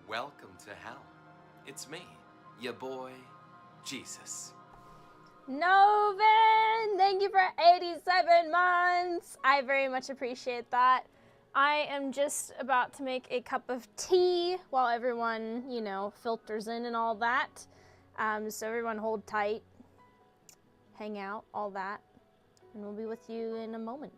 Welcome to hell. It's me, your boy, Jesus. Novin, thank you for 87 months. I very much appreciate that. I am just about to make a cup of tea while everyone, filters in and all that. So everyone hold tight, hang out, all that, and we'll be with you in a moment.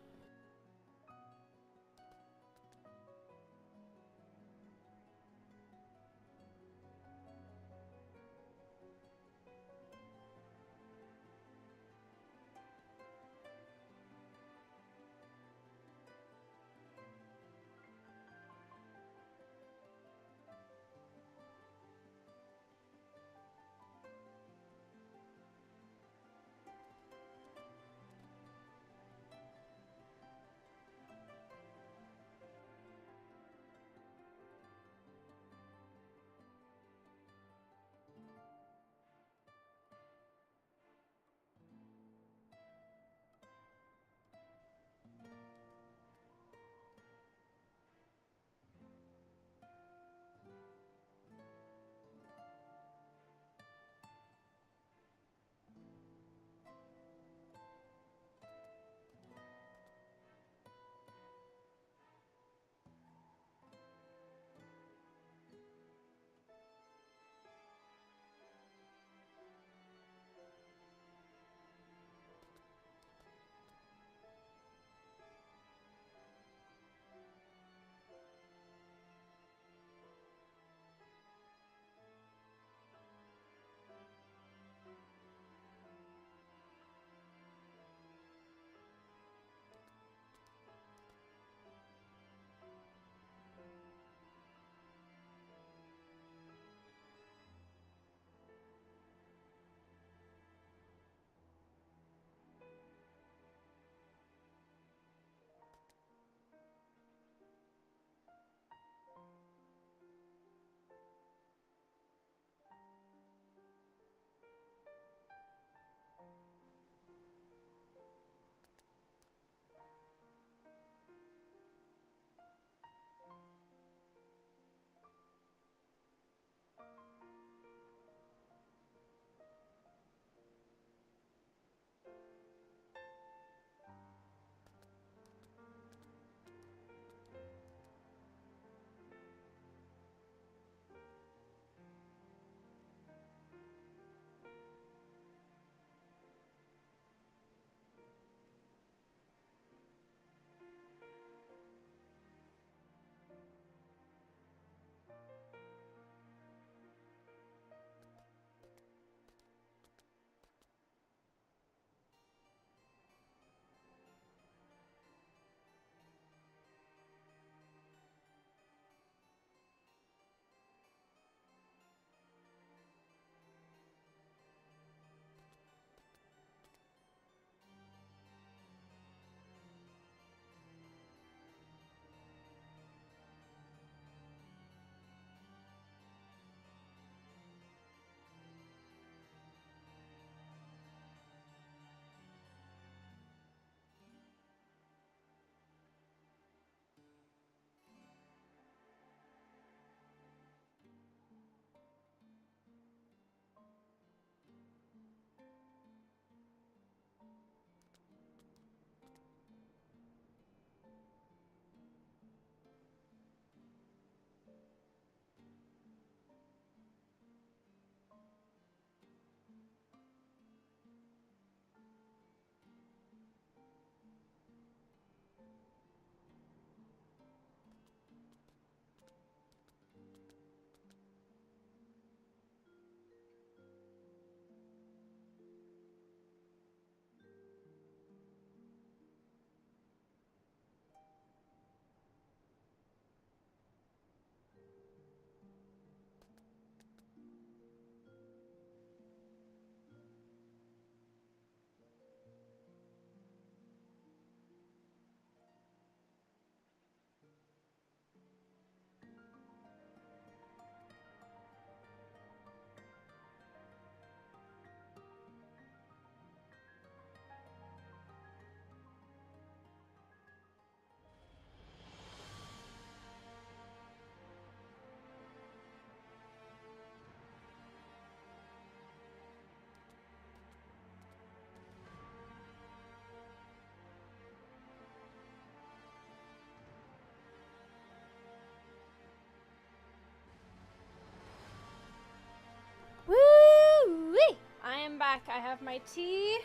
back. I have my tea.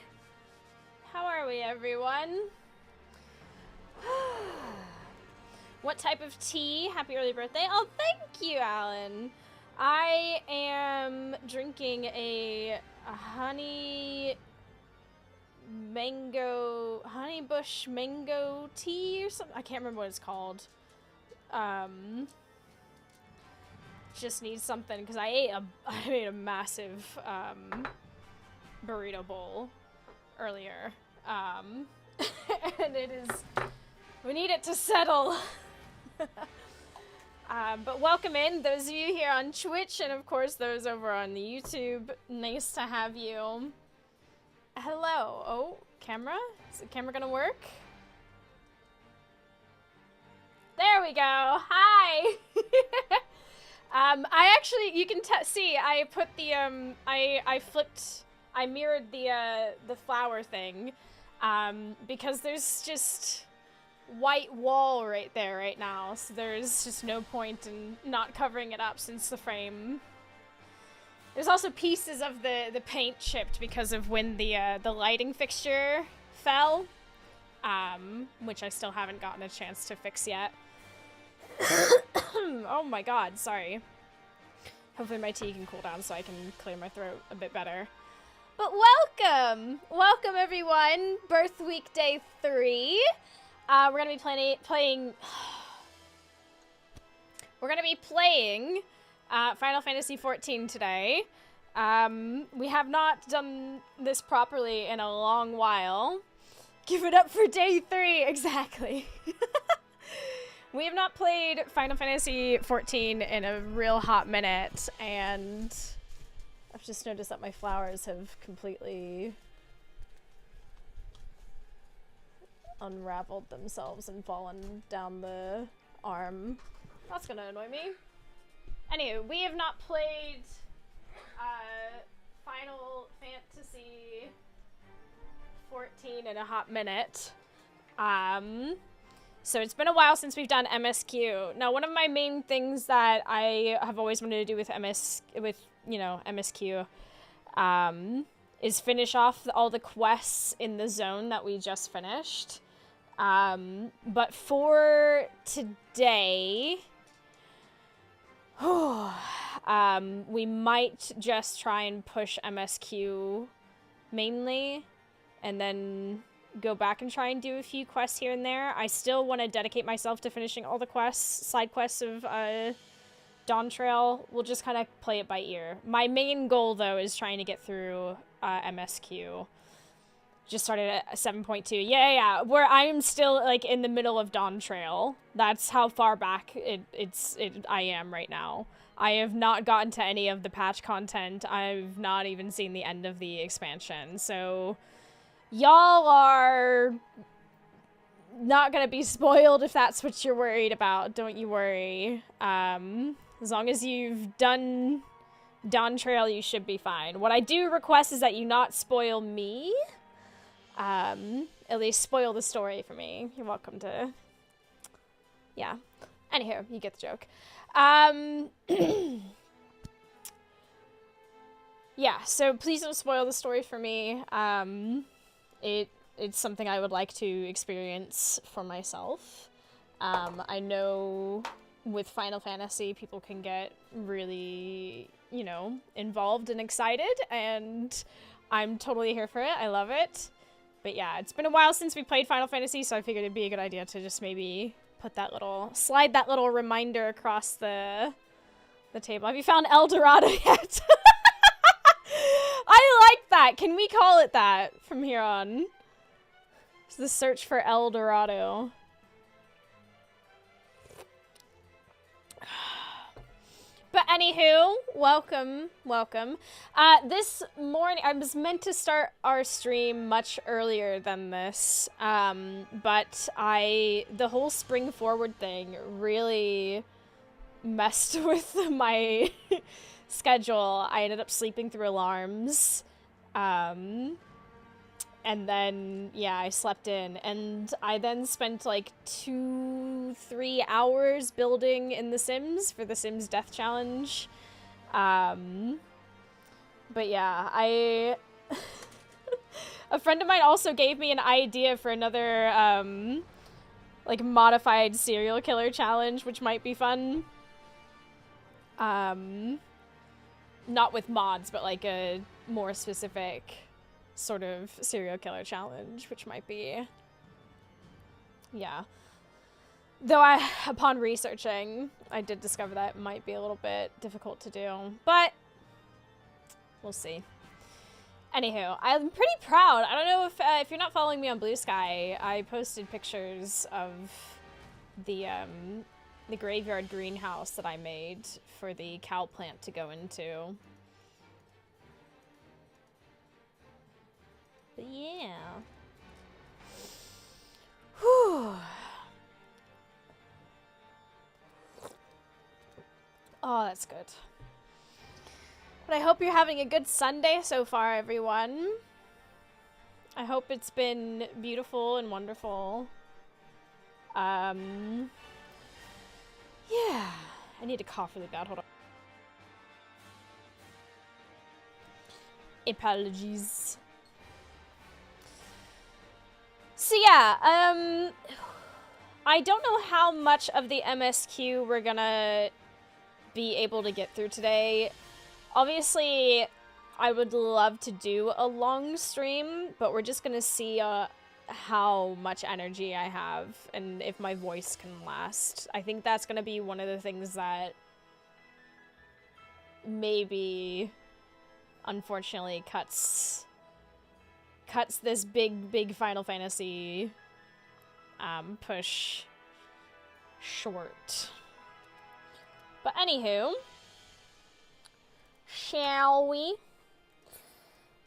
How are we, everyone? What type of tea? Happy early birthday. Oh, thank you, Alan. I am drinking a honey bush mango tea or something. I can't remember what it's called. Just need something because I made a massive burrito bowl earlier. And we need it to settle. But welcome in, those of you here on Twitch, and of course those over on the YouTube. Nice to have you. Hello. Oh, camera? Is the camera gonna work? There we go. Hi. I actually, you can see, I put the, I mirrored the flower thing, because there's just white wall right there right now, so there's just no point in not covering it up since the frame. There's also pieces of the paint chipped because of when the lighting fixture fell, which I still haven't gotten a chance to fix yet. Oh my god, sorry. Hopefully my tea can cool down so I can clear my throat a bit better. But welcome! Welcome everyone! Birth week day 3. We're gonna be playing Final Fantasy XIV today. We have not done this properly in a long while. Give it up for day 3, exactly. We have not played Final Fantasy XIV in a real hot minute, and I've just noticed that my flowers have completely unraveled themselves and fallen down the arm. That's gonna annoy me. Anyway, we have not played Final Fantasy XIV in a hot minute. So it's been a while since we've done MSQ. Now, one of my main things that I have always wanted to do with MSQ, is finish off all the quests in the zone that we just finished. But for today, we might just try and push MSQ mainly, and then go back and try and do a few quests here and there. I still want to dedicate myself to finishing all the quests, side quests of Dawntrail. We'll just kind of play it by ear. My main goal, though, is trying to get through MSQ. Just started at 7.2. Yeah, where I'm still, like, in the middle of Dawntrail. That's how far back I am right now. I have not gotten to any of the patch content. I've not even seen the end of the expansion. So y'all are not gonna be spoiled if that's what you're worried about. Don't you worry. As long as you've done Dawntrail, you should be fine. What I do request is that you not spoil me. At least spoil the story for me. You're welcome to. Yeah. Anywho, you get the joke. Yeah, so please don't spoil the story for me. It's something I would like to experience for myself. I know with Final Fantasy, people can get really, involved and excited, and I'm totally here for it. I love it. But yeah, it's been a while since we played Final Fantasy, so I figured it'd be a good idea to just maybe slide that little reminder across the table. Have you found El Dorado yet? I like that. Can we call it that from here on? It's the search for El Dorado. But anywho, welcome. This morning, I was meant to start our stream much earlier than this, but the whole spring forward thing really messed with my schedule. I ended up sleeping through alarms, and then, yeah, I slept in, and I then spent like 2-3 hours building in The Sims for The Sims Death Challenge. But yeah, A friend of mine also gave me an idea for another, like, modified serial killer challenge, which might be fun. Not with mods, but like a more specific sort of serial killer challenge, which might be, yeah. Though upon researching, I did discover that it might be a little bit difficult to do, but we'll see. Anywho, I'm pretty proud. I don't know if you're not following me on Blue Sky, I posted pictures of the graveyard greenhouse that I made for the cow plant to go into. But yeah. Whew. Oh, that's good. But I hope you're having a good Sunday so far, everyone. I hope it's been beautiful and wonderful. Yeah. I need to cough really bad. Hold on. Apologies. So yeah, I don't know how much of the MSQ we're gonna be able to get through today. Obviously, I would love to do a long stream, but we're just gonna see how much energy I have and if my voice can last. I think that's gonna be one of the things that maybe, unfortunately, cuts this big Final Fantasy push short. But anywho, shall we?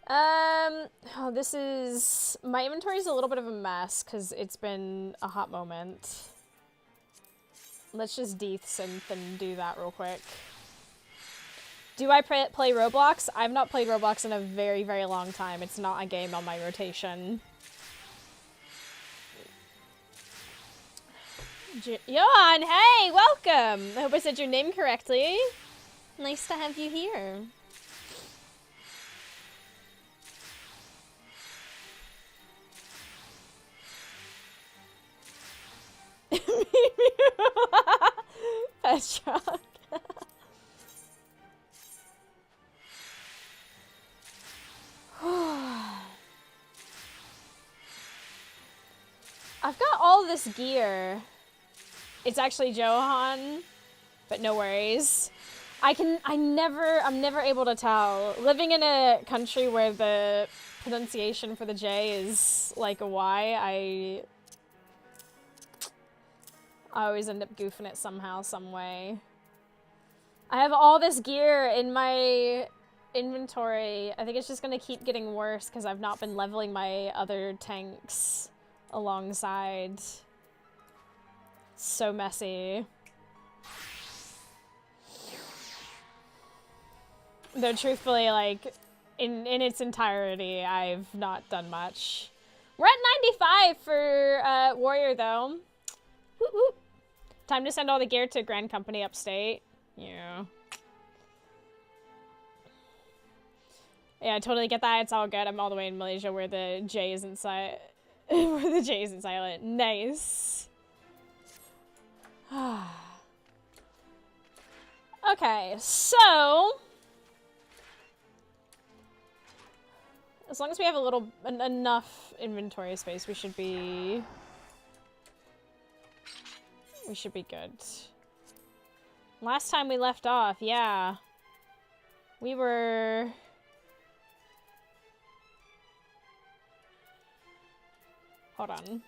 Oh, this is... My inventory is a little bit of a mess because it's been a hot moment. Let's just de-synth and do that real quick. Do I play Roblox? I've not played Roblox in a very, very long time. It's not a game on my rotation. Johan, hey, welcome! I hope I said your name correctly. Nice to have you here. Pet shock. I've got all this gear. It's actually Johan, but no worries. I'm never able to tell. Living in a country where the pronunciation for the J is like a Y, I always end up goofing it somehow, some way. I have all this gear in my inventory. I think it's just gonna keep getting worse because I've not been leveling my other tanks alongside. So messy. Though truthfully, like, in its entirety, I've not done much. We're at 95 for Warrior, though. Whoop, whoop. Time to send all the gear to Grand Company upstate. Yeah. Yeah, I totally get that. It's all good. I'm all the way in Malaysia where the J isn't silent. Where the J isn't silent. Nice. Okay, so as long as we have enough inventory space, we should be good. Last time we left off, yeah, we were hold on.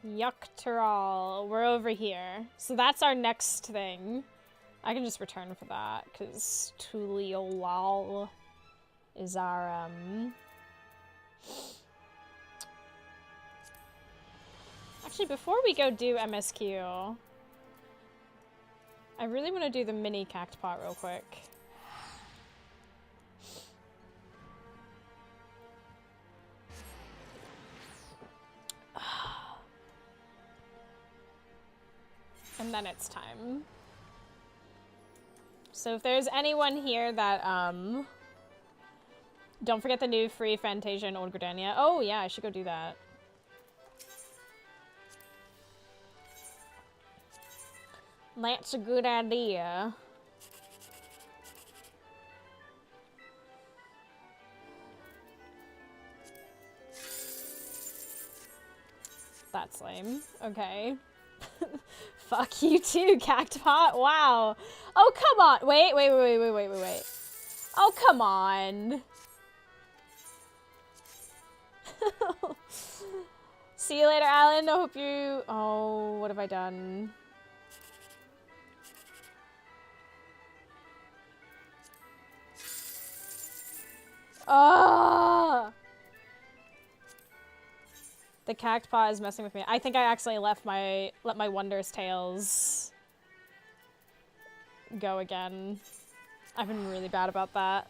Yucteral. We're over here. So that's our next thing. I can just return for that, because Tuliolal is our, Actually, before we go do MSQ, I really want to do the mini cactpot real quick. And then it's time. So if there's anyone here that Don't forget the new free Fantasia in Old Gridania. Oh yeah, I should go do that. That's a good idea. That's lame. Okay. Fuck you too, Cactpot. Wow. Oh, come on. Wait. Oh, come on. See you later, Alan. I hope you... Oh, what have I done? Oh! The Cactpot is messing with me. I think I accidentally let my Wondrous Tales go again. I've been really bad about that.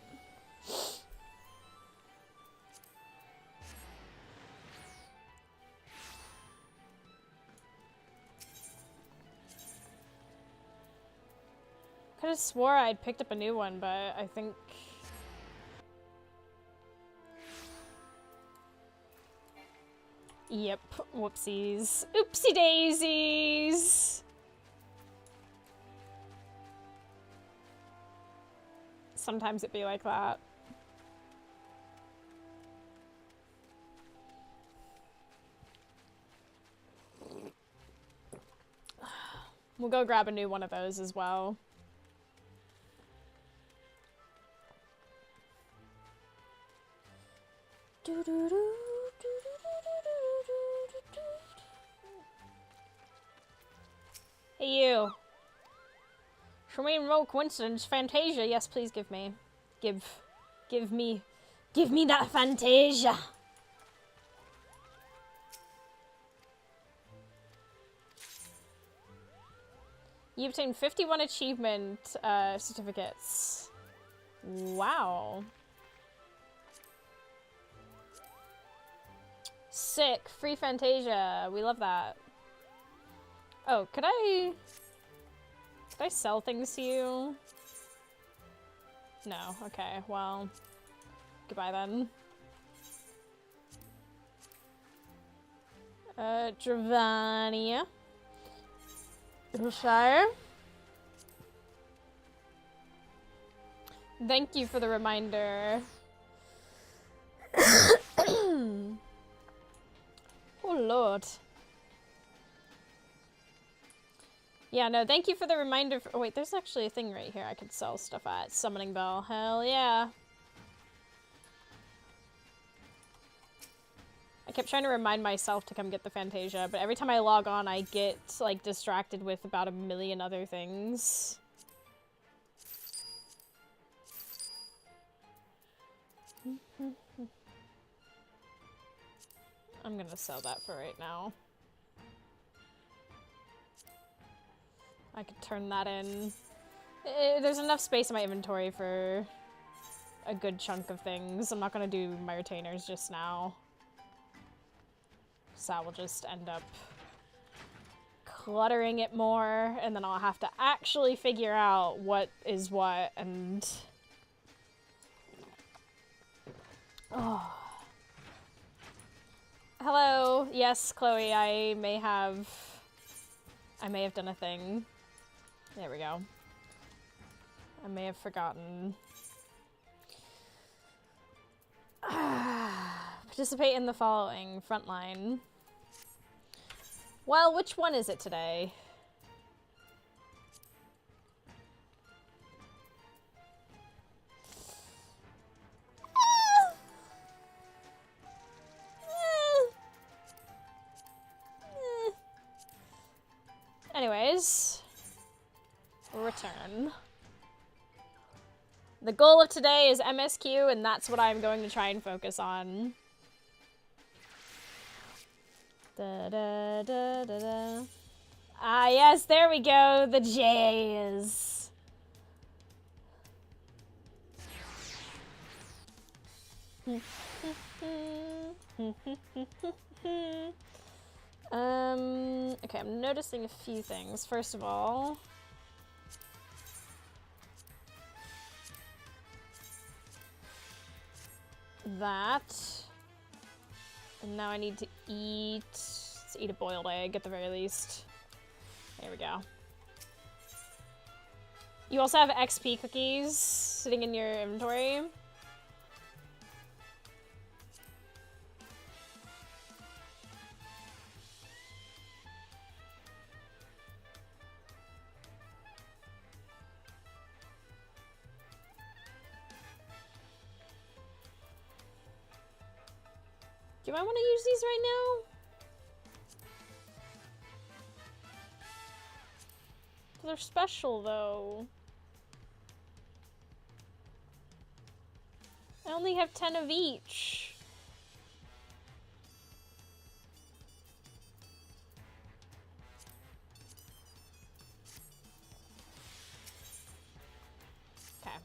Could have swore I'd picked up a new one, but I think... Yep, whoopsies. Oopsie daisies! Sometimes it be like that. We'll go grab a new one of those as well. Hey you. Show me roll coincidence. Fantasia. Yes, please give me. Give me that Fantasia. You obtained 51 achievement certificates. Wow. Sick. Free Fantasia. We love that. Oh, could I sell things to you? No. Okay, well, goodbye then. Dravania. Shire. Thank you for the reminder. Oh, Lord. Yeah, no, thank you for the reminder. Oh, wait, there's actually a thing right here I could sell stuff at. Summoning Bell. Hell yeah. I kept trying to remind myself to come get the Fantasia, but every time I log on, I get, like, distracted with about a million other things. I'm gonna sell that for right now. I could turn that in. There's enough space in my inventory for a good chunk of things. I'm not gonna do my retainers just now. So I will just end up cluttering it more, and then I'll have to actually figure out what is what, and... Oh. Hello. Yes, Chloe, I may have done a thing. There we go. I may have forgotten. Participate in the following. Frontline. Well, which one is it today? Anyways, return. The goal of today is MSQ, and that's what I'm going to try and focus on. Da, da, da, da, da. Ah, yes, there we go. The J's. Okay, I'm noticing a few things. First of all, that. And now I need to eat... Let's eat a boiled egg at the very least. There we go. You also have XP cookies sitting in your inventory. Do I want to use these right now? They're special, though. I only have 10 of each. Okay.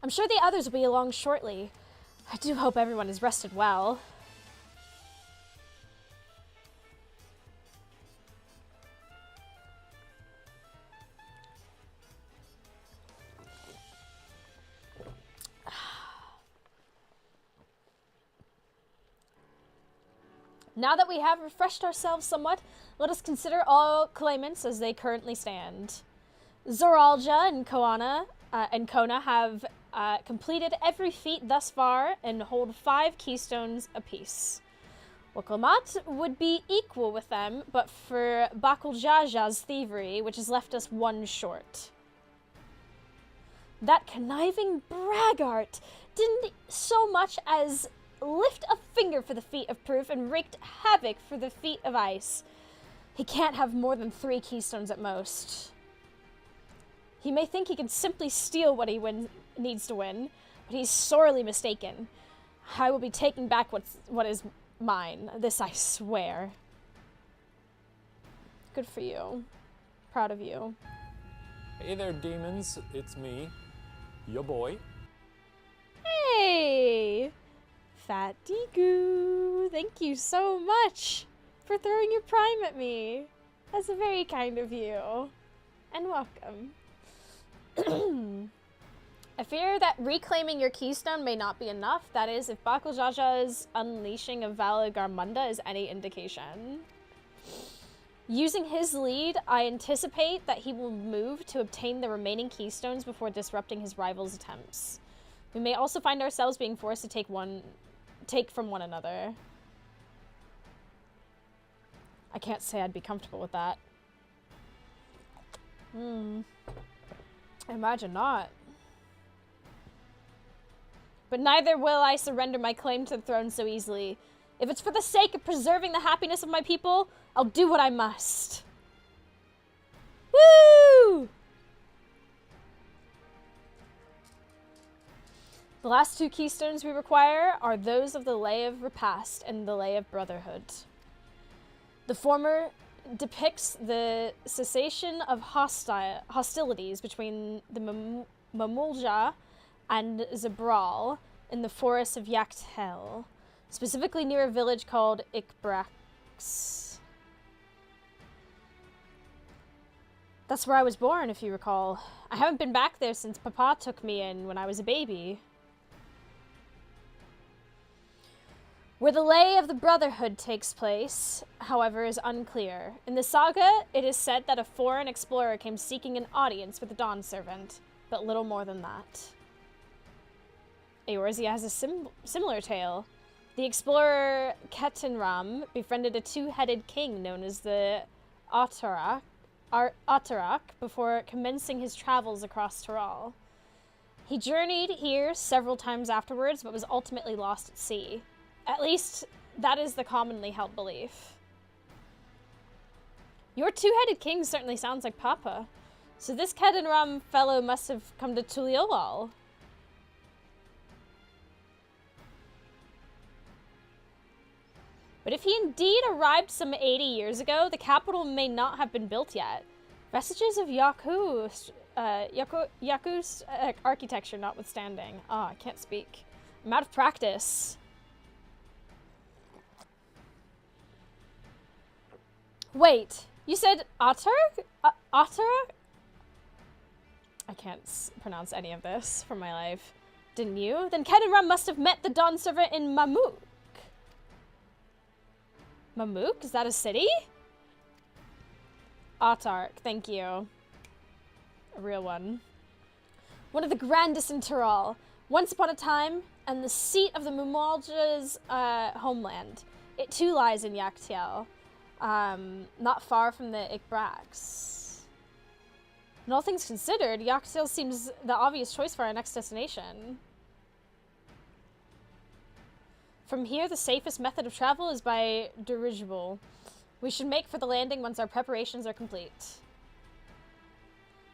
I'm sure the others will be along shortly. I do hope everyone is rested well. Now that we have refreshed ourselves somewhat, let us consider all claimants as they currently stand. Zoralja and Kona have completed every feat thus far and hold 5 keystones apiece. Wakamat would be equal with them, but for Bakuljaja's thievery, which has left us 1 short. That conniving braggart didn't so much as lift a finger for the feat of proof and wreaked havoc for the feat of ice. He can't have more than 3 keystones at most. He may think he can simply steal what he needs to win, but he's sorely mistaken. I will be taking back what is mine. This I swear. Good for you. Proud of you. Hey there, demons. It's me, your boy. Hey! Fat Deku! Thank you so much for throwing your prime at me. That's very kind of you. And welcome. I fear that reclaiming your keystone may not be enough. That is, if Bakuljaja's unleashing of Valagarmunda is any indication. Using his lead, I anticipate that he will move to obtain the remaining keystones before disrupting his rival's attempts. We may also find ourselves being forced to take from one another. I can't say I'd be comfortable with that. I imagine not. But neither will I surrender my claim to the throne so easily. If it's for the sake of preserving the happiness of my people, I'll do what I must. Woo! The last 2 keystones we require are those of the Lay of Repast and the Lay of Brotherhood. The former depicts the cessation of hostilities between the Mamulja and Zabral in the forests of Yaktel, specifically near a village called Ikbrax. That's where I was born, if you recall. I haven't been back there since Papa took me in when I was a baby. Where the Lay of the Brotherhood takes place, however, is unclear. In the saga, it is said that a foreign explorer came seeking an audience with the Dawn Servant, but little more than that. Eorzea has a similar tale. The explorer Ketenram befriended a 2-headed king known as the Atarak before commencing his travels across Tyrol. He journeyed here several times afterwards, but was ultimately lost at sea. At least, that is the commonly held belief. Your 2-headed king certainly sounds like Papa. So this Kedenram fellow must have come to Tuliolal. But if he indeed arrived some 80 years ago, the capital may not have been built yet. Vestiges of Yaku's architecture notwithstanding. Ah, I can't speak. I'm out of practice. Wait, you said Otter? Otter? I can't pronounce any of this for my life. Didn't you? Then Ken and Rum must have met the Dawn servant in Mamuk. Mamuk? Is that a city? Autark, thank you. A real one. One of the grandest in Tyrol. Once upon a time, and the seat of the Mumalja's homeland. It too lies in Yaktiel, not far from the Ikbrax. And all things considered, Yaktiel seems the obvious choice for our next destination. From here, the safest method of travel is by dirigible. We should make for the landing once our preparations are complete.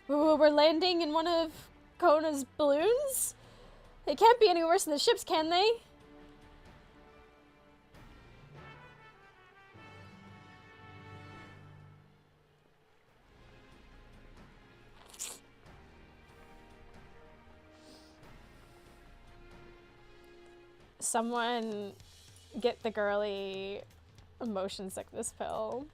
We're landing in one of Kona's balloons? They can't be any worse than the ships, can they? Someone get the girly motion sickness pill.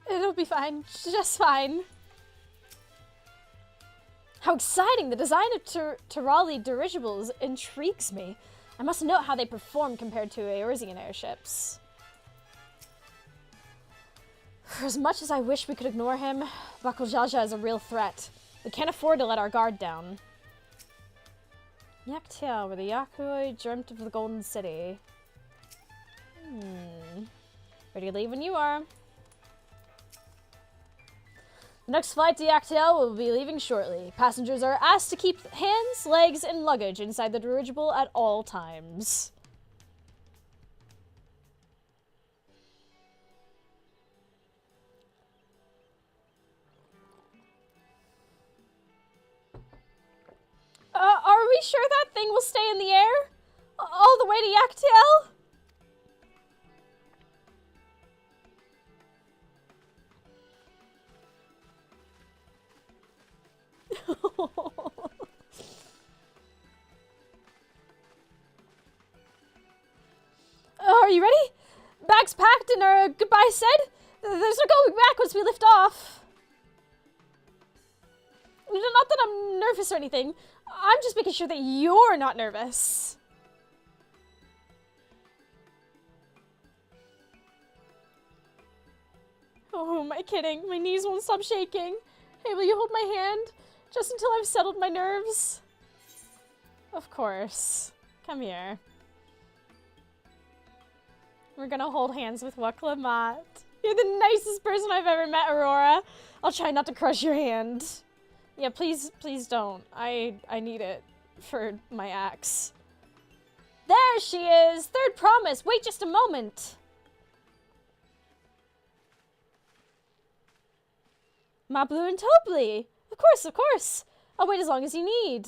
It'll be fine, just fine. How exciting! The design of Tyrali dirigibles intrigues me. I must note how they perform compared to Eorzean airships. For as much as I wish we could ignore him, Bakuljaja is a real threat. We can't afford to let our guard down. Yaktiel, where the Yakui dreamt of the Golden City. Ready to leave when you are. The next flight to Yaktiel will be leaving shortly. Passengers are asked to keep hands, legs, and luggage inside the dirigible at all times. Are we sure that thing will stay in the air? All the way to Yaktiel? Are you ready? Bags packed and our goodbye said? There's no going back once we lift off. Not that I'm nervous or anything. I'm just making sure that you're not nervous. Oh, am I kidding? My knees won't stop shaking. Hey, will you hold my hand? Just until I've settled my nerves. Of course. Come here. We're gonna hold hands with Waklamat. You're the nicest person I've ever met, Aurora. I'll try not to crush your hand. Yeah, please don't. I need it for my axe. There she is! Third promise! Wait just a moment! Mablu and Tobli! Of course! I'll wait as long as you need.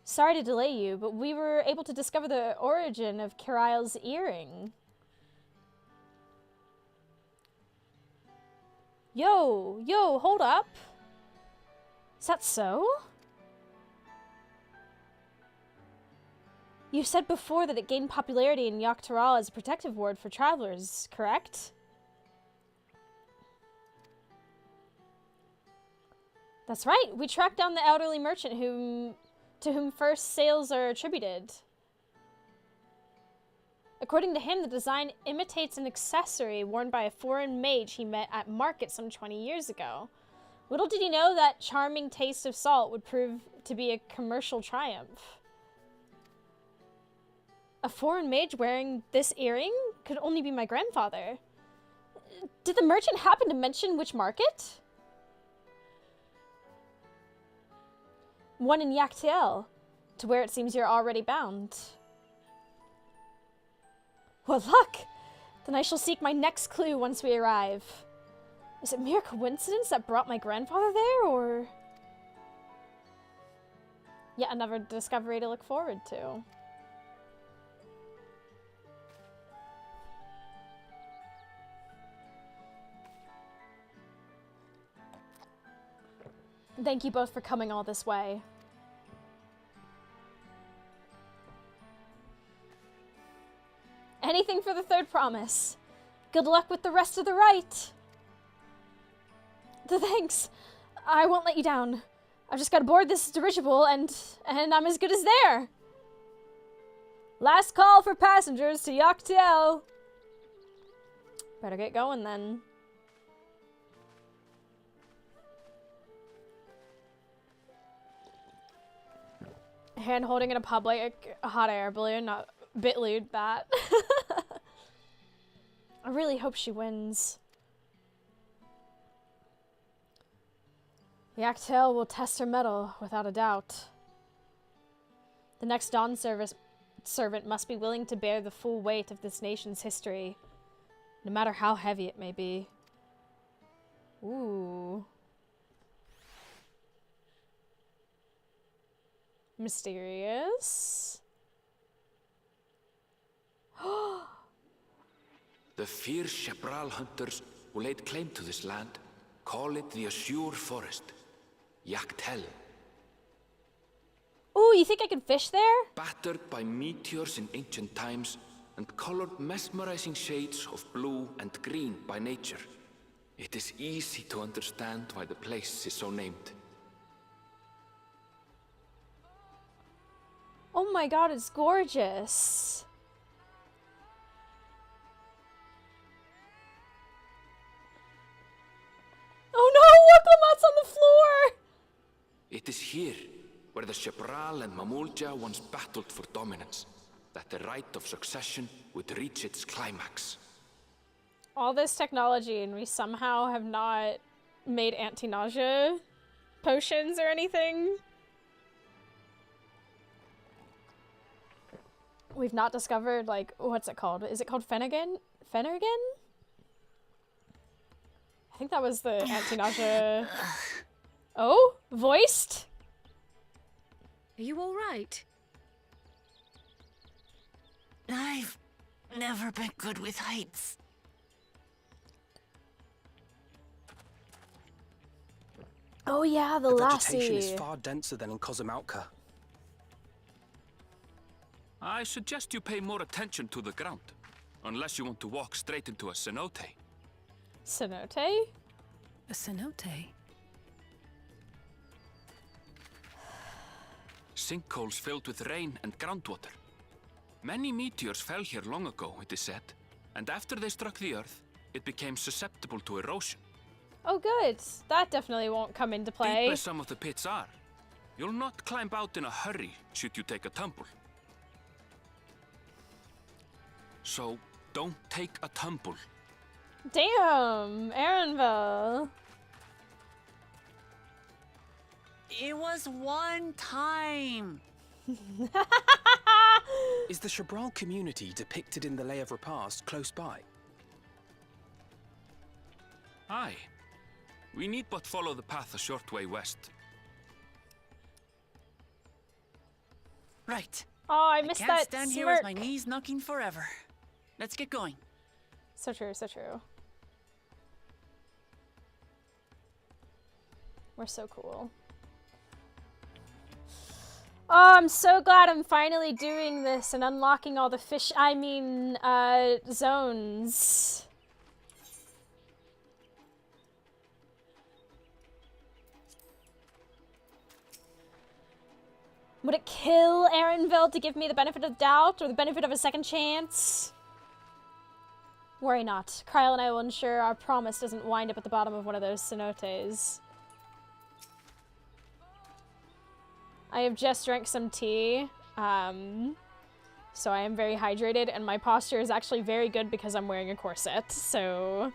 Sorry to delay you, but we were able to discover the origin of Kirile's earring. Yo, hold up. Is that so? You said before that it gained popularity in Yaktaral as a protective ward for travelers, correct? That's right. We tracked down the elderly merchant to whom first sales are attributed. According to him, the design imitates an accessory worn by a foreign mage he met at market some 20 years ago. Little did he know that charming taste of salt would prove to be a commercial triumph. A foreign mage wearing this earring could only be my grandfather. Did the merchant happen to mention which market? One in Yaktiel, to where it seems you're already bound. Well, luck! Then I shall seek my next clue once we arrive. Is it mere coincidence that brought my grandfather there, or yet another discovery to look forward to? Thank you both for coming all this way. Anything for the third promise. Good luck with the rest of the rite. Thanks. I won't let you down. I've just got to board this dirigible and I'm as good as there. Last call for passengers to Yaktel. Better get going then. Hand holding in a public hot air balloon, not bitlude that. I really hope she wins. Yaktel will test her mettle, without a doubt. The next Dawn servant must be willing to bear the full weight of this nation's history, no matter how heavy it may be. Ooh. Mysterious. The fierce Shebral hunters who laid claim to this land call it the Azure Forest, Yaktel. Ooh, you think I can fish there? Battered by meteors in ancient times and colored mesmerizing shades of blue and green by nature, it is easy to understand why the place is so named. Oh my god, it's gorgeous. Oh no, Wakamat's on the floor! It is here, where the Shebral and Mamulja once battled for dominance, that the rite of succession would reach its climax. All this technology and we somehow have not made anti-nausea potions or anything. We've not discovered, like, what's it called? Is it called Fennigan? Fennergan? I think that was the anti-nausea. Oh? Voiced? Are you all right? I've never been good with heights. Oh yeah, the vegetation is lassie. far denser than in Kozumautka. I suggest you pay more attention to the ground, unless you want to walk straight into a cenote. Cenote? A cenote? Sinkholes filled with rain and groundwater. Many meteors fell here long ago, it is said, and after they struck the earth, it became susceptible to erosion. Oh good. That definitely won't come into play. Deep as some of the pits are, you'll not climb out in a hurry should you take a tumble. So, don't take a tumble. Damn, Aaronville. It was one time. Is the Shebral community depicted in the Lay of Repast close by? Aye. We need but follow the path a short way west. Right. Oh, I missed Can't that stand here smirk. with my knees knocking forever. Let's get going. So true, so true. We're so cool. Oh, I'm so glad I'm finally doing this and unlocking all the zones. Would it kill Aaronville to give me the benefit of the doubt or the benefit of a second chance? Worry not. Kryl and I will ensure our promise doesn't wind up at the bottom of one of those cenotes. I have just drank some tea, so I am very hydrated, and my posture is actually very good because I'm wearing a corset, so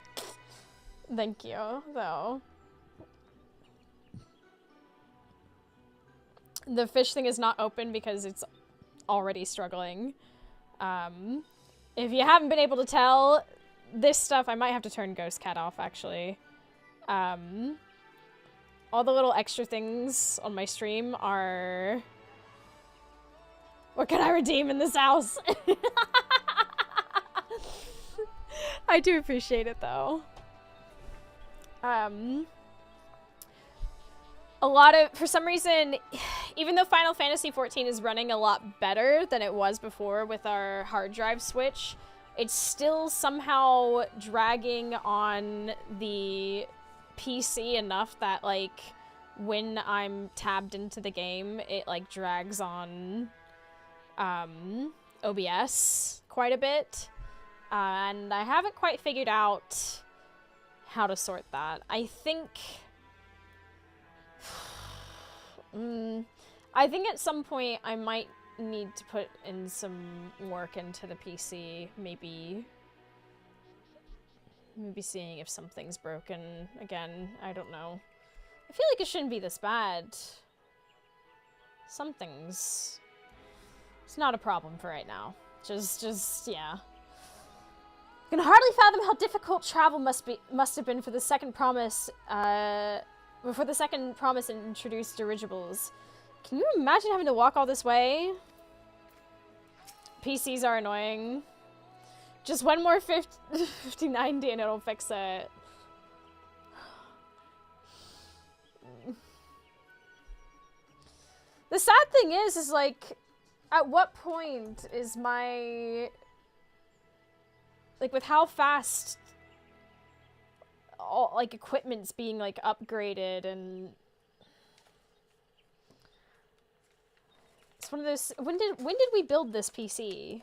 thank you, though. The fish thing is not open because it's already struggling. If you haven't been able to tell, this stuff, I might have to turn Ghost Cat off, actually. All the little extra things on my stream are... What can I redeem in this house? I do appreciate it, though. a lot of, for some reason, even though Final Fantasy XIV is running a lot better than it was before with our hard drive switch, it's still somehow dragging on the PC enough that, like, when I'm tabbed into the game, it, like, drags on OBS quite a bit. And I haven't quite figured out how to sort that. I think at some point I might need to put in some work into the PC. Maybe seeing if something's broken again. I don't know. I feel like it shouldn't be this bad. It's not a problem for right now. Just, yeah. I can hardly fathom how difficult travel must have been for the second promise, introduced dirigibles. Can you imagine having to walk all this way? PCs are annoying. Just one more 5090 and it'll fix it. The sad thing is like, at what point is my... Like, with how fast all, like, equipment's being, like, upgraded and... It's one of those... When did we build this PC?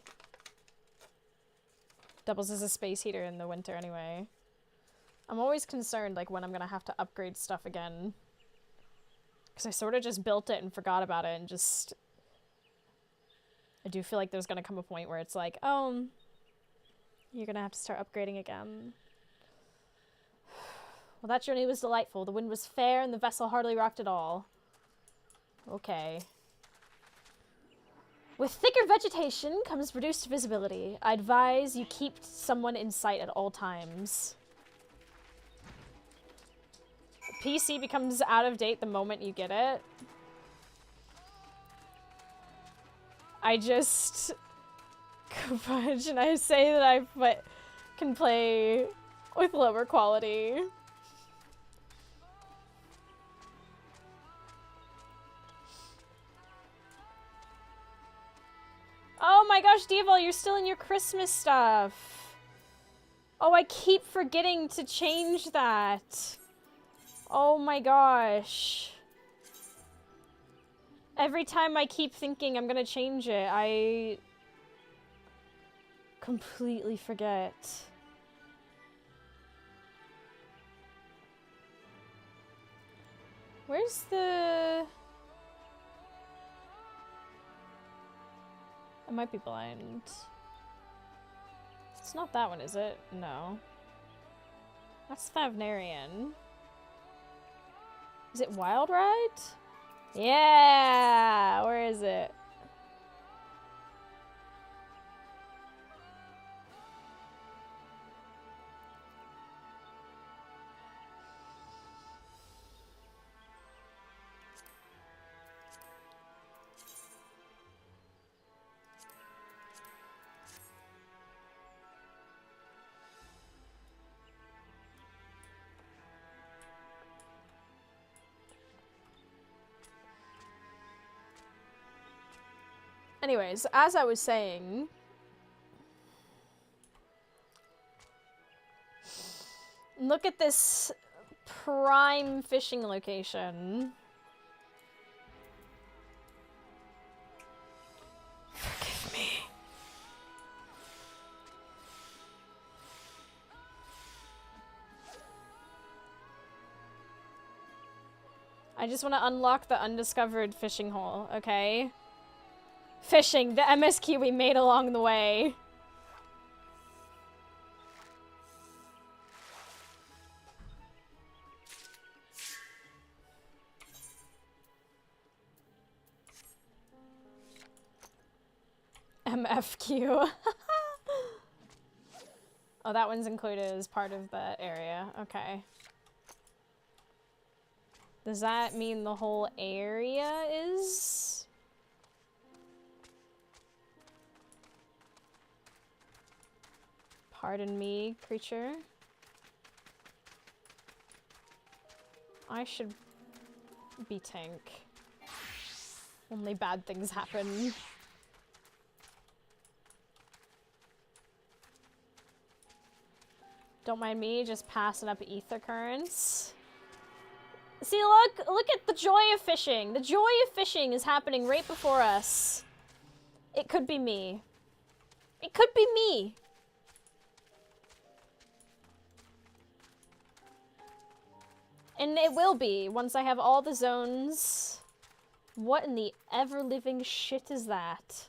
Doubles as a space heater in the winter anyway. I'm always concerned, like, when I'm gonna have to upgrade stuff again. Because I sort of just built it and forgot about it and just... I do feel like there's gonna come a point where it's like, oh... You're gonna have to start upgrading again. Well, that journey was delightful. The wind was fair and the vessel hardly rocked at all. Okay. With thicker vegetation comes reduced visibility. I advise you keep someone in sight at all times. The PC becomes out of date the moment you get it. I just... fudge, and I say that I can play with lower quality. Oh my gosh, Dival, you're still in your Christmas stuff. Oh, I keep forgetting to change that. Oh my gosh. Every time I keep thinking I'm gonna change it, I... completely forget. Where's the... I might be blind. It's not that one, is it? No. That's Thavnarian. Is it Wild Ride? Yeah! Where is it? Anyways, as I was saying, look at this prime fishing location. Forgive me. I just want to unlock the undiscovered fishing hole, okay? Fishing, the MSQ we made along the way. MFQ. Oh, that one's included as part of the area. Okay. Does that mean the whole area is... Pardon me, creature. I should be tank. Only bad things happen. Don't mind me just passing up ether currents. See, look at the joy of fishing. The joy of fishing is happening right before us. It could be me. It could be me. And it will be once I have all the zones. What in the ever-living shit is that?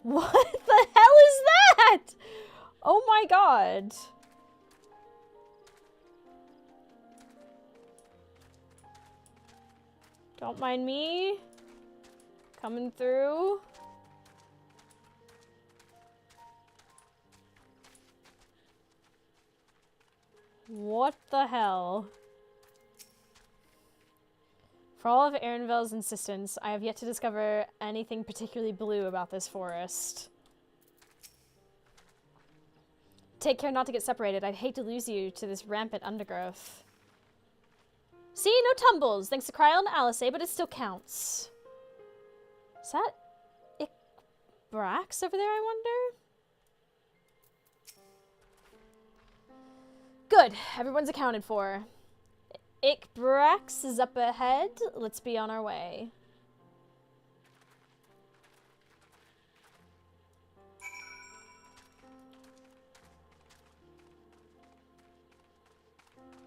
What the hell is that? Oh my god. Don't mind me. Coming through. What the hell? For all of Aaronville's insistence, I have yet to discover anything particularly blue about this forest. Take care not to get separated. I'd hate to lose you to this rampant undergrowth. See, no tumbles, thanks to Cryo and Alice, but it still counts. Is that Brax over there, I wonder? Good, everyone's accounted for. Brax is up ahead. Let's be on our way.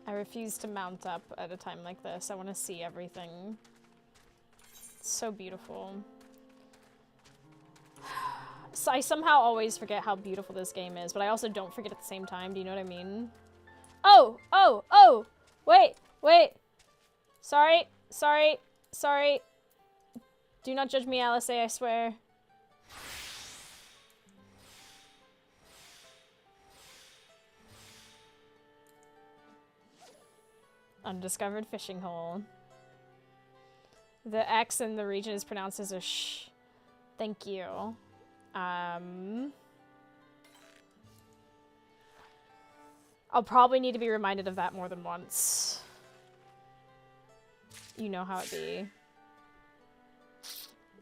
I refuse to mount up at a time like this. I want to see everything. It's so beautiful. So I somehow always forget how beautiful this game is, but I also don't forget at the same time. Do you know what I mean? Oh! Oh! Oh! Wait! Wait! Sorry! Sorry! Sorry! Do not judge me, Alice, I swear. Undiscovered fishing hole. The X in the region is pronounced as a sh. Thank you. I'll probably need to be reminded of that more than once. You know how it be.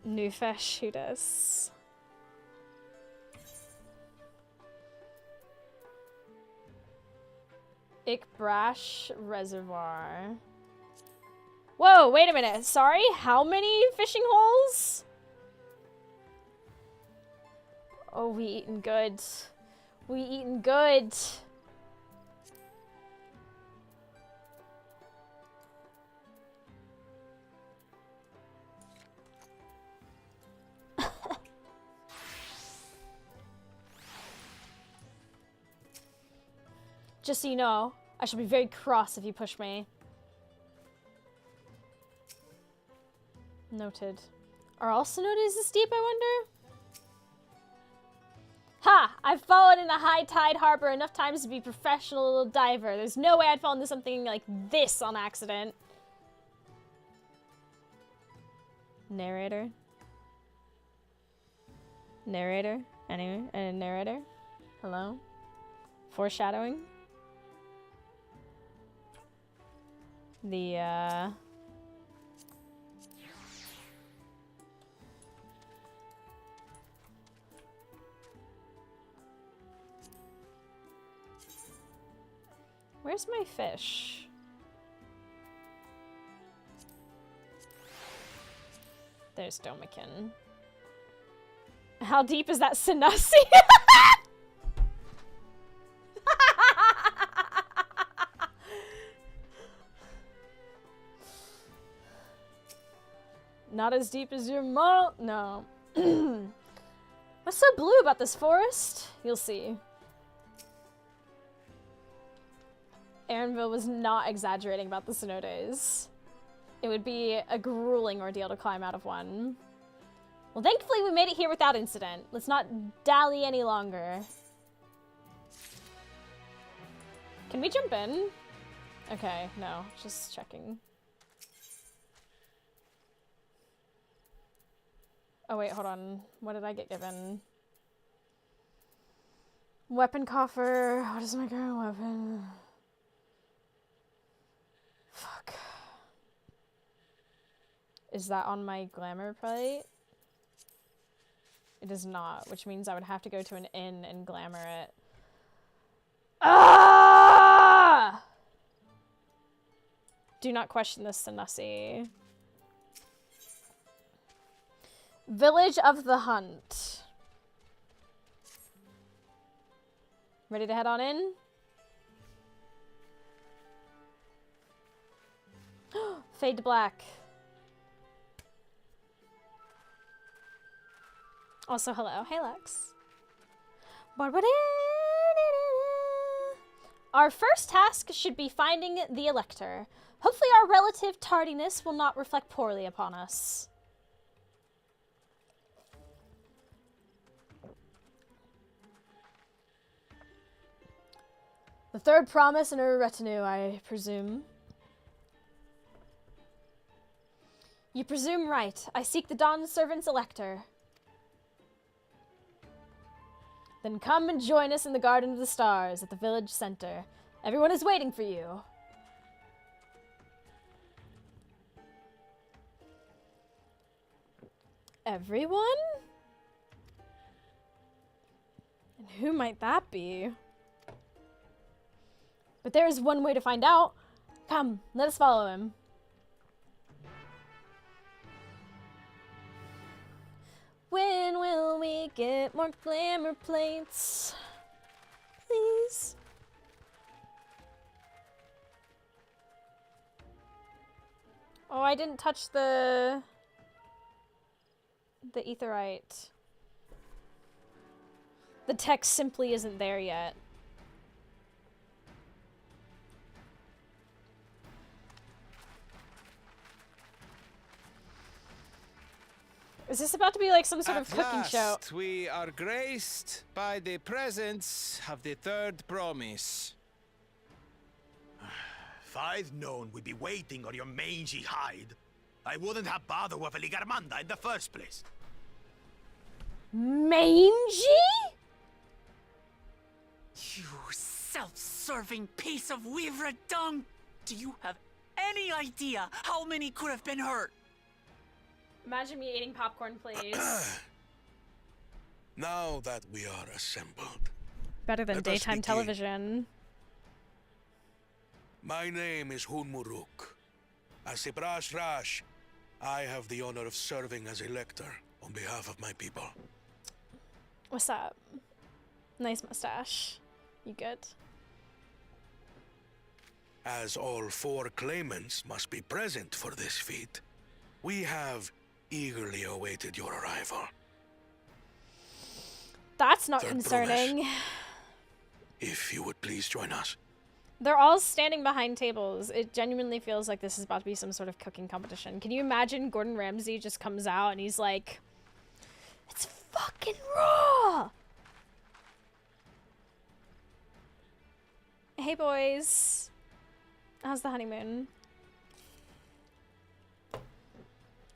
New fish, who does? Brash Reservoir. Whoa, wait a minute. Sorry, how many fishing holes? Oh, we eating good. We eating good. Just so you know, I shall be very cross if you push me. Noted. Are all cenotes this deep, I wonder? Ha! I've fallen in a high tide harbor enough times to be a professional little diver. There's no way I'd fall into something like this on accident. Narrator? Narrator? Anyway, narrator? Hello? Foreshadowing? The, where's my fish? There's Domican. How deep is that Senussi? Not as deep as your mouth. No. What's so blue about this forest? You'll see. Aaronville was not exaggerating about the cenotes. It would be a grueling ordeal to climb out of one. Well, thankfully we made it here without incident. Let's not dally any longer. Can we jump in? Okay, no, just checking. Oh wait, hold on. What did I get given? Weapon coffer. What is my current weapon? Fuck. Is that on my glamour plate? It is not, which means I would have to go to an inn and glamour it. Ah! Do not question this, Sanussi. Village of the Hunt. Ready to head on in? Fade to black. Also, hello. Hey, Lex. Our first task should be finding the Elector. Hopefully our relative tardiness will not reflect poorly upon us. The third promise in her retinue, I presume. You presume right. I seek the Dawn Servant's Elector. Then come and join us in the Garden of the Stars at the village center. Everyone is waiting for you. Everyone? And who might that be? But there is one way to find out. Come, let us follow him. When will we get more glamour plates? Please. Oh, I didn't touch the etherite. The text simply isn't there yet. Is this about to be like some sort of cooking show? We are graced by the presence of the third promise. If I'd known we'd be waiting on your mangy hide, I wouldn't have bothered with a Ligarmanda in the first place. Mangy? You self-serving piece of weaver dung! Do you have any idea how many could have been hurt? Imagine me eating popcorn, please. Now that we are assembled. Better than let us daytime begin. television. My name is Hunmuruk. As a Brash Rash, I have the honor of serving as Elector on behalf of my people. What's up? Nice mustache. You good? As all 4 claimants must be present for this feat, we have eagerly awaited your arrival. That's not Third concerning. promise. If you would please join us. They're all standing behind tables. It genuinely feels like this is about to be some sort of cooking competition. Can you imagine Gordon Ramsay just comes out and he's like, it's fucking raw! Hey boys. How's the honeymoon?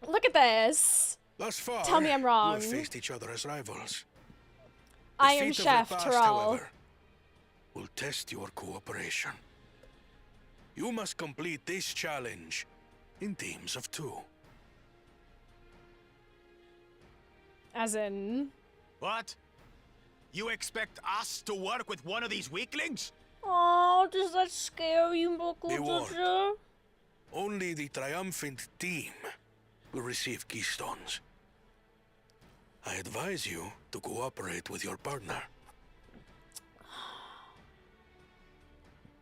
Look at this. Thus far, Tell me I'm wrong. we have faced each other as rivals. I The am feat of Chef repast, Terrell. however, will test your cooperation. You must complete this challenge in teams of 2. As in... What? You expect us to work with one of these weaklings? Oh, does that scare you, Be warned. Buckle? Only the triumphant team will receive keystones. I advise you to cooperate with your partner.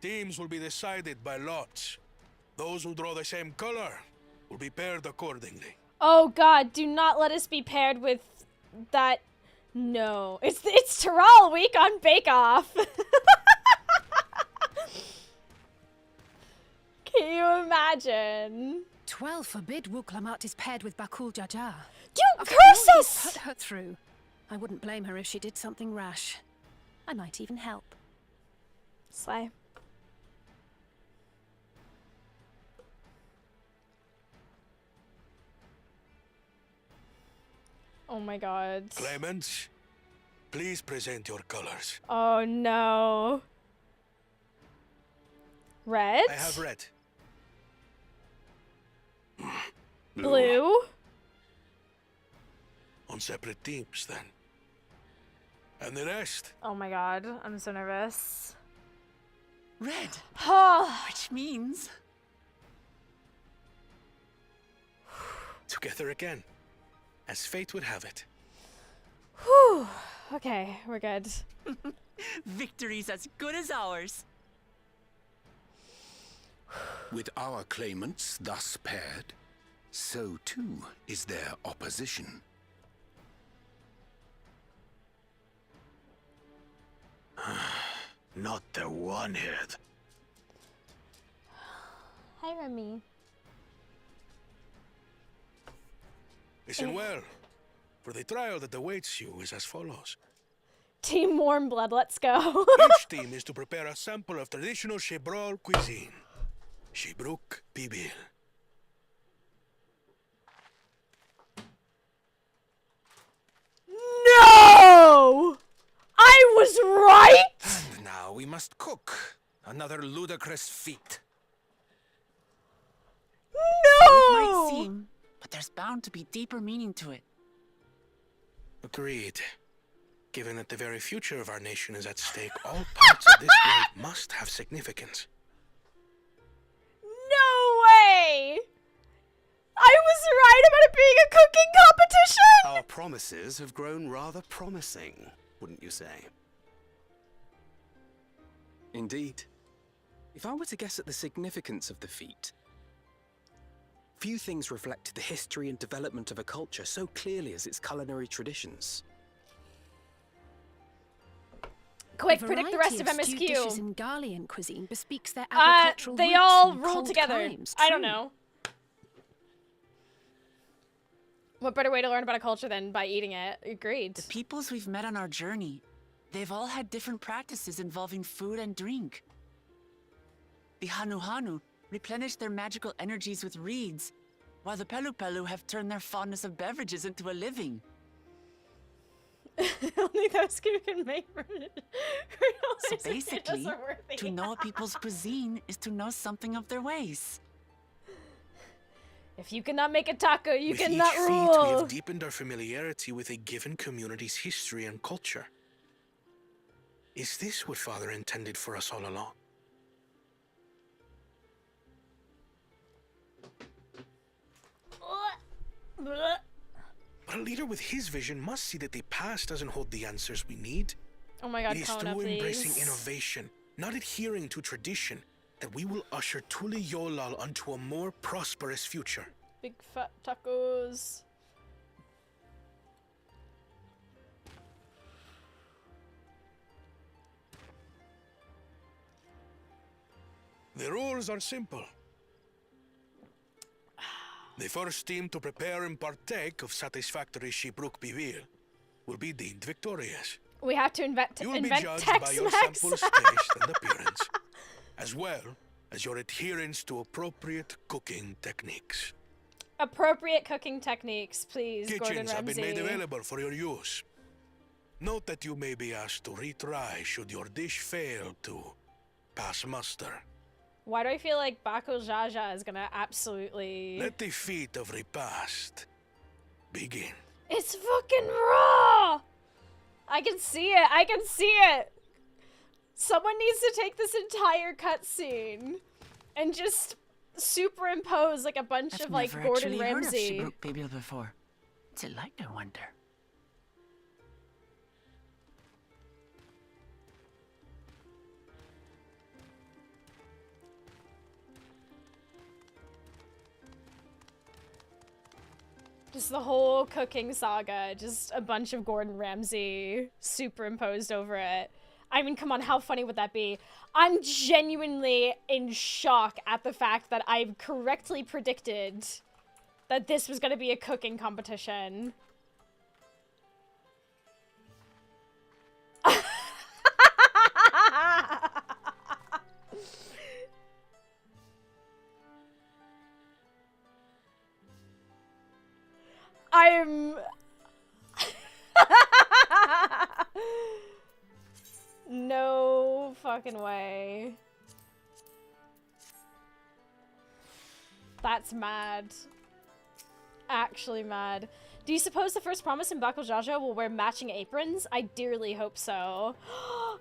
Teams will be decided by lots. Those who draw the same color will be paired accordingly. Oh god, do not let us be paired with that. No. It's Terrell week on Bake Off. Can you imagine? 12 forbid Wuklamat is paired with Bakul Jaja. You After curse all he's us! put her through. I wouldn't blame her if she did something rash. I might even help. Slay. Oh my god. Claimants, please present your colors. Oh no. Red? I have red. Blue? On separate teams, then. And the rest? Oh my god, I'm so nervous. Red. Oh. Which means... Together again, as fate would have it. Whew. Okay, we're good. Victory's as good as ours. With our claimants thus paired, so too is their opposition. Not the one-head. Hi, Remy. Listen well, for the trial that awaits you is as follows. Team Warm Blood, let's go. Each team is to prepare a sample of traditional Shebrol cuisine. Shibruk Bibil. No! I was right! And now we must cook. Another ludicrous feat. It might No! seem, but there's bound to be deeper meaning to it. Agreed. Given that the very future of our nation is at stake, all parts of this rite must have significance. No way! I was right about it being a cooking competition! Our promises have grown rather promising, wouldn't you say? Indeed. If I were to guess at the significance of the feat, few things reflect the history and development of a culture so clearly as its culinary traditions. Quick, predict the rest of variety stewed dishes MSQ. in Garlean cuisine bespeaks their agricultural They roots all in roll cold together. climes, I don't true. know. What better way to learn about a culture than by eating it? Agreed. The peoples we've met on our journey, they've all had different practices involving food and drink. The Hanu Hanu replenished their magical energies with reeds, while the Pelu Pelu have turned their fondness of beverages into a living. Only those who can make So basically, to know a people's cuisine is to know something of their ways. If you cannot make a taco, you With cannot each feat, we rule. have deepened our familiarity with a given community's history and culture. Is this what Father intended for us all along? But a leader with his vision must see that the past doesn't hold the answers we need. Oh my god, It is Kona, through embracing please. innovation, not adhering to tradition, that we will usher Tuli Yolal onto a more prosperous future. Big fat tacos. The rules are simple. The first team to prepare and partake of satisfactory Shibruk Bivir will be deemed victorious. We have to invent You will be invent judged by your Tex-Mex. sample's taste and appearance, as well as your adherence to appropriate cooking techniques. Appropriate cooking techniques, please, Gordon Kitchens have Ramsay. been made available for your use. Note that you may be asked to retry should your dish fail to pass muster. Why do I feel like Bako Jaja is gonna absolutely... Let the feat of repast begin. It's fucking raw! I can see it. I can see it. Someone needs to take this entire cutscene and just superimpose like a bunch I've of like never Gordon actually Ramsay. heard of Shibruk Babil before. What's it like, I wonder? Just the whole cooking saga, just a bunch of Gordon Ramsay superimposed over it. I mean, come on, how funny would that be? I'm genuinely in shock at the fact that I've correctly predicted that this was going to be a cooking competition. I'm... No fucking way. That's mad. actually mad. Do you suppose the first promise in Bakujaja will wear matching aprons? I dearly hope so.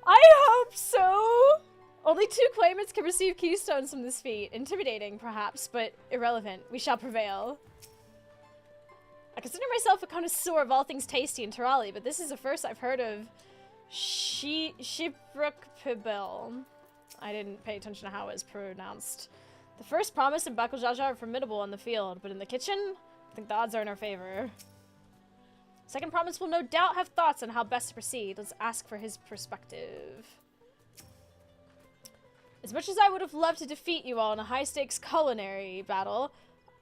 I hope so! Only 2 claimants can receive keystones from this feat. Intimidating, perhaps, but irrelevant. We shall prevail. I consider myself a connoisseur of all things tasty in Terali, but this is the first I've heard of Shibrukpibil. I didn't pay attention to how it was pronounced. The first promise and Bakujaja are formidable on the field, but in the kitchen, I think the odds are in our favor. Second promise will no doubt have thoughts on how best to proceed. Let's ask for his perspective. As much as I would have loved to defeat you all in a high-stakes culinary battle,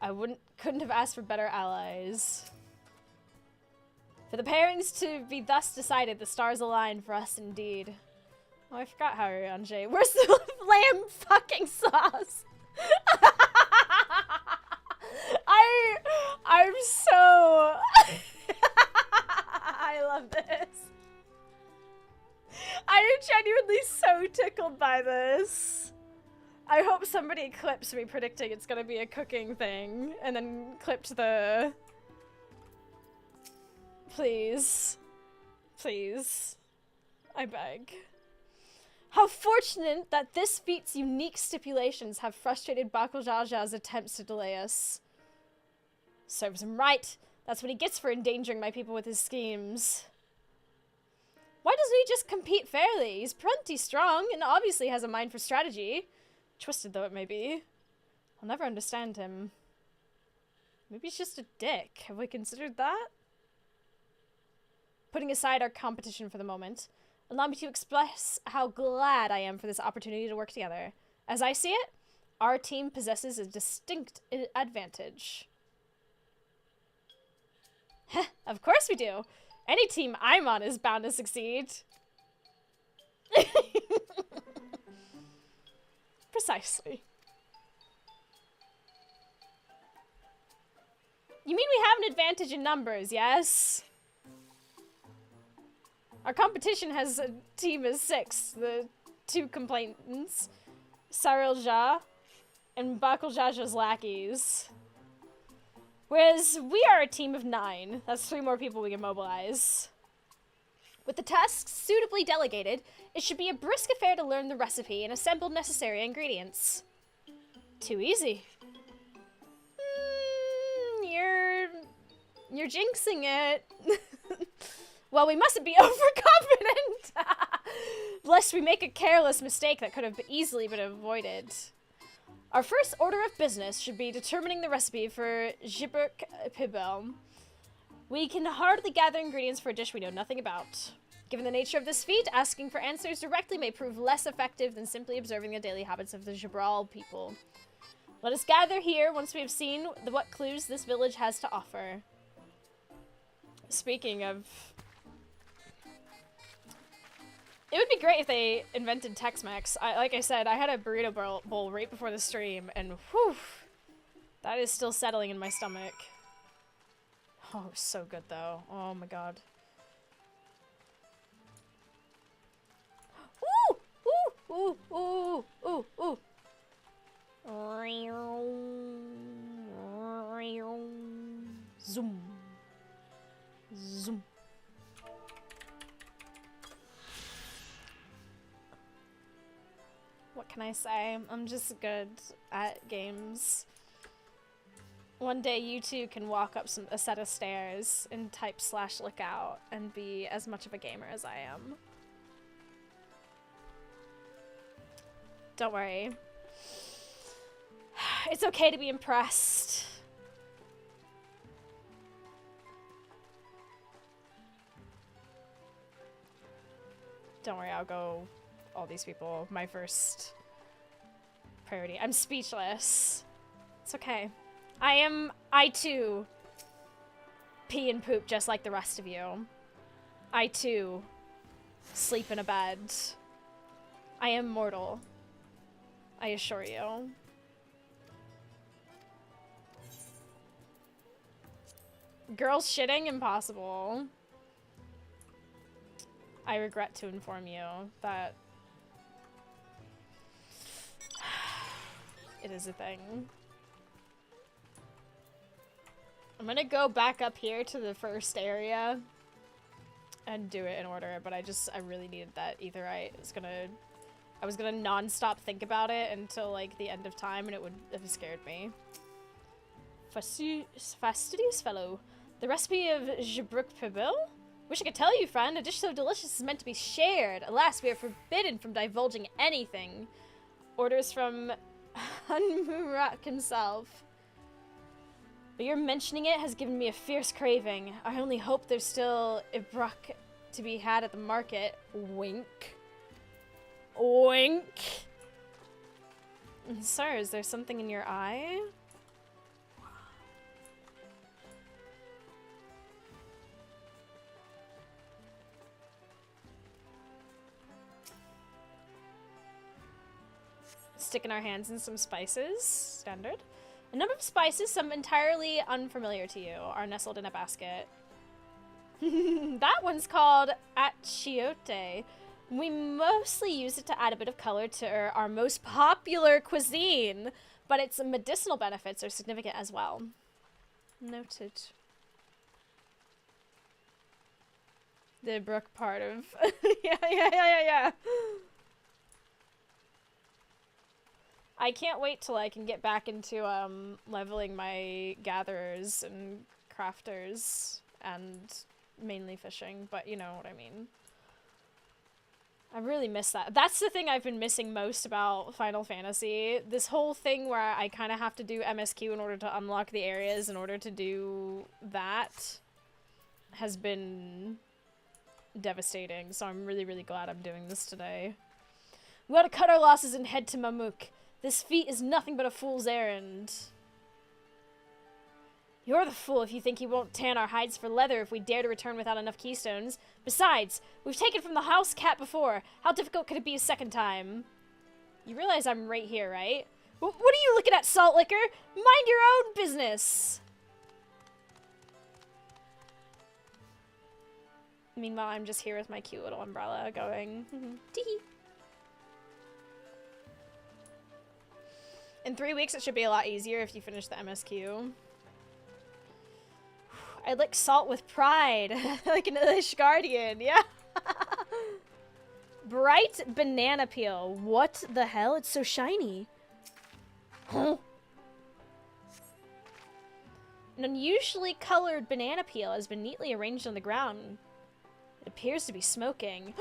I couldn't have asked for better allies. For the pairings to be thus decided, the stars align for us indeed. Oh, I forgot how Ryanje. Where's the lamb fucking sauce? I'm so... I love this. I am genuinely so tickled by this. I hope somebody clips me predicting it's gonna be a cooking thing and then clipped the... Please. Please. I beg. How fortunate that this feat's unique stipulations have frustrated Bakujaja's attempts to delay us. Serves him right. That's what he gets for endangering my people with his schemes. Why doesn't he just compete fairly? He's plenty strong and obviously has a mind for strategy. Twisted though it may be. I'll never understand him. Maybe he's just a dick. Have we considered that? Putting aside our competition for the moment, allow me to express how glad I am for this opportunity to work together. As I see it, our team possesses a distinct advantage. Heh, of course we do. Any team I'm on is bound to succeed. Precisely. You mean we have an advantage in numbers, yes? Our competition has a team of 6. The 2 complainants, Sarilja and Bakujaja's lackeys. Whereas we are a team of 9. That's 3 more people we can mobilize. With the tasks suitably delegated, it should be a brisk affair to learn the recipe and assemble necessary ingredients. Too easy. You're jinxing it. Well, we mustn't be overconfident, lest we make a careless mistake that could have easily been avoided. Our first order of business should be determining the recipe for Shibrukpibil. We can hardly gather ingredients for a dish we know nothing about. Given the nature of this feat, asking for answers directly may prove less effective than simply observing the daily habits of the Jabral people. Let us gather here once we have seen what clues this village has to offer. Speaking of... It would be great if they invented Tex-Mex. Like I said, I had a burrito bowl right before the stream, and whew, that is still settling in my stomach. Oh, so good though. Oh my god. Ooh! Ooh! Ooh! Ooh! Ooh! Zoom. Zoom. What can I say? I'm just good at games. One day you too can walk up a set of stairs and type /lookout and be as much of a gamer as I am. Don't worry. It's okay to be impressed. Don't worry, I'll go all these people. My first priority. I'm speechless. It's okay. I too pee and poop just like the rest of you. I too sleep in a bed. I am mortal. I assure you. Girls shitting? Impossible. I regret to inform you that it is a thing. I'm gonna go back up here to the first area and do it in order, but I really needed that etherite. I was gonna non-stop think about it until like the end of time, and it would have scared me. Fastidious fellow. The recipe of Jabrook Pibil? Wish I could tell you, friend. A dish so delicious is meant to be shared. Alas, we are forbidden from divulging anything. Orders from Hunmurak himself. But your mentioning it has given me a fierce craving. I only hope there's still Ibrak to be had at the market. Wink. Wink. Sir, is there something in your eye? Sticking our hands in some spices. Standard. A number of spices, some entirely unfamiliar to you, are nestled in a basket. That one's called achiote. We mostly use it to add a bit of color to our most popular cuisine, but its medicinal benefits are significant as well. Noted. The brook part of... yeah. I can't wait till I can get back into leveling my gatherers and crafters and mainly fishing, but you know what I mean. I really miss that. That's the thing I've been missing most about Final Fantasy. This whole thing where I kind of have to do MSQ in order to unlock the areas in order to do that has been devastating, so I'm really, really glad I'm doing this today. We gotta cut our losses and head to Mamuk. This feat is nothing but a fool's errand. You're the fool if you think he won't tan our hides for leather if we dare to return without enough keystones. Besides, we've taken from the house cat before. How difficult could it be a second time? You realize I'm right here, right? What are you looking at, Salt Liquor? Mind your own business! Meanwhile, I'm just here with my cute little umbrella going, tee. In 3 weeks, it should be a lot easier if you finish the MSQ. I lick salt with pride, like an Ilish guardian, yeah. Bright banana peel. What the hell? It's so shiny. Huh? An unusually colored banana peel has been neatly arranged on the ground. It appears to be smoking.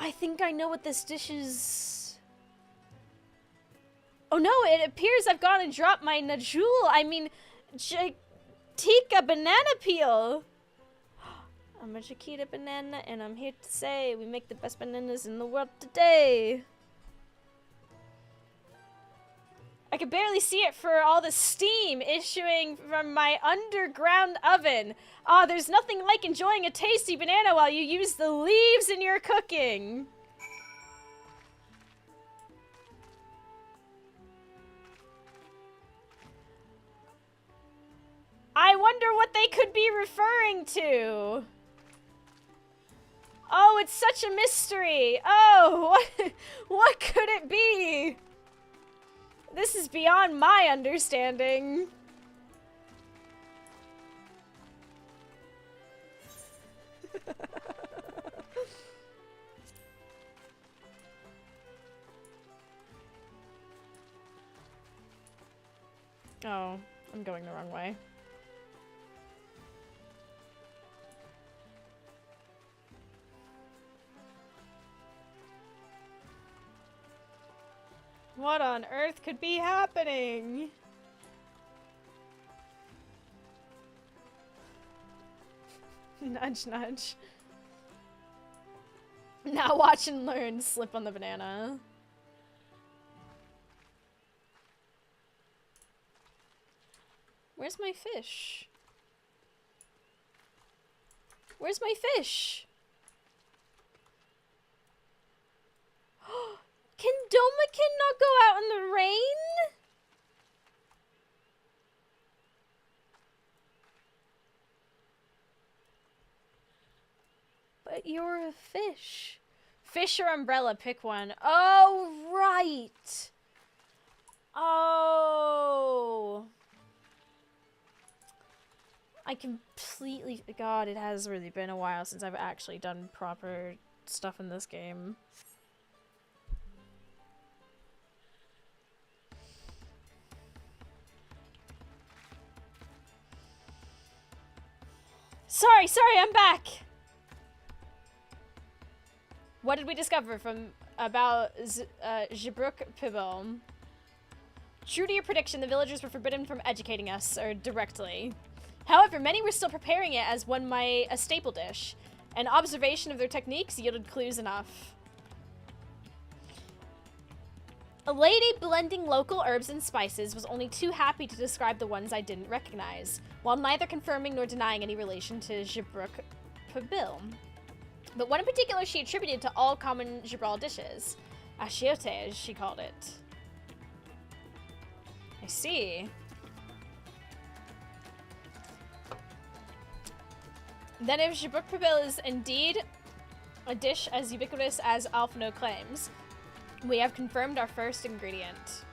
I think I know what this dish is. Oh no, it appears I've gone and dropped my Najul. I mean, Chiquita banana peel. I'm a Chiquita banana, and I'm here to say we make the best bananas in the world today. I can barely see it for all the steam issuing from my underground oven. Ah, there's nothing like enjoying a tasty banana while you use the leaves in your cooking. I wonder what they could be referring to. Oh, it's such a mystery. Oh, what could it be? This is beyond my understanding. Oh, I'm going the wrong way. What on earth could be happening? Nudge, nudge. Now watch and learn. Slip on the banana. Where's my fish? Where's my fish? Can Domakin not go out in the rain? But you're a fish. Fish or umbrella, pick one. Oh, right. Oh. I completely... God, it has really been a while since I've actually done proper stuff in this game. Sorry, I'm back! What did we discover about Jibruk Pibel? True to your prediction, the villagers were forbidden from educating us, or directly. However, many were still preparing it as a staple dish. An observation of their techniques yielded clues enough. A lady blending local herbs and spices was only too happy to describe the ones I didn't recognize, while neither confirming nor denying any relation to Jibruk Pibel. But one in particular she attributed to all common Gibral dishes. Achiote, as she called it. I see. Then if Jibruk Pibel is indeed a dish as ubiquitous as Alphino claims, we have confirmed our first ingredient.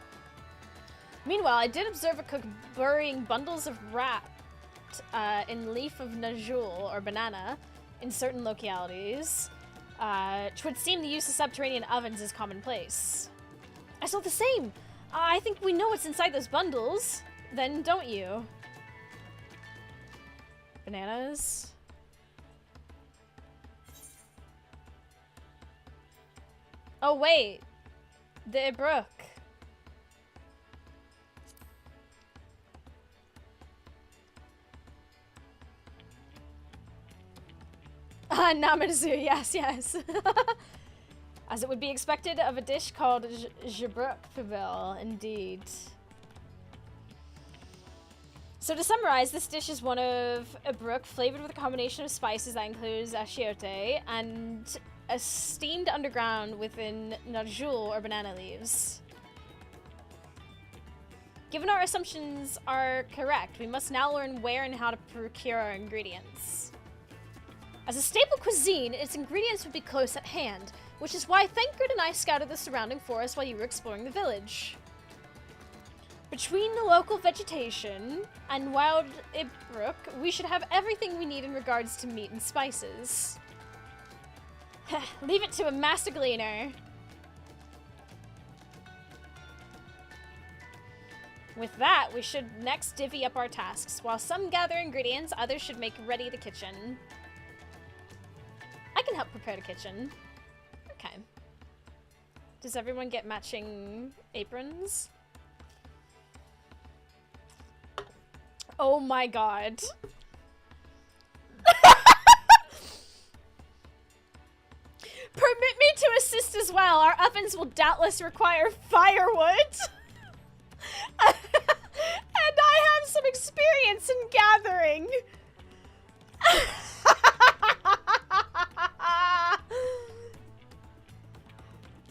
Meanwhile, I did observe a cook burying bundles of rat in leaf of najul, or banana, in certain localities. Twould seem the use of subterranean ovens is commonplace. I saw the same! I think we know what's inside those bundles. Then, don't you? Bananas? Oh, wait. The brook. Namazu, yes. As it would be expected of a dish called Jibruk Pibel, indeed. So to summarize, this dish is one of a brook flavored with a combination of spices that includes achiote and steamed underground within najul, or banana leaves. Given our assumptions are correct, we must now learn where and how to procure our ingredients. As a staple cuisine, its ingredients would be close at hand, which is why Thancred and I scouted the surrounding forest while you were exploring the village. Between the local vegetation and wild Ibruk, we should have everything we need in regards to meat and spices. Leave it to a master gleaner. With that, we should next divvy up our tasks. While some gather ingredients, others should make ready the kitchen. I can help prepare the kitchen. Okay. Does everyone get matching aprons? Oh my god. Permit me to assist as well. Our ovens will doubtless require firewood. And I have some experience in gathering.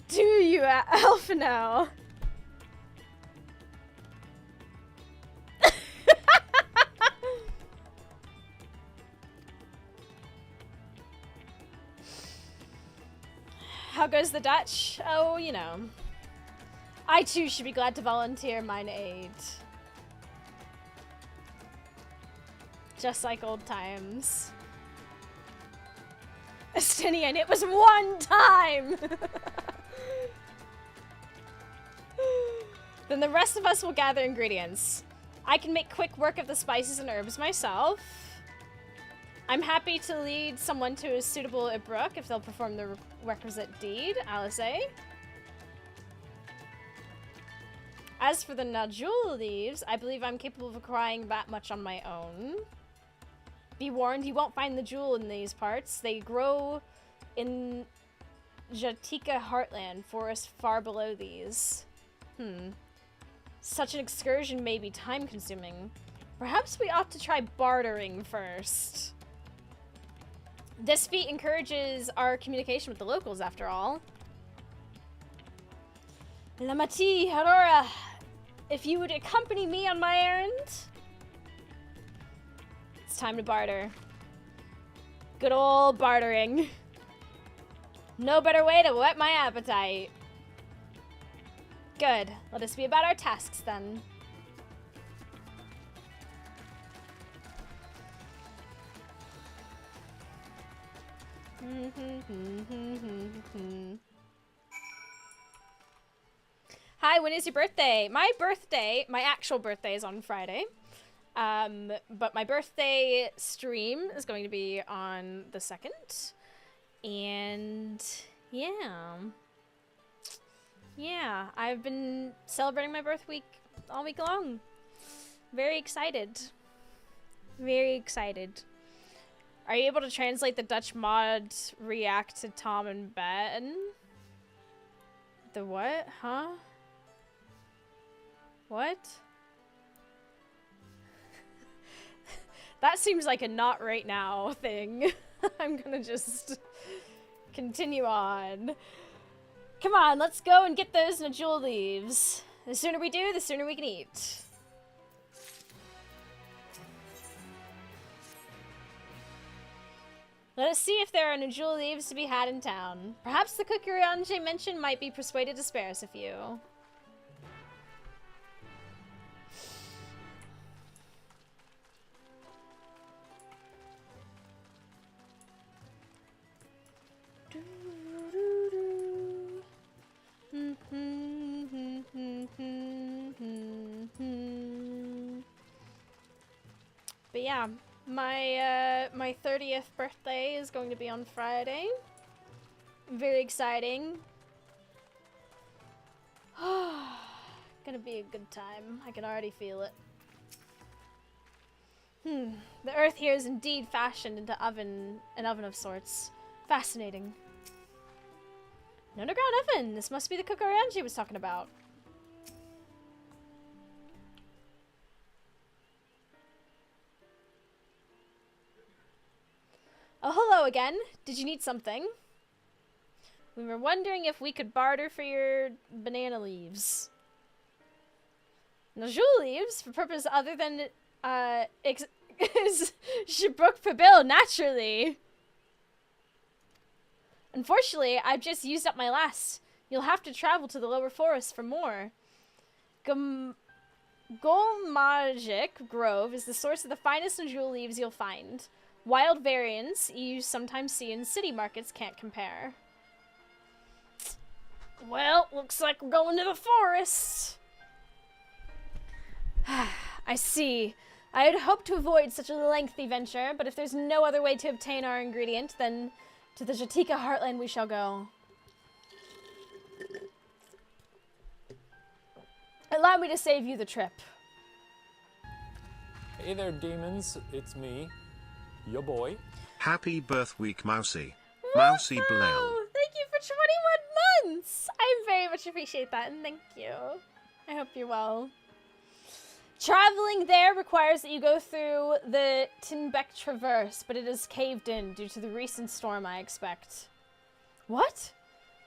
Do you, Alphino? How goes the Dutch? Oh, you know. I too should be glad to volunteer mine aid. Just like old times. Estinian, it was one time! Then the rest of us will gather ingredients. I can make quick work of the spices and herbs myself. I'm happy to lead someone to a suitable Ibruk if they'll perform the requisite deed, Alice. As for the Najul leaves, I believe I'm capable of acquiring that much on my own. Be warned, you won't find the jewel in these parts. They grow in Jatika Heartland, forest far below these. Such an excursion may be time-consuming. Perhaps we ought to try bartering first. This feat encourages our communication with the locals, after all. Lamati, Aurora, if you would accompany me on my errand. It's time to barter. Good old bartering. No better way to whet my appetite. Good. Let us be about our tasks then. Hi, when is your birthday? My actual birthday is on Friday. But my birthday stream is going to be on the 2nd. And yeah, I've been celebrating my birth week all week long. Very excited. Very excited. Are you able to translate the Dutch mod react to Tom and Ben? The what? Huh? What? That seems like a not right now thing. I'm gonna just continue on. Come on, let's go and get those Najul leaves. The sooner we do, the sooner we can eat. Let us see if there are Najul leaves to be had in town. Perhaps the Kukuryanji mentioned might be persuaded to spare us a few. But yeah, my 30th birthday is going to be on Friday. Very exciting. Gonna be a good time. I can already feel it. The earth here is indeed fashioned into an oven of sorts. Fascinating. An underground oven! This must be the Kukuryanji was talking about. Oh, hello again. Did you need something? We were wondering if we could barter for your banana leaves. Najul leaves? For purpose other than, Shibruk Pabil, naturally. Unfortunately, I've just used up my last. You'll have to travel to the lower forest for more. Golmagic Grove is the source of the finest Najul leaves you'll find. Wild variants you sometimes see in city markets can't compare. Well, looks like we're going to the forest. I see. I had hoped to avoid such a lengthy venture, but if there's no other way to obtain our ingredient, then to the Jatika heartland we shall go. Allow me to save you the trip. Hey there, demons. It's me, your boy. Happy birth week, Mousy. Mousy Blell. Thank you for 21 months. I very much appreciate that, and thank you. I hope you're well. Traveling there requires that you go through the Tinbeck Traverse, but it is caved in due to the recent storm, I expect. What?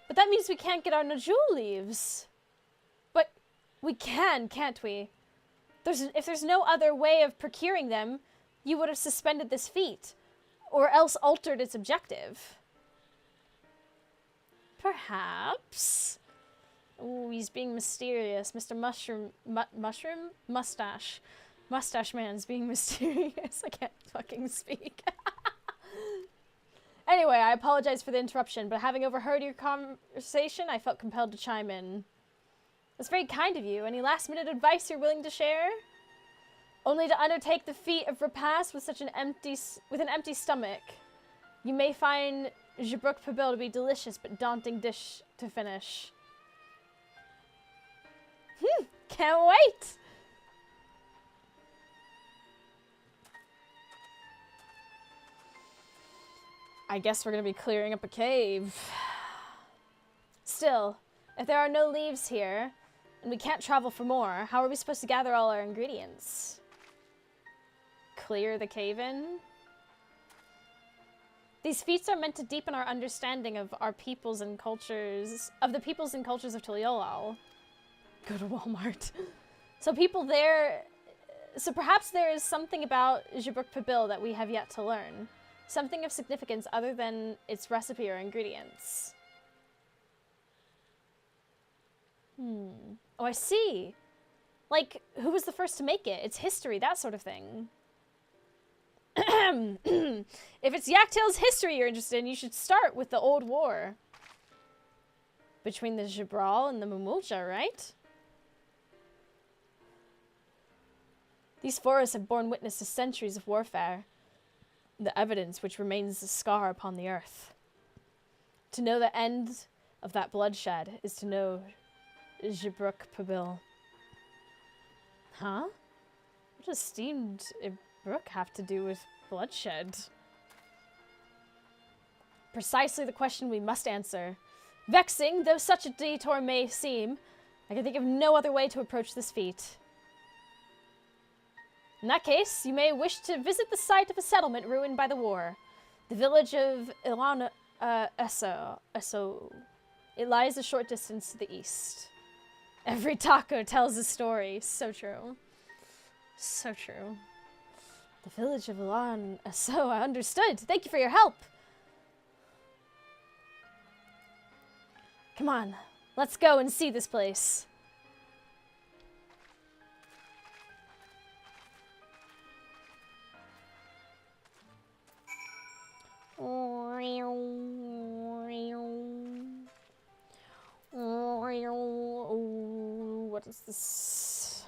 But that means we can't get our Najul leaves. But we can, can't we? If there's no other way of procuring them, you would have suspended this feat, or else altered its objective. Perhaps. Ooh, he's being mysterious. Mr. Mustache Man's being mysterious. I can't fucking speak. Anyway, I apologize for the interruption, but having overheard your conversation, I felt compelled to chime in. That's very kind of you. Any last-minute advice you're willing to share? Only to undertake the feat of repast with an empty stomach. You may find Jibruk Pabil to be delicious but daunting dish to finish. Can't wait! I guess we're gonna be clearing up a cave. Still, if there are no leaves here, and we can't travel for more, how are we supposed to gather all our ingredients? Clear the cave in? These feats are meant to deepen our understanding of our peoples and cultures, of the peoples and cultures of Tuliolal. Go to Walmart. So perhaps there is something about Jibruk Pabil that we have yet to learn. Something of significance other than its recipe or ingredients. Oh, I see. Like, who was the first to make it? Its history, that sort of thing. If it's Yaktail's history you're interested in, you should start with the old war. Between the Jabral and the Mumulja, right? These forests have borne witness to centuries of warfare. The evidence which remains a scar upon the earth. To know the end of that bloodshed is to know Jibruk Pabil. Huh? What does steamed Ibruk have to do with bloodshed? Precisely the question we must answer. Vexing, though such a detour may seem, I can think of no other way to approach this feat. In that case, you may wish to visit the site of a settlement ruined by the war. The village of Ilan Eso. It lies a short distance to the east. Every taco tells a story. So true. So true. The village of Ilan Eso, I understood. Thank you for your help. Come on, let's go and see this place. What is this?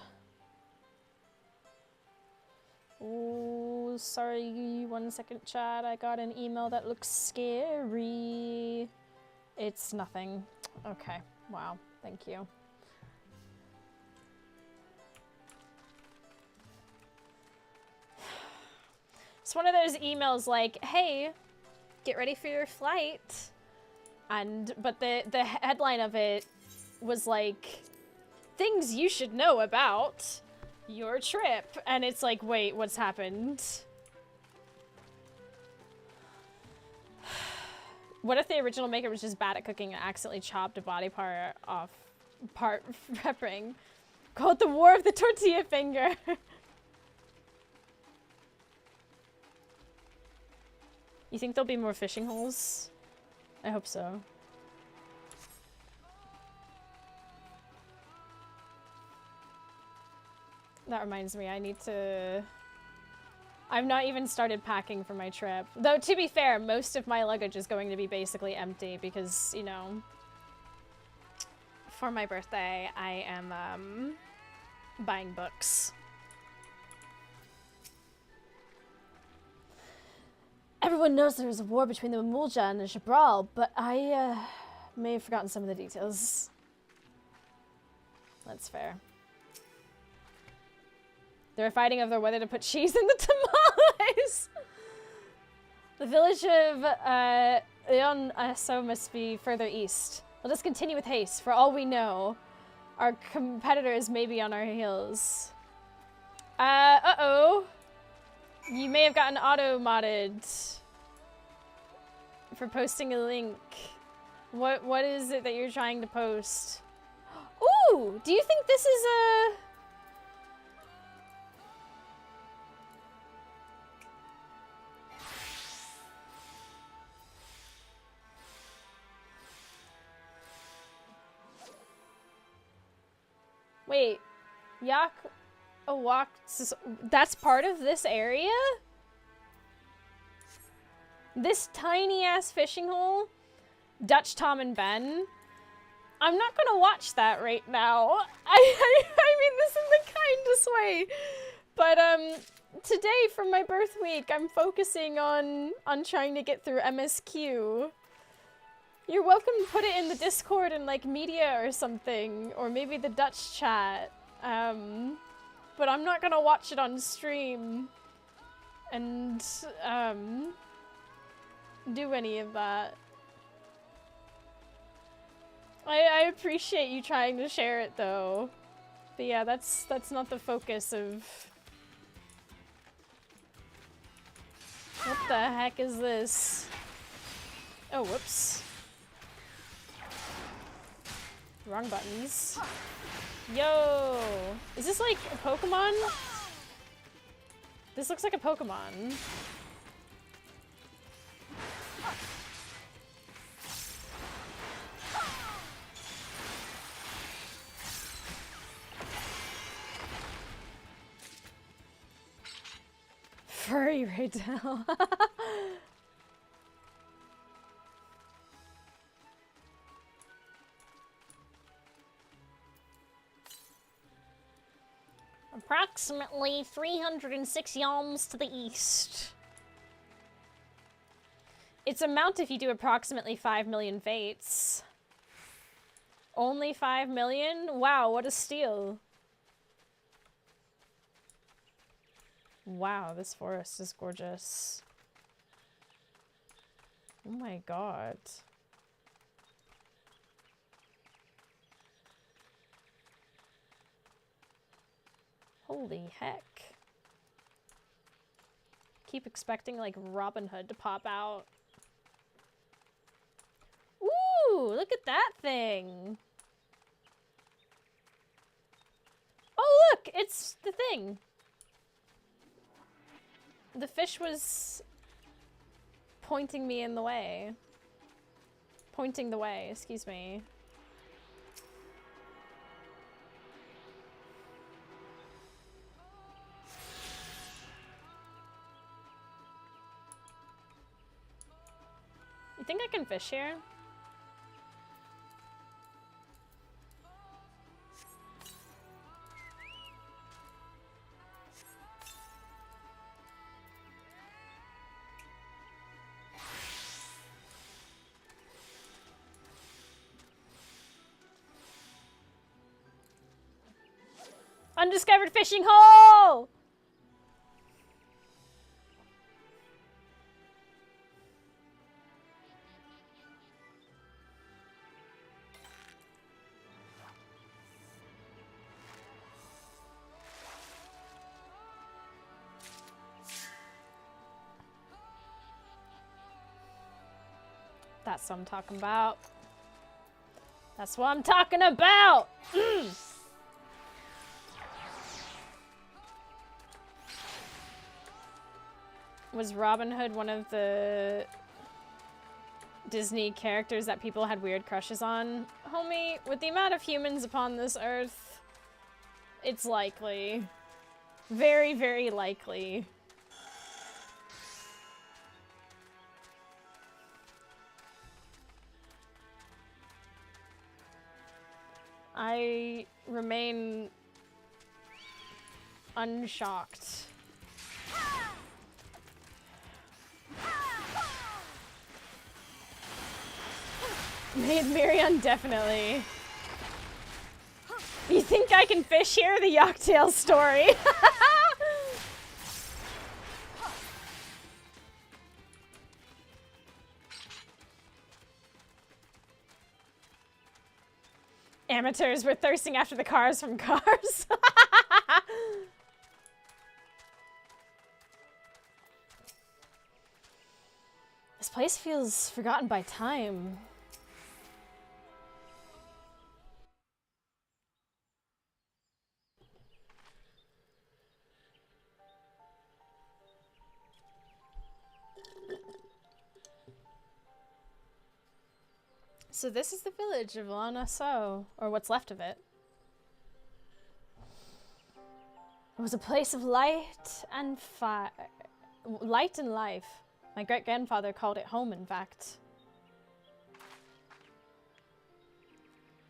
Oh, sorry, 1 second, chat. I got an email that looks scary. It's nothing. Okay, wow, thank you. It's one of those emails like, hey, get ready for your flight. But the headline of it was like, things you should know about your trip. And it's like, wait, what's happened? What if the original maker was just bad at cooking and accidentally chopped a body part off prepping? Called the War of the Tortilla Finger. You think there'll be more fishing holes? I hope so. That reminds me, I need to... I've not even started packing for my trip. Though, to be fair, most of my luggage is going to be basically empty because, you know, for my birthday, I am, buying books. Everyone knows there is a war between the Mumulja and the Jabral, but I, may have forgotten some of the details. That's fair. They're fighting over whether to put cheese in the tamales. The village of Leon so must be further east. Let us continue with haste. For all we know, our competitors may be on our heels. Uh-oh. You may have gotten auto-modded for posting a link. What is it that you're trying to post? Ooh, do you think this is a... Wait, that's part of this area? This tiny ass fishing hole? Dutch Tom and Ben? I'm not gonna watch that right now. I mean this in the kindest way. But today for my birth week, I'm focusing on trying to get through MSQ. You're welcome to put it in the Discord and like media or something, or maybe the Dutch chat. But I'm not gonna watch it on stream and do any of that. I appreciate you trying to share it though. But yeah, that's not the focus of... What the heck is this? Oh, whoops. Wrong buttons. Yo! Is this like a Pokemon? This looks like a Pokemon. Furry right now. Approximately 306 yalms to the east. Its amount if you do approximately 5 million fates. Only 5 million? Wow, what a steal. Wow, this forest is gorgeous. Oh my god. Holy heck. Keep expecting like Robin Hood to pop out. Ooh, look at that thing. Oh look, it's the thing. The fish was pointing me in the way. Pointing the way, excuse me. You think I can fish here? Undiscovered fishing hole! That's what I'm talking about. That's what I'm talking about! Was Robin Hood one of the Disney characters that people had weird crushes on? Homie, with the amount of humans upon this earth, it's likely. Very, very likely. I remain unshocked. Maid Miriam, definitely. You think I can fish here? The Yachtail story. Amateurs were thirsting after the cars from Cars. This place feels forgotten by time. So this is the village of Lana So, or what's left of it. It was a place of light and light and life. My great-grandfather called it home, in fact.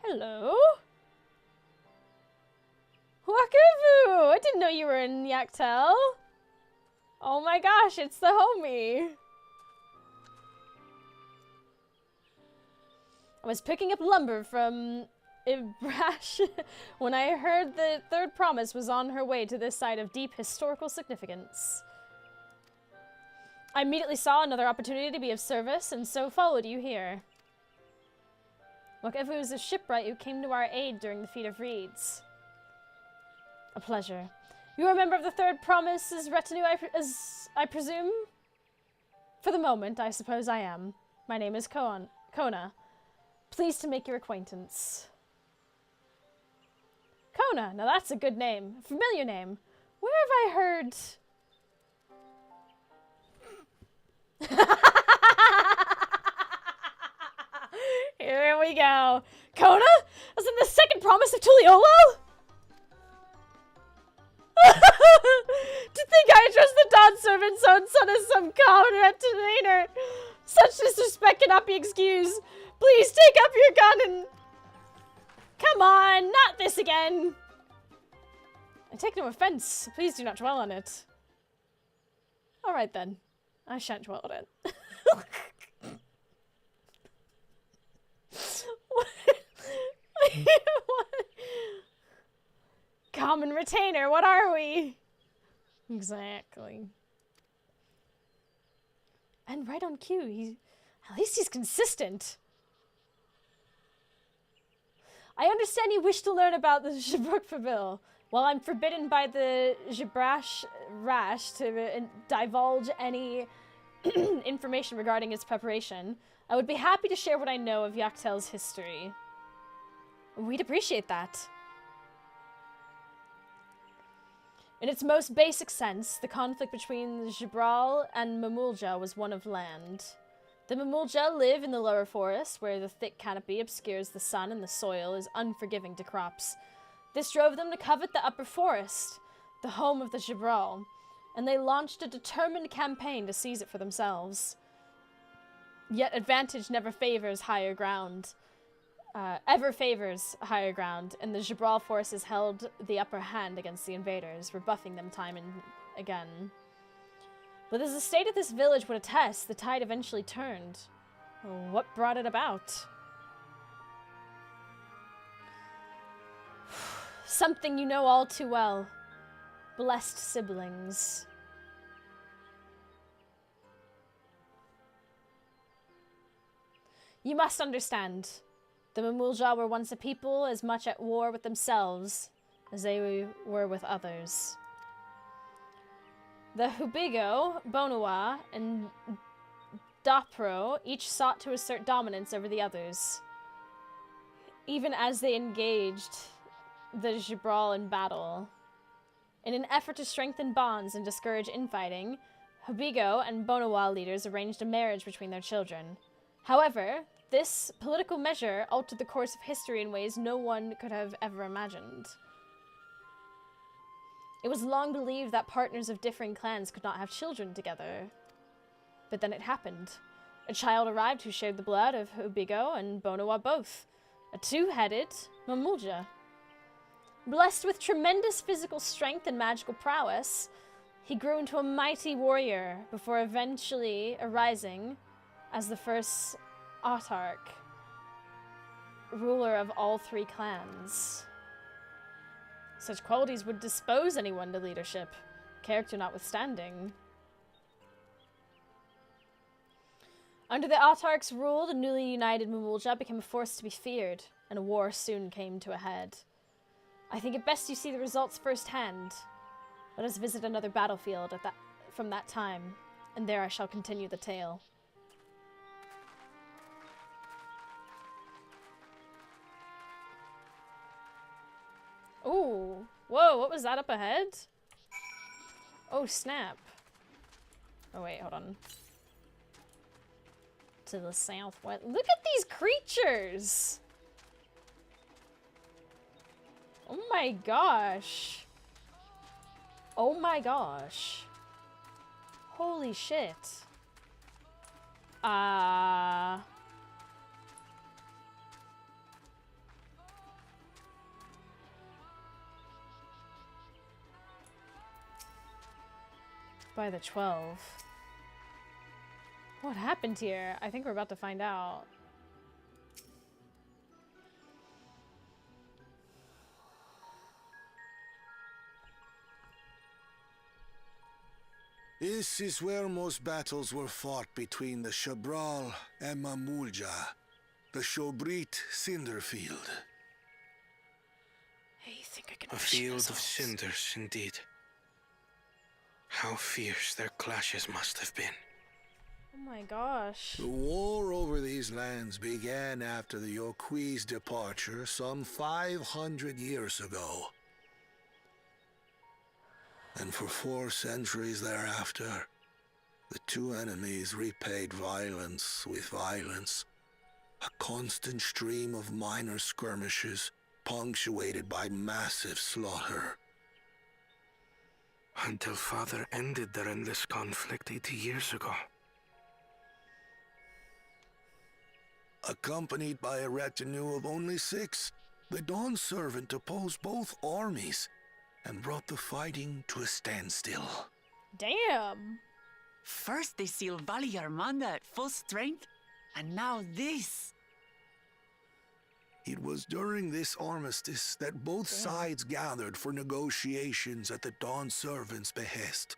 Hello? Wakavu! I didn't know you were in Yachtail. Oh my gosh, it's the homie. I was picking up lumber from Ibrash when I heard the third promise was on her way to this site of deep historical significance. I immediately saw another opportunity to be of service, and so followed you here. Whatever was a shipwright who came to our aid during the feat of reeds. A pleasure. You are a member of the third promise's retinue, I presume? For the moment, I suppose I am. My name is Kona. Pleased to make your acquaintance. Kona, now that's a good name. A familiar name. Where have I heard... Here we go. Kona? As in the second promise of Tuliolo? To think I trust the Dawn servant didn't. Come on, not this again. I take no offense. Please do not dwell on it. All right then. I shan't dwell on it. What? Common retainer, what are we? Exactly. And right on cue, at least he's consistent. I understand you wish to learn about the Shabrook Pabil. While I'm forbidden by the Jabrash Rash to divulge any information regarding its preparation, I would be happy to share what I know of Yaktel's history. We'd appreciate that. In its most basic sense, the conflict between Jabral and Mamulja was one of land. The Mamulja live in the lower forest, where the thick canopy obscures the sun and the soil is unforgiving to crops. This drove them to covet the upper forest, the home of the Jabral, and they launched a determined campaign to seize it for themselves. Yet advantage never favors higher ground. Ever favors higher ground, and the Jabral forces held the upper hand against the invaders, rebuffing them time and again. But as the state of this village would attest, the tide eventually turned. What brought it about? Something you know all too well. Blessed siblings. You must understand. The Mamulja were once a people as much at war with themselves as they were with others. The Hubigo, Bonua, and Dapro each sought to assert dominance over the others. Even as they engaged the Jabral in battle. In an effort to strengthen bonds and discourage infighting, Hubigo and Bonua leaders arranged a marriage between their children. However, this political measure altered the course of history in ways no one could have ever imagined. It was long believed that partners of differing clans could not have children together. But then it happened. A child arrived who shared the blood of Hubigo and Bonua both. A two-headed Mamulja. Blessed with tremendous physical strength and magical prowess, he grew into a mighty warrior before eventually arising as the first autarch, ruler of all three clans. Such qualities would dispose anyone to leadership, character notwithstanding. Under the autarch's rule, the newly united Mamulja became a force to be feared, and a war soon came to a head. I think it best you see the results firsthand. Let us visit another battlefield from that time, and there I shall continue the tale. Ooh, whoa, what was that up ahead? Oh, snap. Oh, wait, hold on. To the southwest. Look at these creatures! Oh my gosh. Oh my gosh. Holy shit. By the 12. What happened here? I think we're about to find out. This is where most battles were fought between the Shabral and Mamulja, the Shobrit Cinderfield. Hey, you think I can A push field this of off? cinders, indeed. How fierce their clashes must have been. Oh my gosh. The war over these lands began after the Yoqui's departure some 500 years ago. And for 4 centuries thereafter, the two enemies repaid violence with violence. A constant stream of minor skirmishes, punctuated by massive slaughter. Until Father ended their endless conflict 80 years ago. Accompanied by a retinue of only 6, the Dawn Servant opposed both armies and brought the fighting to a standstill. Damn. First they sealed Valley Armanda at full strength, and now this. It was during this armistice that both sides gathered for negotiations at the Dawn Servant's behest.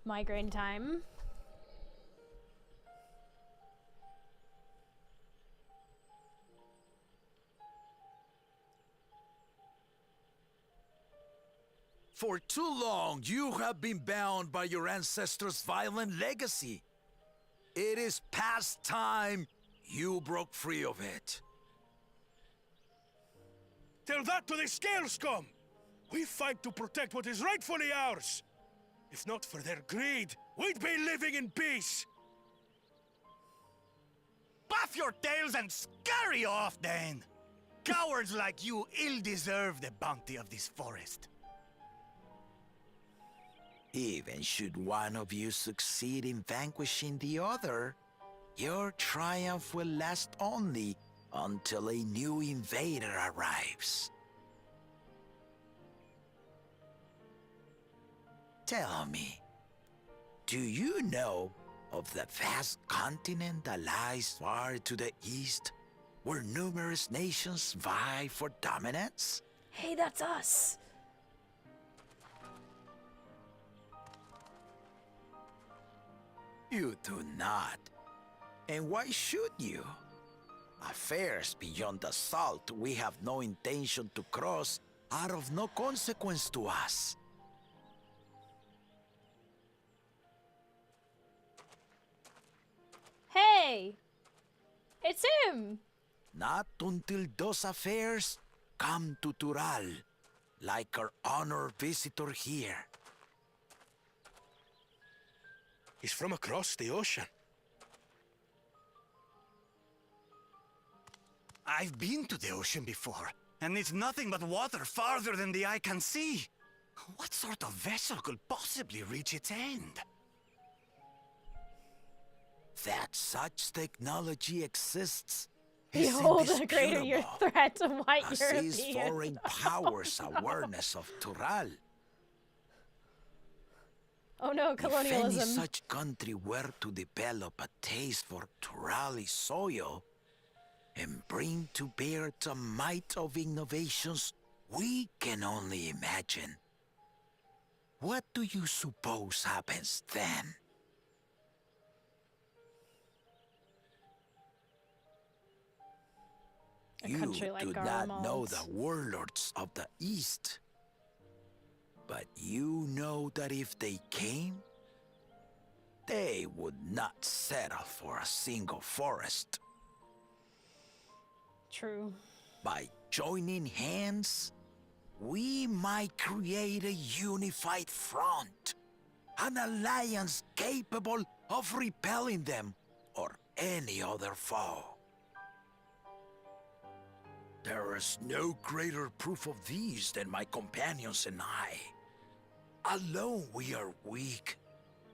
Migraine time. For too long, you have been bound by your ancestors' violent legacy. It is past time you broke free of it. Tell that to the Scale Scum! We fight to protect what is rightfully ours. If not for their greed, we'd be living in peace. Puff your tails and scurry off, then! Cowards like you ill deserve the bounty of this forest. Even should one of you succeed in vanquishing the other, your triumph will last only until a new invader arrives. Tell me, do you know of the vast continent that lies far to the east, where numerous nations vie for dominance? Hey, that's us. You do not. And why should you? Affairs beyond the salt we have no intention to cross are of no consequence to us. Hey! It's him! Not until those affairs come to Tural, like our honored visitor here. He's from across the ocean. I've been to the ocean before, and it's nothing but water farther than the eye can see. What sort of vessel could possibly reach its end? That such technology exists is Behold, the greater your indisputable, threat to white as is Europeans. foreign powers' awareness of Tural. Oh no, If any colonialism. such country were to develop a taste for Turali soil and bring to bear the might of innovations we can only imagine, what do you suppose happens then? A You country like do our not know malls. the warlords of the East. But you know that if they came, they would not settle for a single forest. True. By joining hands, we might create a unified front, an alliance capable of repelling them or any other foe. There is no greater proof of these than my companions and I. Alone we are weak,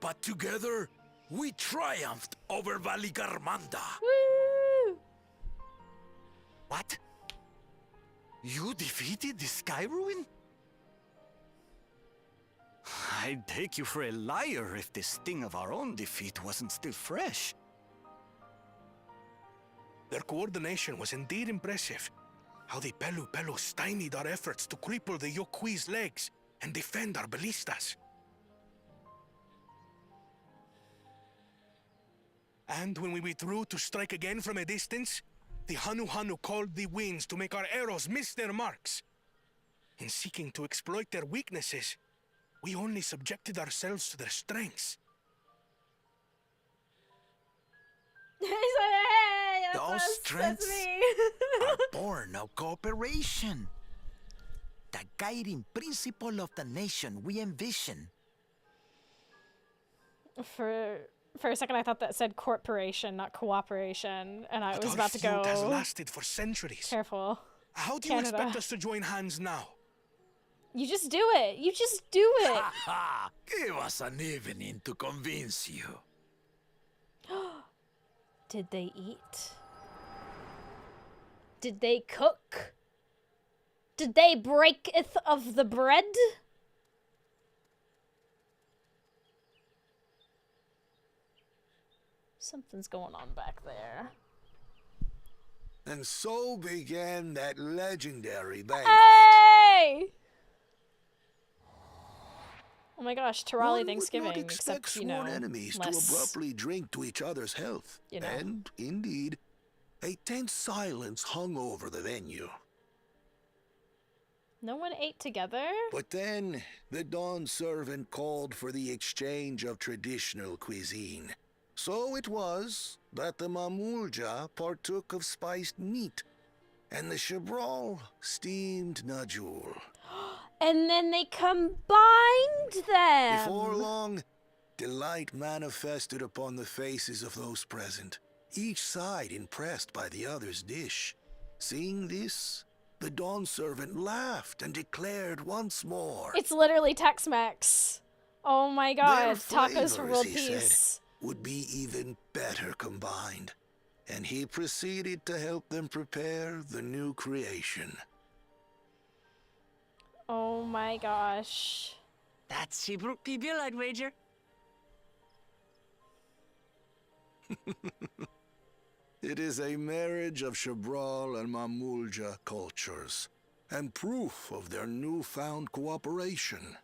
but together we triumphed over Valigarmanda. Woo! What? You defeated the Sky Ruin? I'd take you for a liar if the sting of our own defeat wasn't still fresh. Their coordination was indeed impressive. How the Pelu stymied our efforts to cripple the Yokui's legs and defend our ballistas. And when we withdrew to strike again from a distance, the Hanu called the winds to make our arrows miss their marks. In seeking to exploit their weaknesses, we only subjected ourselves to their strengths. He's like, hey, that's Those us, that's strengths me. are born of cooperation. The guiding principle of the nation we envision. For For a second, I thought that said corporation, not cooperation, and I But was our about to feud has go. lasted for centuries. Careful. How do you Canada. expect us to join hands now? You just do it. You just do it. Ha ha! Give us an evening to convince you. Did they eat? Did they cook? Did they breaketh of the bread? Something's going on back there. And so began that legendary banquet. Hey! Oh my gosh, Tirali One Thanksgiving, would not expect except, you know, sworn enemies less, to abruptly drink to each other's health. you know. And, indeed, a tense silence hung over the venue. No one ate together? But then, the dawn servant called for the exchange of traditional cuisine. So it was that the mamulja partook of spiced meat, and the Chabral steamed najul. And then they combined them! Before long, delight manifested upon the faces of those present, each side impressed by the other's dish. Seeing this, the dawn servant laughed and declared once more, It's literally Tex-Mex. Oh my god, their tacos for flavors, world he peace. said, would be even better combined. And he proceeded to help them prepare the new creation. Oh my gosh. That's Shibruk Pibil, I'd wager. It is a marriage of Chabral and Mamulja cultures, and proof of their newfound cooperation.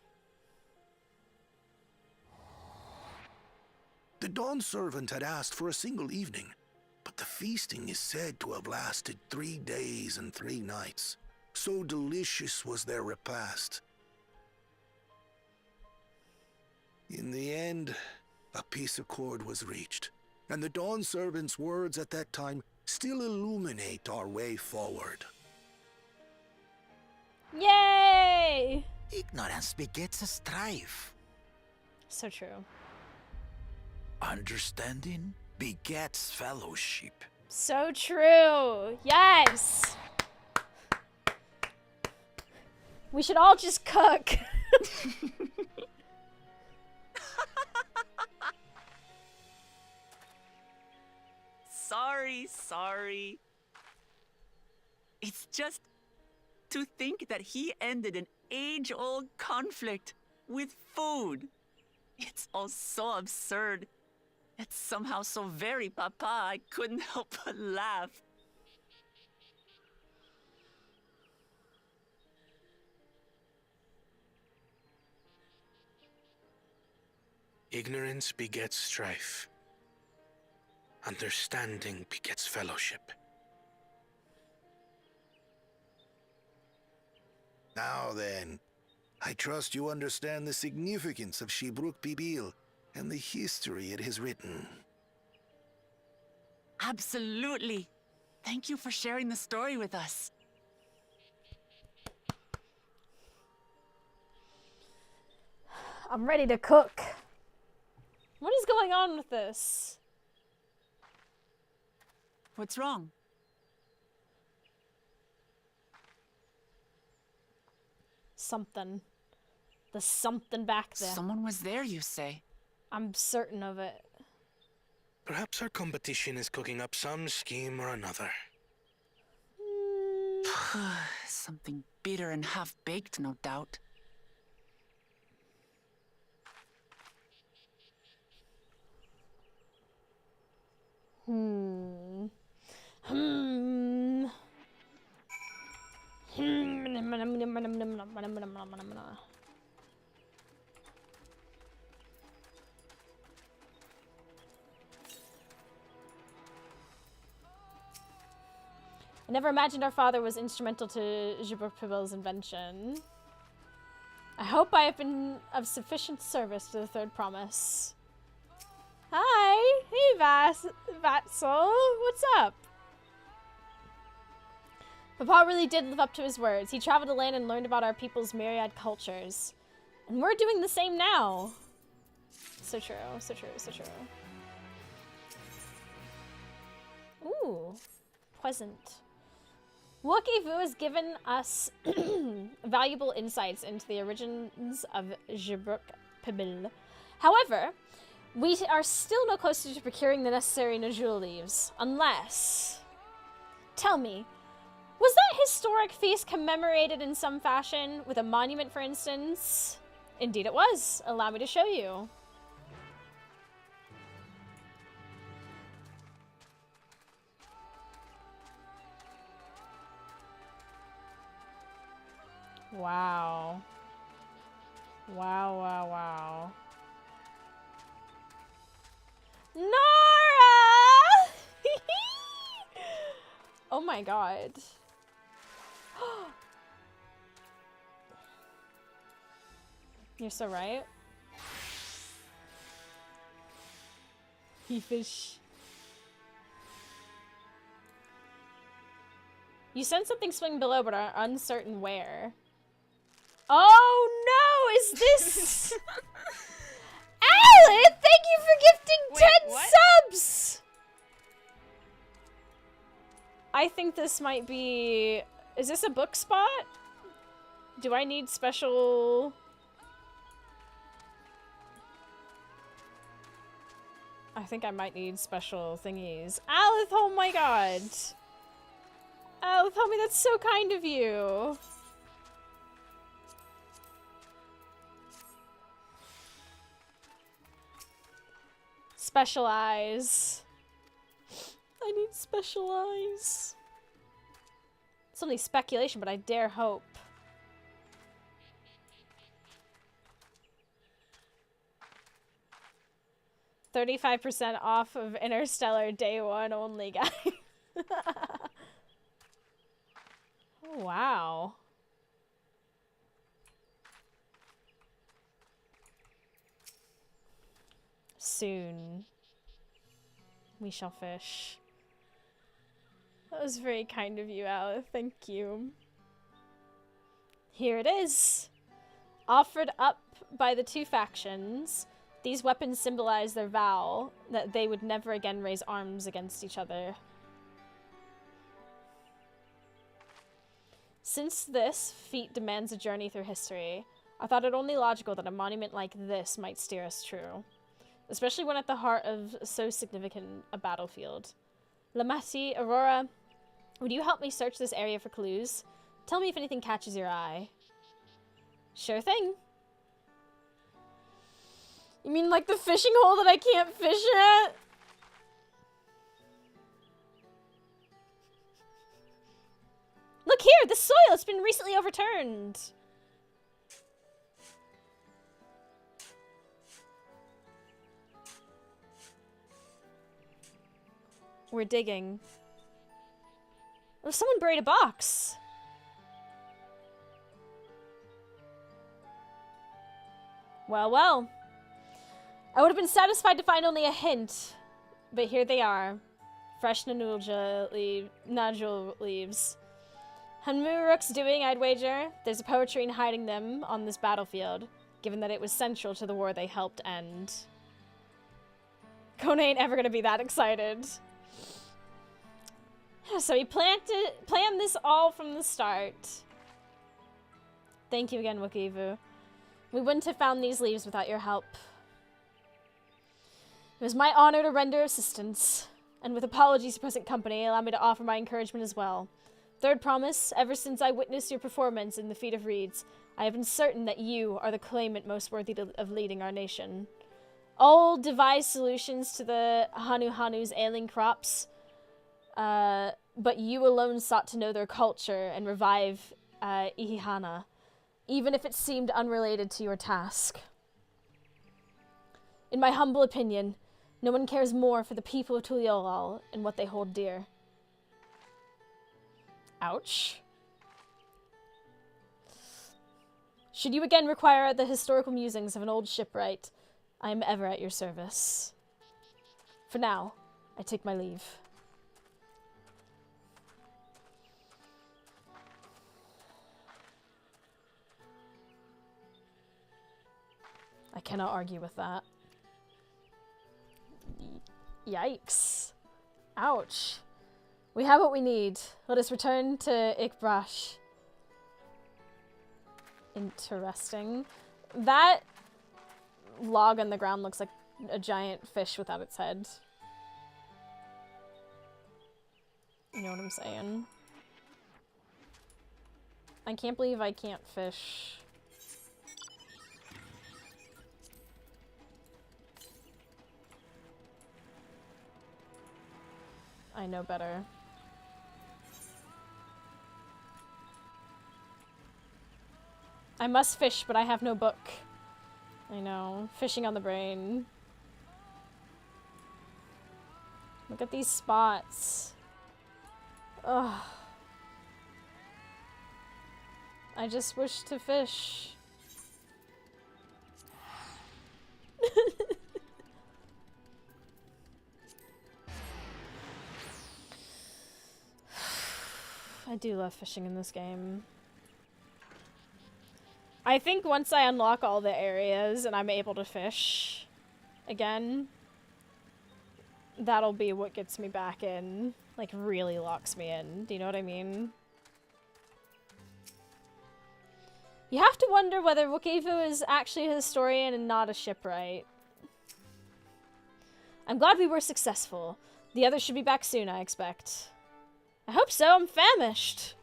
The dawn servant had asked for a single evening, but the feasting is said to have lasted 3 days and 3 nights. So delicious was their repast. In the end, a peace accord was reached, and the dawn servant's words at that time still illuminate our way forward. Yay! Ignorance begets a strife. So true. Understanding begets fellowship. So true. Yes! We should all just cook. Sorry. It's just to think that he ended an age-old conflict with food. It's all so absurd. It's somehow so very papa, I couldn't help but laugh. Ignorance begets strife. Understanding begets fellowship. Now then, I trust you understand the significance of Shibruk Pibil and the history it has written. Absolutely. Thank you for sharing the story with us. I'm ready to cook. What is going on with this? What's wrong? Something. There's something back there. Someone was there, you say? I'm certain of it. Perhaps our competition is cooking up some scheme or another. Something bitter and half-baked, no doubt. I never imagined our father was instrumental to Shibruk Pibil's invention. I hope I have been of sufficient service to the third promise. Hi! Hey, Vatsal! What's up? Papa really did live up to his words. He traveled the land and learned about our people's myriad cultures. And we're doing the same now. So true, so true, so true. Ooh, pleasant. Wookiee Vu has given us valuable insights into the origins of Jibruk Pibil. However, we are still no closer to procuring the necessary Najul leaves, unless... Tell me, was that historic feast commemorated in some fashion, with a monument, for instance? Indeed it was. Allow me to show you. Wow. Wow, wow, wow. Nora! Oh my god. You're so right. He fish. You sense something swing below, but are uncertain where. Oh no! Is this... Alan! Thank you for gifting 10 subs! I think this might be... Is this a book spot? Do I need special... I think I might need special thingies. Alith, oh my god! Alith, tell me that's so kind of you! Special eyes. I need special eyes. It's only speculation, but I dare hope. $35% off of Interstellar Day 1 only, guys. Oh, wow. Soon we shall fish. That was very kind of you, Alice. Thank you. Here it is. Offered up by the two factions, these weapons symbolize their vow that they would never again raise arms against each other. Since this feat demands a journey through history, I thought it only logical that a monument like this might steer us true. Especially when at the heart of so significant a battlefield. Lamati, Aurora, would you help me search this area for clues? Tell me if anything catches your eye. Sure thing. You mean like the fishing hole that I can't fish at? Look here, the soil, it's been recently overturned. We're digging. Oh, someone buried a box. Well, well. I would have been satisfied to find only a hint. But here they are. Fresh Nanulja nodule leaves. Hanmuruk's doing, I'd wager. There's a poetry in hiding them on this battlefield, given that it was central to the war they helped end. Kona ain't ever gonna be that excited. So he planned this all from the start. Thank you again, Wookiee Vu. We wouldn't have found these leaves without your help. It was my honor to render assistance, and with apologies to present company, allow me to offer my encouragement as well. Third promise, ever since I witnessed your performance in the Feat of Reeds, I have been certain that you are the claimant most worthy of leading our nation. All devised solutions to the Hanu's ailing crops, but you alone sought to know their culture and revive Ihihana, even if it seemed unrelated to your task. In my humble opinion, no one cares more for the people of Tuliolal and what they hold dear. Ouch. Should you again require the historical musings of an old shipwright, I am ever at your service. For now, I take my leave. I cannot argue with that. Yikes. Ouch. We have what we need. Let us return to Ikbrash. Interesting. That log on the ground looks like a giant fish without its head. You know what I'm saying? I can't believe I can't fish. I know better. I must fish, but I have no book. I know. Fishing on the brain. Look at these spots. Ugh. I just wish to fish. I do love fishing in this game. I think once I unlock all the areas and I'm able to fish again, that'll be what gets me back in. Like, really locks me in. Do you know what I mean? You have to wonder whether Wokivu is actually a historian and not a shipwright. I'm glad we were successful. The others should be back soon, I expect. I hope so. I'm famished.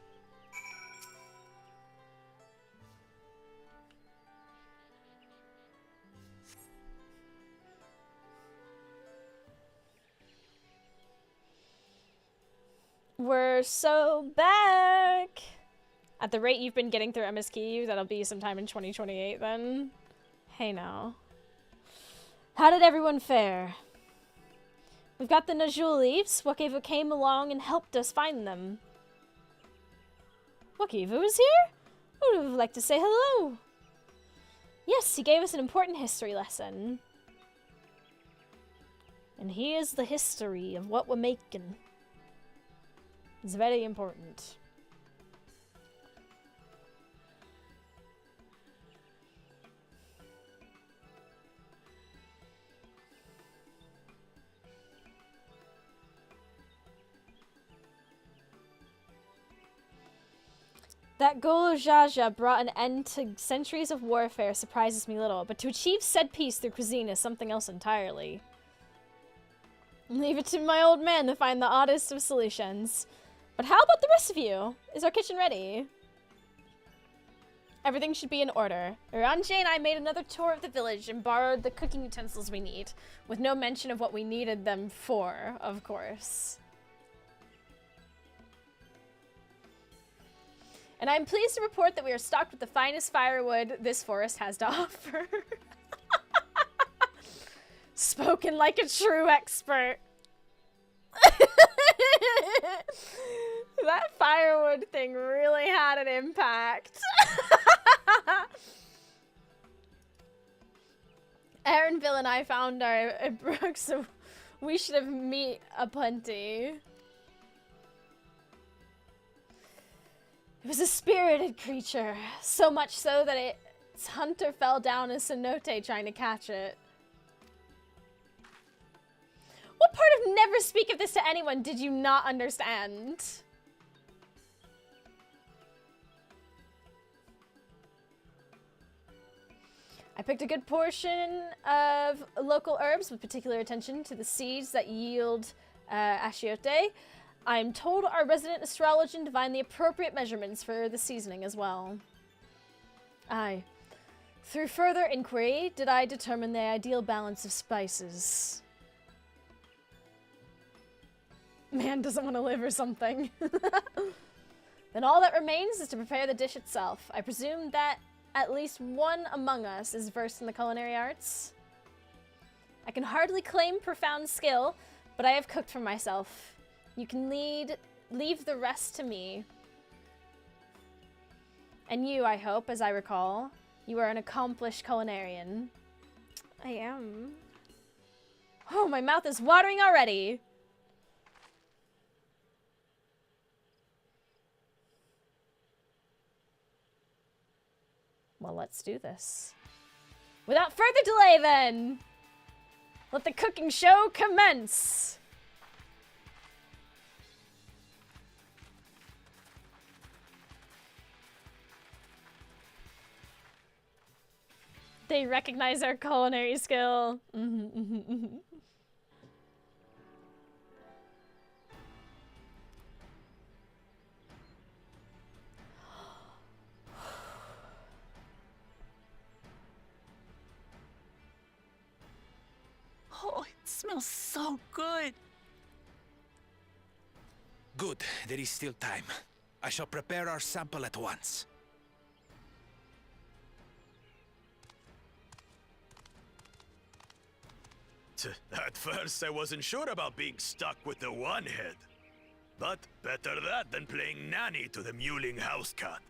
We're so back! At the rate you've been getting through MSQ, that'll be sometime in 2028 then. Hey now. How did everyone fare? We've got the Najul leaves. Wokivu came along and helped us find them. Wokivu is here? I would have liked to say hello. Yes, he gave us an important history lesson. And here's the history of what we're making. It's very important. That Golo Jaja brought an end to centuries of warfare surprises me little, but to achieve said peace through cuisine is something else entirely. Leave it to my old man to find the oddest of solutions. But how about the rest of you? Is our kitchen ready? Everything should be in order. Uranje and I made another tour of the village and borrowed the cooking utensils we need, with no mention of what we needed them for, of course. And I'm pleased to report that we are stocked with the finest firewood this forest has to offer. Spoken like a true expert. That firewood thing really had an impact. Aaronville and I found our brook, so we should have meat aplenty. It was a spirited creature, so much so that its hunter fell down a cenote trying to catch it. What part of never speak of this to anyone did you not understand? I picked a good portion of local herbs with particular attention to the seeds that yield achiote. I'm told our resident astrologian divined the appropriate measurements for the seasoning as well. Aye. Through further inquiry, did I determine the ideal balance of spices. Man doesn't want to live or something. Then all that remains is to prepare the dish itself. I presume that at least one among us is versed in the culinary arts. I can hardly claim profound skill, but I have cooked for myself. You can leave the rest to me. And you, I hope, as I recall, you are an accomplished culinarian. I am. Oh, my mouth is watering already. Well, let's do this. Without further delay, then, let the cooking show commence. They recognize our culinary skill. Oh, it smells so good. Good, there is still time. I shall prepare our sample at once. At first, I wasn't sure about being stuck with the one head. But better that than playing nanny to the mewling house cat.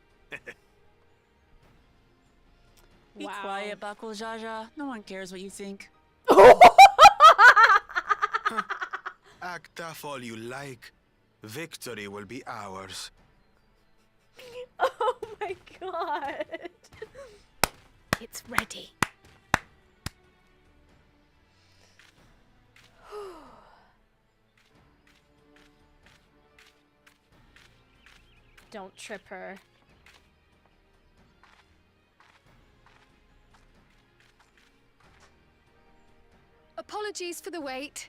Be quiet, Bakul Jaja. No one cares what you think. Act tough all you like. Victory will be ours. Oh my god. It's ready. Don't trip her. Apologies for the wait.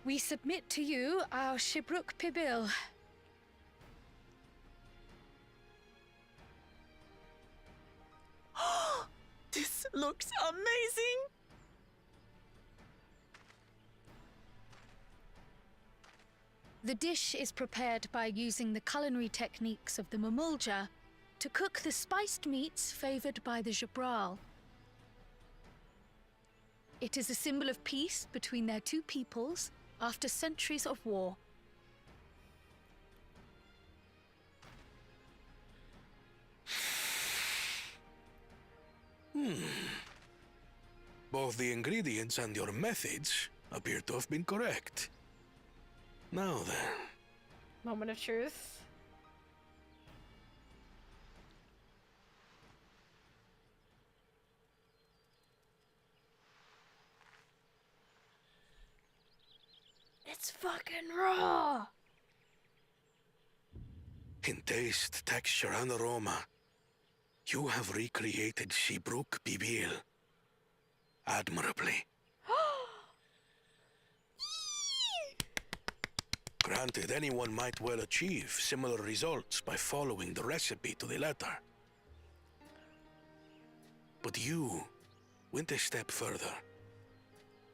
We submit to you our Shibruk Pibil. This looks amazing! The dish is prepared by using the culinary techniques of the Mamulja to cook the spiced meats favored by the Jabral. It is a symbol of peace between their two peoples after centuries of war. Both the ingredients and your methods appear to have been correct. Now then. Moment of truth. It's fucking raw. In taste, texture, and aroma, you have recreated Shibruk Pibil admirably. Granted, anyone might well achieve similar results by following the recipe to the letter. But you went a step further.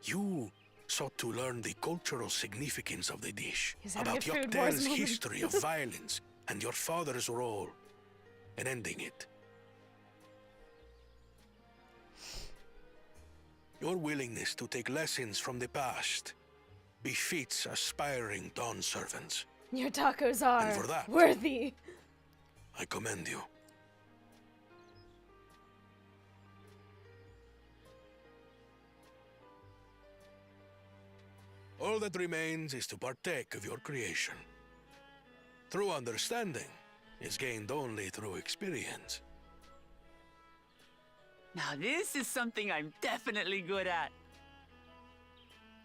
You sought to learn the cultural significance of the dish, about Yoktel's history of violence and your father's role in ending it. Your willingness to take lessons from the past befits aspiring Dawn servants. Your tacos are And for that, worthy. I commend you. All that remains is to partake of your creation. True understanding is gained only through experience. Now this is something I'm definitely good at.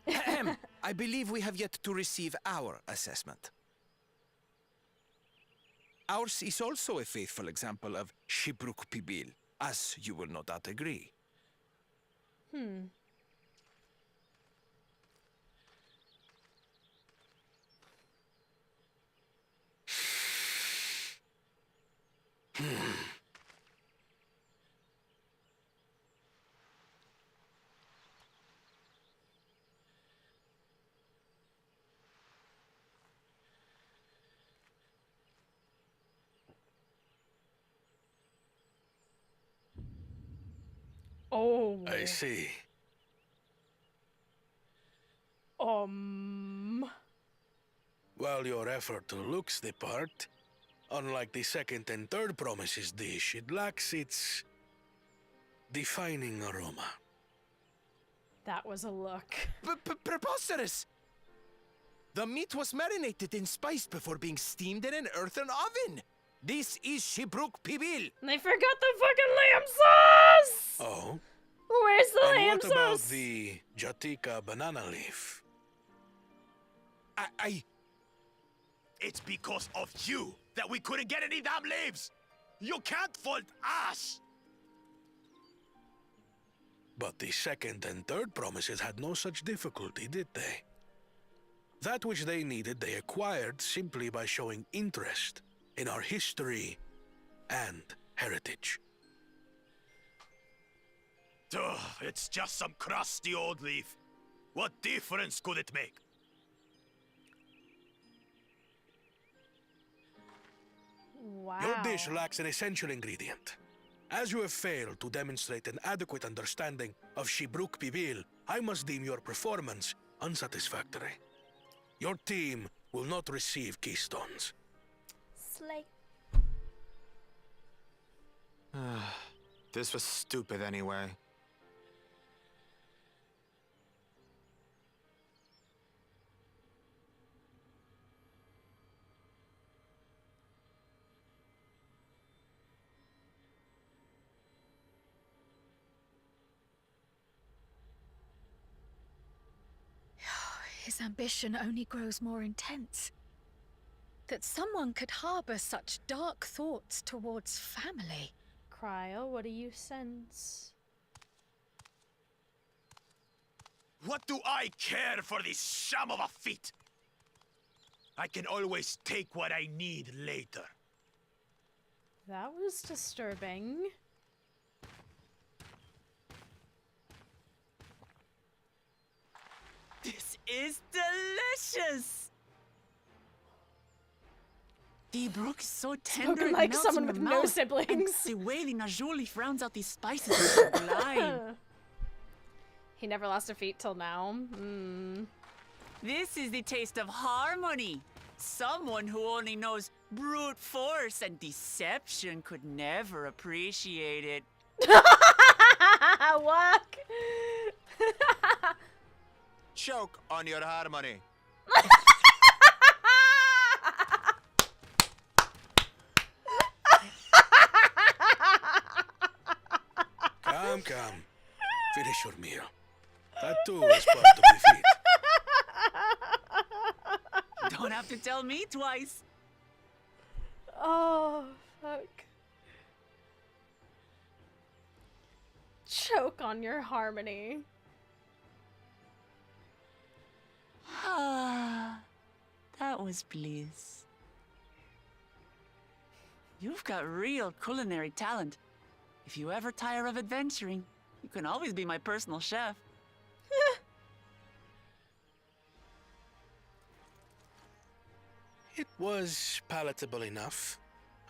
Ahem. I believe we have yet to receive our assessment. Ours is also a faithful example of Shibruk Pibil, as you will no doubt agree. Oh. I see. While your effort looks the part, unlike the second and third promises dish, it lacks its defining aroma. That was a look. Preposterous! The meat was marinated and spiced before being steamed in an earthen oven. This is Shibruk Pibil. And they forgot the fucking lamb sauce! Oh? Where's the And lamb what about sauce? the Jatika banana leaf? It's because of you that we couldn't get any damn leaves! You can't fault us! But the second and third promises had no such difficulty, did they? That which they needed they acquired simply by showing interest in our history and heritage. Ugh, it's just some crusty old leaf. What difference could it make? Wow. Your dish lacks an essential ingredient. As you have failed to demonstrate an adequate understanding of Shibruk Pibil, I must deem your performance unsatisfactory. Your team will not receive keystones. Slay. This was stupid anyway. His ambition only grows more intense. That someone could harbor such dark thoughts towards family. Cryo, what do you sense? What do I care for this sham of a feat? I can always take what I need later. That was disturbing. This is delicious! The brook is so tender Spoken it like melts someone in with your no mouth, siblings. And the way the Najoli frowns out these spices is sublime. He never lost a feat till now. This is the taste of harmony. Someone who only knows brute force and deception could never appreciate it. Walk. Choke on your harmony. Come. Finish your meal. That too is part of the feat. Don't have to tell me twice. Oh, fuck. Choke on your harmony. Ah, that was bliss. You've got real culinary talent. If you ever tire of adventuring, you can always be my personal chef. It was palatable enough,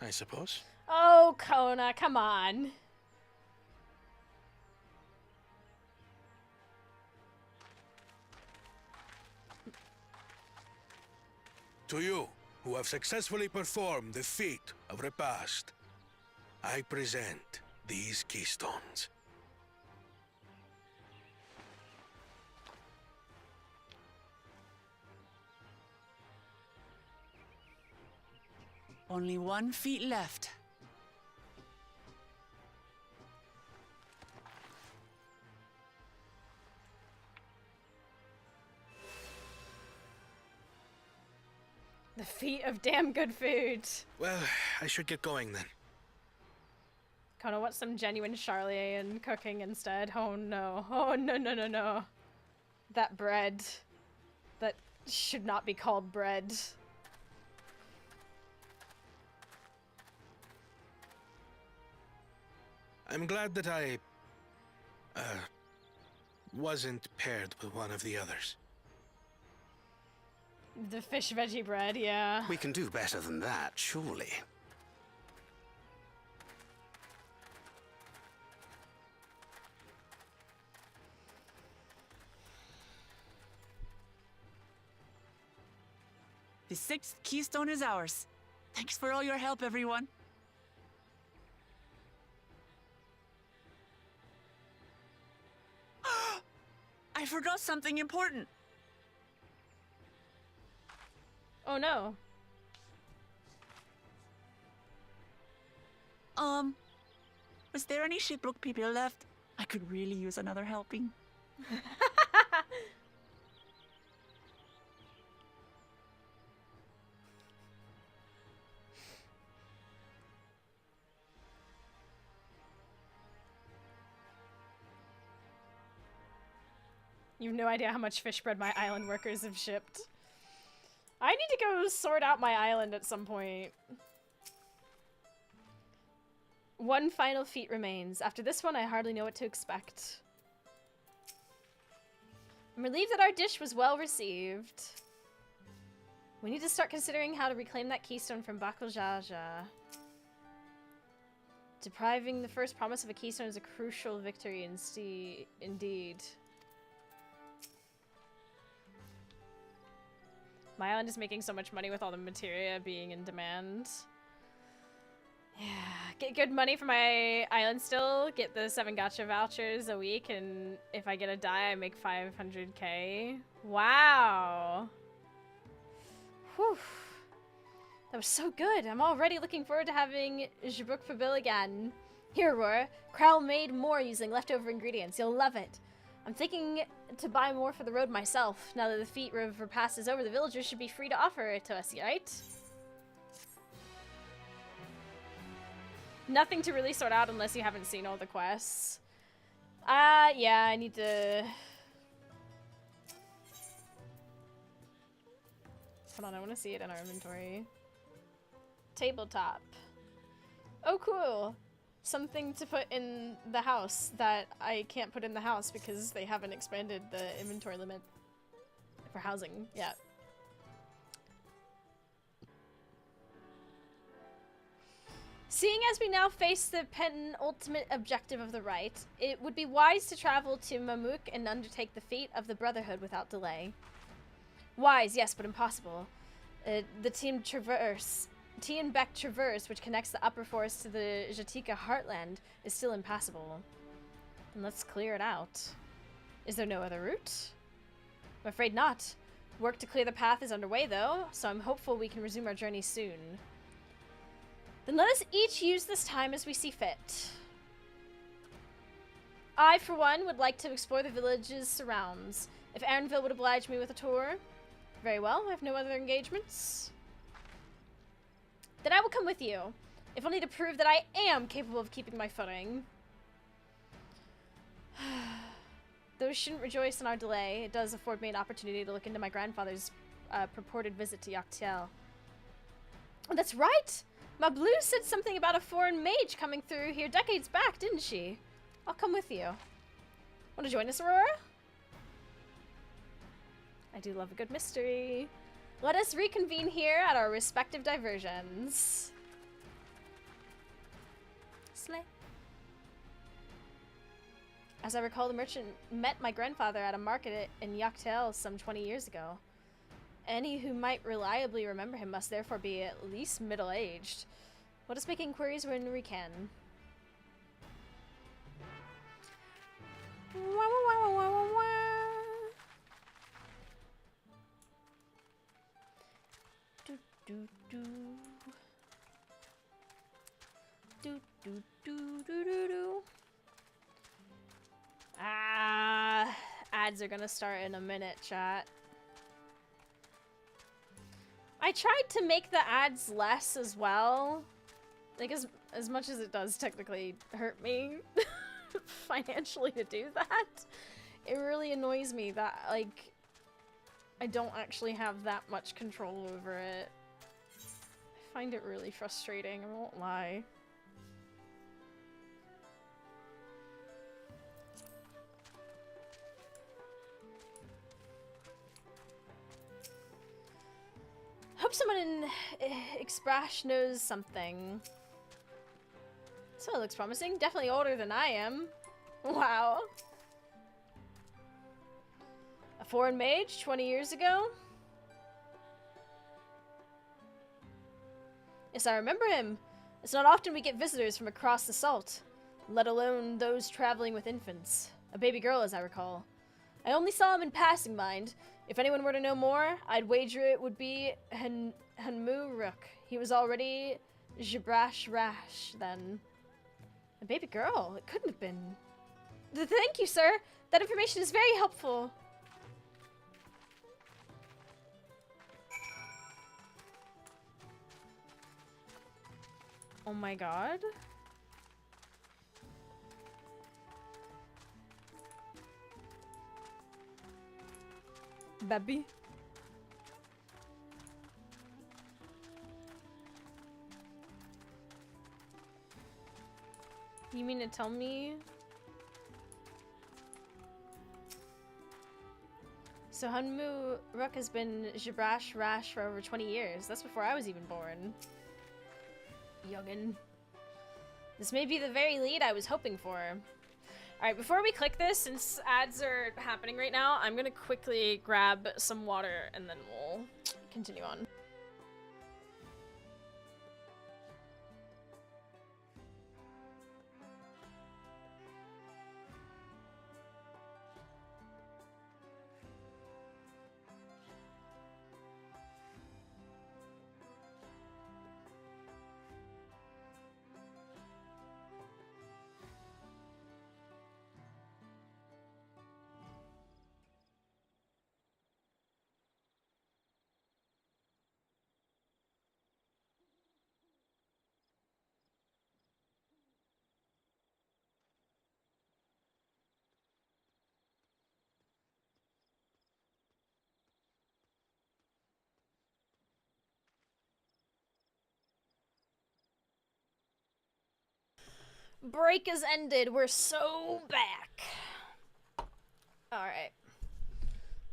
I suppose. Oh, Kona, come on. To you, who have successfully performed the feat of repast, I present these keystones. Only 1 feet left. The feat of damn good food. Well, I should get going then. Kona wants some genuine Charlian cooking instead. Oh no. Oh no. That bread. That should not be called bread. I'm glad that I wasn't paired with one of the others. The fish veggie bread, yeah. We can do better than that, surely. The 6th keystone is ours. Thanks for all your help, everyone. I forgot something important. Oh no. Was there any Shibruk people left? I could really use another helping. You have no idea how much fish bread my island workers have shipped. I need to go sort out my island at some point. One final feat remains. After this one, I hardly know what to expect. I'm relieved that our dish was well received. We need to start considering how to reclaim that keystone from Bakujaja. Depriving the first promise of a keystone is a crucial victory indeed. My island is making so much money with all the materia being in demand. Yeah, get good money for my island still, get the 7 gacha vouchers a week, and if I get a die, I make 500k. Wow. Whew. That was so good. I'm already looking forward to having Jabuk Fabil again. Here, Aurora. Krell made more using leftover ingredients. You'll love it. I'm thinking to buy more for the road myself. Now that the Feet River Pass is over, the villagers should be free to offer it to us, right? Nothing to really sort out unless you haven't seen all the quests. Yeah, I need to... Hold on, I want to see it in our inventory. Tabletop. Oh, cool. Something to put in the house that I can't put in the house because they haven't expanded the inventory limit for housing yet. Seeing as we now face the penultimate objective of the rite, it would be wise to travel to Mamuk and undertake the feat of the Brotherhood without delay. Wise, yes, but impossible. The Tien Beck Traverse, which connects the upper forest to the Jatika heartland, is still impassable. Then let's clear it out. Is there no other route? I'm afraid not. Work to clear the path is underway, though, so I'm hopeful we can resume our journey soon. Then let us each use this time as we see fit. I, for one, would like to explore the village's surrounds. If Aaronville would oblige me with a tour, very well. I have no other engagements. Then I will come with you, if only to prove that I am capable of keeping my footing. Though we shouldn't rejoice in our delay, it does afford me an opportunity to look into my grandfather's purported visit to Yaktiel. Oh, that's right! Ma Blue said something about a foreign mage coming through here decades back, didn't she? I'll come with you. Want to join us, Aurora? I do love a good mystery. Let us reconvene here at our respective diversions. Slay. As I recall, the merchant met my grandfather at a market in Yaktel some 20 years ago. Any who might reliably remember him must therefore be at least middle-aged. Let us make inquiries when we can. Wah, wah, wah, wah, wah, wah. Do, do, do. Do, do, do, do, do, do. Ads are gonna start in a minute, chat. I tried to make the ads less as well. Like, as much as it does technically hurt me financially to do that, it really annoys me that, like, I don't actually have that much control over it. I find it really frustrating, I won't lie. Hope someone in Exprash knows something. So it looks promising. Definitely older than I am. Wow. A foreign mage 20 years ago? Yes, I remember him. It's not often we get visitors from across the salt, let alone those traveling with infants. A baby girl, as I recall. I only saw him in passing, mind. If anyone were to know more, I'd wager it would be Hanmu Rook. He was already Jabrash Rash then. A baby girl? It couldn't have been. Thank you, sir. That information is very helpful. Oh my god. Baby. You mean to tell me? So Hunmu Rook has been Jibrash Rash for over 20 years. That's before I was even born. Youngin. This may be the very lead I was hoping for. Alright, before we click this, since ads are happening right now, I'm gonna quickly grab some water and then we'll continue on. Break has ended. We're so back. Alright.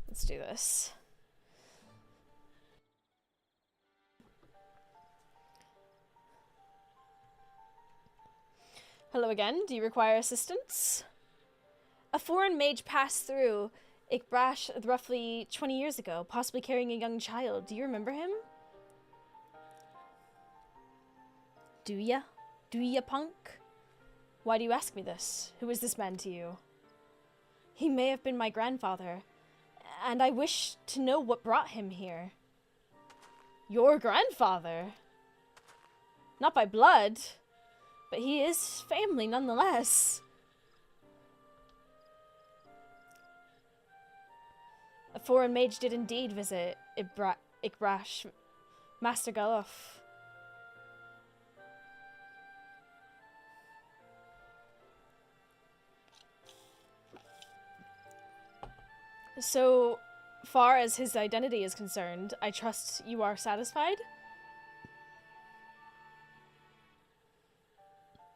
Let's do this. Hello again. Do you require assistance? A foreign mage passed through Ikbrash roughly 20 years ago, possibly carrying a young child. Do you remember him? Do ya? Do ya, punk? Why do you ask me this? Who is this man to you? He may have been my grandfather, and I wish to know what brought him here. Your grandfather? Not by blood, but he is family nonetheless. A foreign mage did indeed visit Ikbrash, Master Galof. So far as his identity is concerned, I trust you are satisfied?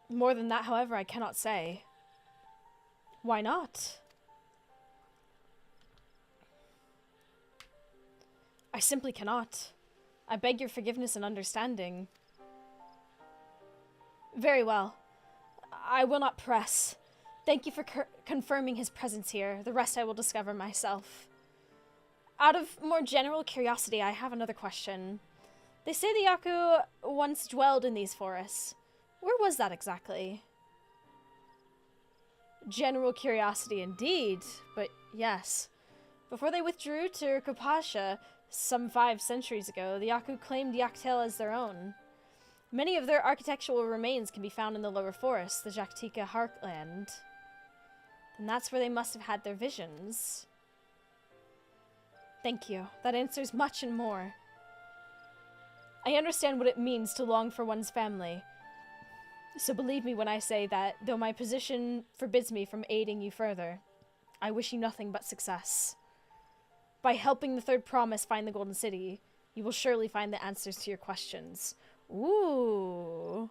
More than that, however, I cannot say. Why not? I simply cannot. I beg your forgiveness and understanding. Very well. I will not press. Thank you for confirming his presence here. The rest I will discover myself. Out of more general curiosity, I have another question. They say the Yaku once dwelled in these forests. Where was that exactly? General curiosity indeed, but yes. Before they withdrew to Kopasha some 5 centuries ago, the Yaku claimed Yaktail as their own. Many of their architectural remains can be found in the lower forest, the Jaktika heartland. And that's where they must have had their visions. Thank you. That answers much and more. I understand what it means to long for one's family. So believe me when I say that, though my position forbids me from aiding you further, I wish you nothing but success. By helping the third promise find the Golden City, you will surely find the answers to your questions. Ooh.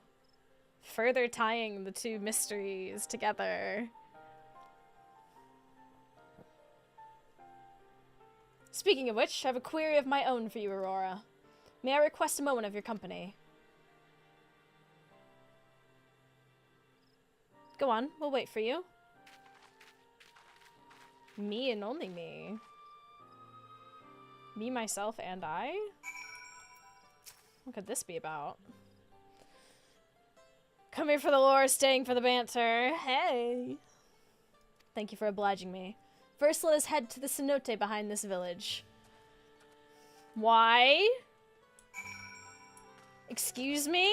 Further tying the two mysteries together. Speaking of which, I have a query of my own for you, Aurora. May I request a moment of your company? Go on, we'll wait for you. Me and only me. Me, myself, and I? What could this be about? Come here for the lore, staying for the banter. Hey! Thank you for obliging me. First, let us head to the cenote behind this village. Why? Excuse me?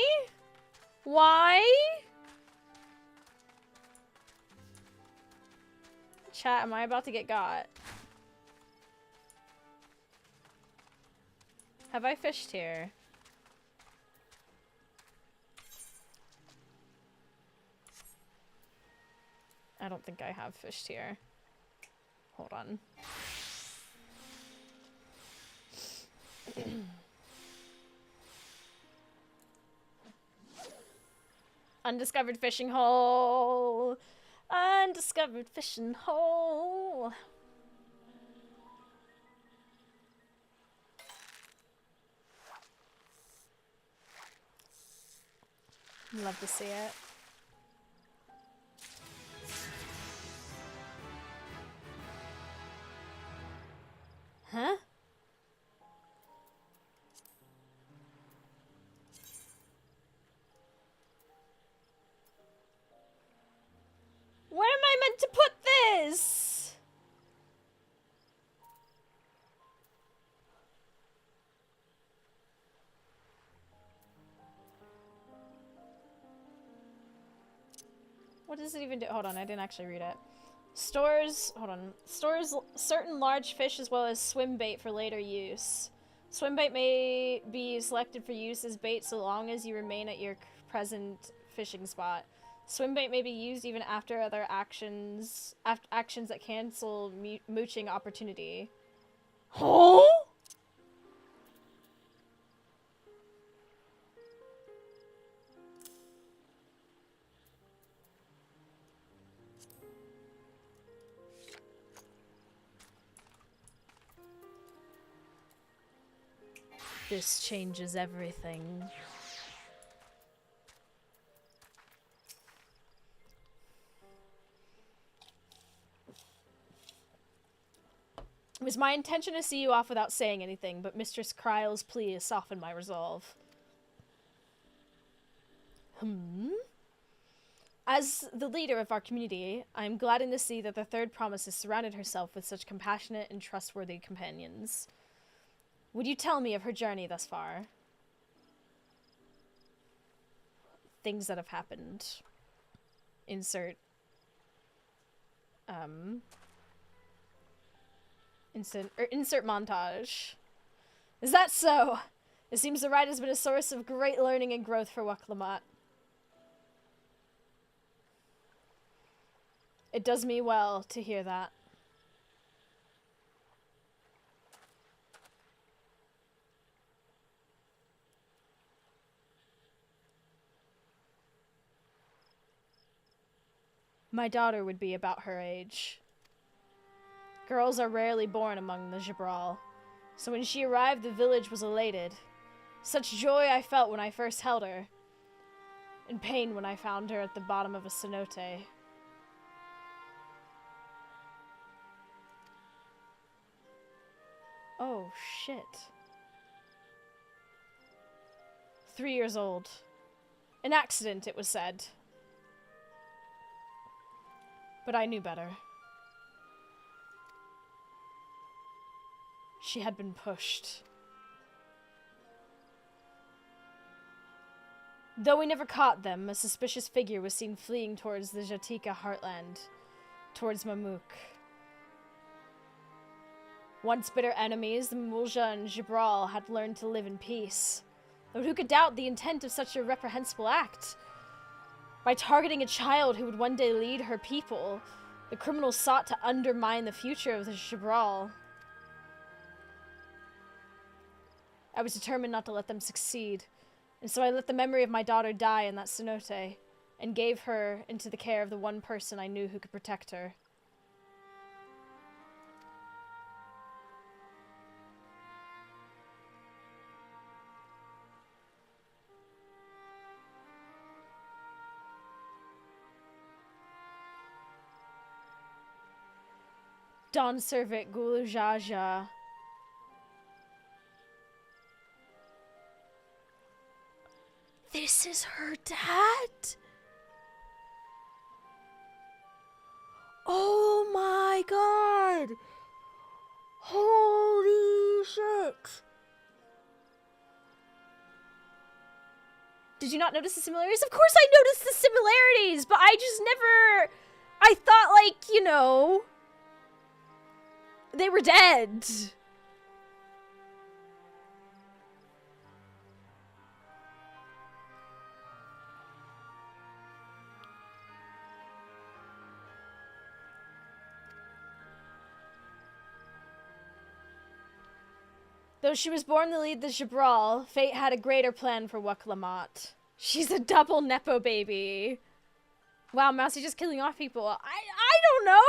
Why? Chat, am I about to get got? Have I fished here? I don't think I have fished here. Hold on. Undiscovered fishing hole. Undiscovered fishing hole. Love to see it. Huh? Where am I meant to put this? What does it even do? Hold on, I didn't actually read it. Stores, hold on. Stores certain large fish as well as swim bait for later use. Swim bait may be selected for use as bait so long as you remain at your present fishing spot. Swim bait may be used even after other actions that cancel mooching opportunity. Huh? This changes everything. It was my intention to see you off without saying anything, but Mistress Kryle's plea has softened my resolve. As the leader of our community, I am gladdened to see that the Third Promise has surrounded herself with such compassionate and trustworthy companions. Would you tell me of her journey thus far? Things that have happened. Insert montage. Is that so? It seems the ride has been a source of great learning and growth for Waklamat. It does me well to hear that. My daughter would be about her age. Girls are rarely born among the Jabral, so when she arrived the village was elated. Such joy I felt when I first held her, and pain when I found her at the bottom of a cenote. Oh, shit. 3 years old. An accident, it was said. But I knew better. She had been pushed. Though we never caught them, a suspicious figure was seen fleeing towards the Jatika heartland, towards Mamuk. Once bitter enemies, the Mulja and Jibral had learned to live in peace. But who could doubt the intent of such a reprehensible act? By targeting a child who would one day lead her people, the criminals sought to undermine the future of the Jibral. I was determined not to let them succeed, and so I let the memory of my daughter die in that cenote, and gave her into the care of the one person I knew who could protect her. Don Servit Gulujaja. This is her dad? Oh my god! Holy shit! Did you not notice the similarities? Of course I noticed the similarities, but I just never... I thought, like, you know... they were dead. Though she was born to lead the Jabral, fate had a greater plan for Waklamat. She's a double Nepo baby. Wow, Mousy just killing off people. I don't know.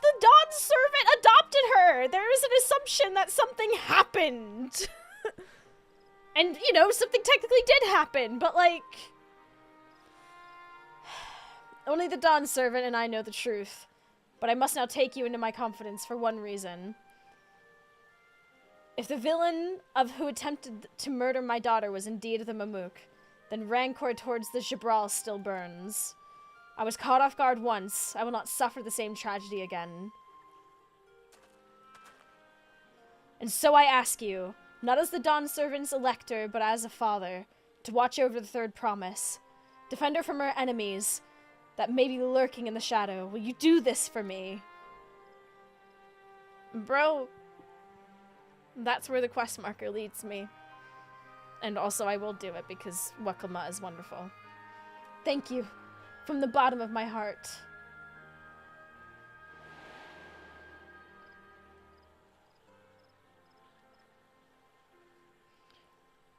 The Dawn servant adopted her. There is an assumption that something happened. And, you know, something technically did happen, but like... Only the Dawn servant and I know the truth. But I must now take you into my confidence for one reason. If the villain of who attempted to murder my daughter was indeed the Mamook, then rancor towards the Jabral still burns. I was caught off guard once. I will not suffer the same tragedy again. And so I ask you, not as the Dawn servant's elector, but as a father, to watch over the third promise. Defend her from her enemies that may be lurking in the shadow. Will you do this for me? Bro, that's where the quest marker leads me. And also I will do it because Waklama is wonderful. Thank you. From the bottom of my heart.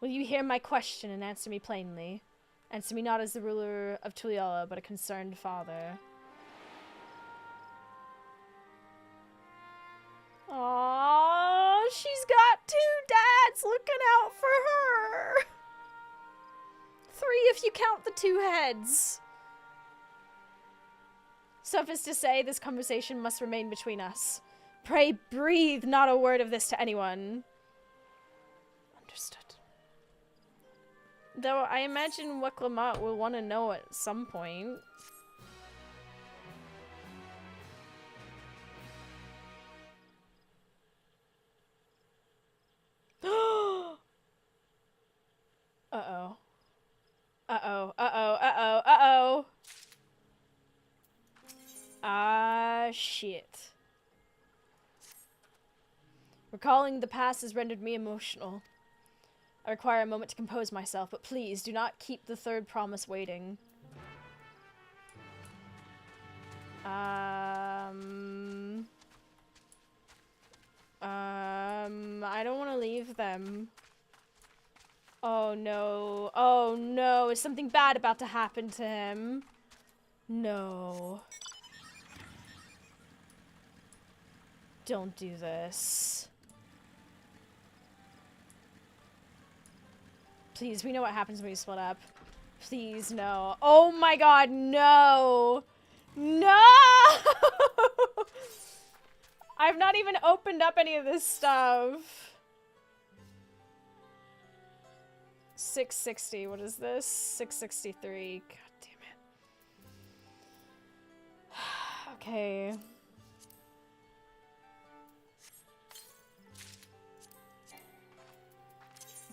Will you hear my question and answer me plainly? Answer me not as the ruler of Tuliala, but a concerned father. Aww, she's got 2 dads looking out for her. 3 if you count the 2 heads. Suffice to say, this conversation must remain between us. Pray breathe not a word of this to anyone. Understood. Though I imagine Waklamat will want to know at some point. Uh-oh. Uh-oh. Uh-oh. Uh-oh. Uh-oh. Ah, shit. Recalling the past has rendered me emotional. I require a moment to compose myself, but please do not keep the third promise waiting. I don't want to leave them. Oh no. Oh no. Is something bad about to happen to him? No. Don't do this. Please, we know what happens when we split up. Please, no. Oh my god, no! No! I've not even opened up any of this stuff. 660, what is this? 663, god damn it. Okay.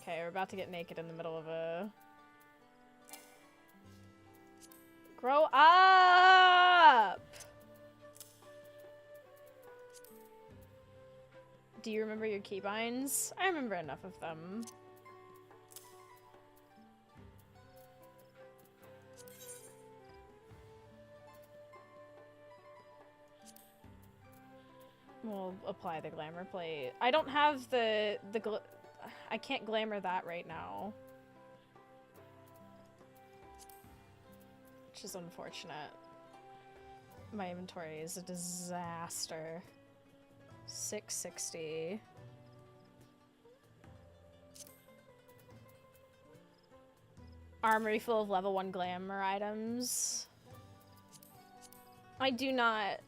Okay, we're about to get naked in the middle of a... Grow up! Do you remember your keybinds? I remember enough of them. We'll apply the glamour plate. I don't have the I can't glamour that right now. Which is unfortunate. My inventory is a disaster. 660. Armory full of level 1 glamour items. I do not...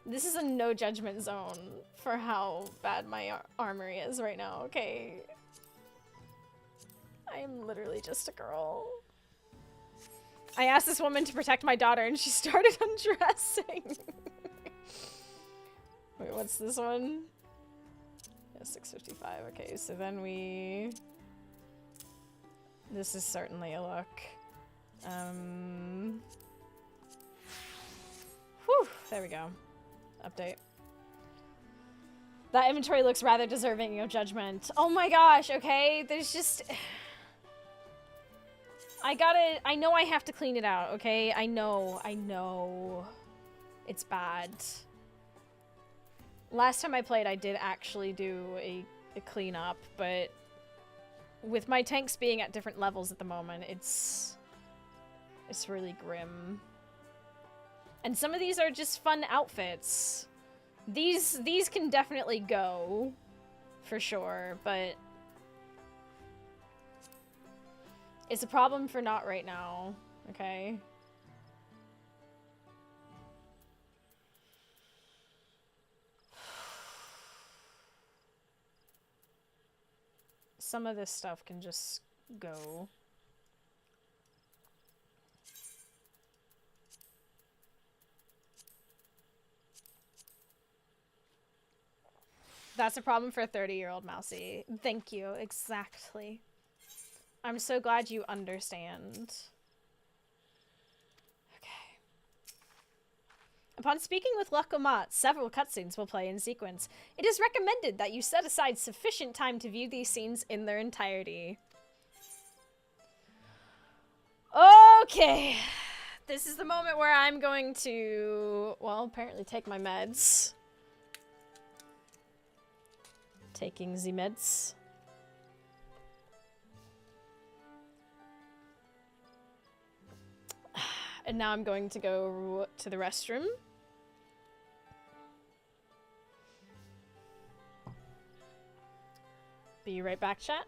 This is a no judgment zone for how bad my armory is right now, okay? I am literally just a girl. I asked this woman to protect my daughter and she started undressing. Wait, what's this one? Yeah, 655. Okay, so then we... This is certainly a look. Whew, there we go. Update. That inventory looks rather deserving of judgment. Oh my gosh, okay? There's just... I know I have to clean it out, okay? I know. It's bad. Last time I played, I did actually do a cleanup, but with my tanks being at different levels at the moment, it's really grim. And some of these are just fun outfits. These can definitely go, for sure, but it's a problem for not right now, okay? Some of this stuff can just go. That's a problem for a 30-year-old Mousy. Thank you, exactly. I'm so glad you understand. Okay. Upon speaking with Lakomat, several cutscenes will play in sequence. It is recommended that you set aside sufficient time to view these scenes in their entirety. Okay. This is the moment where I'm going to, well, apparently take my meds. Taking the meds. And now I'm going to go to the restroom. Be right back, chat.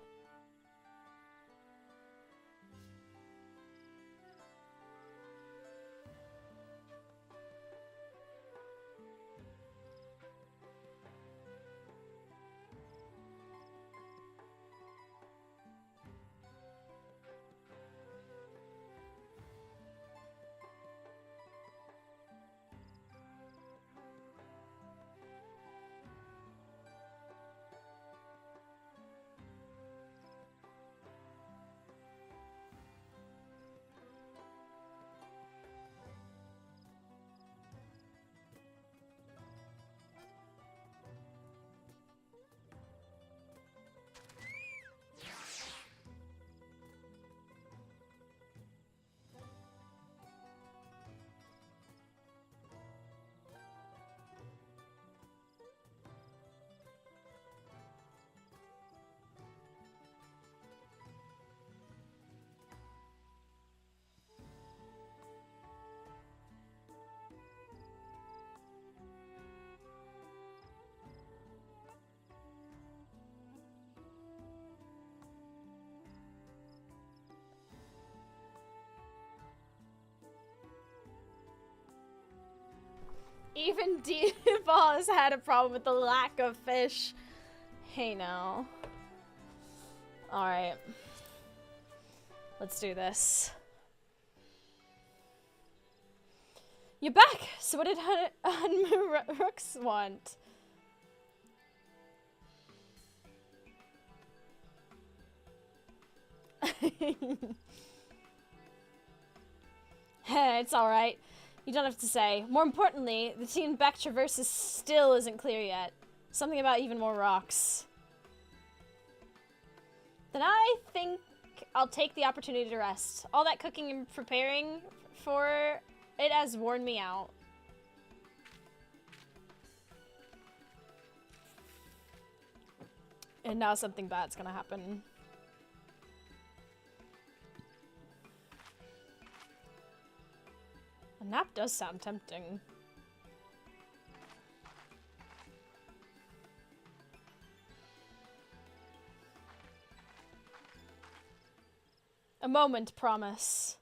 Even D-Ball has had a problem with the lack of fish. Hey now. Alright. Let's do this. You're back! So what did Hunmu Rooks want? It's alright. You don't have to say. More importantly, the team back traverses still isn't clear yet. Something about even more rocks. Then I think I'll take the opportunity to rest. All that cooking and preparing for it has worn me out. And now something bad's gonna happen. A nap does sound tempting. A moment, promise.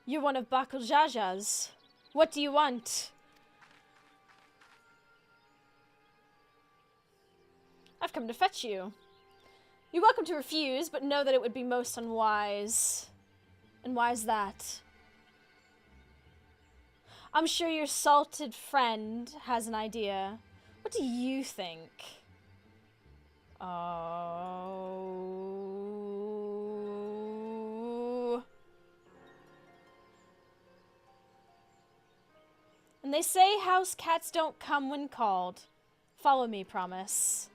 You're one of Bakul Jaja's. What do you want? I've come to fetch you. You're welcome to refuse, but know that it would be most unwise. And why is that? I'm sure your salted friend has an idea. What do you think? Oh. And they say house cats don't come when called. Follow me, promise.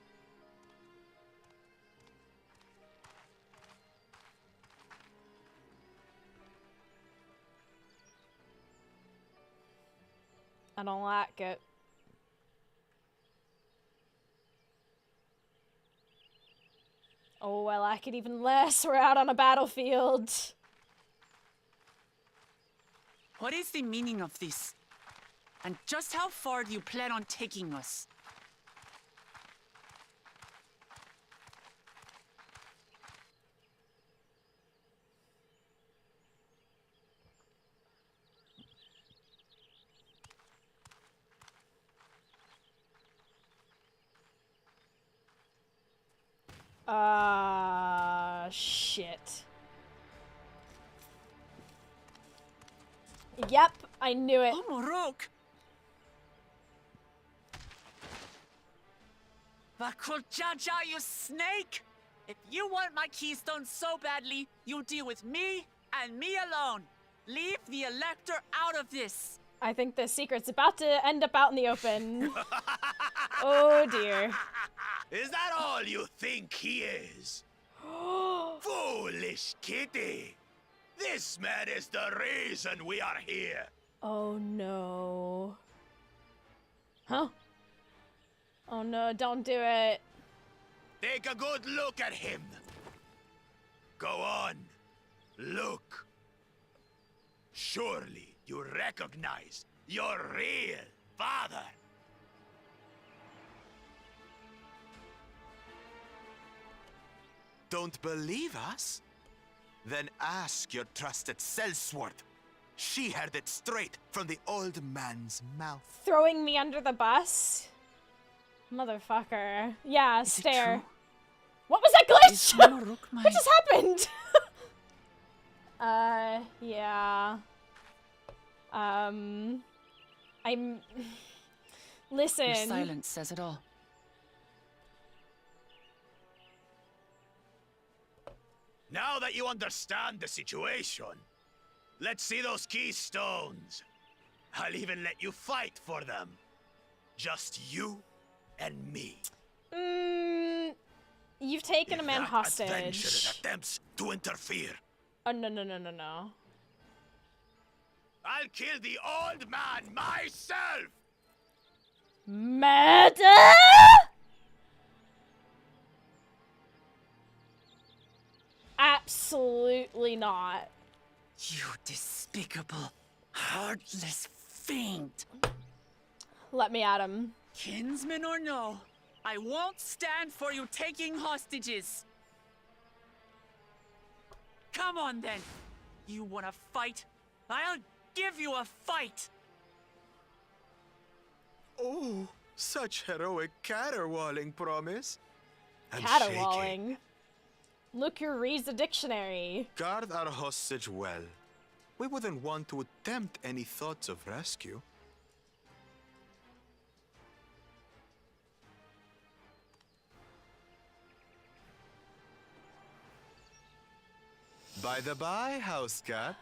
I don't like it. Oh, I like it even less. We're out on a battlefield. What is the meaning of this? And just how far do you plan on taking us? Shit. Yep, I knew it. Oh, Morok! Vakuljaja, you snake! If you want my keystone so badly, you deal with me and me alone. Leave the Elector out of this. I think the secret's about to end up out in the open. Oh dear. Is that all you think he is? Foolish kitty! This man is the reason we are here. Oh no. Huh? Oh no, don't do it. Take a good look at him. Go on. Look. Surely you recognize your real father. Don't believe us? Then ask your trusted sellsword. She heard it straight from the old man's mouth. Throwing me under the bus? Motherfucker. Yeah, stare. What was that glitch? What just happened? Yeah. I'm... Listen. Your silence says it all. Now that you understand the situation, let's see those keystones. I'll even let you fight for them. Just you and me. You've taken a man hostage. Adventurer attempts to interfere. Oh, no, no, no, no, no. I'll kill the old man myself! Murder? Absolutely not. You despicable, heartless fiend. Let me at him. Kinsman or no, I won't stand for you taking hostages. Come on then. You wanna fight? I'll give you a fight. Oh, such heroic caterwauling promise. I'm Caterwauling. shaking. Look, your reads the dictionary. Guard our hostage well. We wouldn't want to attempt any thoughts of rescue. By the by, house cat,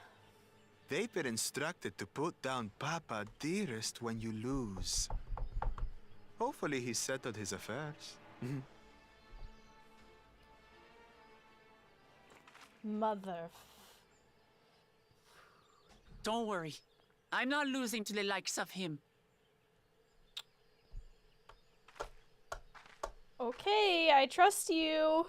they've been instructed to put down Papa Dearest when you lose. Hopefully he settled his affairs. Mother. Don't worry. I'm not losing to the likes of him. Okay, I trust you.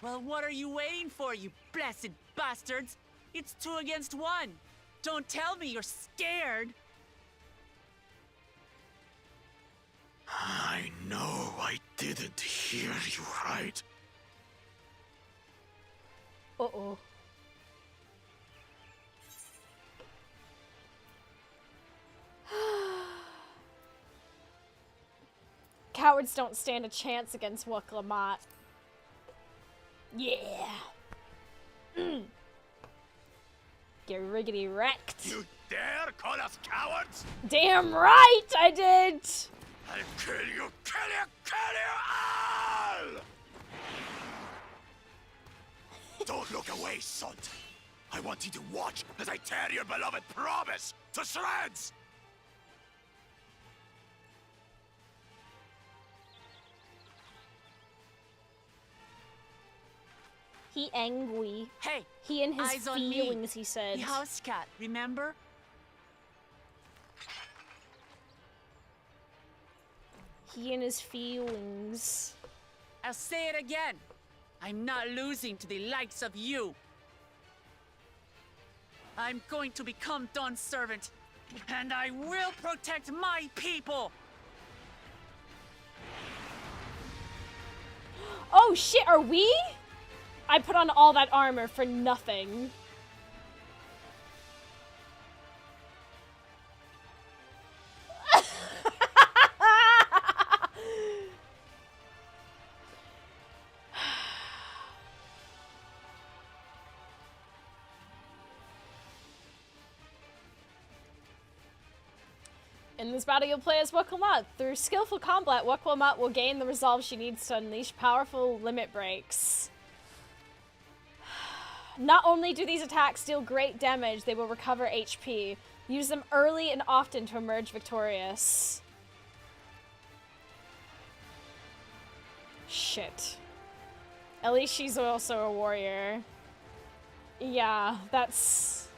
Well, what are you waiting for, you blessed bastards? It's 2 against 1. Don't tell me you're scared. I know I didn't hear you right. Uh-oh. Cowards don't stand a chance against Wuk-Lamat. Yeah. Get riggedy wrecked. You dare call us cowards? Damn right I did. I'll kill you, kill you, kill you all! Don't look away, son. I want you to watch as I tear your beloved promise to shreds! He angry. Hey, he and his eyes on feelings, me. he said. The house cat, remember? He and his feelings. I'll say it again. I'm not losing to the likes of you. I'm going to become Dawn's servant, and I will protect my people. Oh shit, are we? I put on all that armor for nothing. In this battle, you'll play as Wakwamat. Through skillful combat, Wakwamat will gain the resolve she needs to unleash powerful limit breaks. Not only do these attacks deal great damage, they will recover HP. Use them early and often to emerge victorious. Shit. At least she's also a warrior. Yeah, that's...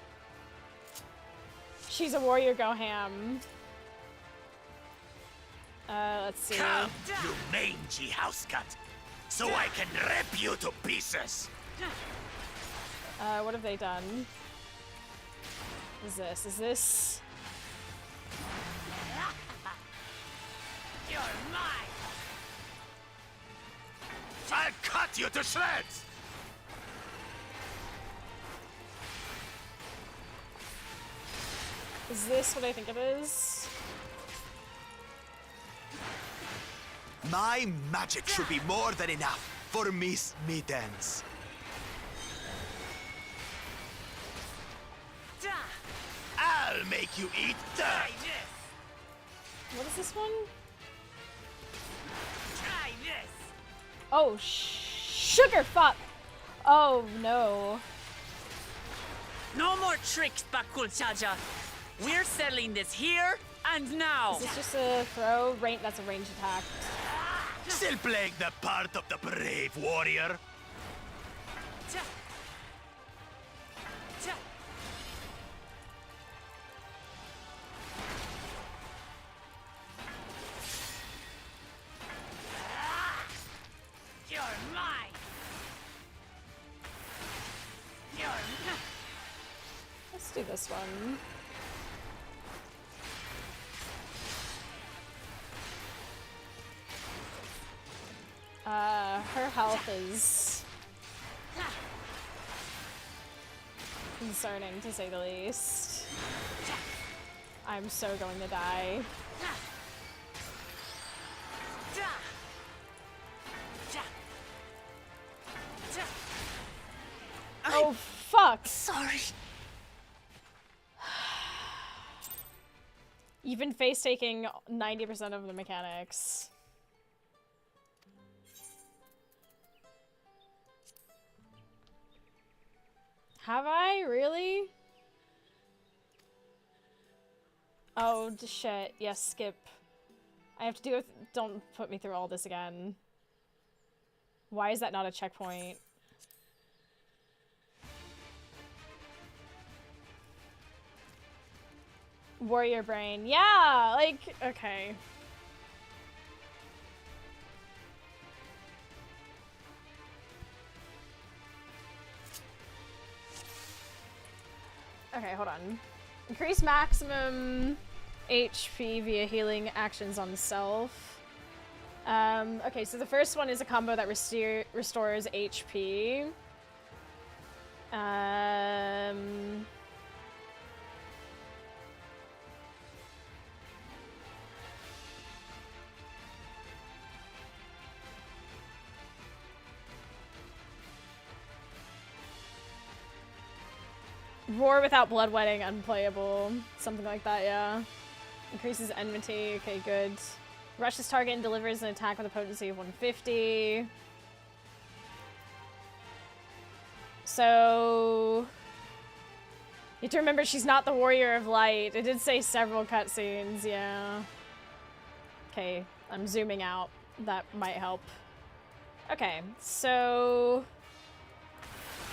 She's a warrior, go ham. Let's see. Come, you mangy house cat, so I can rip you to pieces. What have they done? What is this? Is this? You're mine. I'll cut you to shreds. Is this what I think it is? My magic should be more than enough for Miss Mittens. I'll make you eat dirt. What is this one? Try this. Oh, sugar fuck! Oh no. No more tricks, Bakul Chaja. We're settling this here and now. Is this just a throw? That's a ranged attack. Still playing the part of the brave warrior. You're mine. You're mine. Let's do this one. Her health is concerning, to say the least. I'm so going to die. Oh, fuck! Sorry. You've been face-taking 90% of the mechanics. Have I? Really? Oh, shit. Yes, skip. I have to do it. Don't put me through all this again. Why is that not a checkpoint? Warrior brain. Yeah, like, okay. Okay, hold on. Increase maximum HP via healing actions on self. Okay, so the first one is a combo that restores HP. Roar without bloodwetting, unplayable. Something like that, yeah. Increases enmity, okay, good. Rushes target and delivers an attack with a potency of 150. So... You have to remember she's not the Warrior of Light. It did say several cutscenes, yeah. Okay, I'm zooming out. That might help. Okay, so...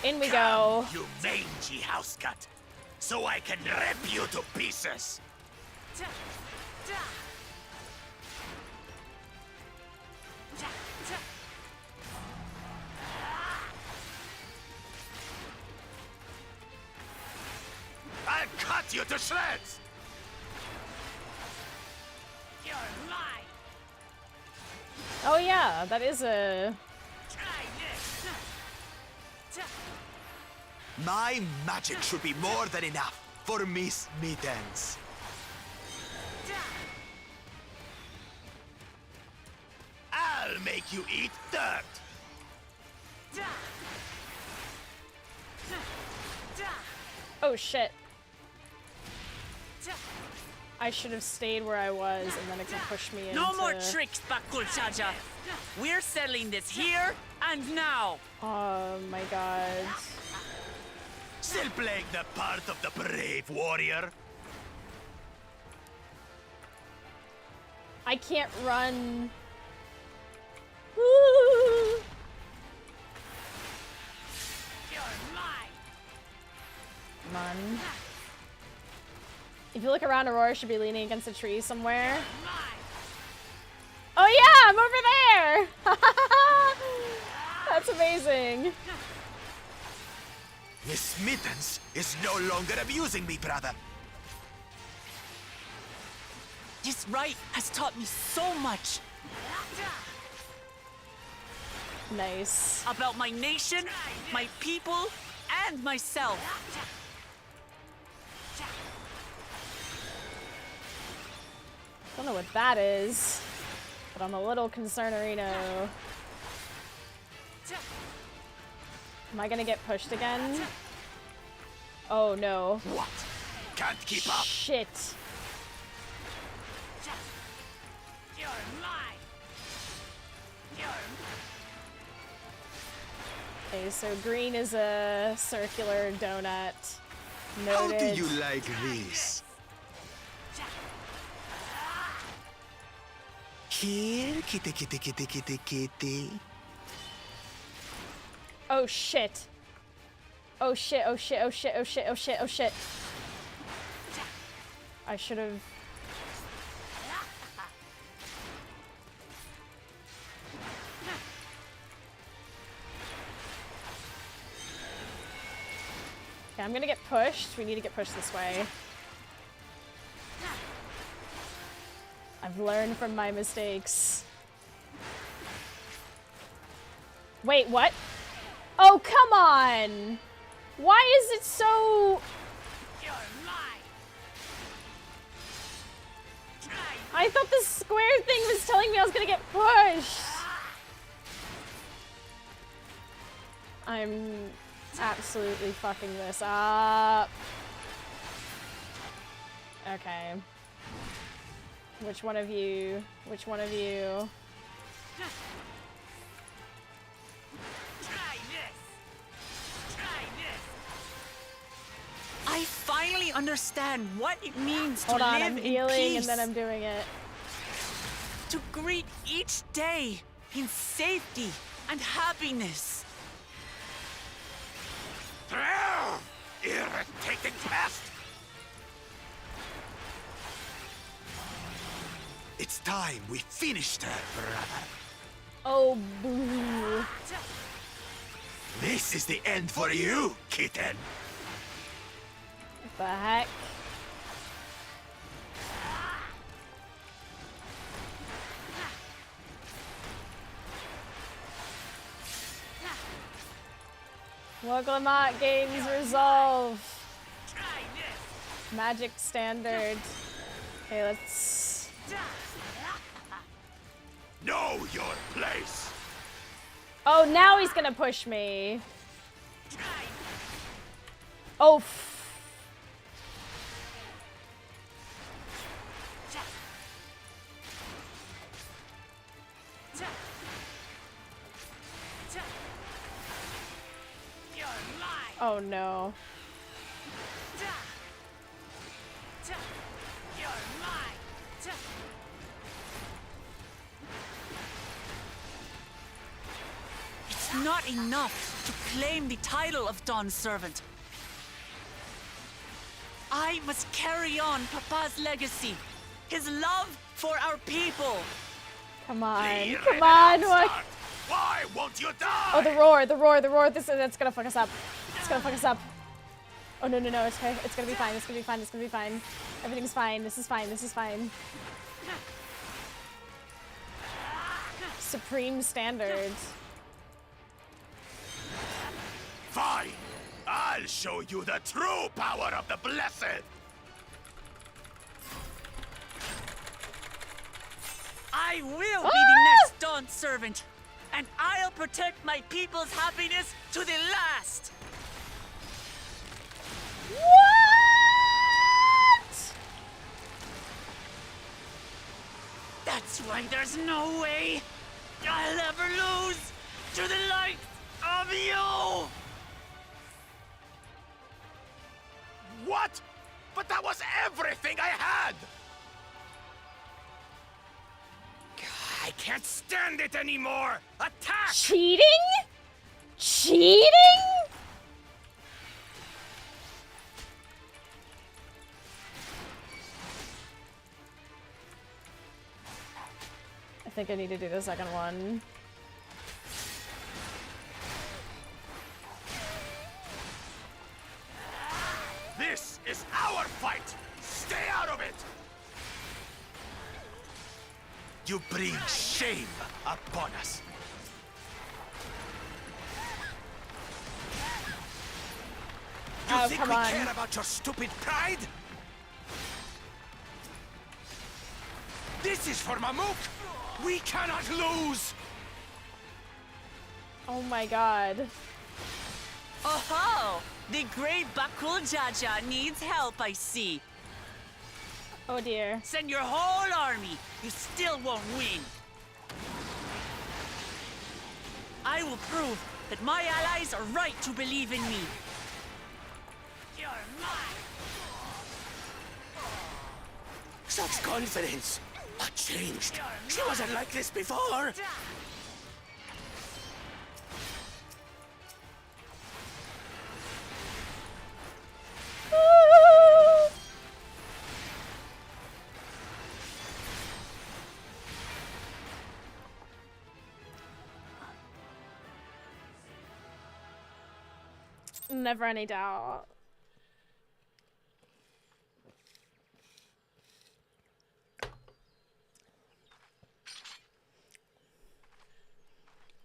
In we go. You mangy house cat, so I can rip you to pieces. I'll cut you to shreds! Oh yeah, that is a... My magic should be more than enough for Miss Mittens. I'll make you eat dirt! Oh shit. I should have stayed where I was and then it can push me into... No more tricks, Bakulchaja. We're settling this here and now. Oh my god. Still playing the part of the brave warrior? I can't run. Woo! Come on. If you look around, Aurora should be leaning against a tree somewhere. Oh yeah, I'm over there! That's amazing. Miss Mittens is no longer abusing me, brother. This rite has taught me so much. Nice. About my nation, my people, and myself. Don't know what that is, but I'm a little concernerino. Am I gonna get pushed again? Oh no. What? Can't keep up. Shit. Okay, so green is a circular donut. Noted. How do you like this? Here, kitty, kitty, kitty, kitty, kitty. Oh shit. Oh shit, oh shit, oh shit, oh shit, oh shit, oh shit. I should have... Okay, I'm gonna get pushed. We need to get pushed this way. I've learned from my mistakes. Wait, what? Oh, come on! Why is it so... I thought the square thing was telling me I was gonna get pushed! I'm absolutely fucking this up. Okay. Which one of you? Which one of you? I finally understand what it means to Hold on, live I'm in healing peace. and then I'm doing it. To greet each day in safety and happiness. Irritating pest! It's time we finished her, brother. Oh, boo. This is the end for you, kitten. What the heck? Woglamat gains resolve. Magic standard. Okay, let's... Know your place. Oh, now he's gonna push me. Oh, oh no. It's not enough to claim the title of Dawn's servant. I must carry on Papa's legacy, his love for our people. Come on, The come on, red what? start. Why won't you die? Oh, the roar, the roar, the roar. That's gonna fuck us up. It's gonna fuck us up. Oh, no, no, no, it's okay. It's gonna be fine, it's gonna be fine, it's gonna be fine. Everything's fine, this is fine, this is fine. Supreme standards. Fine. I'll show you the true power of the blessed. I will be the next Dawn servant, and I'll protect my people's happiness to the last. What? That's why there's no way I'll ever lose to the likes of you. What? But that was everything I had! I can't stand it anymore! Attack! Cheating? Cheating? I think I need to do the second one. This is our fight! Stay out of it! You bring shame upon us. You think we care about your stupid pride? This is for Mamuk! We cannot lose! Oh my god. Oh-ho! The great Bakul Jaja needs help, I see. Oh dear. Send your whole army. You still won't win. I will prove that my allies are right to believe in me. You're mine. Such confidence! What changed? She wasn't like this before! Never any doubt.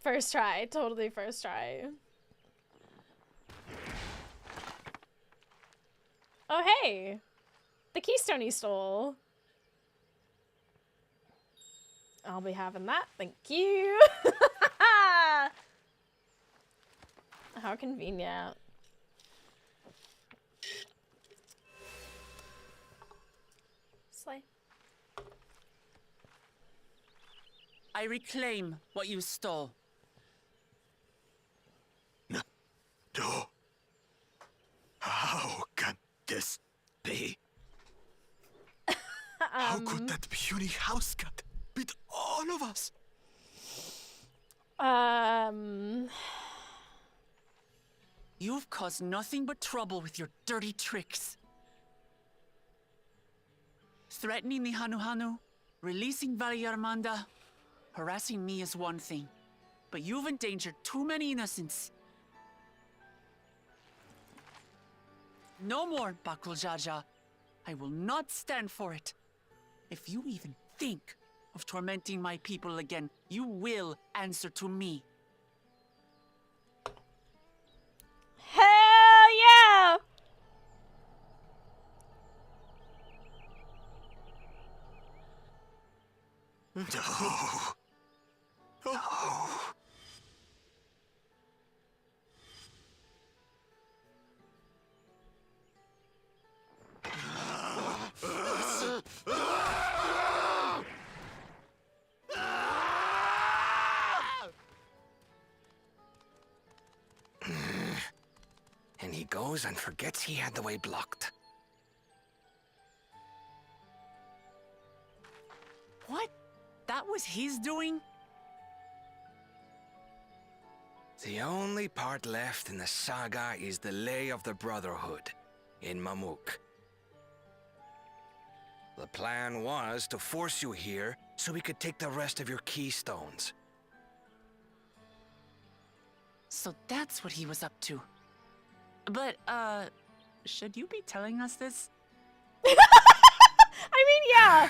First try, totally first try. Oh hey! The keystone he stole. I'll be having that, thank you! How convenient. Slay. I reclaim what you stole. No. How can this be? How could that puny house cat beat all of us? You've caused nothing but trouble with your dirty tricks. Threatening the Hanu, releasing Valyarmanda, harassing me is one thing, but you've endangered too many innocents. No more, Bakul Jaja. I will not stand for it. If you even think of tormenting my people again, you will answer to me. Hell yeah! No. No. And he goes and forgets he had the way blocked. What? That was his doing? The only part left in the saga is the Lay of the Brotherhood in Mamuk. The plan was to force you here so we could take the rest of your keystones. So that's what he was up to. But, should you be telling us this? I mean, yeah.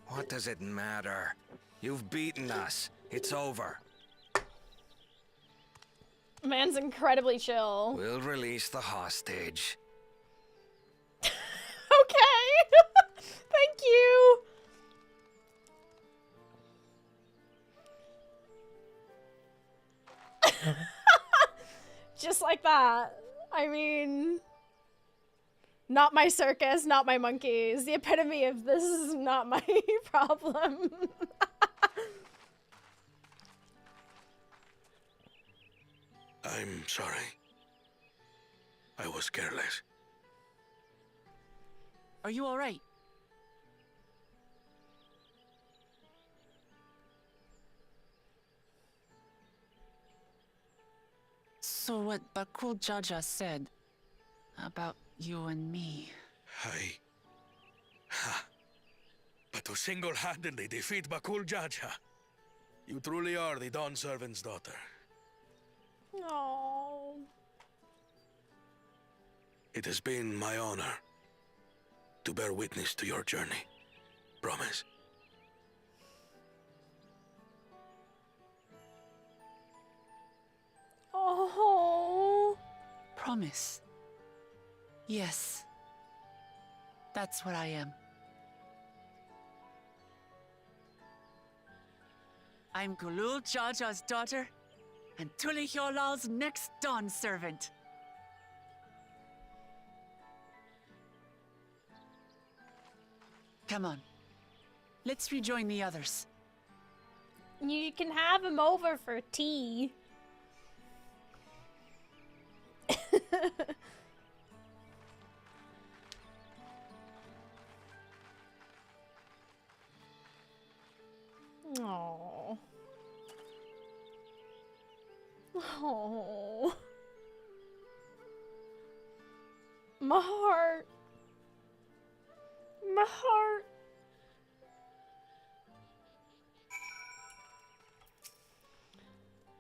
What does it matter? You've beaten us. It's over. Man's incredibly chill. We'll release the hostage. Okay. Thank you. Just like that. I mean, not my circus, not my monkeys. The epitome of this is not my problem. I'm sorry. I was careless. Are you all right? So what Bakul Jaja said about you and me... But to single-handedly defeat Bakul Jaja, you truly are the Dawn Servant's daughter. No. It has been my honor to bear witness to your journey. Promise. Oh. Promise. Yes. That's what I am. I'm Kulul Jaja's daughter, and Tuli Hyolal's next Dawn servant. Come on. Let's rejoin the others. You can have him over for tea. Oh. Oh. My heart. My heart.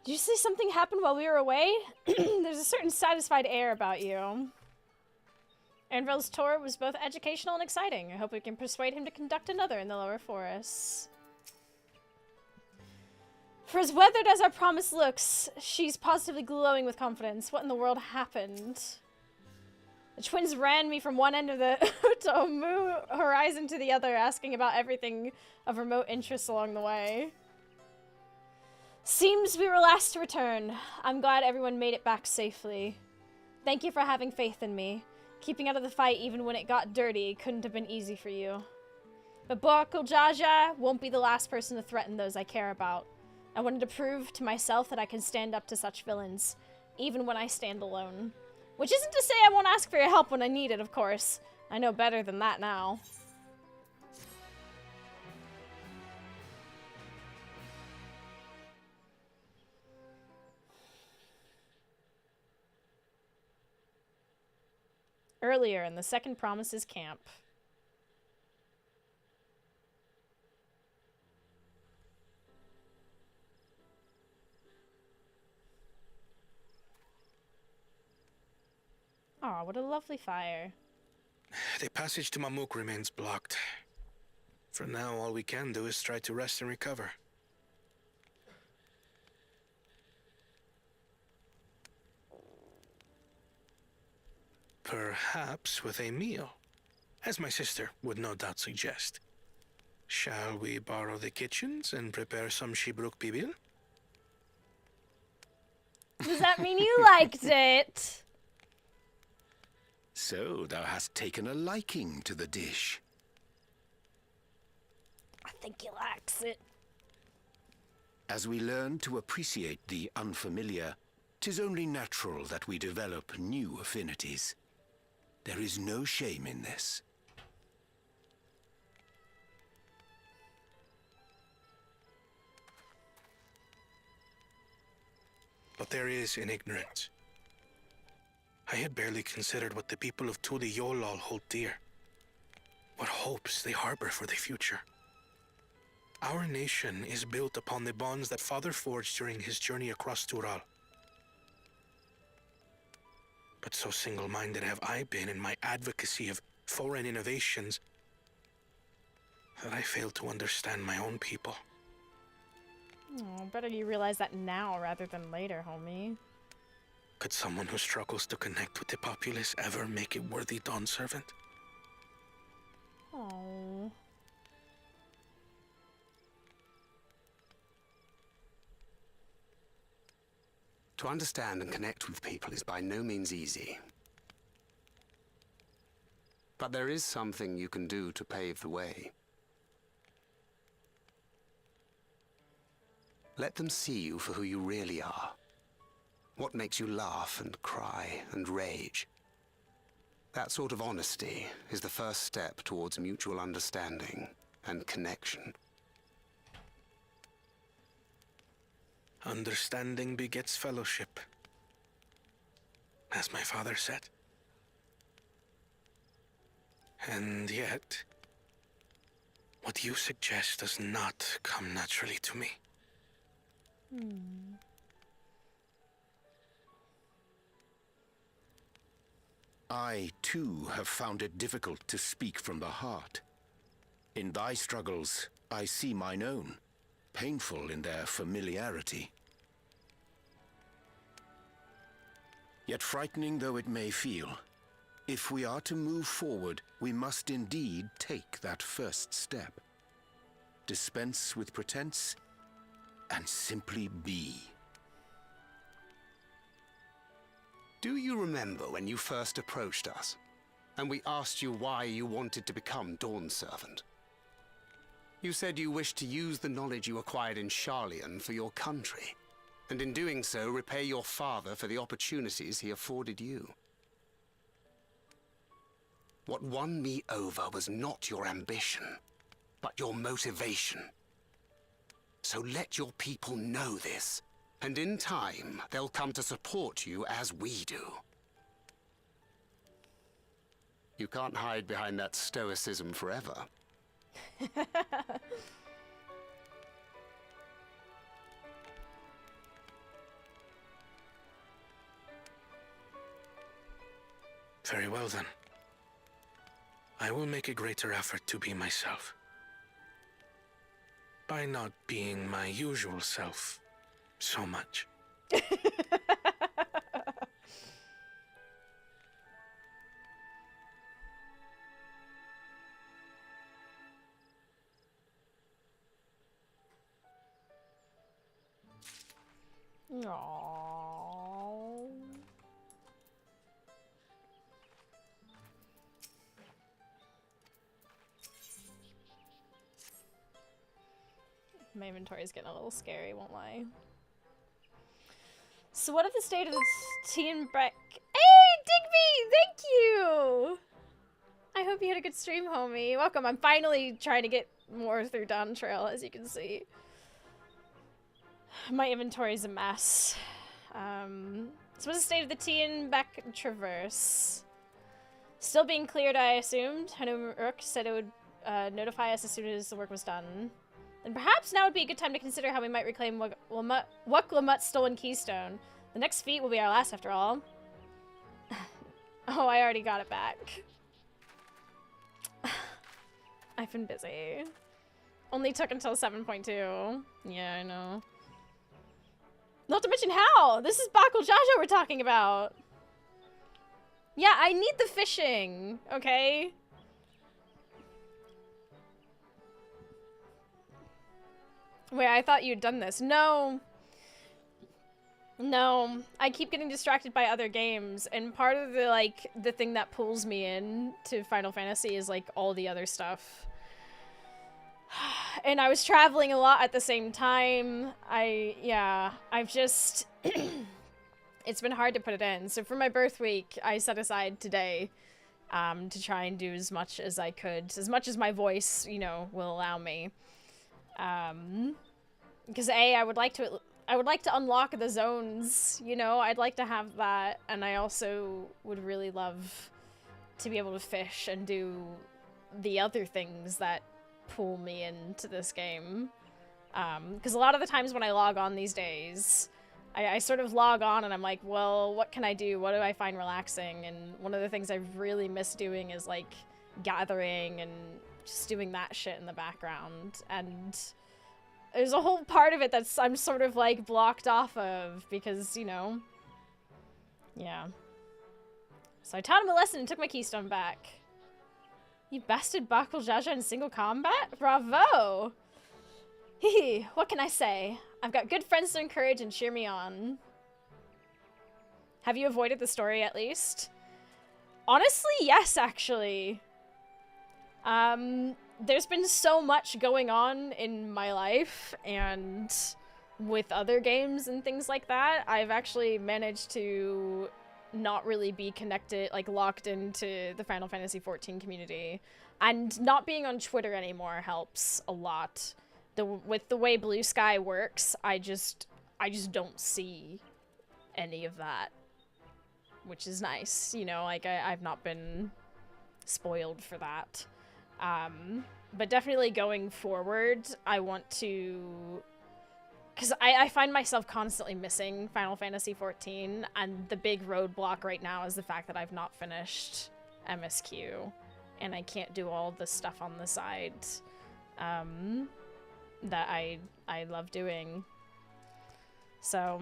Did you say something happened while we were away? There's a certain satisfied air about you. Anvil's tour was both educational and exciting. I hope we can persuade him to conduct another in the lower forests. For as weathered as our promise looks, she's positively glowing with confidence. What in the world happened? The twins ran me from one end of the Otomu horizon to the other, asking about everything of remote interest along the way. Seems we were last to return. I'm glad everyone made it back safely. Thank you for having faith in me. Keeping out of the fight even when it got dirty couldn't have been easy for you. But Bakul Jaja won't be the last person to threaten those I care about. I wanted to prove to myself that I can stand up to such villains, even when I stand alone. Which isn't to say I won't ask for your help when I need it, of course. I know better than that now. Earlier in the Second Promises camp. Aw, what a lovely fire. The passage to Mamuk remains blocked. For now, all we can do is try to rest and recover. Perhaps with a meal, as my sister would no doubt suggest. Shall we borrow the kitchens and prepare some Shibruk Bibil? Does that mean you liked it? So thou hast taken a liking to the dish. I think he likes it. As we learn to appreciate the unfamiliar, 'tis only natural that we develop new affinities. There is no shame in this. But there is in ignorance. I had barely considered what the people of Tuli Yolal hold dear. What hopes they harbor for the future. Our nation is built upon the bonds that Father forged during his journey across Tural. But so single-minded have I been in my advocacy of foreign innovations that I failed to understand my own people. Oh, better you realize that now rather than later, homie. Could someone who struggles to connect with the populace ever make a worthy Dawn servant? Oh. To understand and connect with people is by no means easy. But there is something you can do to pave the way. Let them see you for who you really are. What makes you laugh and cry and rage. That sort of honesty is the first step towards mutual understanding and connection. Understanding begets fellowship, as my father said. And yet, what you suggest does not come naturally to me. I, too, have found it difficult to speak from the heart. In thy struggles, I see mine own, painful in their familiarity. Yet frightening though it may feel, if we are to move forward, we must indeed take that first step. Dispense with pretense, and simply be. Do you remember when you first approached us, and we asked you why you wanted to become Dawn Servant? You said you wished to use the knowledge you acquired in Sharlayan for your country, and in doing so repay your father for the opportunities he afforded you. What won me over was not your ambition, but your motivation. So let your people know this. And in time, they'll come to support you as we do. You can't hide behind that stoicism forever. Very well then. I will make a greater effort to be myself. By not being my usual self so much. Aww. My inventory is getting a little scary, won't lie. So what if the state of the teen Breck? Hey, Digby! Thank you! I hope you had a good stream, homie. Welcome. I'm finally trying to get more through Dawntrail, as you can see. My inventory is a mess. So what's the state of the teen Beck Traverse? Still being cleared, I assumed. Hanum-Urk said it would notify us as soon as the work was done. And perhaps now would be a good time to consider how we might reclaim Wuk-Lamut's stolen keystone. The next feat will be our last, after all. Oh, I already got it back. I've been busy. Only took until 7.2. Yeah, I know. Not to mention how! This is Bakul Jajo we're talking about! Yeah, I need the fishing, okay? Wait, I thought you'd done this. No. No. I keep getting distracted by other games, and part of the, like, the thing that pulls me in to Final Fantasy is, like, all the other stuff. And I was traveling a lot at the same time. I've just... It's been hard to put it in. So for my birth week, I set aside today to try and do as much as I could. As much as my voice, you know, will allow me. Because I would like to unlock the zones, you know? I'd like to have that, and I also would really love to be able to fish and do the other things that pull me into this game. Because a lot of the times when I log on these days, I sort of log on and I'm like, well, what can I do? What do I find relaxing? And one of the things I really miss doing is like gathering and just doing that shit in the background. And there's a whole part of it that's I'm sort of like blocked off of because, you know, yeah. So I taught him a lesson and took my keystone back. You bested Bakul Jaja in single combat? Bravo! Hee, what can I say? I've got good friends to encourage and cheer me on. Have you avoided the story at least? Honestly, yes, actually. There's been so much going on in my life and with other games and things like that. I've actually managed to not really be connected, like locked into the Final Fantasy XIV community. And not being on Twitter anymore helps a lot. With the way Blue Sky works, I just don't see any of that, which is nice. You know, like I've not been spoiled for that. But definitely going forward, I want to, because I find myself constantly missing Final Fantasy XIV, and the big roadblock right now is the fact that I've not finished MSQ, and I can't do all the stuff on the side. That I love doing. So,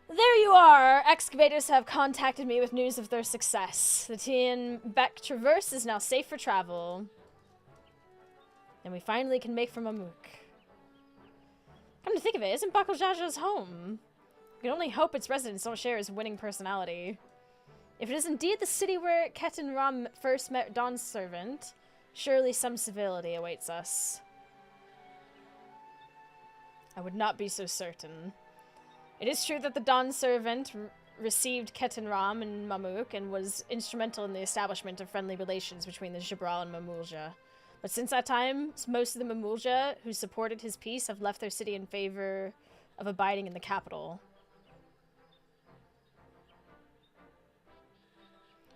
there you are! Excavators have contacted me with news of their success. The Tien Beck Traverse is now safe for travel. And we finally can make for Mamook. Come to think of it, isn't Bakul Jaja's home? We can only hope its residents don't share his winning personality. If it is indeed the city where Ketan Ram first met Dawn's servant, surely some civility awaits us. I would not be so certain. It is true that the Dawn servant received Ketan Ram and Mamook and was instrumental in the establishment of friendly relations between the Jabral and Mamulja. But since that time, most of the Mamulja who supported his peace have left their city in favor of abiding in the capital.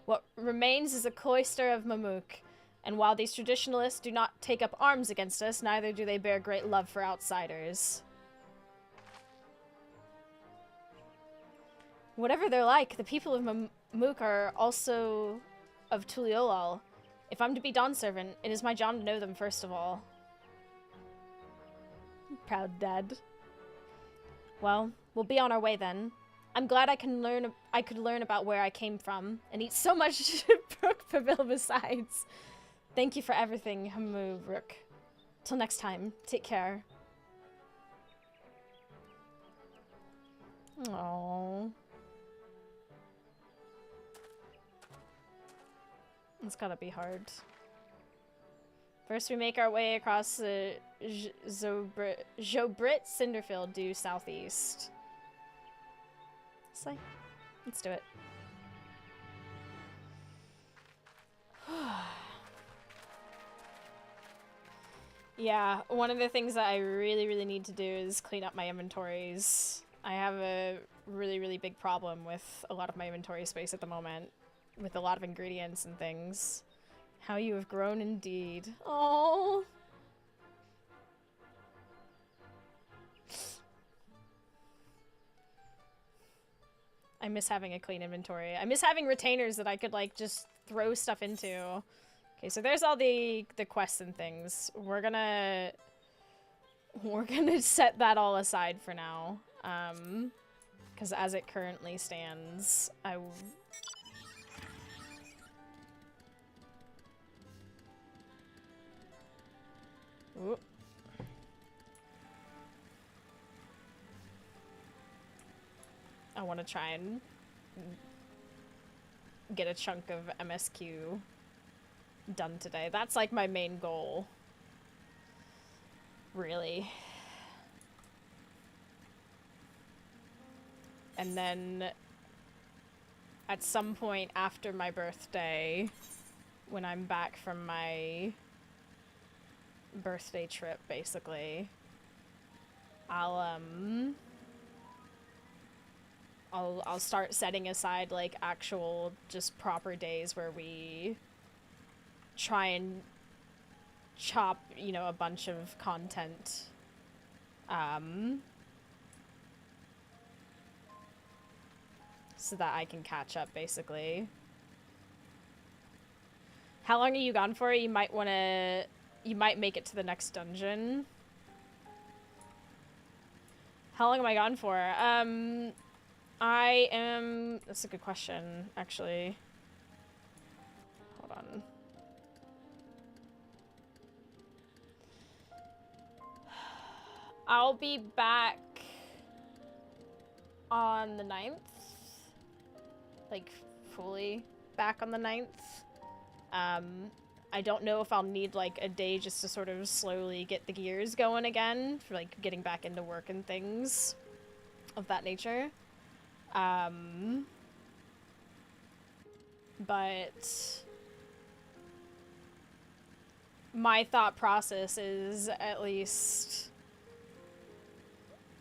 What remains is a cloister of Mamook, and while these traditionalists do not take up arms against us, neither do they bear great love for outsiders. Whatever they're like, the people of Mamook are also of Tuliolal. If I'm to be Dawn servant, it is my job to know them first of all. Proud dad. Well, we'll be on our way then. I'm glad I could learn about where I came from and eat so much Brook Pavil besides. Thank you for everything, Hamu Rook. Till next time, take care. Aww. It's gotta be hard. First, we make our way across the Jobrit Cinderfield due southeast. Slay. Let's do it. Yeah, one of the things that I really need to do is clean up my inventories. I have a really big problem with a lot of my inventory space at the moment, with a lot of ingredients and things. How you have grown indeed. Oh. I miss having a clean inventory. I miss having retainers that I could like just throw stuff into. Okay, so there's all the quests and things. We're gonna set that all aside for now. Because as it currently stands, Ooh. I want to try and get a chunk of MSQ done today. That's like my main goal, really. And then at some point after my birthday, when I'm back from my birthday trip, basically, I'll start setting aside like actual just proper days where we try and chop, you know, a bunch of content. So that I can catch up, basically. How long are you gone for? You might make it to the next dungeon. How long am I gone for? That's a good question, actually. Hold on. I'll be back on the 9th. Like, fully back on the 9th. I don't know if I'll need, like, a day just to sort of slowly get the gears going again for, like, getting back into work and things of that nature. But my thought process is at least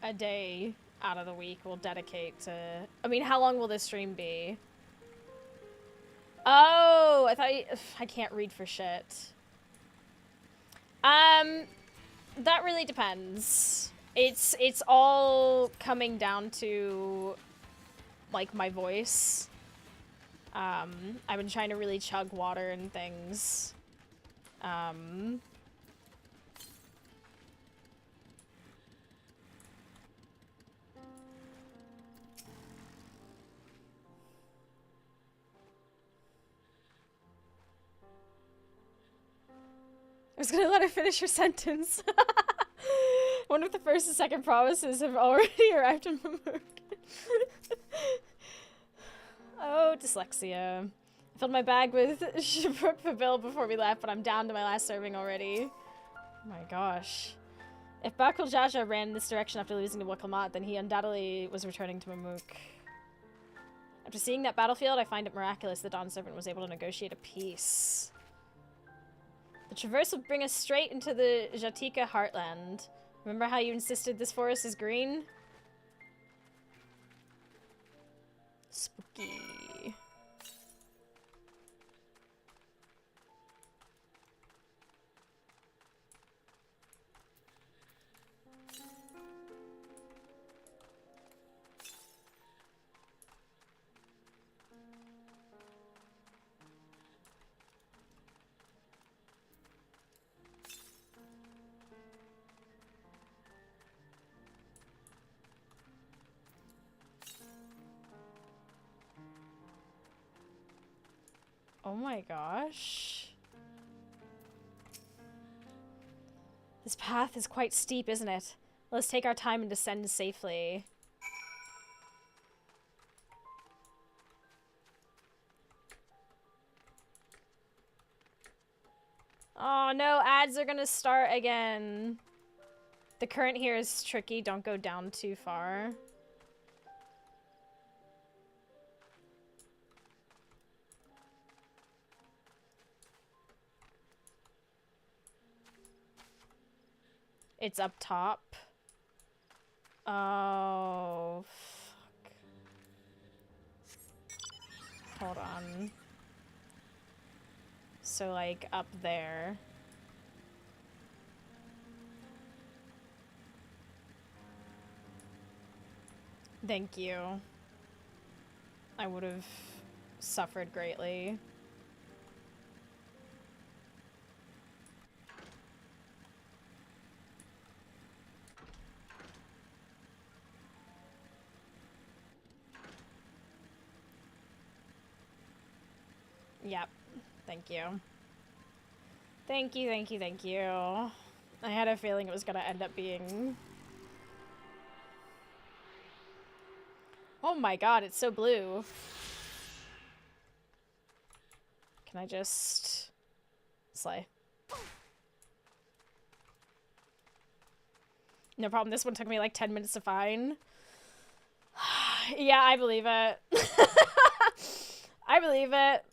a day out of the week we'll dedicate to... I mean, how long will this stream be? Oh, I thought I can't read for shit. That really depends. It's all coming down to, like, my voice. I've been trying to really chug water and things. I was gonna let her finish her sentence. One of the first and second promises have already arrived in my mood. Oh, dyslexia. I filled my bag with Shabrook for Bill before we left, but I'm down to my last serving already. Oh my gosh. If Bakul Jaja ran in this direction after losing to Wakamat, then he undoubtedly was returning to Mamuk. After seeing that battlefield, I find it miraculous the Dawn Servant was able to negotiate a peace. The traverse will bring us straight into the Jatika heartland. Remember how you insisted this forest is green? Spooky. Oh my gosh. This path is quite steep, isn't it? Let's take our time and descend safely. Oh no, ads are gonna start again. The current here is tricky, don't go down too far. It's up top. Oh, fuck. Hold on. So, like, up there. Thank you. I would have suffered greatly. Yep. Thank you. Thank you, thank you, thank you. I had a feeling it was gonna end up being... Oh my god, it's so blue. Can I just... slay? No problem, this one took me like 10 minutes to find. Yeah, I believe it. I believe it.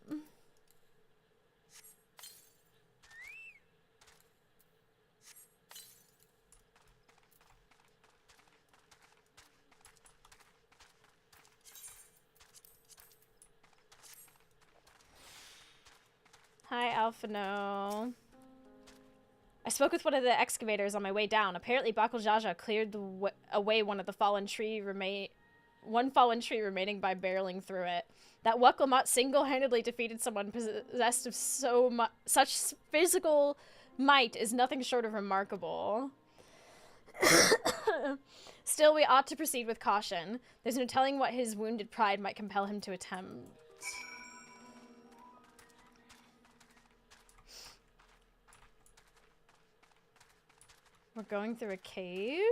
Hi, Alphano. I spoke with one of the excavators on my way down. Apparently, Bakuljaja cleared away one fallen tree remaining by barreling through it. That Waklamat single-handedly defeated someone possessed of such physical might is nothing short of remarkable. Still, we ought to proceed with caution. There's no telling what his wounded pride might compel him to attempt. We're going through a cave?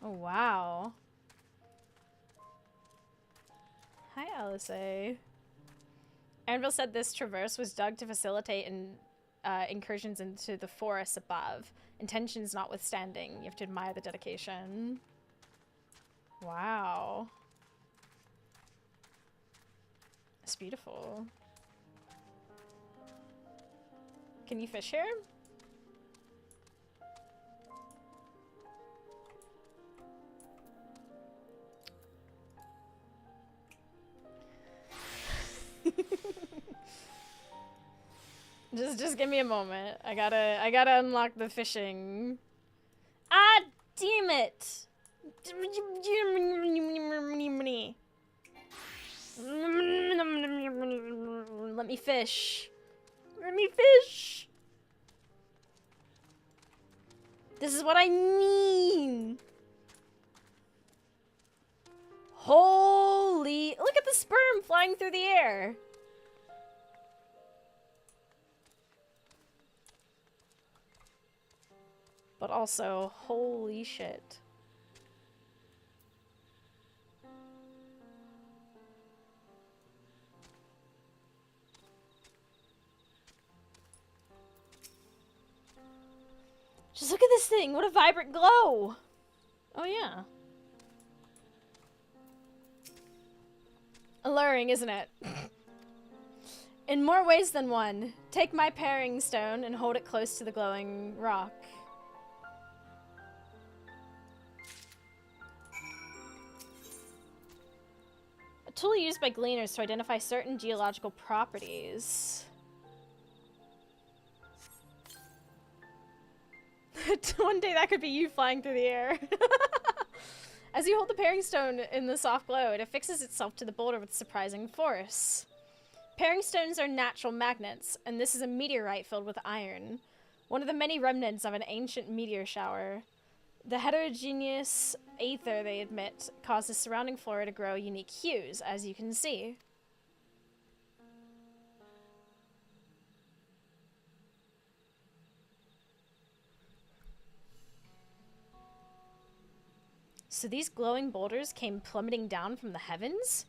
Oh, wow. Hi, Alice. Anvil said this traverse was dug to facilitate incursions into the forests above. Intentions notwithstanding, you have to admire the dedication. Wow. It's beautiful. Can you fish here? Just give me a moment. I gotta unlock the fishing. Ah, damn it! Let me fish. Let me fish. This is what I mean. Holy, look at the sperm flying through the air. But also, holy shit. Just look at this thing. What a vibrant glow. Oh, yeah. Alluring, isn't it? In more ways than one. Take my paring stone and hold it close to the glowing rock. A tool used by gleaners to identify certain geological properties. One day that could be you flying through the air. As you hold the paring stone in the soft glow, it affixes itself to the boulder with surprising force. Paring stones are natural magnets, and this is a meteorite filled with iron. One of the many remnants of an ancient meteor shower. The heterogeneous aether they emit causes surrounding flora to grow unique hues, as you can see. So these glowing boulders came plummeting down from the heavens?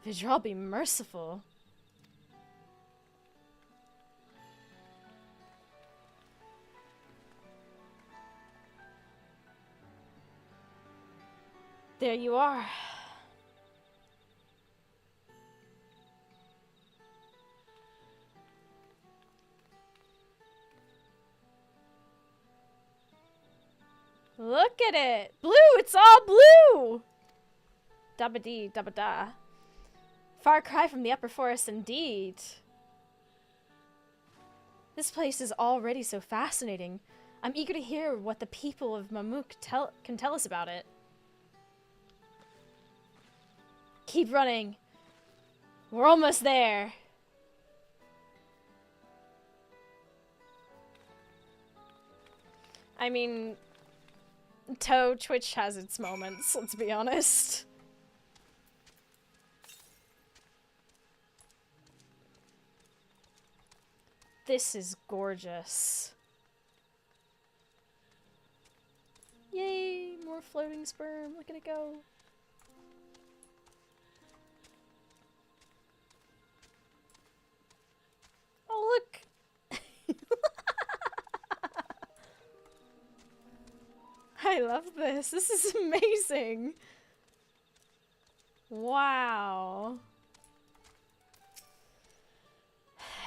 Vijral be merciful. There you are. Look at it! Blue! It's all blue! Dabba-dee, dabba-da. Far cry from the upper forest indeed. This place is already so fascinating. I'm eager to hear what the people of Mamuk can tell us about it. Keep running. We're almost there. I mean, Toe Twitch has its moments, let's be honest. This is gorgeous. Yay, more floating sperm. Look at it go. Oh, look. I love this. This is amazing. Wow.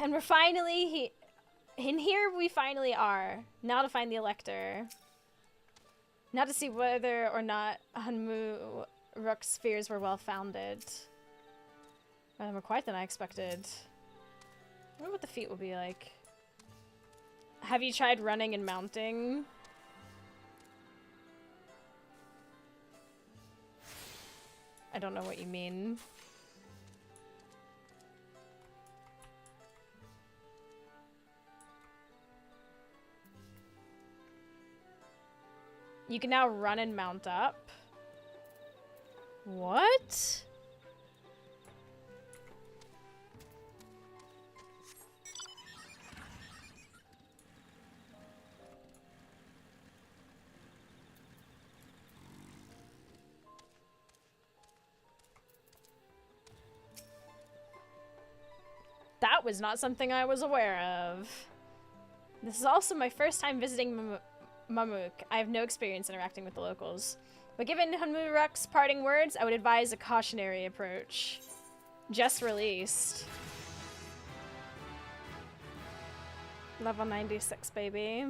And we're finally in here. We finally are. Now to find the Elector. Now to see whether or not Hanmu Rook's fears were well founded. More quiet than I expected. I wonder what the feet will be like. Have you tried running and mounting? I don't know what you mean. You can now run and mount up. What? That was not something I was aware of. This is also my first time visiting Mamuk. I have no experience interacting with the locals. But given Hunmuruk's parting words, I would advise a cautionary approach. Just released. Level 96, baby.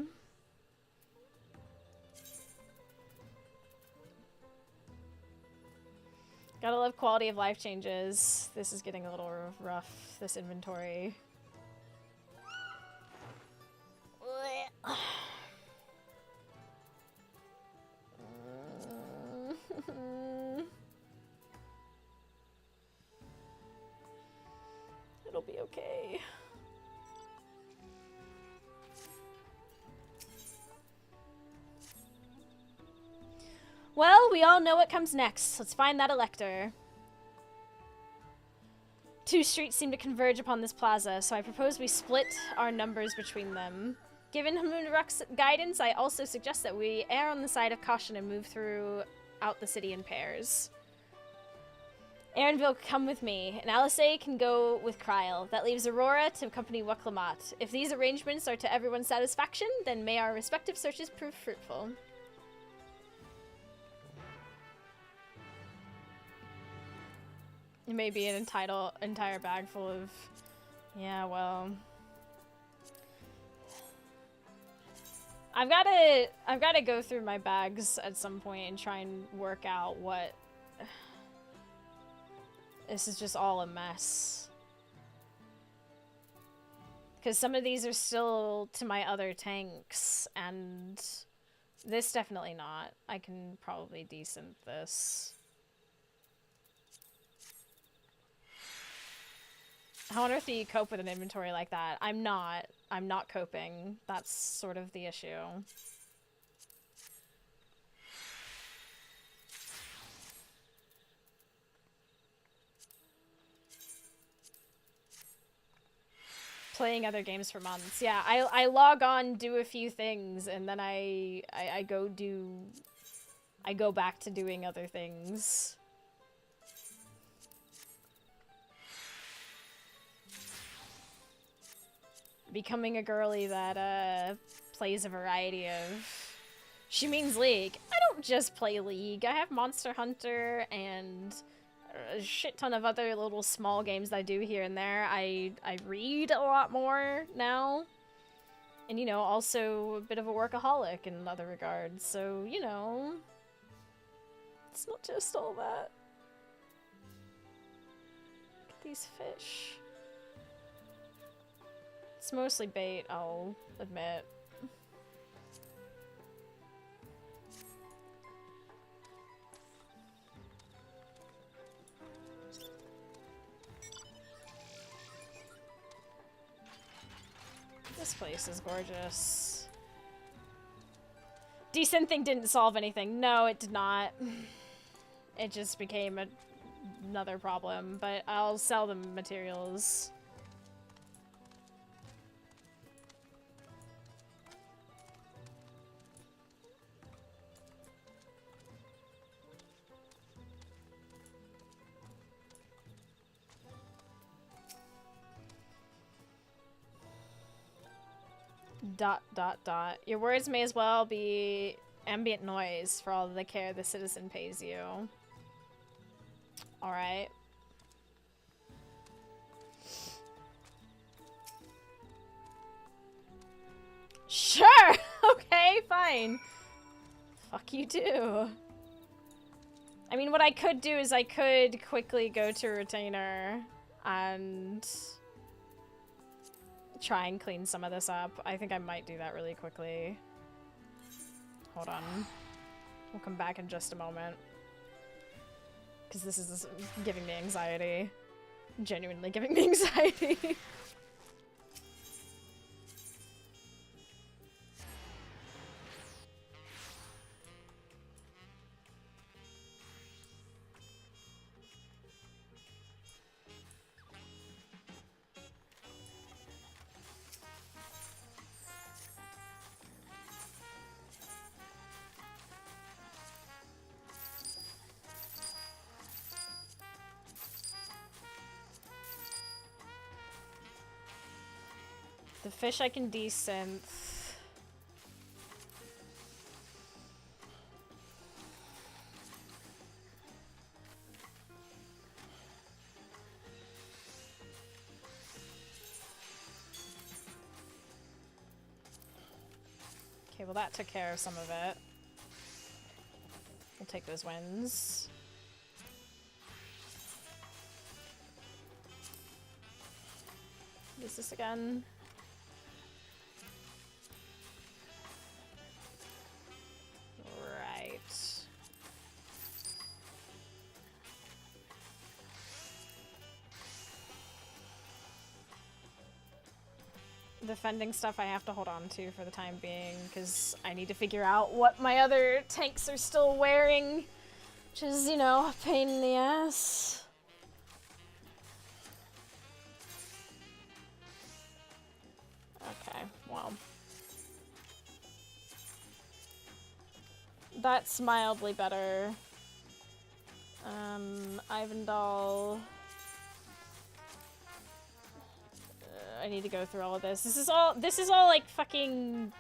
Gotta love quality of life changes. This is getting a little rough, this inventory. It'll be okay. Well, we all know what comes next. Let's find that elector. Two streets seem to converge upon this plaza, so I propose we split our numbers between them. Given Hamunruk's guidance, I also suggest that we err on the side of caution and move throughout the city in pairs. Aaronville can come with me, and Alice can go with Kryl. That leaves Aurora to accompany Waklamat. If these arrangements are to everyone's satisfaction, then may our respective searches prove fruitful. It may be an entire bag full of... Yeah, well... I've gotta go through my bags at some point and try and work out what... This is just all a mess. Because some of these are still to my other tanks, and this definitely not. I can probably decent this. How on earth do you cope with an inventory like that? I'm not coping. That's sort of the issue. Playing other games for months. Yeah, I log on, do a few things, and then I go back to doing other things. Becoming a girly that plays a variety of... She means League. I don't just play League. I have Monster Hunter and a shit ton of other little small games that I do here and there. I read a lot more now. And, you know, also a bit of a workaholic in other regards. So, you know, it's not just all that. Look at these fish. It's mostly bait, I'll admit. This place is gorgeous. Decent thing didn't solve anything. No, it did not. It just became another problem, but I'll sell the materials. Your words may as well be ambient noise for all the care the citizen pays you. Alright. Sure! Okay, fine. Fuck you too. I mean, what I could do is I could quickly go to Retainer. and try and clean some of this up. I think I might do that really quickly. Hold on. We'll come back in just a moment. Because this is giving me anxiety. Genuinely giving me anxiety. The fish I can desynth. Okay, well that took care of some of it. We'll take those wins. What is this again? Right. The fending stuff I have to hold on to for the time being, because I need to figure out what my other tanks are still wearing, which is, you know, a pain in the ass. Okay, well. That's mildly better. Ivandal. I need to go through all of this. This is all like fucking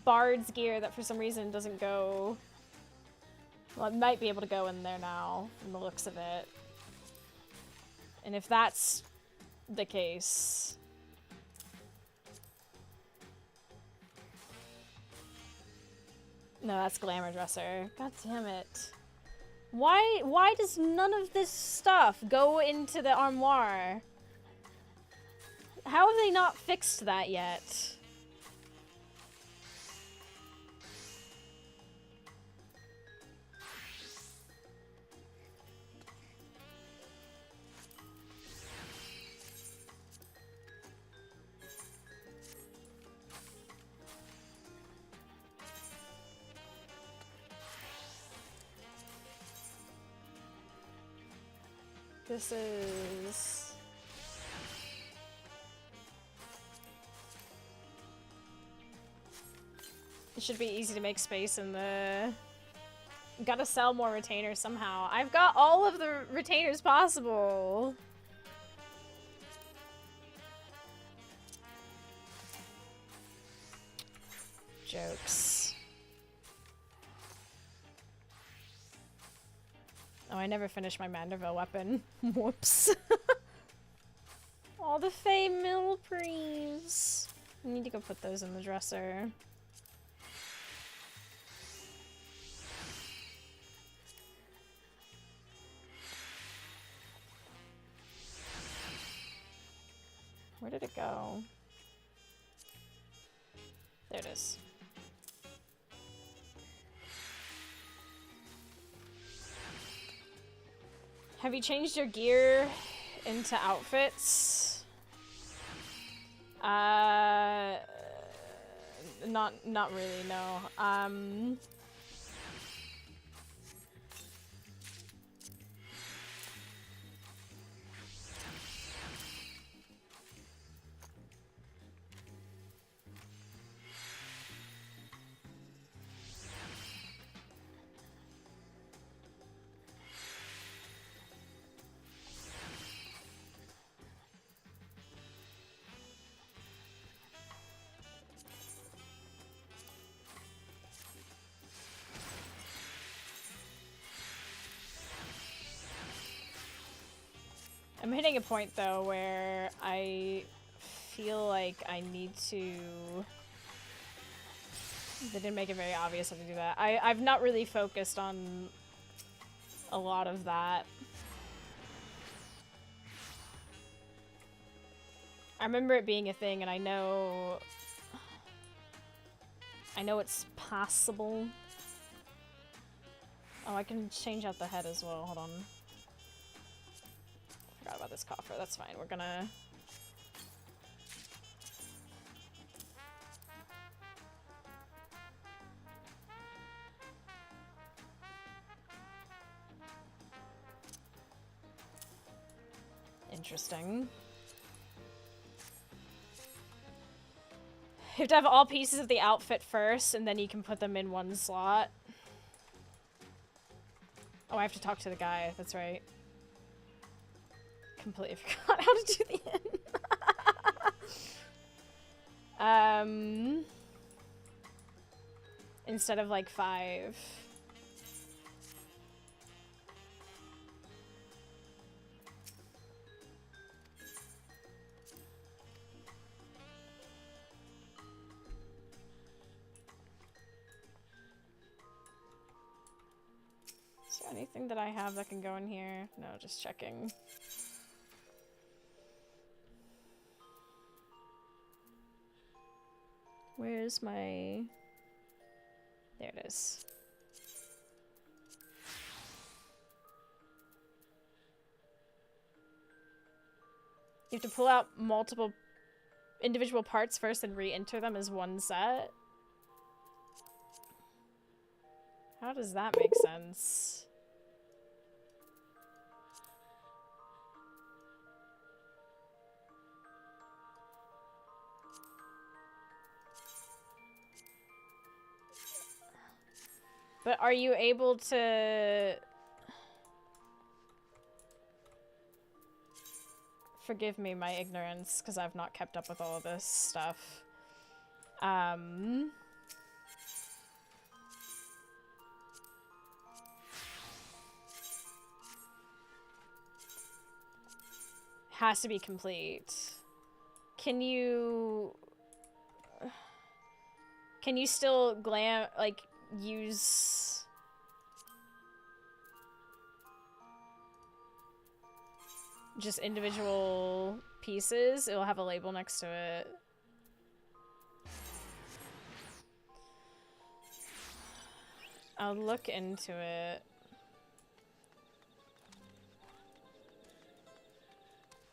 Bard's gear that for some reason doesn't go. Well, it might be able to go in there now from the looks of it. And if that's the case, no, that's Glamour Dresser. God damn it. Why does none of this stuff go into the armoire? How have they not fixed that yet? This is... It should be easy to make space in the... Gotta sell more retainers somehow. I've got all of the retainers possible. Jokes. Oh, I never finished my Manderville weapon. Whoops. All the Fey Milprees. I need to go put those in the dresser. Where did it go? There it is. Have you changed your gear into outfits? Not really, no. I'm hitting a point, though, where I feel like I need to... They didn't make it very obvious how to do that. I've not really focused on a lot of that. I remember it being a thing, and I know it's possible. Oh, I can change out the head as well. Hold on. Forgot about this coffer. That's fine. We're gonna... Interesting. You have to have all pieces of the outfit first, and then you can put them in one slot. Oh, I have to talk to the guy. That's right. Completely forgot how to do the end. Instead of like 5. Is there anything that I have that can go in here? No, just checking. Where's my... There it is. You have to pull out multiple individual parts first and re-enter them as one set. How does that make sense? But are you able to... Forgive me my ignorance, because I've not kept up with all of this stuff. Has to be complete. Can you still use just individual pieces? It'll have a label next to it. I'll look into it.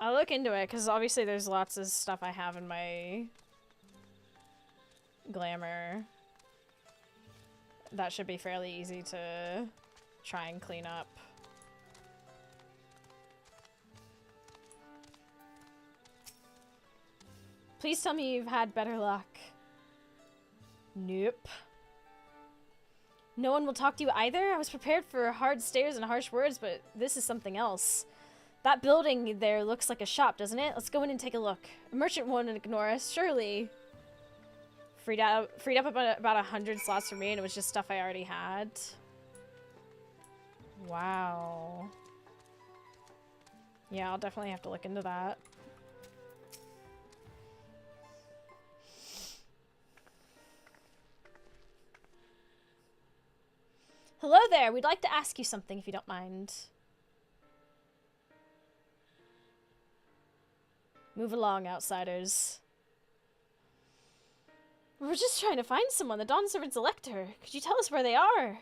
I'll look into it, because obviously there's lots of stuff I have in my glamour that should be fairly easy to try and clean up. Please tell me you've had better luck. Nope. No one will talk to you either? I was prepared for hard stares and harsh words, but this is something else. That building there looks like a shop, doesn't it? Let's go in and take a look. A merchant won't ignore us, surely. Freed up about 100 slots for me, and it was just stuff I already had. Wow. Yeah, I'll definitely have to look into that. Hello there, we'd like to ask you something if you don't mind. Move along, outsiders. We're just trying to find someone, the Dawn Servant's Elector. Could you tell us where they are?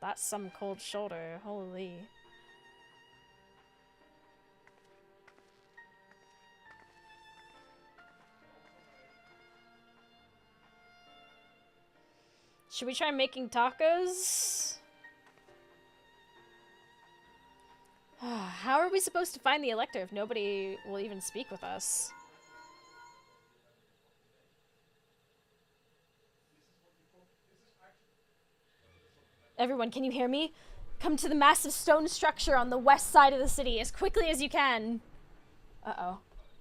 That's some cold shoulder, holy. Should we try making tacos? How are we supposed to find the Elector if nobody will even speak with us? Everyone, can you hear me? Come to the massive stone structure on the west side of the city as quickly as you can. Uh-oh.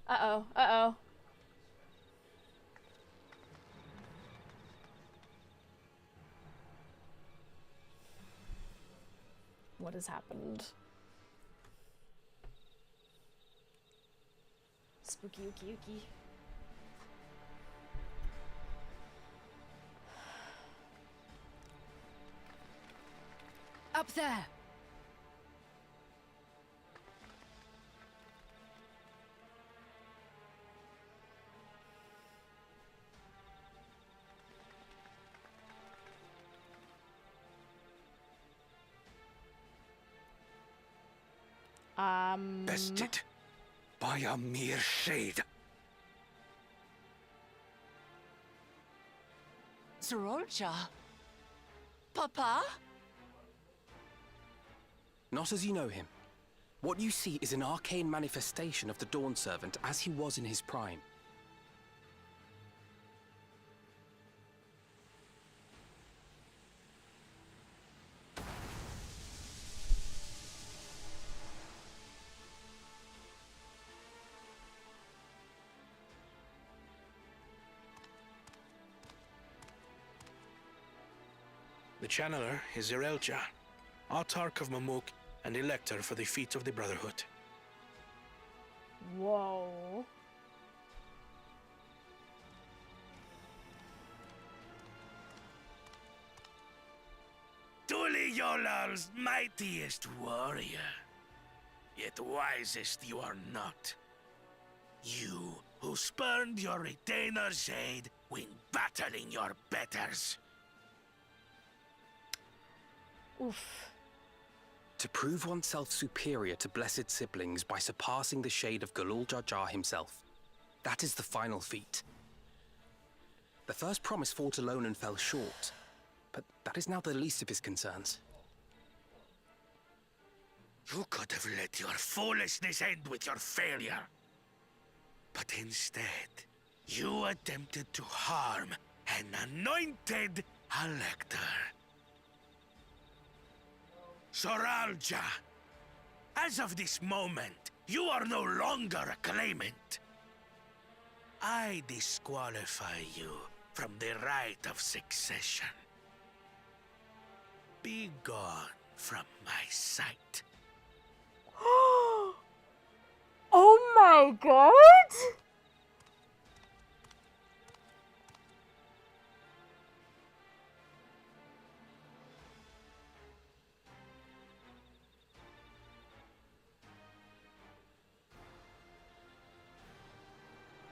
Uh-oh. Uh-oh. What has happened? Spooky ooky ooky. Up there! Bested by a mere shade. Zorolja? Papa? Not as you know him. What you see is an arcane manifestation of the Dawn Servant as he was in his prime. The Channeler is Zorolja, Autarch of Mamuk and Elector for the Feet of the Brotherhood. Whoa. Yolal's mightiest warrior, yet wisest you are not. You who spurned your retainer's aid when battling your betters. Oof. To prove oneself superior to blessed siblings by surpassing the shade of Galul Jar Jar himself. That is the final feat. The first promise fought alone and fell short, but that is now the least of his concerns. You could have let your foolishness end with your failure. But instead, you attempted to harm an anointed elector. Zorolja, as of this moment, you are no longer a claimant. I disqualify you from the right of succession. Be gone from my sight. Oh my god!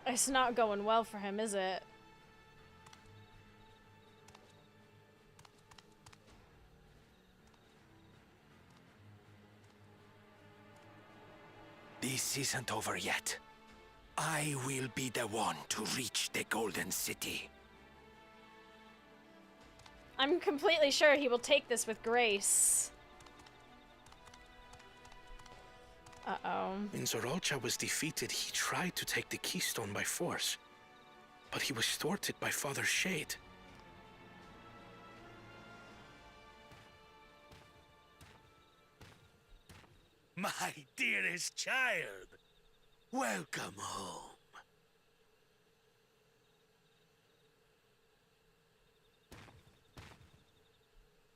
It's not going well for him, is it? This isn't over yet. I will be the one to reach the Golden City. I'm completely sure he will take this with grace. Uh-oh. When Zorolja was defeated, he tried to take the keystone by force. But he was thwarted by Father Shade. My dearest child, welcome home.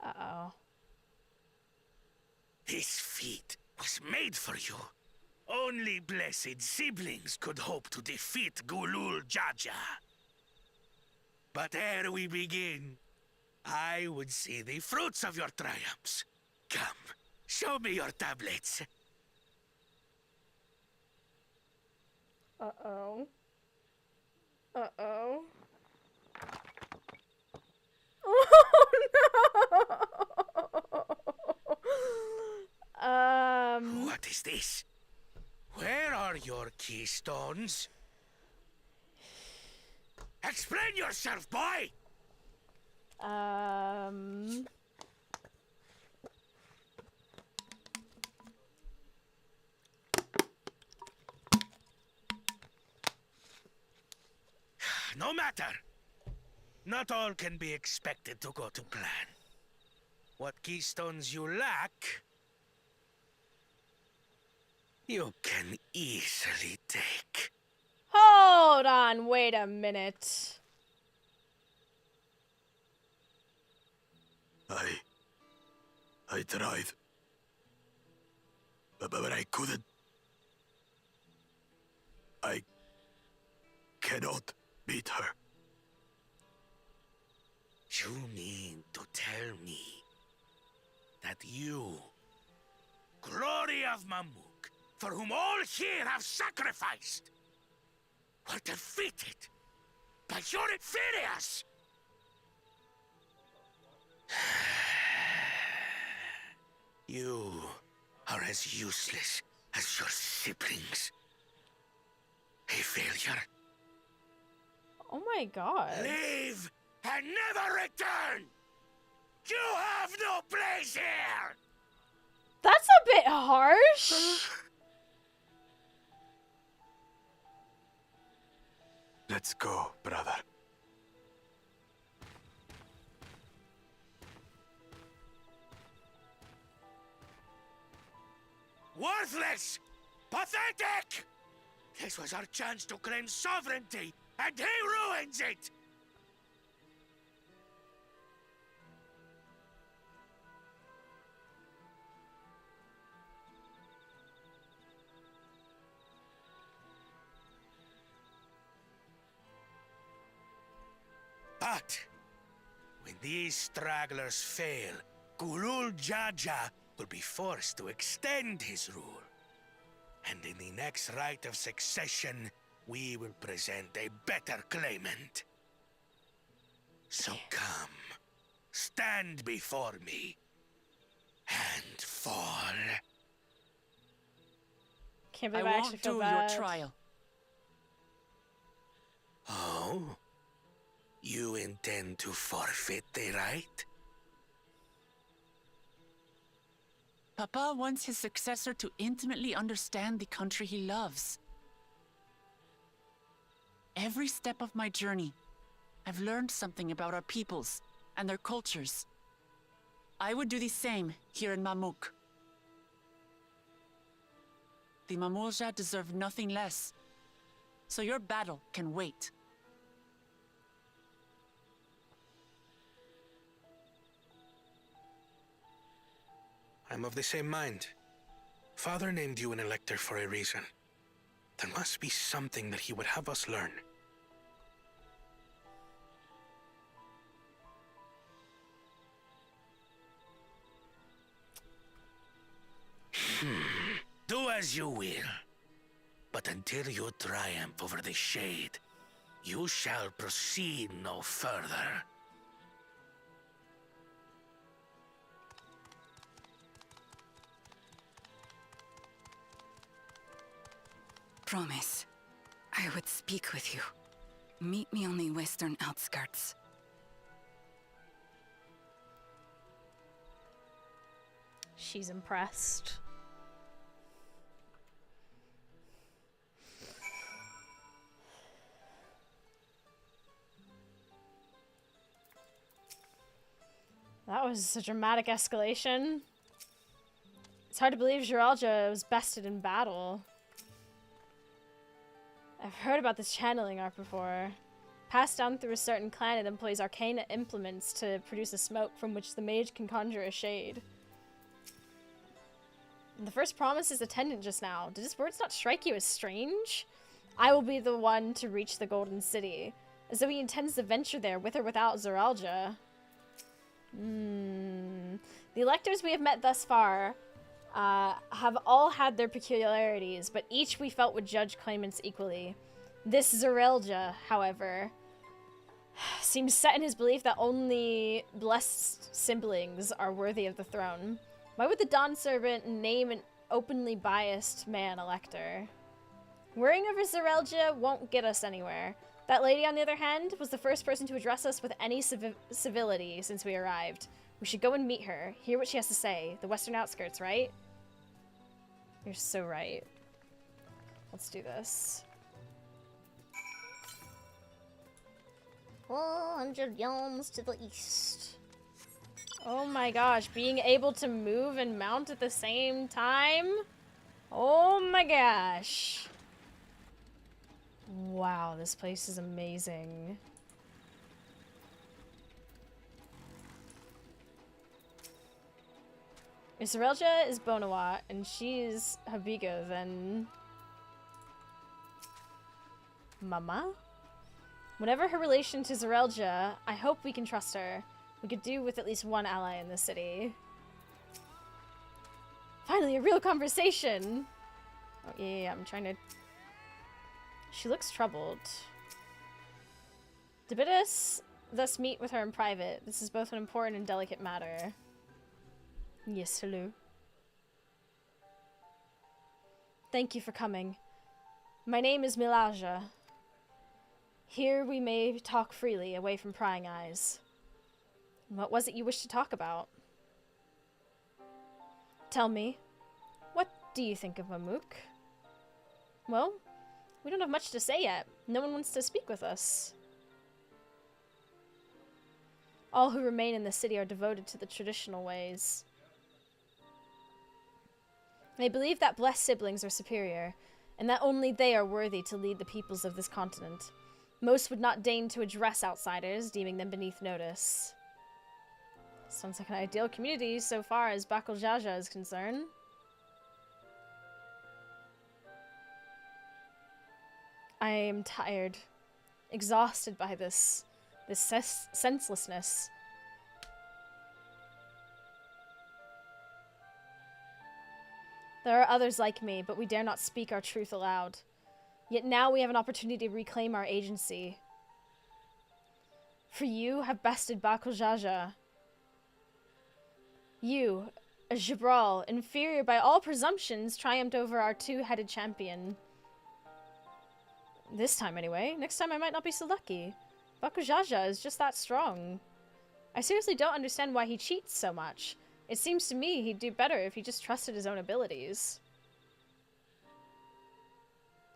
Uh-oh. This feat was made for you. Only blessed siblings could hope to defeat Galul Jar Jar. But ere we begin, I would see the fruits of your triumphs. Come, show me your tablets. Uh-oh. Uh-oh. Oh no! What is this? Where are your keystones? Explain yourself, boy! No matter. Not all can be expected to go to plan. What keystones you lack, you can easily take. Hold on, wait a minute. I tried. But I couldn't. I cannot beat her. You mean to tell me that you, glory of Mamuk, for whom all here have sacrificed, were defeated by your inferiors! You are as useless as your siblings. A failure. Oh my god. Leave and never return! You have no place here! That's a bit harsh. Let's go, brother. Worthless! Pathetic! This was our chance to claim sovereignty, and he ruins it! But when these stragglers fail, Gulul Jaja will be forced to extend his rule. And in the next rite of succession, we will present a better claimant. So come, stand before me, and fall. Can't I believe I actually won't feel do bad. your trial. Oh? You intend to forfeit the right? Papa wants his successor to intimately understand the country he loves. Every step of my journey, I've learned something about our peoples and their cultures. I would do the same here in Mamuk. The Mamulja deserve nothing less, so your battle can wait. I'm of the same mind. Father named you an elector for a reason. There must be something that he would have us learn. Do as you will. But until you triumph over the Shade, you shall proceed no further. Promise, I would speak with you. Meet me on the western outskirts. She's impressed. That was a dramatic escalation. It's hard to believe Zeralja was bested in battle. I've heard about this channeling art before. Passed down through a certain clan, it employs arcane implements to produce a smoke from which the mage can conjure a shade. And the first promise is attendant just now. Did his words not strike you as strange? I will be the one to reach the Golden City, as though he intends to venture there with or without Zeralja. The electors we have met thus far have all had their peculiarities, but each we felt would judge claimants equally. This Zeralja, however, seems set in his belief that only blessed siblings are worthy of the throne. Why would the Dawn Servant name an openly biased man elector? Worrying over Zeralja won't get us anywhere. That lady, on the other hand, was the first person to address us with any civility since we arrived. We should go and meet her, hear what she has to say. The western outskirts, right? You're so right. Let's do this. 400 yalms to the east. Oh my gosh, being able to move and mount at the same time? Oh my gosh. Wow, this place is amazing. If Zeralja is Bonawat and she's Habiga, then Mama? Whatever her relation to Zeralja, I hope we can trust her. We could do with at least one ally in the city. Finally, a real conversation! Oh, yeah, I'm trying to... She looks troubled. Bid us thus meet with her in private. This is both an important and delicate matter. Yes, hello. Thank you for coming. My name is Milaja. Here we may talk freely, away from prying eyes. What was it you wished to talk about? Tell me, what do you think of Mamook? Well, we don't have much to say yet. No one wants to speak with us. All who remain in the city are devoted to the traditional ways. They believe that blessed siblings are superior, and that only they are worthy to lead the peoples of this continent. Most would not deign to address outsiders, deeming them beneath notice. Sounds like an ideal community so far as Bakul Jaja is concerned. I am tired, exhausted by this senselessness. There are others like me, but we dare not speak our truth aloud. Yet now we have an opportunity to reclaim our agency. For you have bested Bakul Jaja. You, a Jabral, inferior by all presumptions, triumphed over our two-headed champion. This time, anyway. Next time I might not be so lucky. Bakul Jaja is just that strong. I seriously don't understand why he cheats so much. It seems to me he'd do better if he just trusted his own abilities.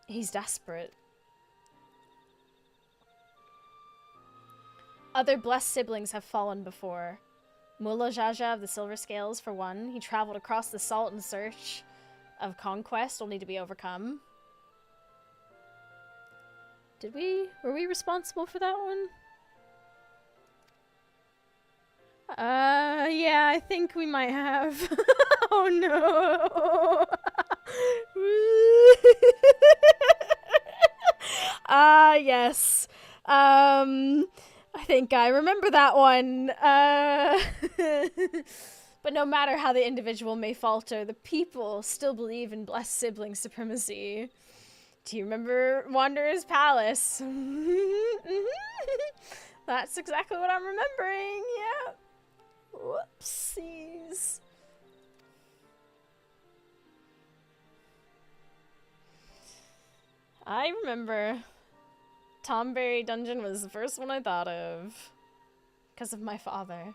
He's desperate. Other blessed siblings have fallen before. Mullah Jaja of the Silver Scales, for one. He traveled across the salt in search of conquest, only to be overcome. Were we responsible for that one? Yeah, I think we might have. Oh no! Yes. I think I remember that one. But no matter how the individual may falter, the people still believe in blessed sibling supremacy. Do you remember Wanderer's Palace? That's exactly what I'm remembering, yeah. Whoopsies. I remember Tomberry Dungeon was the first one I thought of. Because of my father.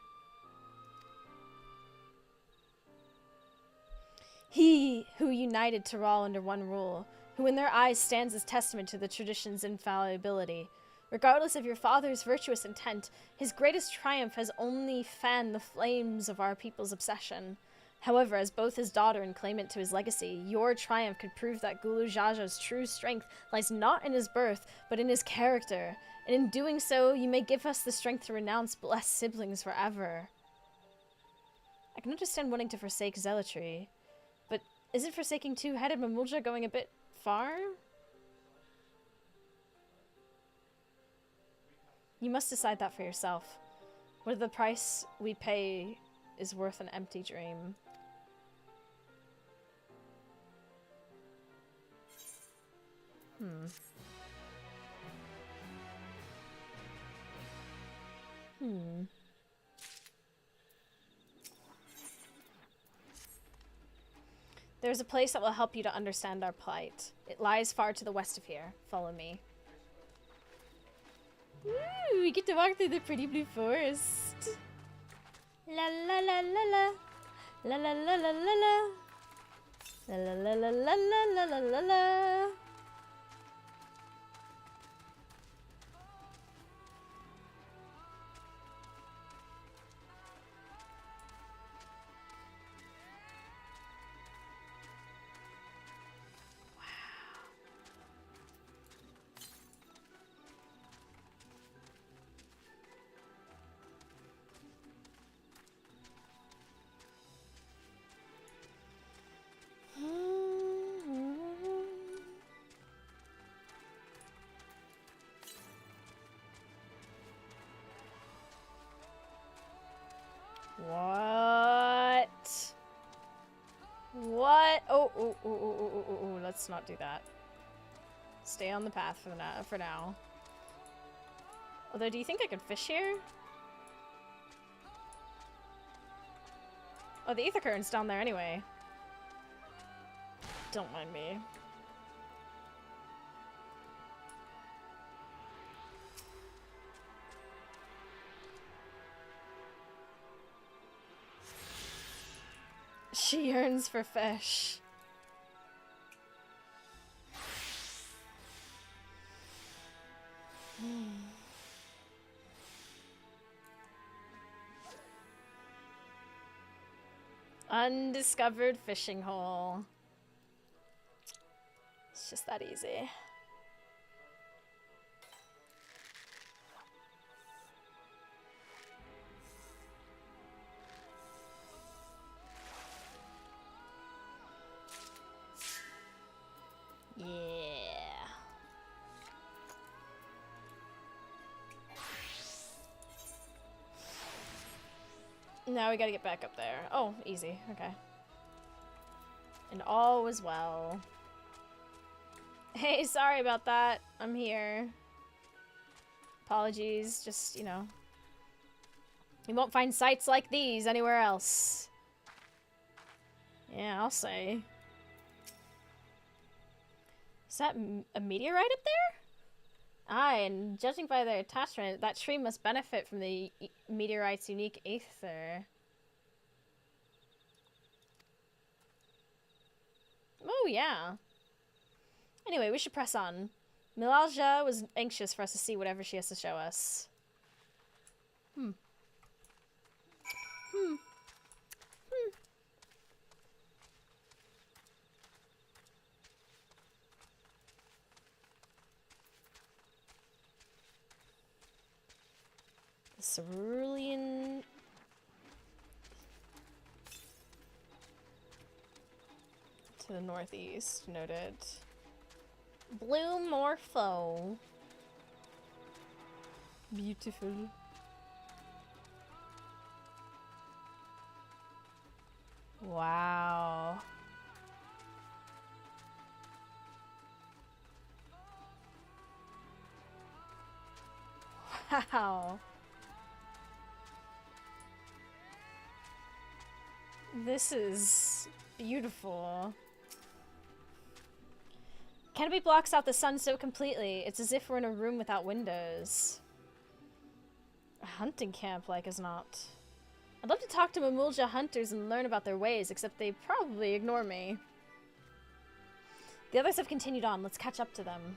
He who united Tyrell under one rule, who in their eyes stands as testament to the tradition's infallibility. Regardless of your father's virtuous intent, his greatest triumph has only fanned the flames of our people's obsession. However, as both his daughter and claimant to his legacy, your triumph could prove that Gulu Jaja's true strength lies not in his birth, but in his character. And in doing so, you may give us the strength to renounce blessed siblings forever. I can understand wanting to forsake zealotry, but isn't forsaking two-headed Mamulja going a bit far? You must decide that for yourself. Whether the price we pay is worth an empty dream. There's a place that will help you to understand our plight. It lies far to the west of here. Follow me. Ooh, we get to walk through the pretty blue forest. La la la la la. La la la la la la. La la la la la la la la la. ooh, let's not do that. Stay on the path for now. Although, do you think I could fish here? Oh, the ether current's down there anyway. Don't mind me. She yearns for fish. Undiscovered fishing hole. It's just that easy. Yeah. Now we gotta get back up there. Oh, easy. Okay. And all was well. Hey, sorry about that. I'm here. Apologies. Just, you know. You won't find sights like these anywhere else. Yeah, I'll say. Is that a meteorite up there? Aye, and judging by their attachment, that tree must benefit from the meteorite's unique aether. Oh, yeah. Anyway, we should press on. Milalja was anxious for us to see whatever she has to show us. Cerulean... To the northeast, noted. Blue Morpho. Beautiful. Wow. Wow. This is beautiful. Canopy blocks out the sun so completely. It's as if we're in a room without windows. A hunting camp, like as not. I'd love to talk to Mamulja hunters and learn about their ways, except they probably ignore me. The others have continued on. Let's catch up to them.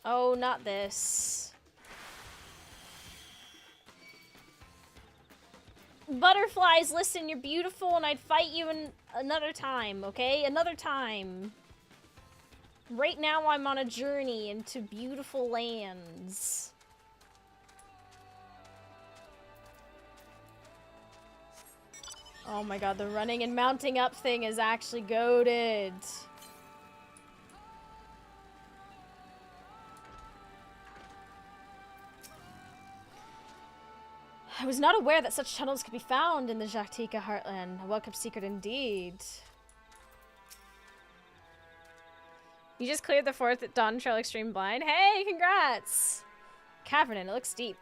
Oh, not this. Butterflies, listen, you're beautiful and I'd fight you another time, okay? Another time. Right now I'm on a journey into beautiful lands. Oh my god, the running and mounting up thing is actually goated. I was not aware that such tunnels could be found in the Jaktika heartland. A welcome secret indeed. You just cleared the 4th at Dawntrail Extreme Blind. Hey, congrats! Cavern, it looks deep.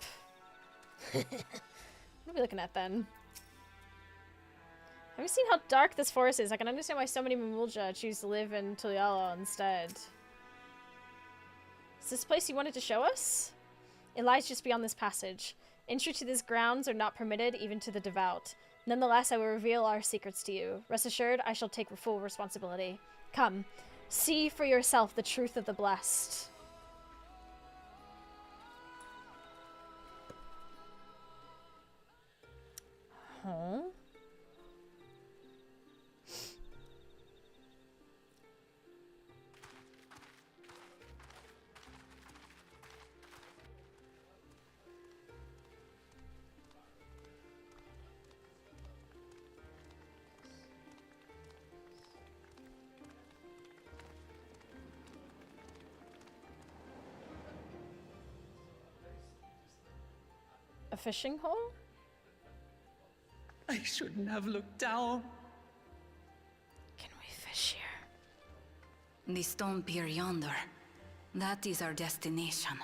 What are we looking at then? Have you seen how dark this forest is? I can understand why so many Mamulja choose to live in Tuliala instead. Is this place you wanted to show us? It lies just beyond this passage. Entry to these grounds are not permitted, even to the devout. Nonetheless, I will reveal our secrets to you. Rest assured, I shall take full responsibility. Come, see for yourself the truth of the blessed. Huh? A fishing hole? I shouldn't have looked down. Can we fish here? The stone pier yonder. That is our destination.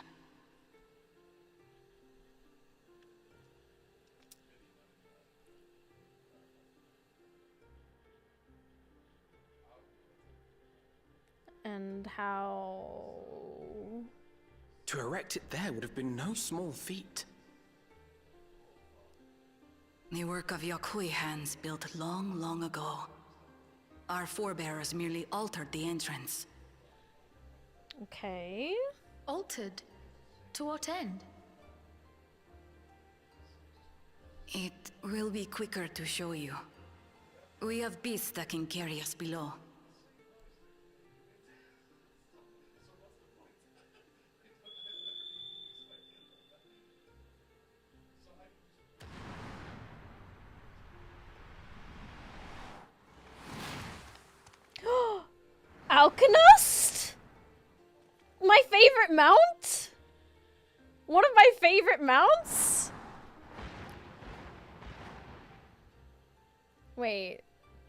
And how... To erect it there would have been no small feat. The work of Yakui hands built long, long ago. Our forebears merely altered the entrance. Okay. Altered? To what end? It will be quicker to show you. We have beasts that can carry us below. Alchemist? My favorite mount? One of my favorite mounts? Wait,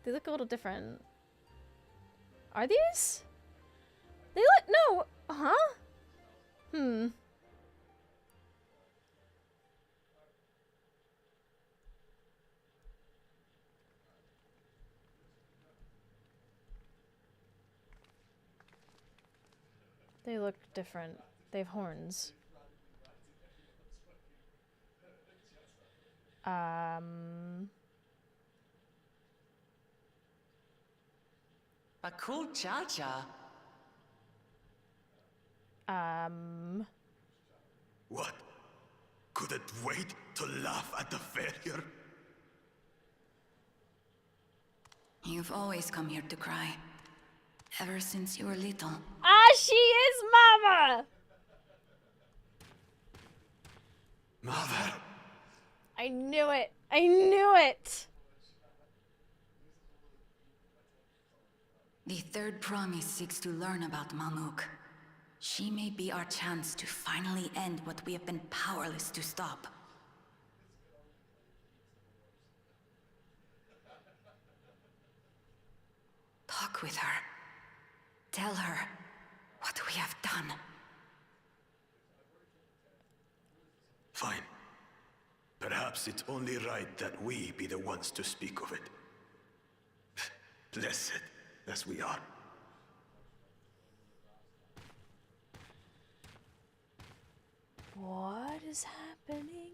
they look a little different. Are these? They look, no, huh? They look different. They have horns. A cool cha-cha. What? Couldn't wait to laugh at the failure? You've always come here to cry. Ever since you were little. Ah, she is Mama! Mother! I knew it! I knew it! The third promise seeks to learn about Mamuk. She may be our chance to finally end what we have been powerless to stop. Talk with her. Tell her what we have done. Fine. Perhaps it's only right that we be the ones to speak of it. Blessed as we are. What is happening?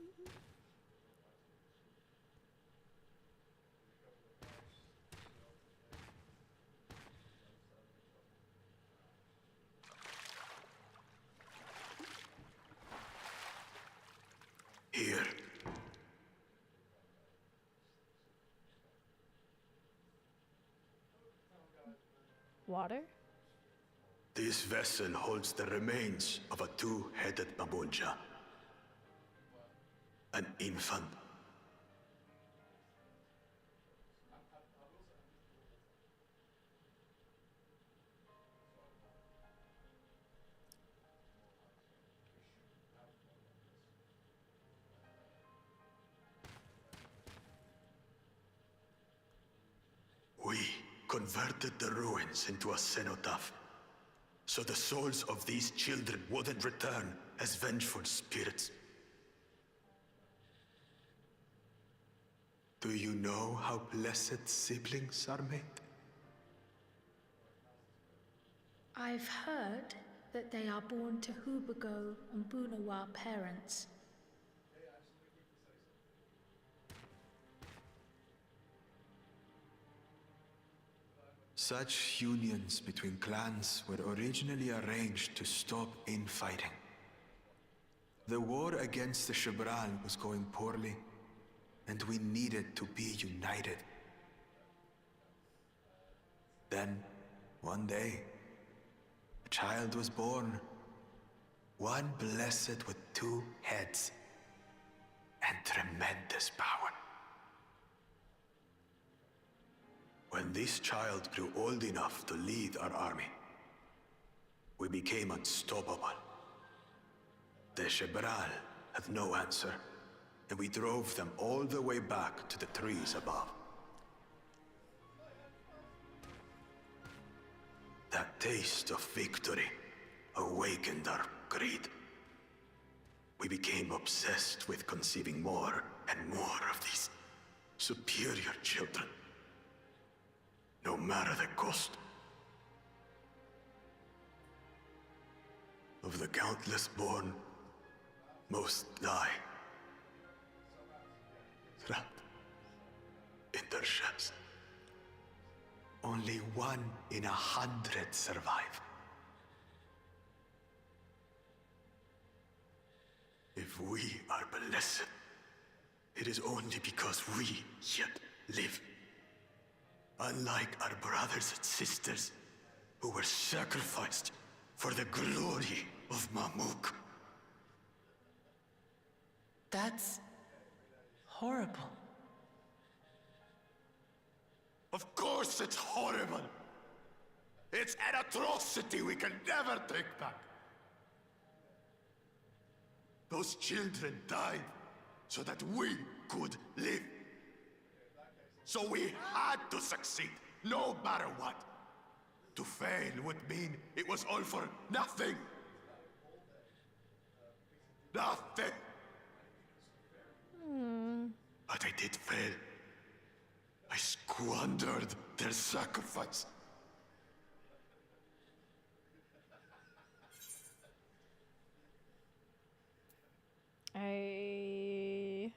Here. Water? This vessel holds the remains of a two-headed Mabunja. An infant. We converted the ruins into a cenotaph, so the souls of these children wouldn't return as vengeful spirits. Do you know how blessed siblings are made? I've heard that they are born to Hubago and Bunawa parents. Such unions between clans were originally arranged to stop infighting. The war against the Shibral was going poorly, and we needed to be united. Then, one day, a child was born. One blessed with two heads and tremendous power. When this child grew old enough to lead our army, we became unstoppable. The Shibral had no answer, and we drove them all the way back to the trees above. That taste of victory awakened our greed. We became obsessed with conceiving more and more of these superior children, no matter the cost. Of the countless born, most die, trapped in their shells. Only 1 in 100 survive. If we are blessed, it is only because we yet live. Unlike our brothers and sisters who were sacrificed for the glory of Mamuk. That's horrible. Of course it's horrible. It's an atrocity we can never take back. Those children died so that we could live. So we had to succeed, no matter what. To fail would mean it was all for nothing. Nothing. But I did fail. I squandered their sacrifice. I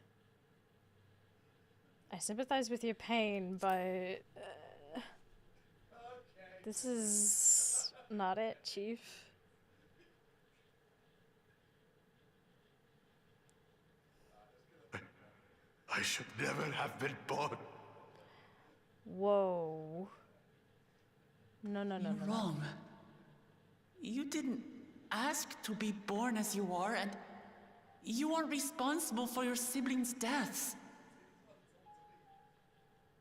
sympathize with your pain, but this is not it, Chief. I should never have been born. Whoa. No. You're wrong. You didn't ask to be born as you are, and you aren't responsible for your siblings' deaths.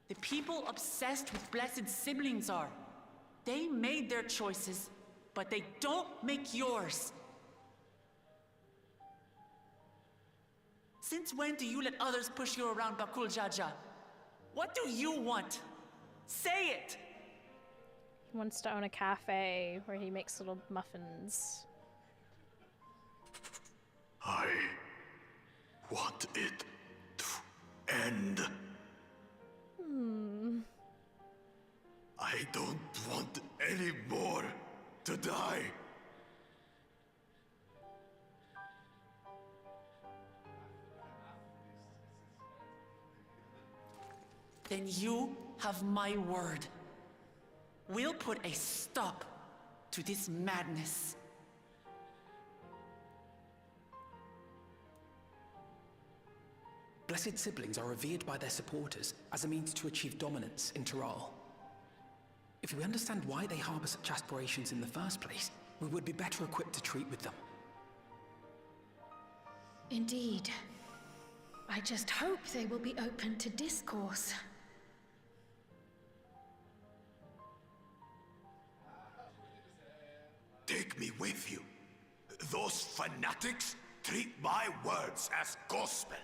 The people obsessed with blessed siblings are. They made their choices, but they don't make yours. Since when do you let others push you around, Bakul Jaja? What do you want? Say it! He wants to own a cafe where he makes little muffins. I want it to end. I don't want any more to die. Then you have my word. We'll put a stop to this madness. Blessed siblings are revered by their supporters as a means to achieve dominance in Tiral. If we understand why they harbor such aspirations in the first place, we would be better equipped to treat with them. Indeed. I just hope they will be open to discourse. Take me with you. Those fanatics treat my words as gospel.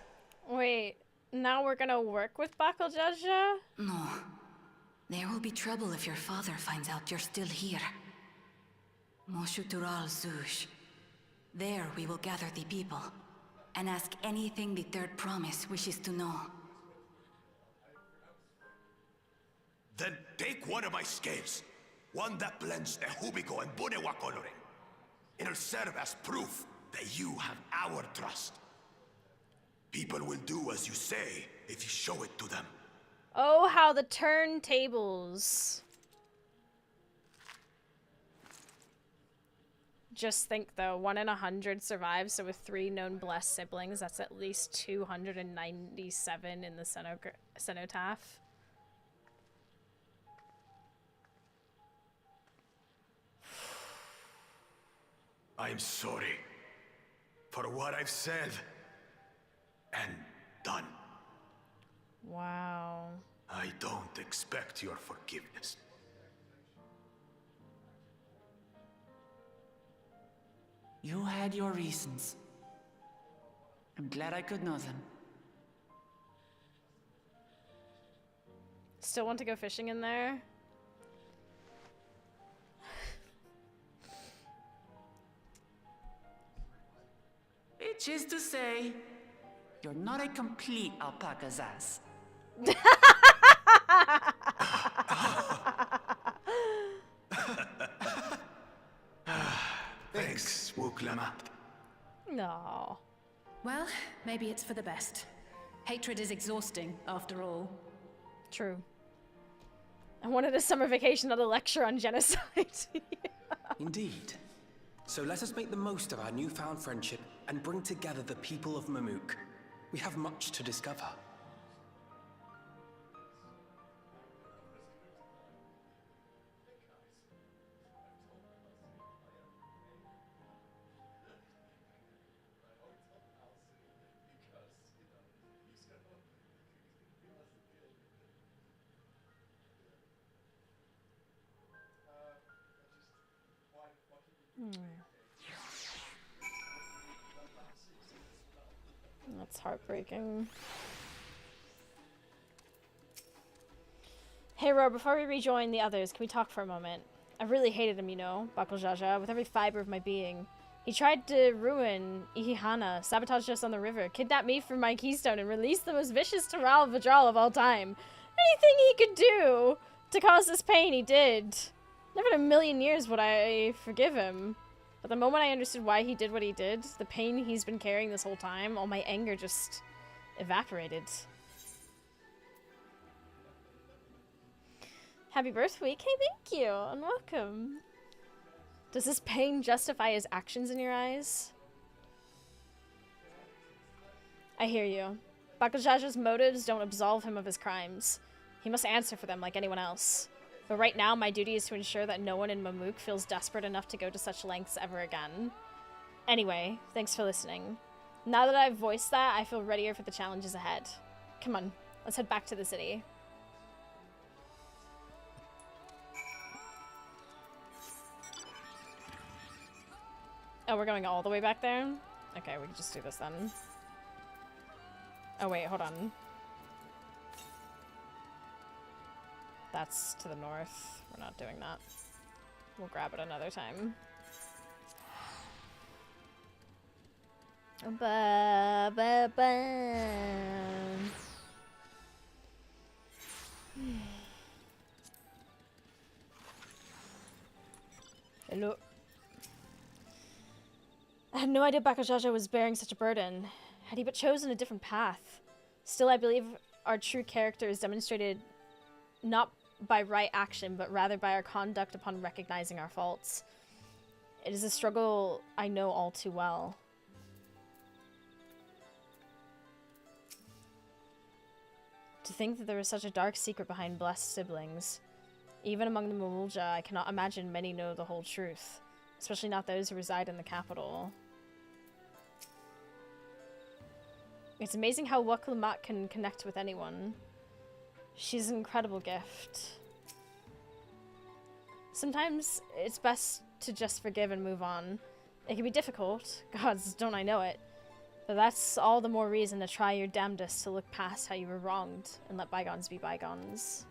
Wait, now we're gonna work with Bakul Jaja? No. There will be trouble if your father finds out you're still here. Moshutural Zush. There we will gather the people and ask anything the Third Promise wishes to know. Then take one of my scales. One that blends the Hubico and Bunewa coloring. It'll serve as proof that you have our trust. People will do as you say if you show it to them. Oh, how the turntables. Just think though, 1 in 100 survives, so with 3 known blessed siblings, that's at least 297 in the cenotaph. I'm sorry for what I've said and done. Wow. I don't expect your forgiveness. You had your reasons. I'm glad I could know them. Still want to go fishing in there? Which is to say, you're not a complete alpaca's ass. Thanks, Wuklama. No. Well, maybe it's for the best. Hatred is exhausting, after all. True. I wanted a summer vacation, not a lecture on genocide. Indeed. So let us make the most of our newfound friendship and bring together the people of Mamuk. We have much to discover. That's heartbreaking. Hey Ro, before we rejoin the others, can we talk for a moment? I really hated him, you know, Bakujaja, with every fiber of my being. He tried to ruin Ihihana, sabotage us on the river, kidnap me from my keystone, and release the most vicious Taral Vajral of all time. Anything he could do to cause this pain, he did. Never in a million years would I forgive him. But the moment I understood why he did what he did, the pain he's been carrying this whole time, all my anger just evaporated. Happy birth week. Hey, thank you, and welcome. Does this pain justify his actions in your eyes? I hear you. Bakujaja's motives don't absolve him of his crimes. He must answer for them like anyone else. But right now, my duty is to ensure that no one in Mamuk feels desperate enough to go to such lengths ever again. Anyway, thanks for listening. Now that I've voiced that, I feel readier for the challenges ahead. Come on, let's head back to the city. Oh, we're going all the way back there? Okay, we can just do this then. Oh wait, hold on. That's to the north. We're not doing that. We'll grab it another time. Ba, ba, ba. Hello. I had no idea Bakujaja was bearing such a burden. Had he but chosen a different path. Still, I believe our true character is demonstrated not by right action, but rather by our conduct upon recognizing our faults. It is a struggle I know all too well. To think that there is such a dark secret behind blessed siblings. Even among the Mamulja, I cannot imagine many know the whole truth, especially not those who reside in the capital. It's amazing how Waklamat can connect with anyone. She's an incredible gift. Sometimes it's best to just forgive and move on. It can be difficult, gods, don't I know it. But that's all the more reason to try your damnedest to look past how you were wronged and let bygones be bygones.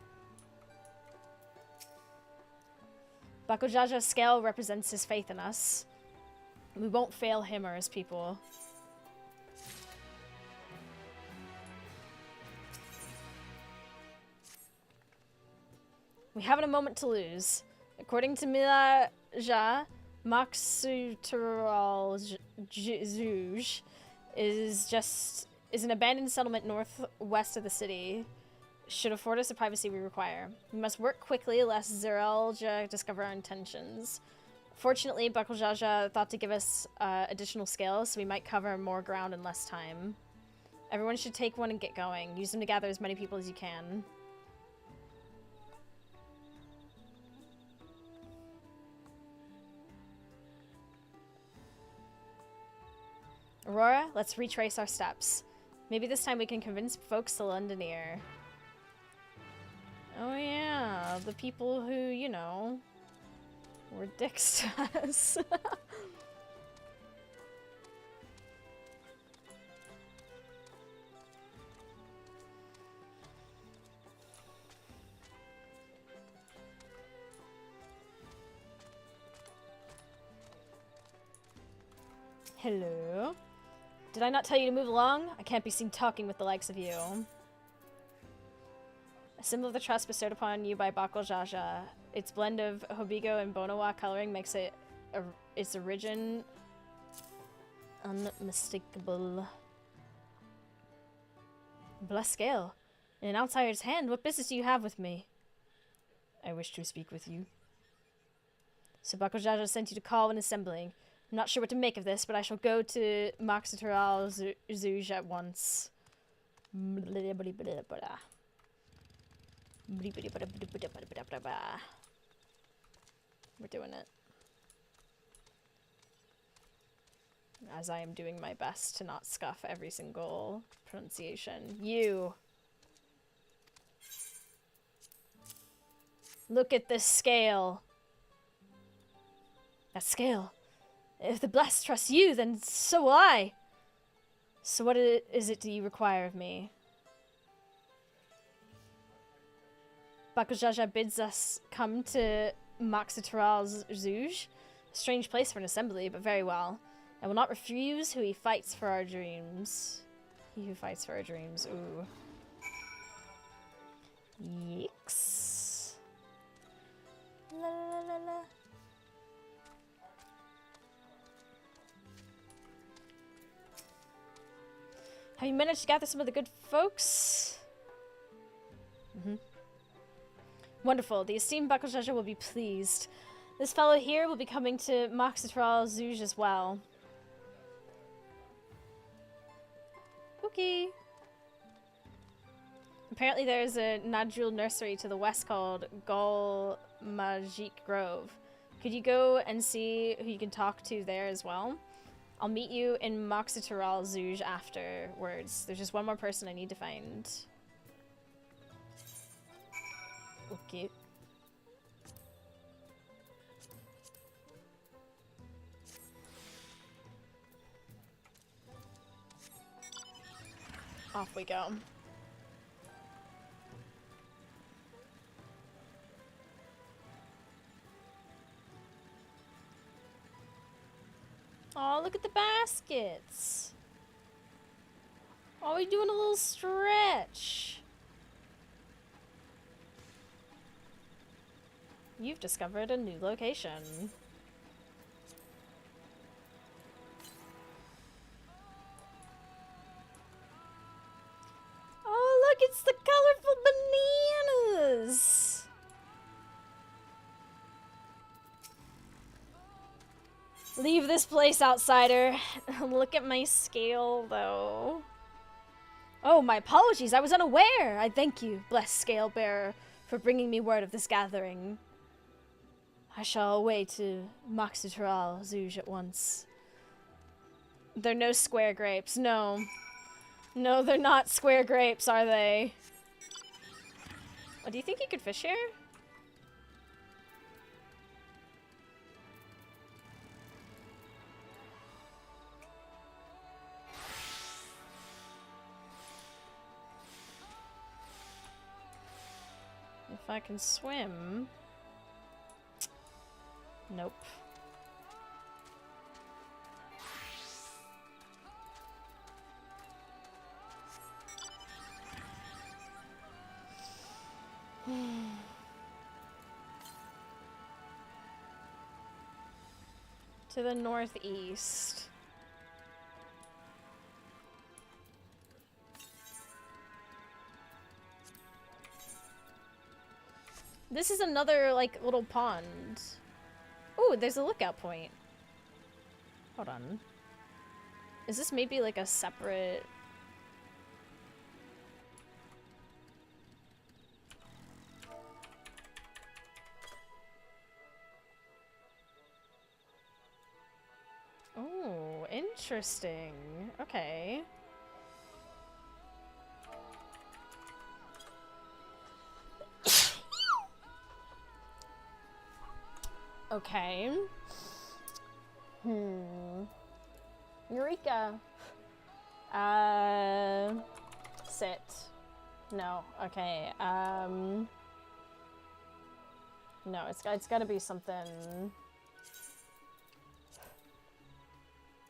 Bakujaja's scale represents his faith in us. We won't fail him or his people. We haven't a moment to lose. According to Milaja, Maksutural Zuj is an abandoned settlement northwest of the city. Should afford us the privacy we require. We must work quickly lest Zerelja discover our intentions. Fortunately, Bakujaja thought to give us additional scales, so we might cover more ground in less time. Everyone should take one and get going. Use them to gather as many people as you can. Aurora, let's retrace our steps. Maybe this time we can convince folks to Londoneer. Oh yeah, the people who, you know, were dicks to us. Hello? Did I not tell you to move along? I can't be seen talking with the likes of you. A symbol of the trust bestowed upon you by Bakul Jaja. Its blend of Hobigo and Bonawa coloring makes it its origin unmistakable. Blessed scale. In an outsider's hand, what business do you have with me? I wish to speak with you. So Bakul Jaja sent you to call when assembling. I'm not sure what to make of this, but I shall go to Moxiteral Zouj at once. We're doing it. As I am doing my best to not scuff every single pronunciation. You! Look at this scale. That scale. If the blessed trust you, then so will I. So what is it do you require of me? Bakul Jaja bids us come to Moxiteral Zouj. A strange place for an assembly, but very well. I will not refuse who he fights for our dreams. He who fights for our dreams. Ooh. Yikes. La la la la. Have you managed to gather some of the good folks? Wonderful. The esteemed Bakul Jaja will be pleased. This fellow here will be coming to Moxiteral Zouj as well. Okay. Apparently there's a Najul nursery to the west called Gol Majik Grove. Could you go and see who you can talk to there as well? I'll meet you in Moxiteral Zouj afterwards. There's just one more person I need to find. Okay. Off we go. Oh, look at the baskets. Oh, we're doing a little stretch. You've discovered a new location. Oh, look, it's the colorful bananas. Leave this place, outsider. Look at my scale, though. Oh, my apologies. I was unaware. I thank you, blessed scale bearer, for bringing me word of this gathering. I shall away to Moxiteral Zouj at once. They're no square grapes. No. No, they're not square grapes, are they? Oh, do you think you could fish here? If I can swim... Nope. To the northeast. This is another, like, little pond. Ooh, there's a lookout point. Hold on. Is this maybe, like, a separate... Oh, interesting. Okay. Okay. Eureka. Sit. No. Okay. No, it's gotta be something.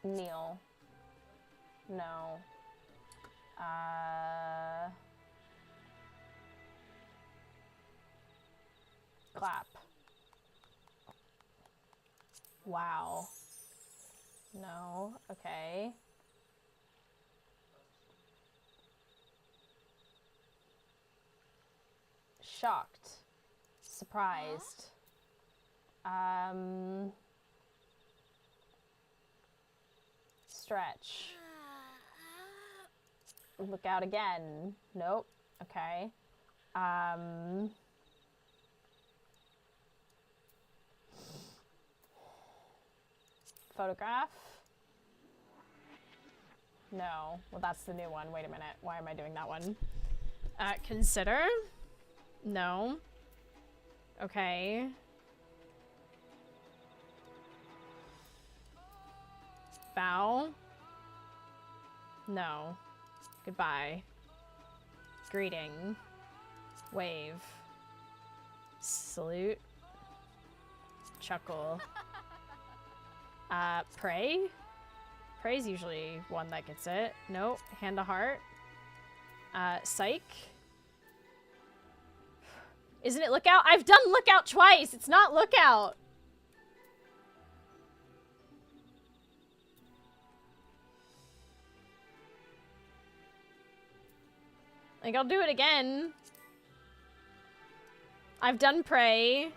Kneel. No. Clap. Wow. No. Okay. Shocked. Surprised. Stretch. Look out again. Nope. Okay. Photograph. No. Well, that's the new one. Wait a minute. Why am I doing that one? Consider. No. Okay. Bow. No. Goodbye. Greeting. Wave. Salute. Chuckle. Pray? Pray's usually one that gets it. Nope. Hand to heart. Psych. Isn't it lookout? I've done lookout twice! It's not lookout! Like, I'll do it again. I've done pray.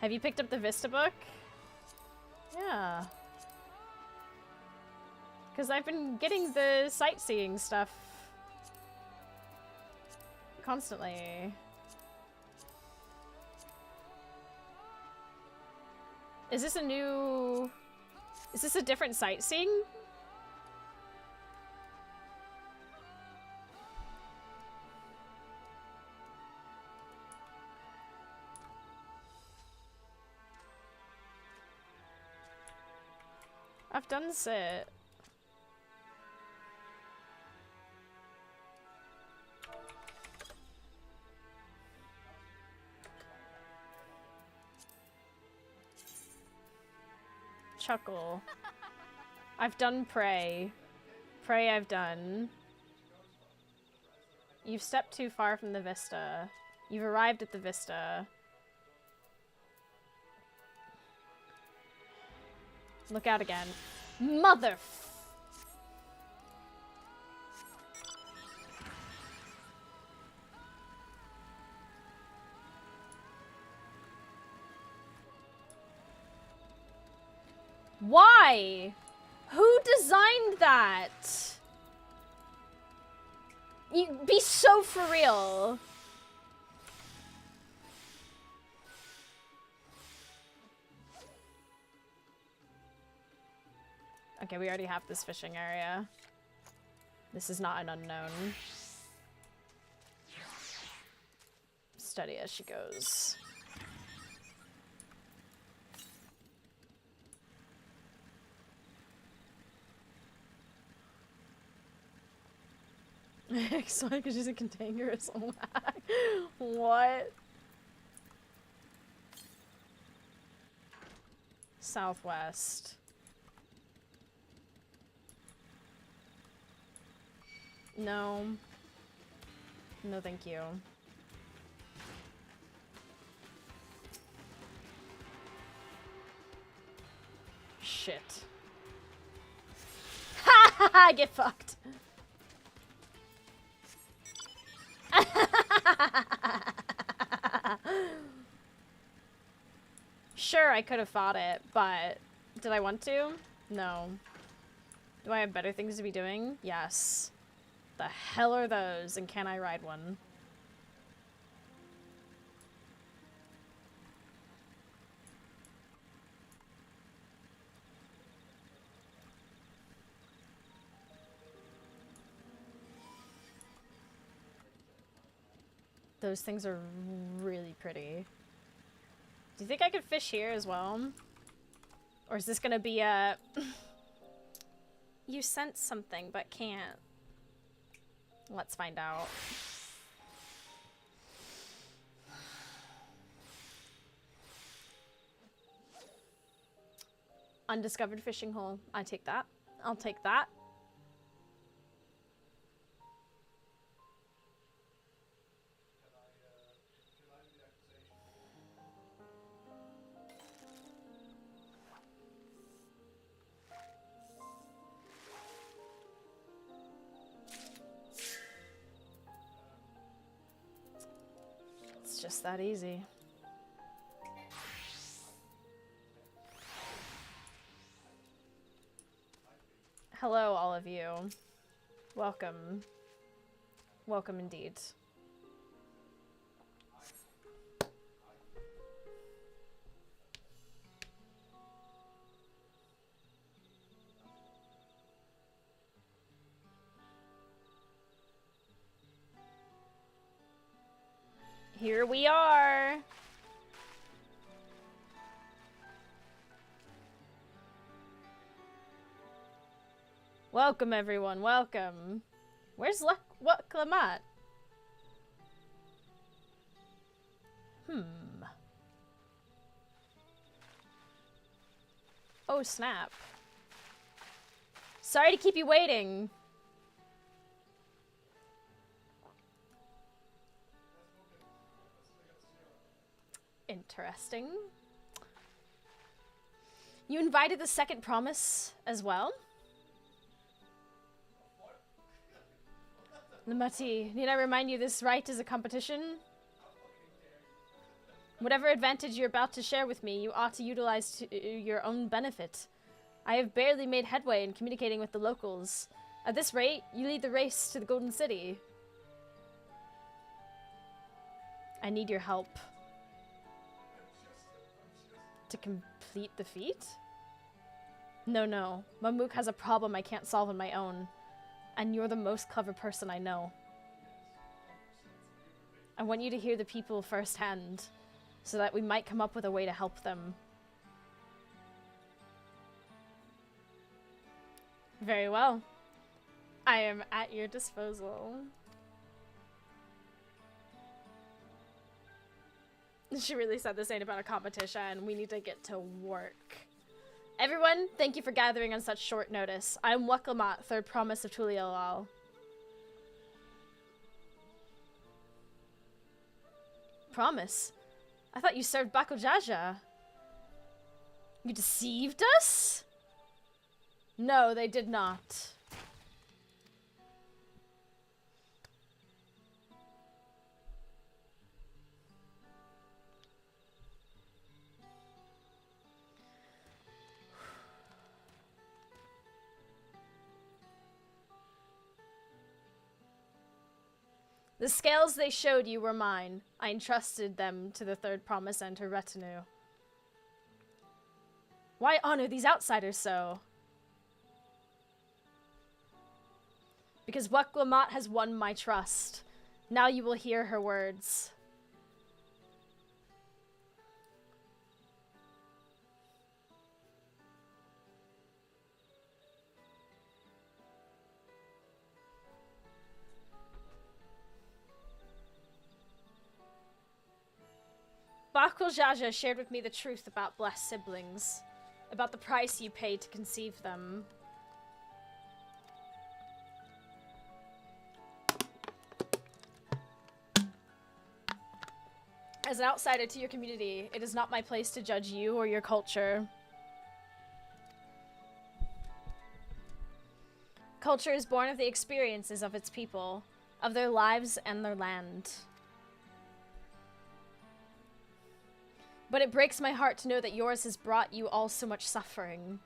Have you picked up the Vista book? Yeah. Because I've been getting the sightseeing stuff constantly. Is this a new... Is this a different sightseeing? I've done sit. Chuckle. I've done pray. Pray I've done. You've stepped too far from the Vista. You've arrived at the Vista. Look out again. Mother... Why? Who designed that? You be so for real. Okay, we already have this fishing area. This is not an unknown. Study as she goes. Exotic is just a cantankerous. What? Southwest. No. No, thank you. Shit. Ha ha ha! Get fucked. Sure, I could have fought it, but did I want to? No. Do I have better things to be doing? Yes. The hell are those, and can I ride one? Those things are really pretty. Do you think I could fish here as well? Or is this gonna be a... You sense something, but can't. Let's find out. Undiscovered fishing hole. I take that. I'll take that. It's just that easy. Hello, all of you. Welcome. Welcome indeed. Here we are. Welcome, everyone. Welcome. Where's what Clemat? Oh, snap. Sorry to keep you waiting. Interesting. You invited the second promise as well? Lamati, need I remind you this rite is a competition? Whatever advantage you're about to share with me, you ought to utilize to your own benefit. I have barely made headway in communicating with the locals. At this rate, you lead the race to the Golden City. I need your help. To complete the feat? No. Mamuk has a problem I can't solve on my own. And you're the most clever person I know. I want you to hear the people firsthand, so that we might come up with a way to help them. Very well. I am at your disposal. She really said this ain't about a competition. We need to get to work. Everyone, thank you for gathering on such short notice. I am Weklemat, third promise of Tuliolal. Promise? I thought you served Bakujaja. You deceived us? No, they did not. The scales they showed you were mine. I entrusted them to the third promise and her retinue. Why honor these outsiders so? Because Weklemat has won my trust. Now you will hear her words. Bakujaja shared with me the truth about blessed siblings, about the price you paid to conceive them. As an outsider to your community, it is not my place to judge you or your culture. Culture is born of the experiences of its people, of their lives and their land. But it breaks my heart to know that yours has brought you all so much suffering.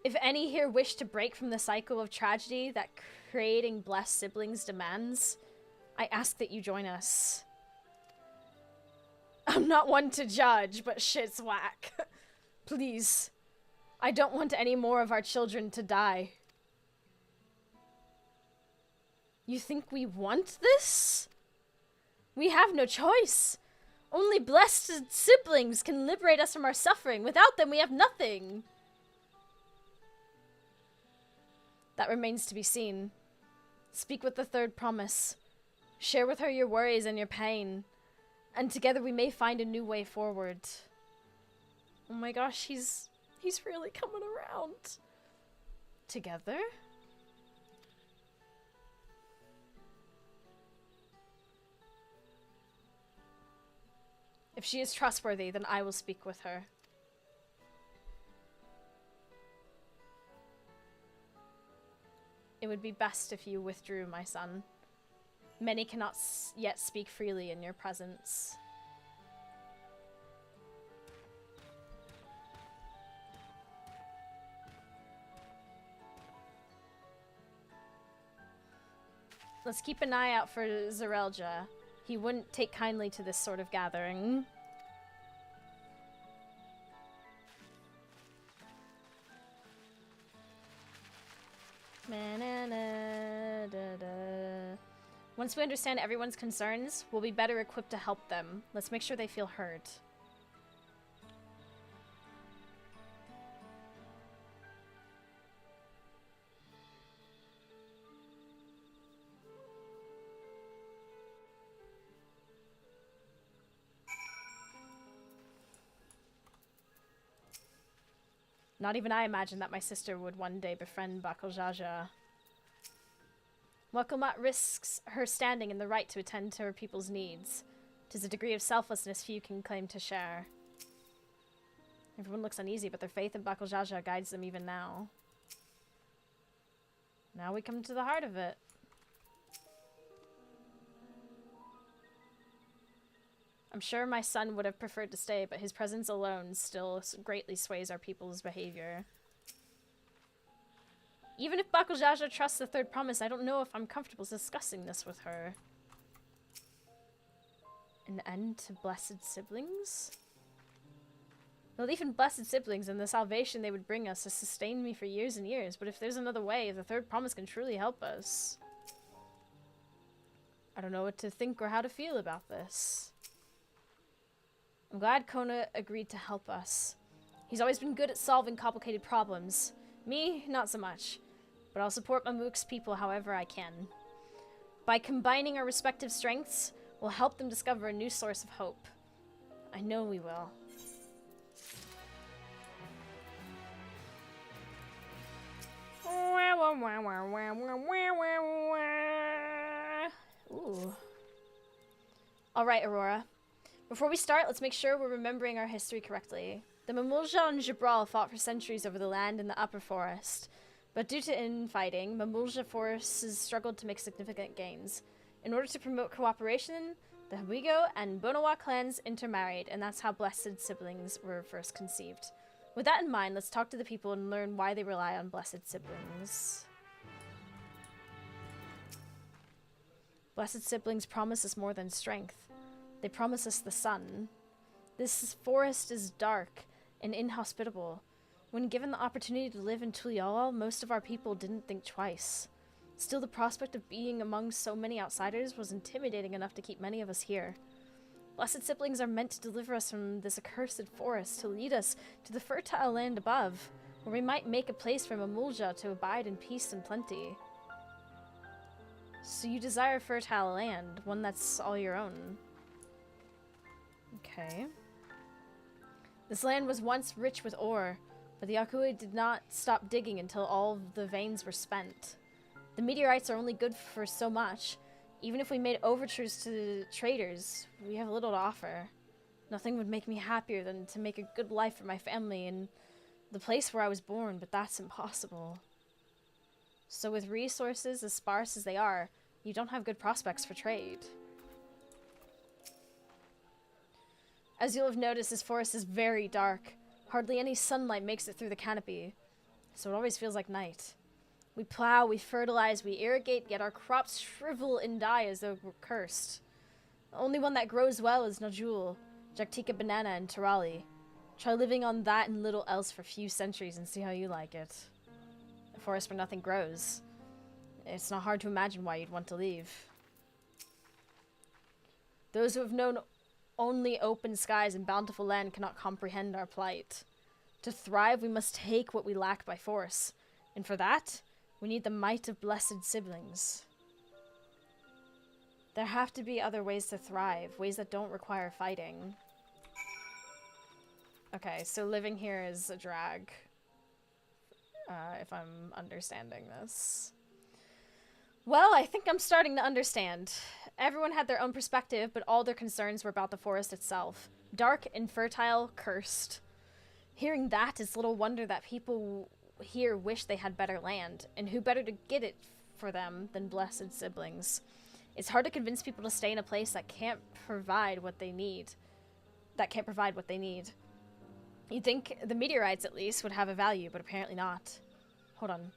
If any here wish to break from the cycle of tragedy that creating blessed siblings demands, I ask that you join us. I'm not one to judge, but shit's whack. Please, I don't want any more of our children to die. You think we want this? We have no choice. Only blessed siblings can liberate us from our suffering. Without them, we have nothing. That remains to be seen. Speak with the third promise. Share with her your worries and your pain. And together we may find a new way forward. Oh my gosh, he's really coming around. Together? If she is trustworthy, then I will speak with her. It would be best if you withdrew, my son. Many cannot yet speak freely in your presence. Let's keep an eye out for Zarelja. He wouldn't take kindly to this sort of gathering. Once we understand everyone's concerns, we'll be better equipped to help them. Let's make sure they feel heard. Not even I imagined that my sister would one day befriend Bakeljaja. Welcome risks her standing in the right to attend to her people's needs. 'Tis a degree of selflessness few can claim to share. Everyone looks uneasy, but their faith in Bakeljaja guides them even now. Now we come to the heart of it. I'm sure my son would have preferred to stay, but his presence alone still greatly sways our people's behavior. Even if Bakeljaja trusts the third promise, I don't know if I'm comfortable discussing this with her. An end to blessed siblings? Well, even blessed siblings and the salvation they would bring us has sustained me for years and years, but if there's another way, if the third promise can truly help us, I don't know what to think or how to feel about this. I'm glad Kona agreed to help us. He's always been good at solving complicated problems. Me, not so much. But I'll support Mamook's people however I can. By combining our respective strengths, we'll help them discover a new source of hope. I know we will. Ooh. Alright, Aurora. Before we start, let's make sure we're remembering our history correctly. The Mamulja and Jabral fought for centuries over the land in the upper forest. But due to infighting, Mamulja forces struggled to make significant gains. In order to promote cooperation, the Hawigo and Bonawa clans intermarried, and that's how blessed siblings were first conceived. With that in mind, let's talk to the people and learn why they rely on blessed siblings. Blessed siblings promise us more than strength. They promise us the sun. This forest is dark and inhospitable. When given the opportunity to live in Tulial, most of our people didn't think twice. Still, the prospect of being among so many outsiders was intimidating enough to keep many of us here. Blessed siblings are meant to deliver us from this accursed forest, to lead us to the fertile land above, where we might make a place for Mamulja to abide in peace and plenty. So you desire fertile land, one that's all your own. Okay. This land was once rich with ore, but the Akui did not stop digging until all of the veins were spent. The meteorites are only good for so much. Even if we made overtures to the traders, we have little to offer. Nothing would make me happier than to make a good life for my family in the place where I was born, but that's impossible. So with resources as sparse as they are, you don't have good prospects for trade. As you'll have noticed, this forest is very dark. Hardly any sunlight makes it through the canopy, so it always feels like night. We plow, we fertilize, we irrigate, yet our crops shrivel and die as though we're cursed. The only one that grows well is Najul, Jaktika banana, and Tarali. Try living on that and little else for a few centuries and see how you like it. A forest where nothing grows. It's not hard to imagine why you'd want to leave. Those who have known only open skies and bountiful land cannot comprehend our plight. To thrive, we must take what we lack by force. And for that, We need the might of blessed siblings. There have to be other ways to thrive, ways that don't require fighting. Okay, so living here is a drag. If I'm understanding this. Well, I think I'm starting to understand. Everyone had their own perspective, but all their concerns were about the forest itself. Dark, infertile, cursed. Hearing that, it's little wonder that people here wish they had better land, and who better to get it for them than blessed siblings. It's hard to convince people to stay in a place that can't provide what they need. You'd think the meteorites, at least, would have a value, but apparently not. Hold on.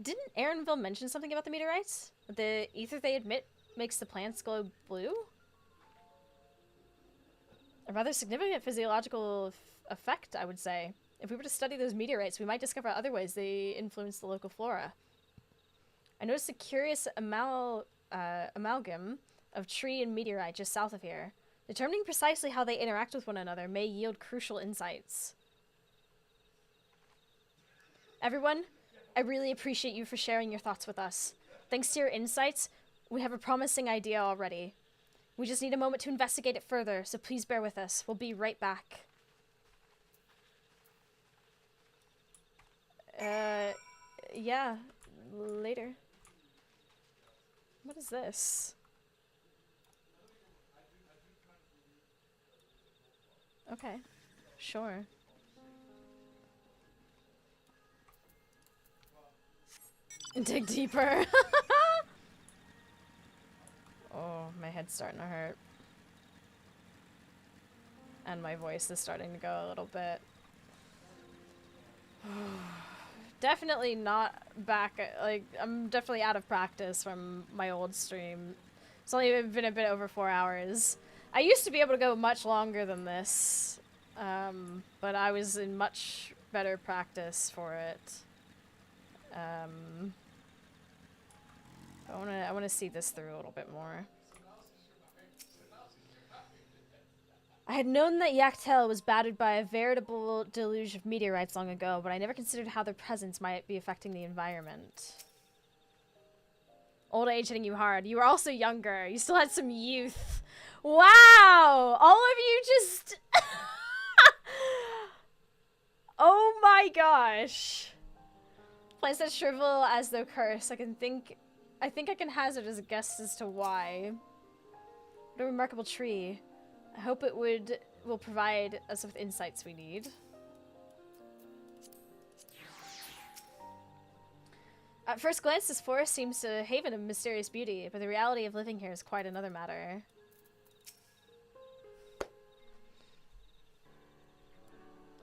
Didn't Aaronville mention something about the meteorites? The ether they emit makes the plants glow blue? A rather significant physiological effect, I would say. If we were to study those meteorites, we might discover other ways they influence the local flora. I noticed a curious amalgam of tree and meteorite just south of here. Determining precisely how they interact with one another may yield crucial insights. Everyone, I really appreciate you for sharing your thoughts with us. Thanks to your insights, we have a promising idea already. We just need a moment to investigate it further, so please bear with us. We'll be right back. Yeah, later. What is this? Okay, sure. Dig deeper. Oh, my head's starting to hurt. And my voice is starting to go a little bit. Definitely not back, like, I'm definitely out of practice from my old stream. It's only been a bit over 4 hours. I used to be able to go much longer than this, but I was in much better practice for it. I wanna see this through a little bit more. I had known that Yaktel was battered by a veritable deluge of meteorites long ago, but I never considered how their presence might be affecting the environment. Old age hitting you hard. You were also younger. You still had some youth. Wow! All of you just... Oh my gosh. Plants that shrivel as though cursed. I think I can hazard as a guess as to why. What a remarkable tree. I hope it will provide us with insights we need. At first glance, this forest seems a haven of mysterious beauty, but the reality of living here is quite another matter.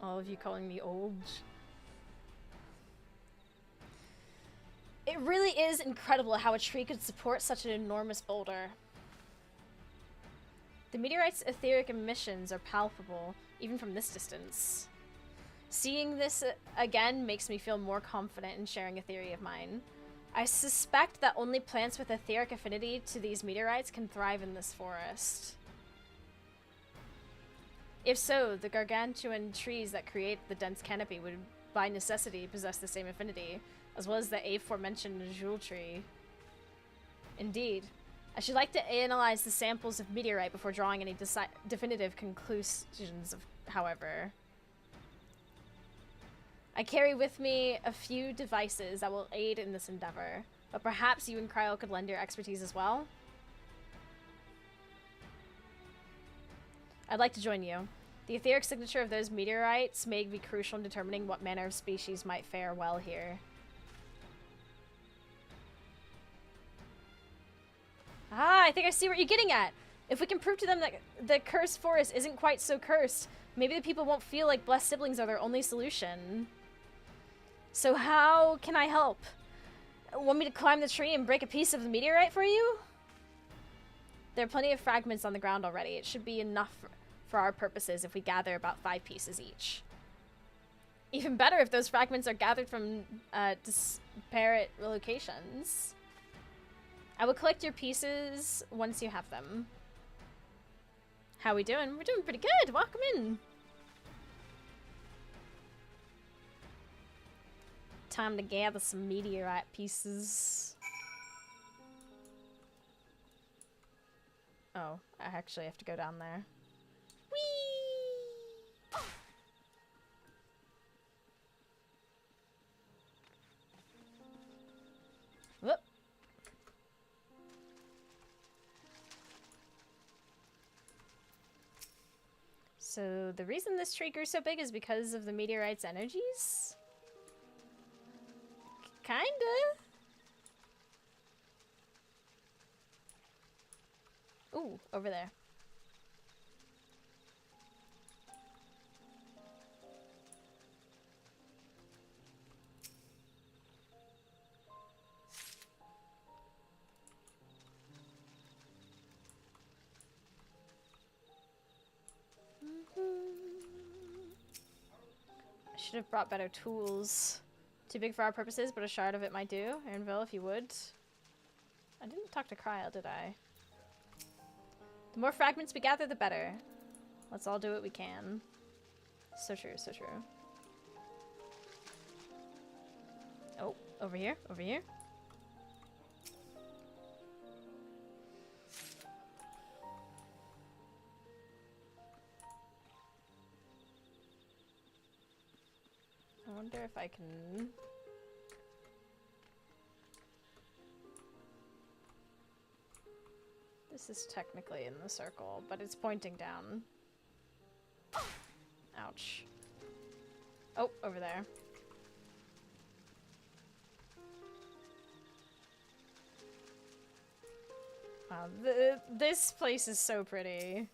All of you calling me old. It really is incredible how a tree could support such an enormous boulder. The meteorite's etheric emissions are palpable, even from this distance. Seeing this again makes me feel more confident in sharing a theory of mine. I suspect that only plants with etheric affinity to these meteorites can thrive in this forest. If so, the gargantuan trees that create the dense canopy would by necessity possess the same affinity, as well as the aforementioned jewel tree. Indeed. I should like to analyze the samples of meteorite before drawing any definitive conclusions, however. I carry with me a few devices that will aid in this endeavor, but perhaps you and Cryo could lend your expertise as well? I'd like to join you. The etheric signature of those meteorites may be crucial in determining what manner of species might fare well here. Ah, I think I see what you're getting at. If we can prove to them that the cursed forest isn't quite so cursed, maybe the people won't feel like blessed siblings are their only solution. So how can I help? Want me to climb the tree and break a piece of the meteorite for you? There are plenty of fragments on the ground already. It should be enough for our purposes if we gather about 5 pieces each. Even better if those fragments are gathered from disparate locations. I will collect your pieces once you have them. How we doing? We're doing pretty good. Welcome in. time to gather some meteorite pieces. Oh, I actually have to go down there. Whee! Whoop. So the reason this tree grew so big is because of the meteorite's energies? Kinda. Ooh, over there. I should have brought better tools. Too big for our purposes, but a shard of it might do. Aaronville, if you would. I didn't talk to Cryle, did I? The more fragments we gather, the better. Let's all do what we can. So true, so true. Oh, over here, over here. I wonder if I can... This is technically in the circle, but it's pointing down. Ouch. Oh, over there. Wow, this place is so pretty.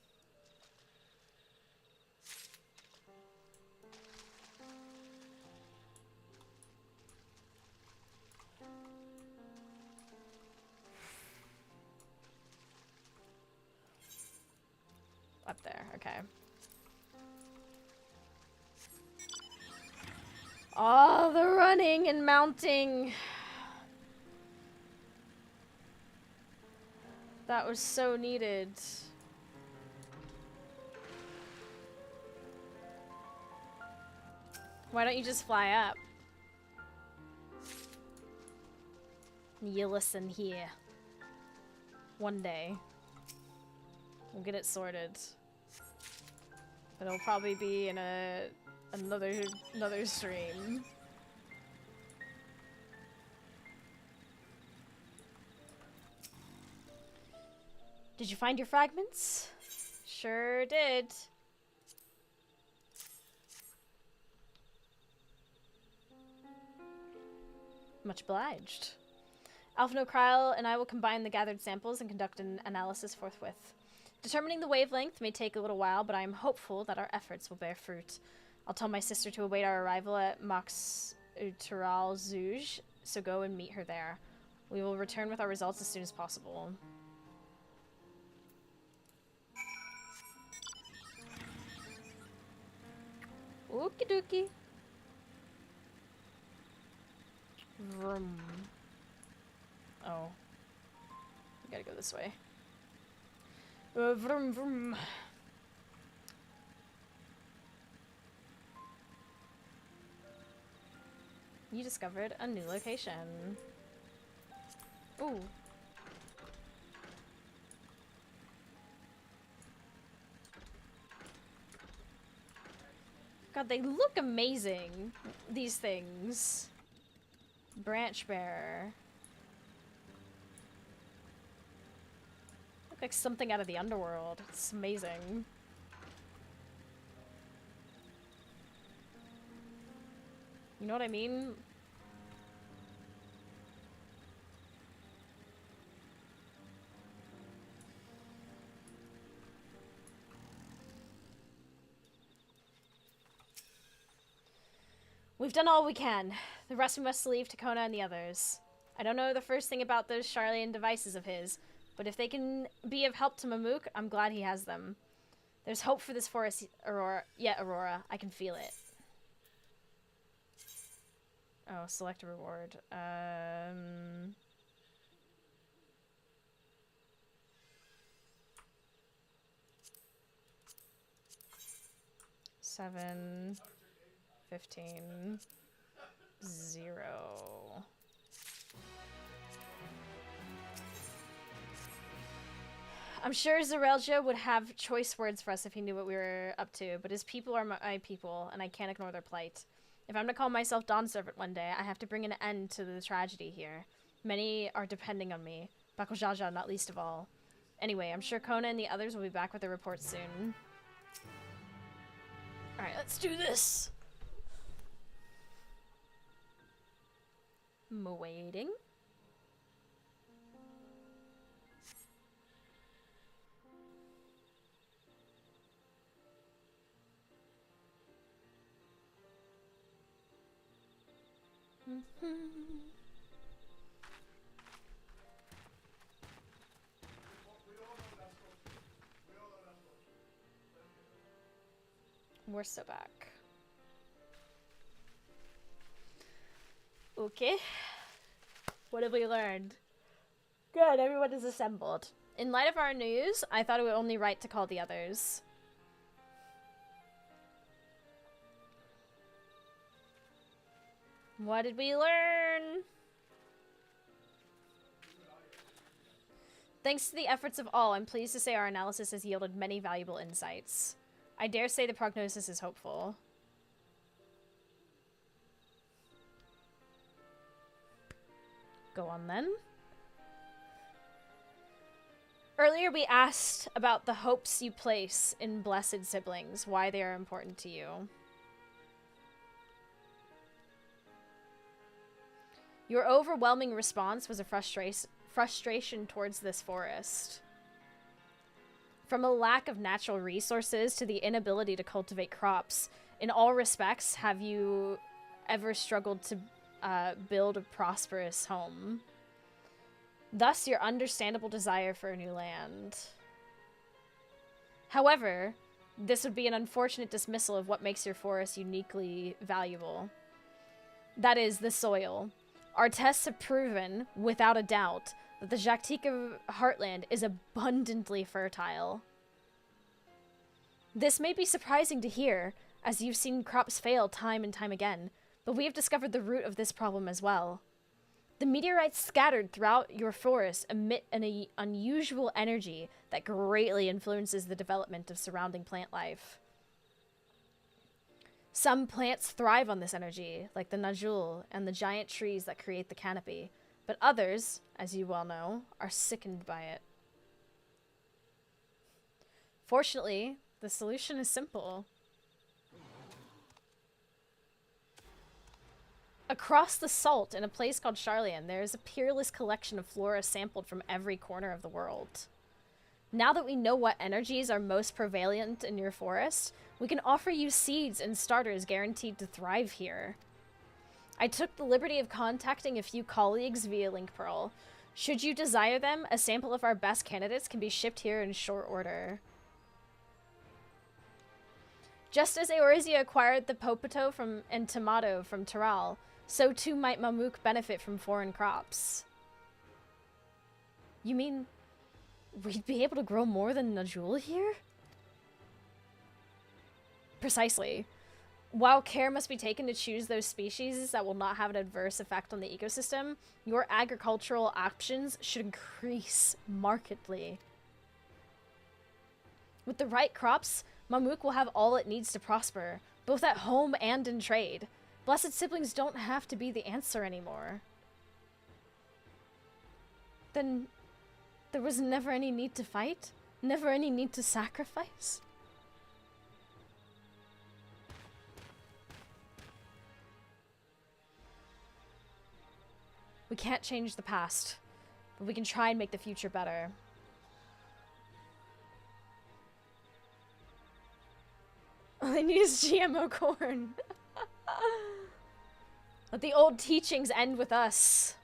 Up there, okay. Oh, the running and mounting. That was so needed. Why don't you just fly up? You listen here. One day. We'll get it sorted. But it'll probably be in another stream. Did you find your fragments? Sure did. Much obliged. Alphino Cryle and I will combine the gathered samples and conduct an analysis forthwith. Determining the wavelength may take a little while, but I am hopeful that our efforts will bear fruit. I'll tell my sister to await our arrival at Mox Uteral Zouj, so go and meet her there. We will return with our results as soon as possible. Okie dokie. Vroom. Oh. We gotta go this way. Vroom vroom. You discovered a new location. Ooh. God, they look amazing, these things. Branch bearer. Look like something out of the underworld. It's amazing. You know what I mean? We've done all we can. The rest we must leave to Kona and the others. I don't know the first thing about those Charlian devices of his, but if they can be of help to Mamook, I'm glad he has them. There's hope for this forest, Aurora. Yeah, Aurora. I can feel it. Oh, select a reward. 7, 15. 0. I'm sure Zarelja would have choice words for us if he knew what we were up to, but his people are my people, and I can't ignore their plight. If I'm to call myself Dawn Servant one day, I have to bring an end to the tragedy here. Many are depending on me, Bakojaja not least of all. Anyway, I'm sure Kona and the others will be back with their reports soon. Alright, let's do this! I'm waiting. We're so back. Okay. What have we learned? Good, everyone is assembled. In light of our news, I thought it would only right to call the others. What did we learn? Thanks to the efforts of all, I'm pleased to say our analysis has yielded many valuable insights. I dare say the prognosis is hopeful. Go on then. Earlier we asked about the hopes you place in blessed siblings, why they are important to you. Your overwhelming response was a frustration towards this forest. From a lack of natural resources to the inability to cultivate crops, in all respects, have you ever struggled to build a prosperous home? Thus, your understandable desire for a new land. However, this would be an unfortunate dismissal of what makes your forest uniquely valuable. That is, the soil. Our tests have proven, without a doubt, that the Jaktika heartland is abundantly fertile. This may be surprising to hear, as you've seen crops fail time and time again, but we have discovered the root of this problem as well. The meteorites scattered throughout your forest emit an unusual energy that greatly influences the development of surrounding plant life. Some plants thrive on this energy, like the Najul and the giant trees that create the canopy, but others, as you well know, are sickened by it. Fortunately, the solution is simple. Across the salt, in a place called Charlian, there is a peerless collection of flora sampled from every corner of the world. Now that we know what energies are most prevalent in your forest, we can offer you seeds and starters guaranteed to thrive here. I took the liberty of contacting a few colleagues via Link Pearl. Should you desire them, a sample of our best candidates can be shipped here in short order. Just as Eorzea acquired the Popoto and Tomato from Taral, so too might Mamuk benefit from foreign crops. You mean we'd be able to grow more than Najul here? Precisely. While care must be taken to choose those species that will not have an adverse effect on the ecosystem, your agricultural options should increase markedly. With the right crops, Mamuk will have all it needs to prosper, both at home and in trade. Blessed siblings don't have to be the answer anymore. Then there was never any need to fight? Never any need to sacrifice? We can't change the past, but we can try and make the future better. All I need is GMO corn. Let the old teachings end with us.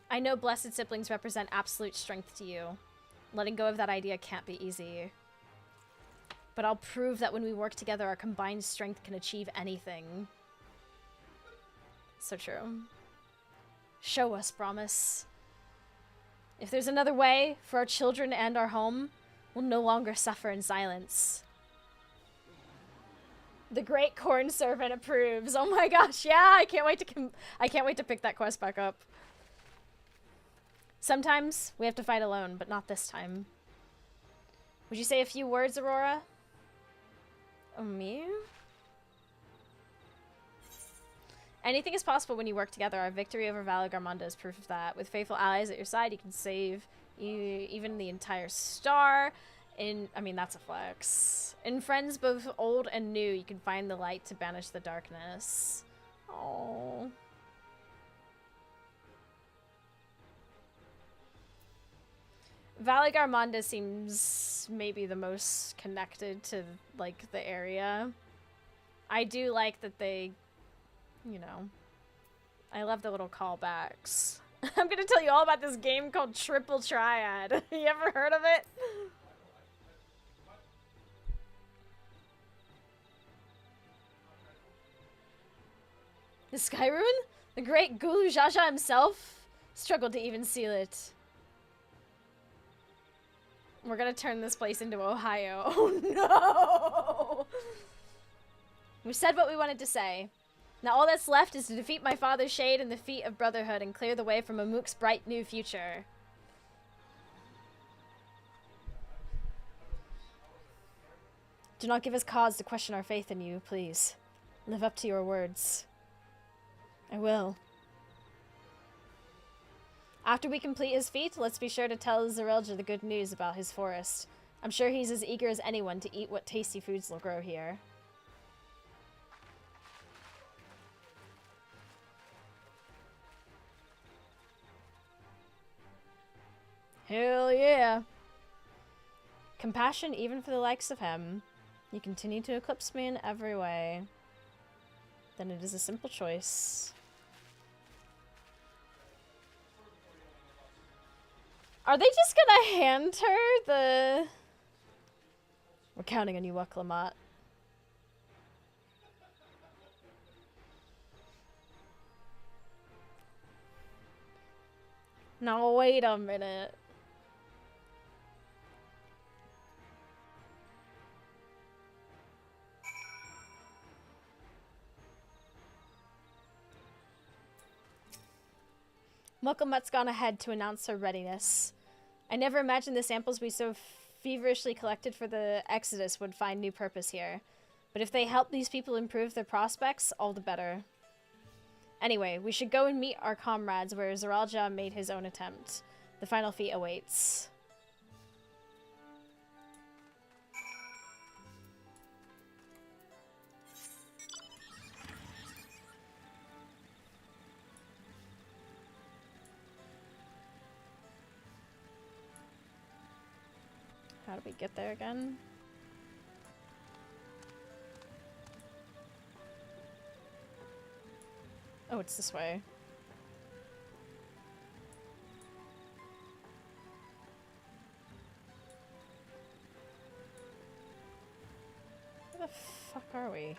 I know blessed siblings represent absolute strength to you. Letting go of that idea can't be easy. But I'll prove that when we work together, our combined strength can achieve anything. So true. Show us, Promise. If there's another way for our children and our home, we'll no longer suffer in silence. The Great Corn Servant approves. Oh my gosh, yeah, I can't wait to pick that quest back up. Sometimes we have to fight alone, but not this time. Would you say a few words, Aurora? Oh, me? Anything is possible when you work together. Our victory over Vala Garmonda is proof of that. With faithful allies at your side, you can save even the entire star. I mean, that's a flex. In friends both old and new, you can find the light to banish the darkness. Oh. Valley Garmonda seems maybe the most connected to, like, the area. I do like that they, you know, I love the little callbacks. I'm gonna tell you all about this game called Triple Triad. You ever heard of it? The Sky Ruin? The great Gulu Jaja himself struggled to even seal it. We're gonna turn this place into Ohio. Oh no! We've said what we wanted to say. Now all that's left is to defeat my father's shade and the feet of brotherhood and clear the way for Mamuk's bright new future. Do not give us cause to question our faith in you, please. Live up to your words. I will. After we complete his feat, let's be sure to tell Zerilja the good news about his forest. I'm sure he's as eager as anyone to eat what tasty foods will grow here. Hell yeah. Compassion even for the likes of him. You continue to eclipse me in every way. Then it is a simple choice. Are they just gonna hand her the... We're counting on you, Waklamat. Now wait a minute. Muckamutt's gone ahead to announce her readiness. I never imagined the samples we so feverishly collected for the Exodus would find new purpose here. But if they help these people improve their prospects, all the better. Anyway, we should go and meet our comrades where Zerilja made his own attempt. The final feat awaits. How do we get there again? Oh, it's this way. Where the fuck are we?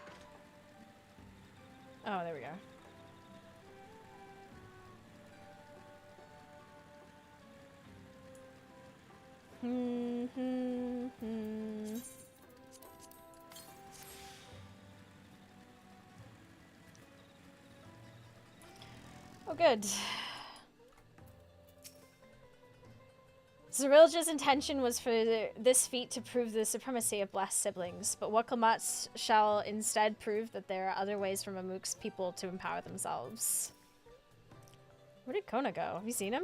Oh, there we go. Oh, good. Zerilja's intention was for this feat to prove the supremacy of blessed siblings, but Waklamat shall instead prove that there are other ways for Mamuk's people to empower themselves. Where did Kona go? Have you seen him?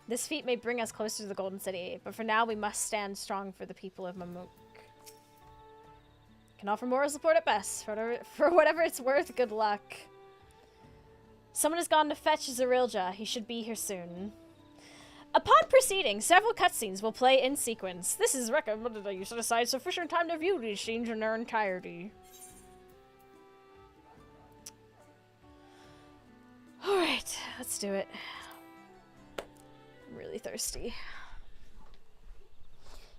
This feat may bring us closer to the Golden City, but for now we must stand strong for the people of Mamuk. Can offer moral support at best. For whatever it's worth, good luck. Someone has gone to fetch Zerilja. He should be here soon. Upon proceeding, several cutscenes will play in sequence. This is recommended that you set aside sufficient time to view these scenes in their entirety. Alright, let's do it. I'm really thirsty.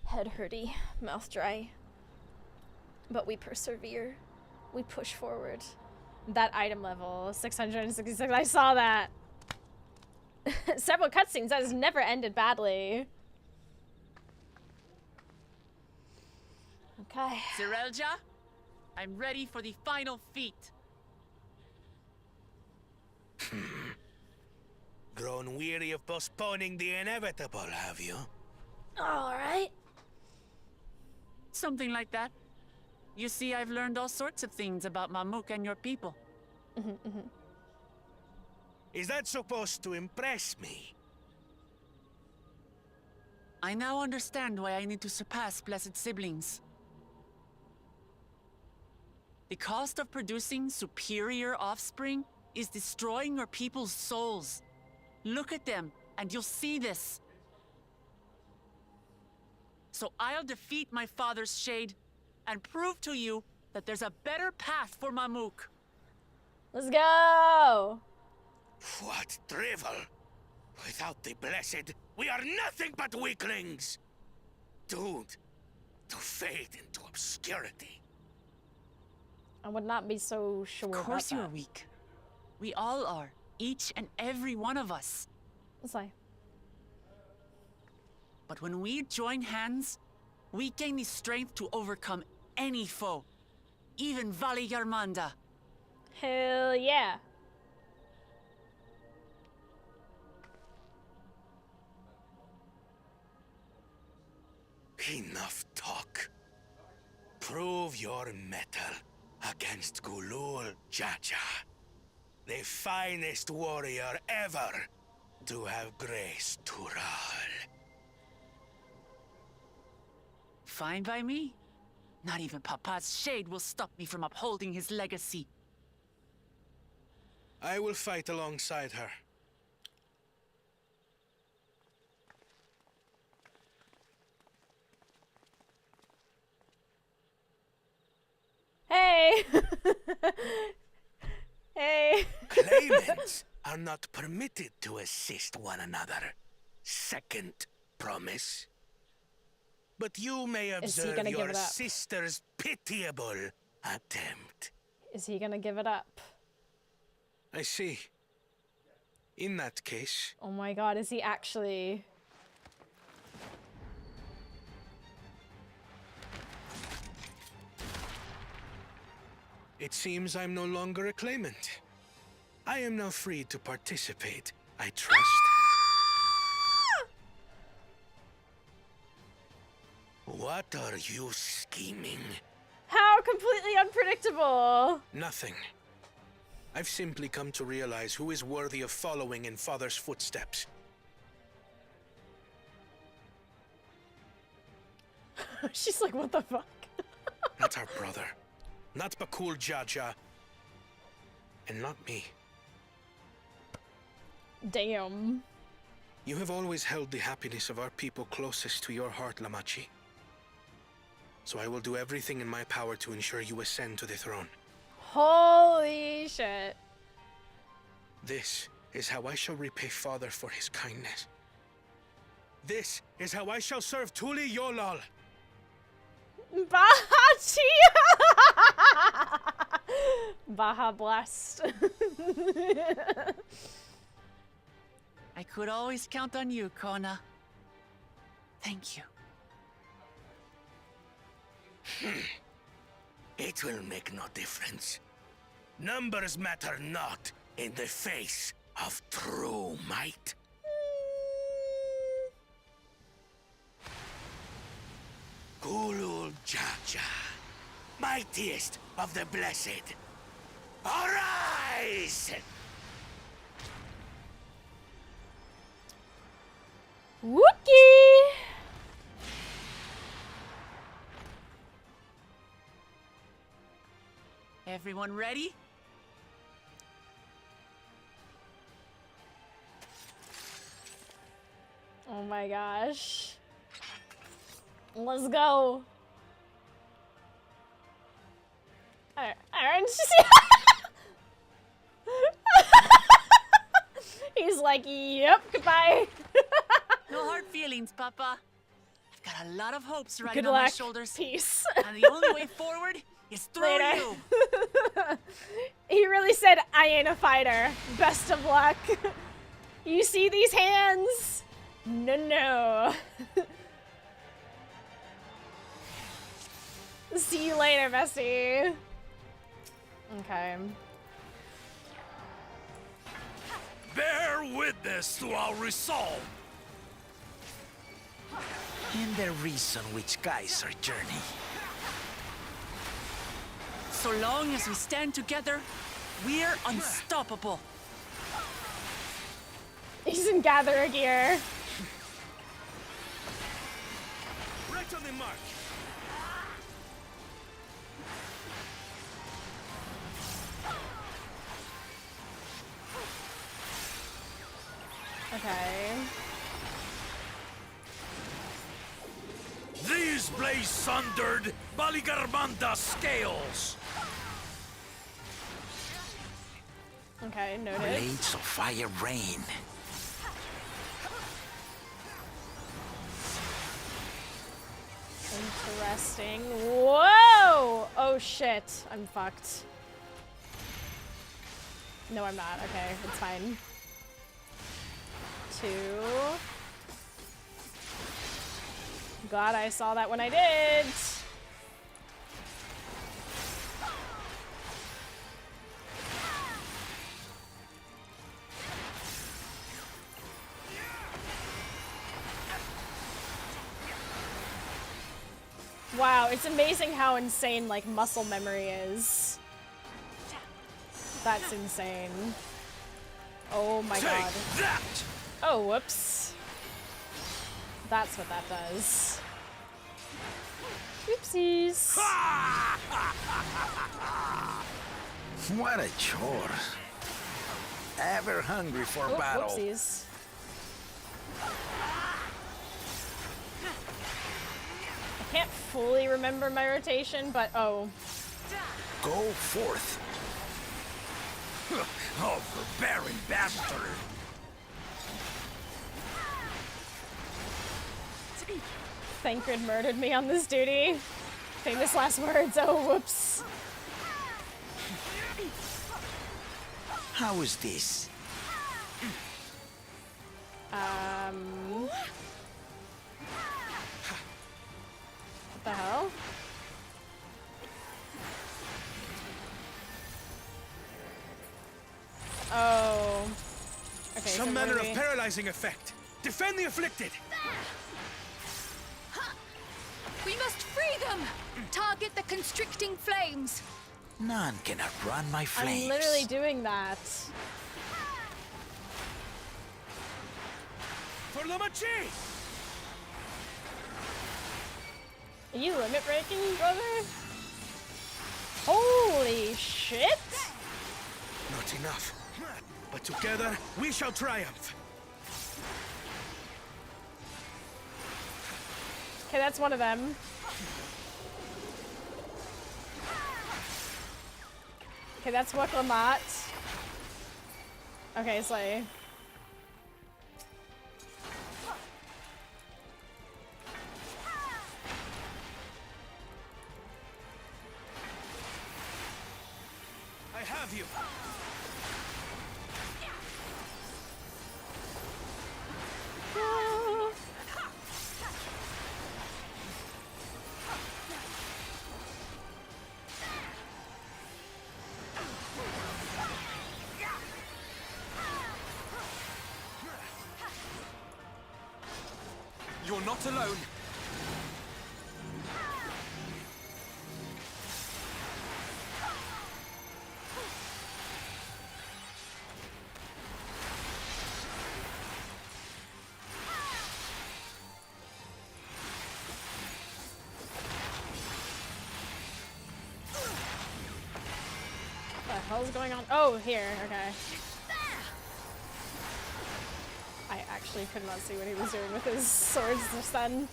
Head hurty, mouth dry. But we persevere. We push forward. That item level, 666, I saw that. Several cutscenes. That has never ended badly. Okay. Zerelja, I'm ready for the final feat. Grown weary of postponing the inevitable, have you? All right. Something like that. You see, I've learned all sorts of things about Mamuk and your people. Is that supposed to impress me? I now understand why I need to surpass blessed siblings. The cost of producing superior offspring is destroying your people's souls. Look at them, and you'll see this. So I'll defeat my father's shade and prove to you that there's a better path for Mamuk. Let's go! What drivel! Without the blessed, we are nothing but weaklings! Doomed to fade into obscurity. I would not be so sure about that. Of course you're weak. We all are. Each and every one of us. It's like... But when we join hands, we gain the strength to overcome any foe. Even Vali Yarmanda. Hell yeah. Enough talk. Prove your mettle against Gulul Jaja, the finest warrior ever to have graced Tural. Fine by me. Not even Papa's shade will stop me from upholding his legacy. I will fight alongside her. Hey! Hey! Claimants are not permitted to assist one another. Second promise. But you may observe your sister's pitiable attempt. Is he gonna give it up? I see. In that case... Oh my god, is he actually... It seems I'm no longer a claimant. I am now free to participate, I trust. What are you scheming? How completely unpredictable! Nothing. I've simply come to realize who is worthy of following in Father's footsteps. She's like, what the fuck? Not our brother. Not Bakul Jaja. And not me. Damn. You have always held the happiness of our people closest to your heart, Lamachi. So I will do everything in my power to ensure you ascend to the throne. Holy shit. This is how I shall repay Father for his kindness. This is how I shall serve Tuli Yolal. Bahachi! Baha blast. I could always count on you, Kona. Thank you. It will make no difference. Numbers matter not in the face of true might. Gulul Jaja, mightiest of the blessed, arise! Wookie! Everyone ready? Oh my gosh. Let's go. Aaron, he's like, yep, goodbye. No hard feelings, Papa. I've got a lot of hopes riding Good on my luck. shoulders. Peace. And the only way forward is through Later. you. He really said, I ain't a fighter. Best of luck. You see these hands? No, no. See you later, bestie. Okay. Bear witness to our resolve. And the reason which guides our journey. So long as we stand together, we're unstoppable. He's in gatherer gear. Right on the mark. Okay. These blaze sundered Baligarmanda's scales. Okay, noted. Blades of fire rain. Interesting. Whoa! Oh shit, I'm fucked. No, I'm not. Okay, it's fine. 2. Glad I saw that when I did. Wow, it's amazing how insane, like, muscle memory is. That's insane. Oh my god. That! Oh, whoops. That's what that does. Oopsies. What a chore. Ever hungry for Oh, battle. whoopsies. I can't fully remember my rotation, but oh. Go forth. Oh, barbarian bastard. Thancred murdered me on this duty. Famous last words. Oh, whoops. How is this? What the hell? Oh. Okay, Some so manner what of do we... paralyzing effect. Defend the afflicted. We must free them! Target the constricting flames. None can outrun my flames. I'm literally doing that. For Lamachi! Are you limit breaking, brother? Holy shit! Not enough. But together, we shall triumph. Okay, that's one of them. Okay, that's Waklamat. Okay, Slay. I have you. You're not alone. What the hell's going on? Oh, here, okay. I actually could not see what he was doing with his swords just then.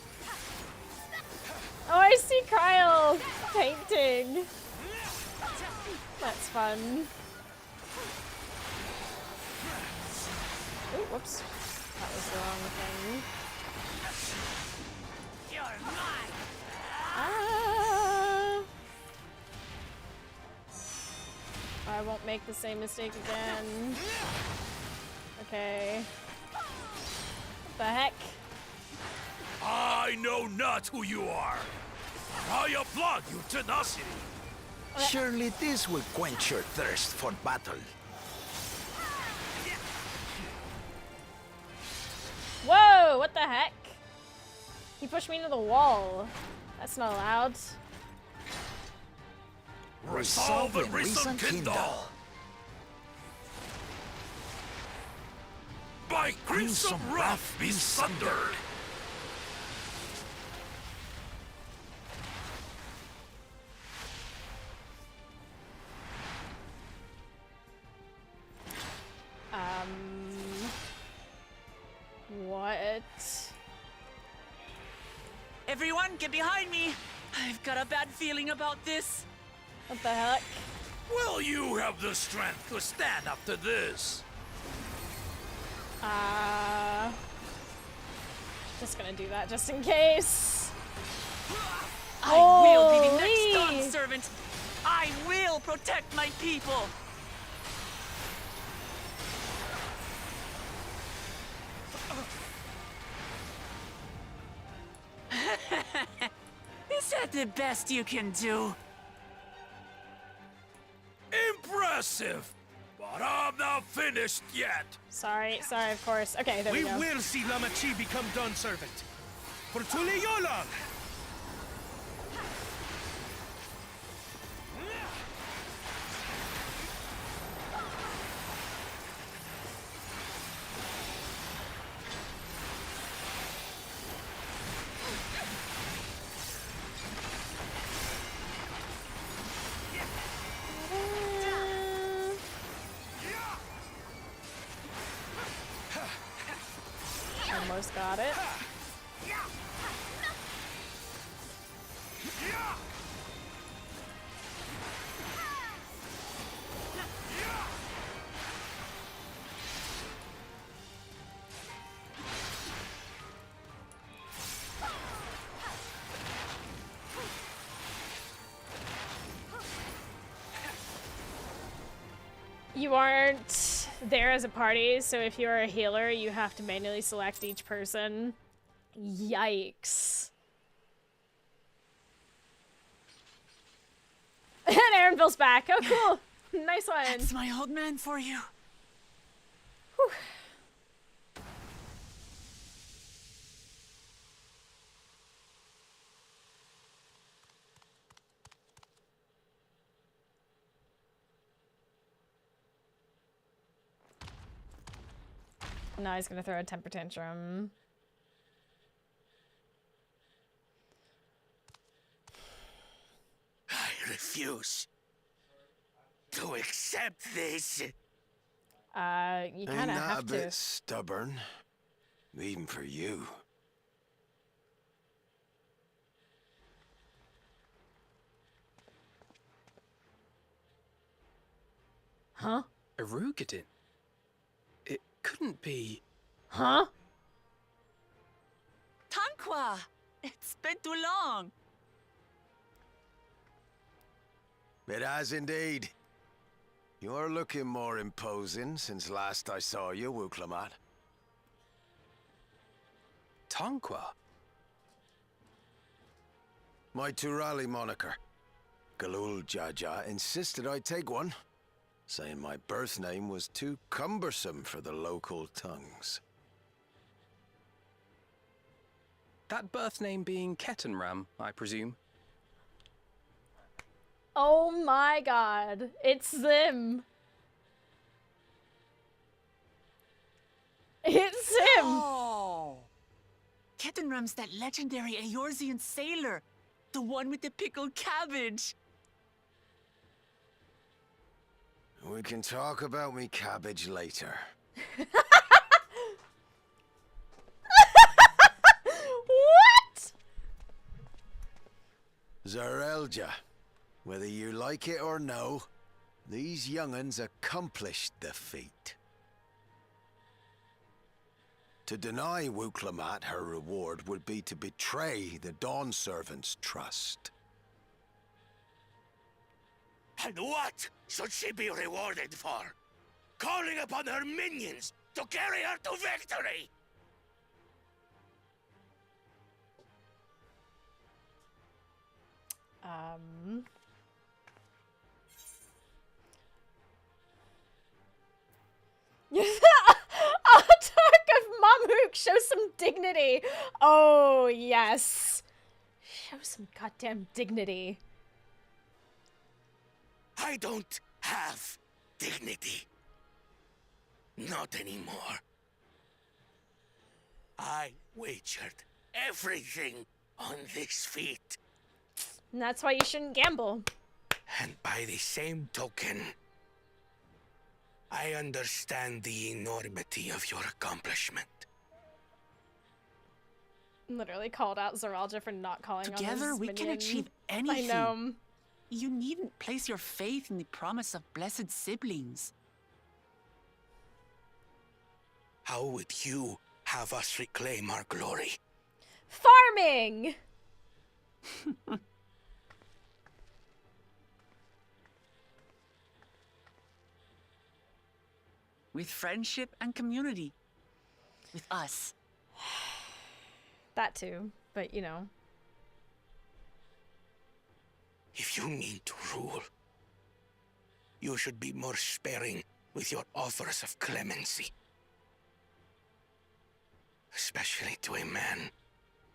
Oh, I see Kyle painting. That's fun. Oh, whoops. That was the wrong thing. Ah. I won't make the same mistake again. Okay. What the heck? I know not who you are. I applaud your tenacity. Surely this will quench your thirst for battle. Whoa! What the heck? He pushed me into the wall. That's not allowed. Resolve and reason kindle. By crimson wrath be sundered. What? Everyone, get behind me! I've got a bad feeling about this. What the heck? Will you have the strength to stand up to this? Just gonna do that just in case. I will be the next Holy! Dawn Servant. I will protect my people. Is that the best you can do? Impressive! But I'm not finished yet. Sorry, of course. Okay, there we go. We will see Lama Chi become Dawn Servant. For Tuliyola! Almost got it. You aren't there as a party, so if you're a healer, you have to manually select each person. Yikes. And Aaronville's back. Oh, cool. Nice one. That's my old man for you. Whew. Now he's gonna throw a temper tantrum. I refuse to accept this. You kind of have a to. bit stubborn, even for you. Huh? Arugadin? It couldn't be... Huh? Tanqua! It's been too long. It has indeed. You're looking more imposing since last I saw you, Wuklamat. Tanqua? My Turali moniker. Galul Jaja insisted I take one, saying my birth name was too cumbersome for the local tongues. That birth name being Ketenram, I presume? Oh my god. It's them. It's him! Oh! Ketenram's that legendary Eorzean sailor. The one with the pickled cabbage. We can talk about me cabbage later. What? Zarelja, whether you like it or no, these young'uns accomplished the feat. To deny Wuklamat her reward would be to betray the Dawn Servant's trust. And what should she be rewarded for? Calling upon her minions to carry her to victory! Artwork of Mamuk, show some dignity. Oh, yes. Show some goddamn dignity. I don't have dignity. Not anymore. I wagered everything on this feat. And that's why you shouldn't gamble. And by the same token, I understand the enormity of your accomplishment. Literally called out Zeralja for not calling on his Together we can minion. achieve anything. I know. You needn't place your faith in the promise of blessed siblings. How would you have us reclaim our glory? Farming! With friendship and community. With us. That too, but you know. If you mean to rule, you should be more sparing with your offers of clemency. Especially to a man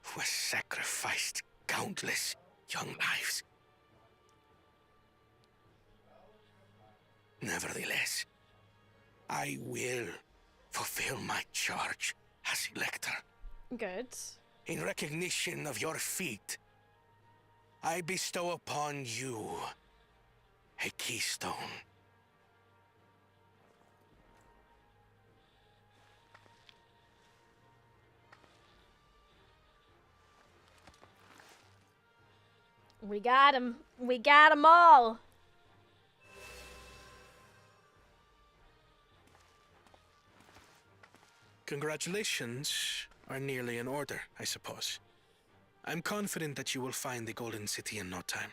who has sacrificed countless young lives. Nevertheless, I will fulfill my charge as Elector. Good. In recognition of your feat, I bestow upon you a keystone. We got him. We got them all. Congratulations are nearly in order, I suppose. I'm confident that you will find the Golden City in no time.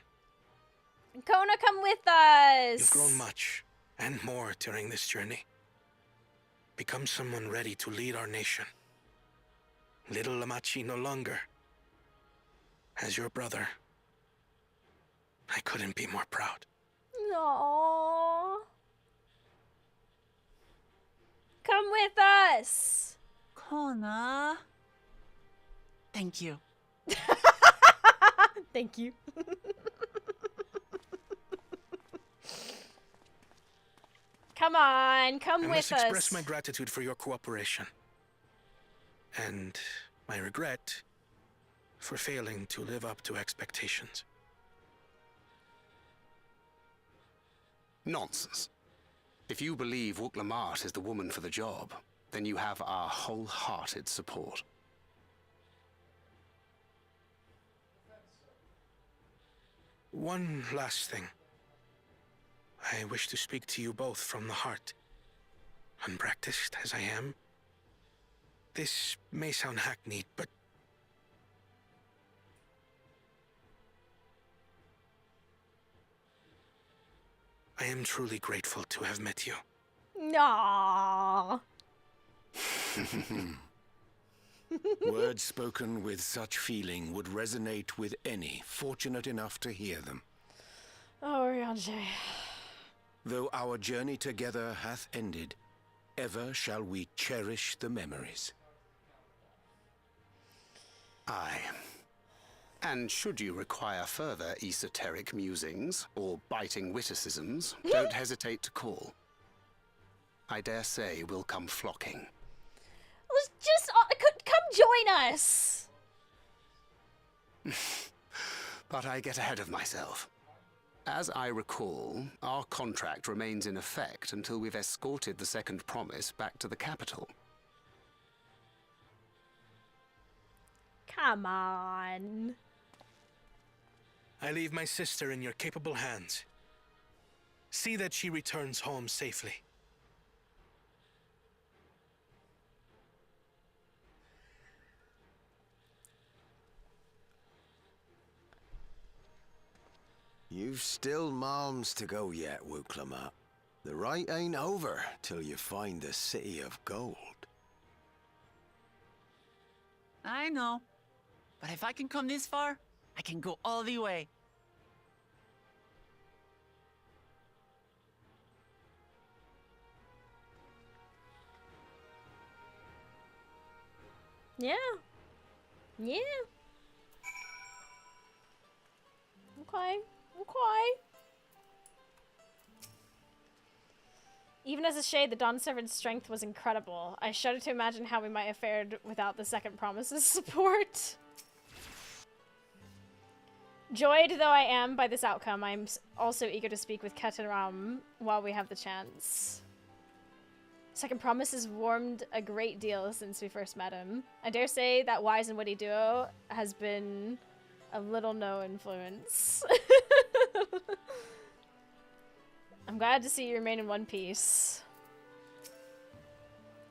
Kona, come with us. You've grown much, and more during this journey. Become someone ready to lead our nation. Little Lamachi no longer. As your brother, I couldn't be more proud. Aww. Come with us. Kona. Thank you. Thank you. Come on, come I with must us. express my gratitude for your cooperation. And my regret for failing to live up to expectations. Nonsense. If you believe Wuk-Lamat is the woman for the job, then you have our wholehearted support. One last thing. I wish to speak to you both from the heart. Unpracticed as I am, this may sound hackneyed, but I am truly grateful to have met you. Aww. Words spoken with such feeling would resonate with any fortunate enough to hear them. Oh, Ryanje. Though our journey together hath ended, ever shall we cherish the memories. Aye. And should you require further esoteric musings or biting witticisms, don't hesitate to call. I dare say we'll come flocking. Let's just come join us. But I get ahead of myself. As I recall, our contract remains in effect until we've escorted the second promise back to the capital. Come on. I leave my sister in your capable hands. See that she returns home safely. You've still malms to go yet, Wuk-Lamat. The ride ain't over till you find the city of gold. I know. But if I can come this far, I can go all the way. Yeah. Yeah. Okay. Okay. Even as a shade, the Dawn Servant's strength was incredible. I shudder to imagine how we might have fared without the Second Promise's support. Joyed though I am by this outcome, I'm also eager to speak with Keteram while we have the chance. Second Promise has warmed a great deal since we first met him. I dare say that wise and witty duo has been a little no influence. I'm glad to see you remain in one piece.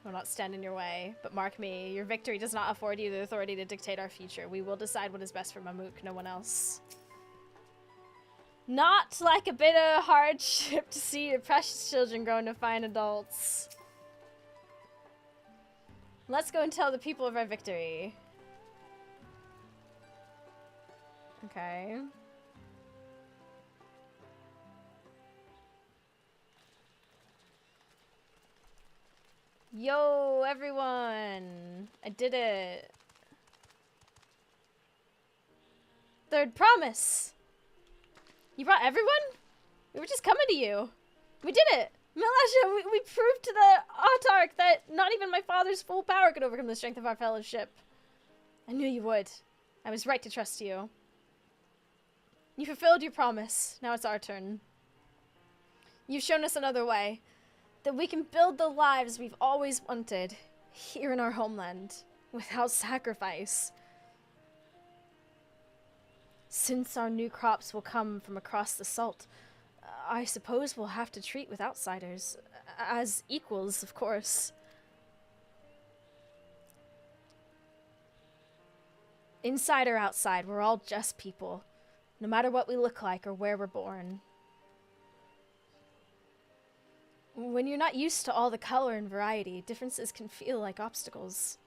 We'll not stand in your way, but mark me, your victory does not afford you the authority to dictate our future. We will decide what is best for Mamook, no one else. Not like a bit of hardship to see your precious children grow into fine adults. Let's go and tell the people of our victory. Okay. Yo, everyone! I did it! Third promise! You brought everyone? We were just coming to you. We did it! Melasha, we proved to the Autarch that not even my father's full power could overcome the strength of our fellowship. I knew you would. I was right to trust you. You fulfilled your promise. Now it's our turn. You've shown us another way. That we can build the lives we've always wanted here in our homeland without sacrifice. Since our new crops will come from across the salt, I suppose we'll have to treat with outsiders as equals, of course. Inside or outside, we're all just people, no matter what we look like or where we're born. When you're not used to all the color and variety, differences can feel like obstacles.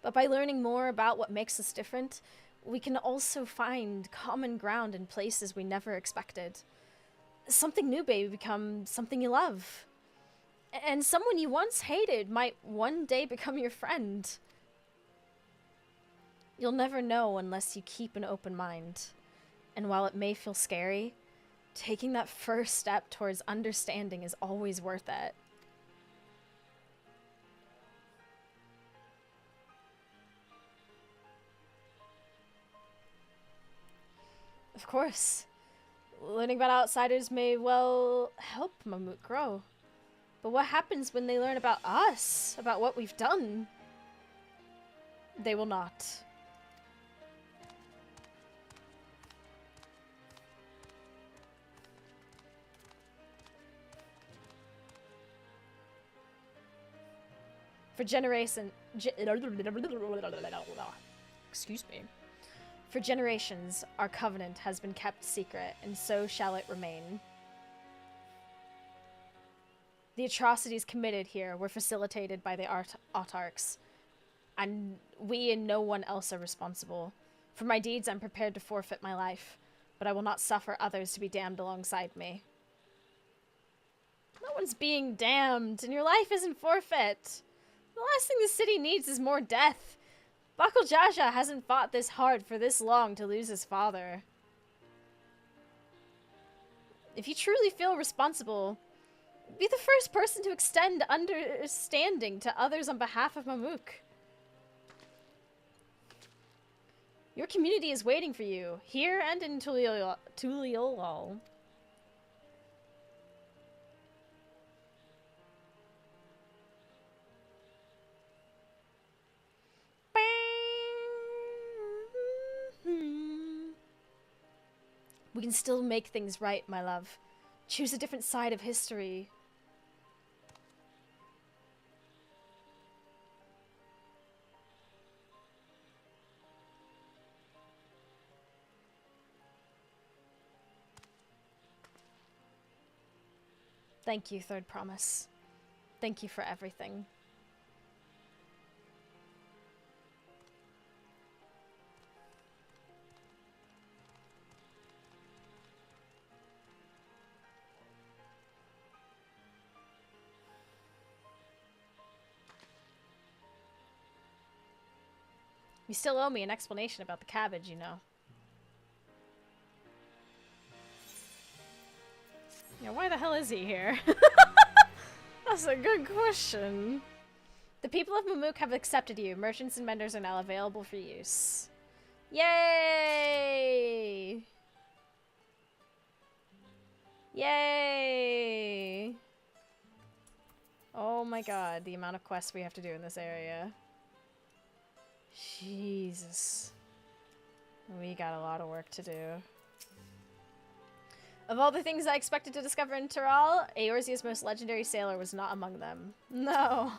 But by learning more about what makes us different, we can also find common ground in places we never expected. Something new may become something you love. And someone you once hated might one day become your friend. You'll never know unless you keep an open mind. And while it may feel scary, taking that first step towards understanding is always worth it. Of course, learning about outsiders may well help Mamook grow. But what happens when they learn about us, about what we've done? They will not. For generations, excuse me. For generations, our covenant has been kept secret, and so shall it remain. The atrocities committed here were facilitated by the autarchs, and we and no one else are responsible. For my deeds, I'm prepared to forfeit my life, but I will not suffer others to be damned alongside me. No one's being damned, and your life isn't forfeit. The last thing the city needs is more death. Bakul Jaja hasn't fought this hard for this long to lose his father. If you truly feel responsible, be the first person to extend understanding to others on behalf of Mamook. Your community is waiting for you, here and in Tuliolol. We can still make things right, my love. Choose a different side of history. Thank you, Third Promise. Thank you for everything. You still owe me an explanation about the cabbage, you know. Yeah, why the hell is he here? That's a good question. The people of Mamook have accepted you. Merchants and vendors are now available for use. Yay! Yay! Oh my god, the amount of quests we have to do in this area. Jesus. We got a lot of work to do. Of all the things I expected to discover in Taral, Eorzea's most legendary sailor was not among them. No.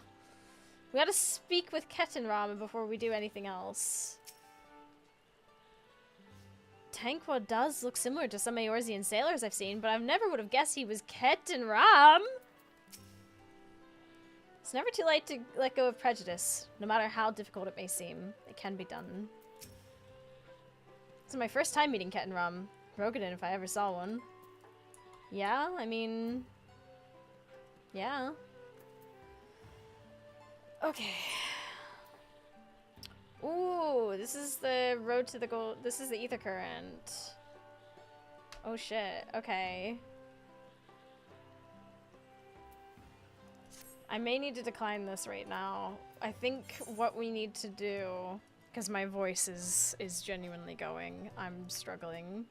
We gotta speak with Ketenram before we do anything else. Tanqua does look similar to some Eorzean sailors I've seen, but I never would have guessed he was Ketenram. It's never too late to let go of prejudice. No matter how difficult it may seem, it can be done. This is my first time meeting Ketenram. Rogadin, if I ever saw one. Yeah, I mean... yeah. Okay. Ooh, this is the road to the gold. This is the ether current. Oh shit, okay. I may need to decline this right now. I think what we need to do, because my voice is genuinely going. I'm struggling.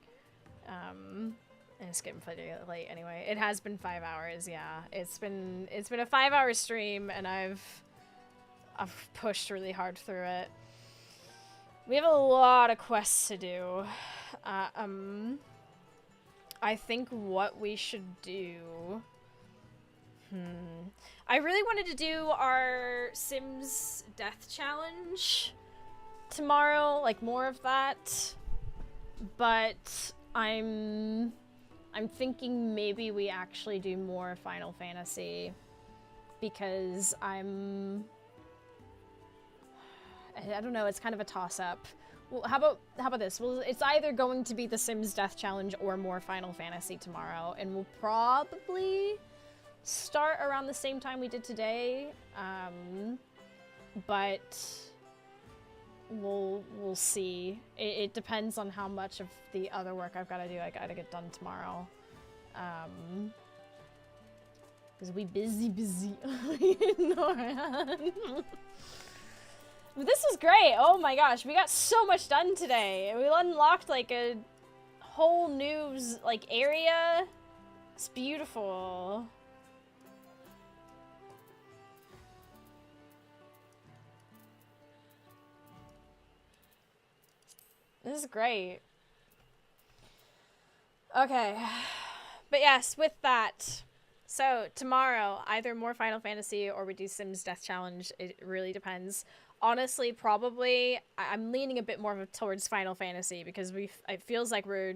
And it's getting pretty late anyway. It has been 5 hours, yeah. It's been a 5-hour stream, and I've pushed really hard through it. We have a lot of quests to do. I think what we should do... I really wanted to do our Sims Death Challenge tomorrow, like more of that. But I'm thinking maybe we actually do more Final Fantasy because I don't know, it's kind of a toss-up. Well, how about this? Well, it's either going to be the Sims Death Challenge or more Final Fantasy tomorrow, and we'll probably start around the same time we did today. But we'll see. It depends on how much of the other work I've got to do. I gotta get done tomorrow. Because we busy. But this was great. Oh my gosh, we got so much done today. We unlocked like a whole new like area. It's beautiful. This is great. Okay. But yes, with that. So, tomorrow, either more Final Fantasy or we do Sims Death Challenge. It really depends. Honestly, probably, I'm leaning a bit more towards Final Fantasy because it feels like we're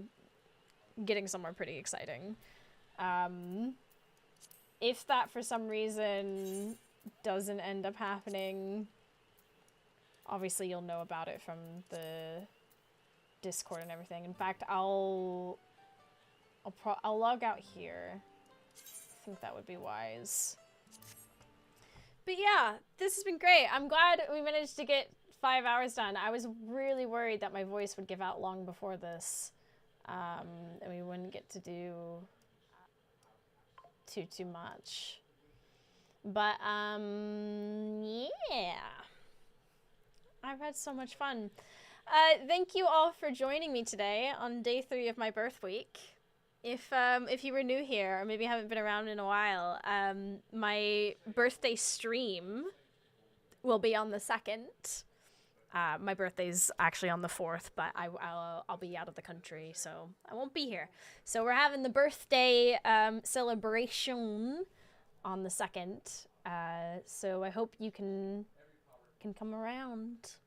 getting somewhere pretty exciting. If that, for some reason, doesn't end up happening, obviously you'll know about it from the Discord and everything. In fact, I'll log out here. I think that would be wise. But yeah, this has been great. I'm glad we managed to get 5 hours done. I was really worried that my voice would give out long before this, and we wouldn't get to do too much. But yeah, I've had so much fun. Thank you all for joining me today on day 3 of my birth week. If you were new here or maybe haven't been around in a while, my birthday stream will be on the 2nd. My birthday's actually on the 4th, but I'll be out of the country, so I won't be here. So we're having the birthday celebration on the 2nd. So I hope you can come around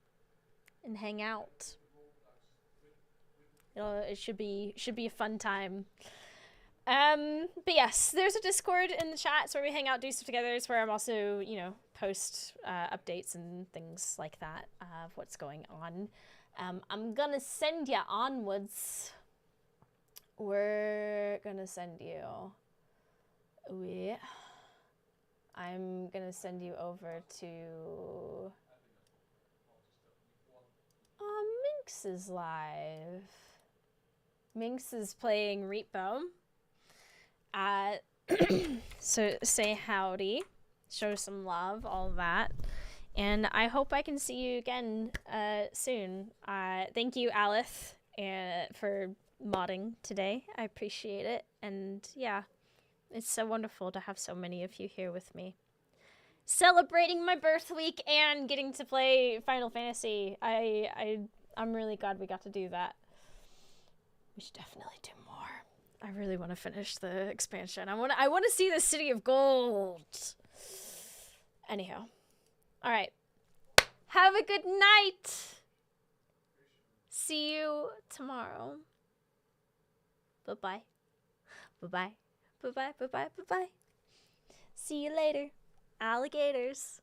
and hang out. It should be a fun time. But yes, there's a Discord in the chat. It's where we hang out, do stuff together. It's where I'm also, you know, post updates and things like that of what's going on. I'm gonna send you onwards. We're gonna send you. I'm gonna send you over to Minx is live. Minx is playing Repo. So say howdy, show some love, all that. And I hope I can see you again soon. Thank you, Alith, for modding today. I appreciate it. And yeah, it's so wonderful to have so many of you here with me. Celebrating my birth week and getting to play Final Fantasy. I'm really glad we got to do that. We should definitely do more. I really want to finish the expansion. I want to see the City of Gold. Anyhow. All right. Have a good night. See you tomorrow. Bye-bye. Bye-bye. Bye-bye. Bye-bye. Bye-bye. See you later. Alligators.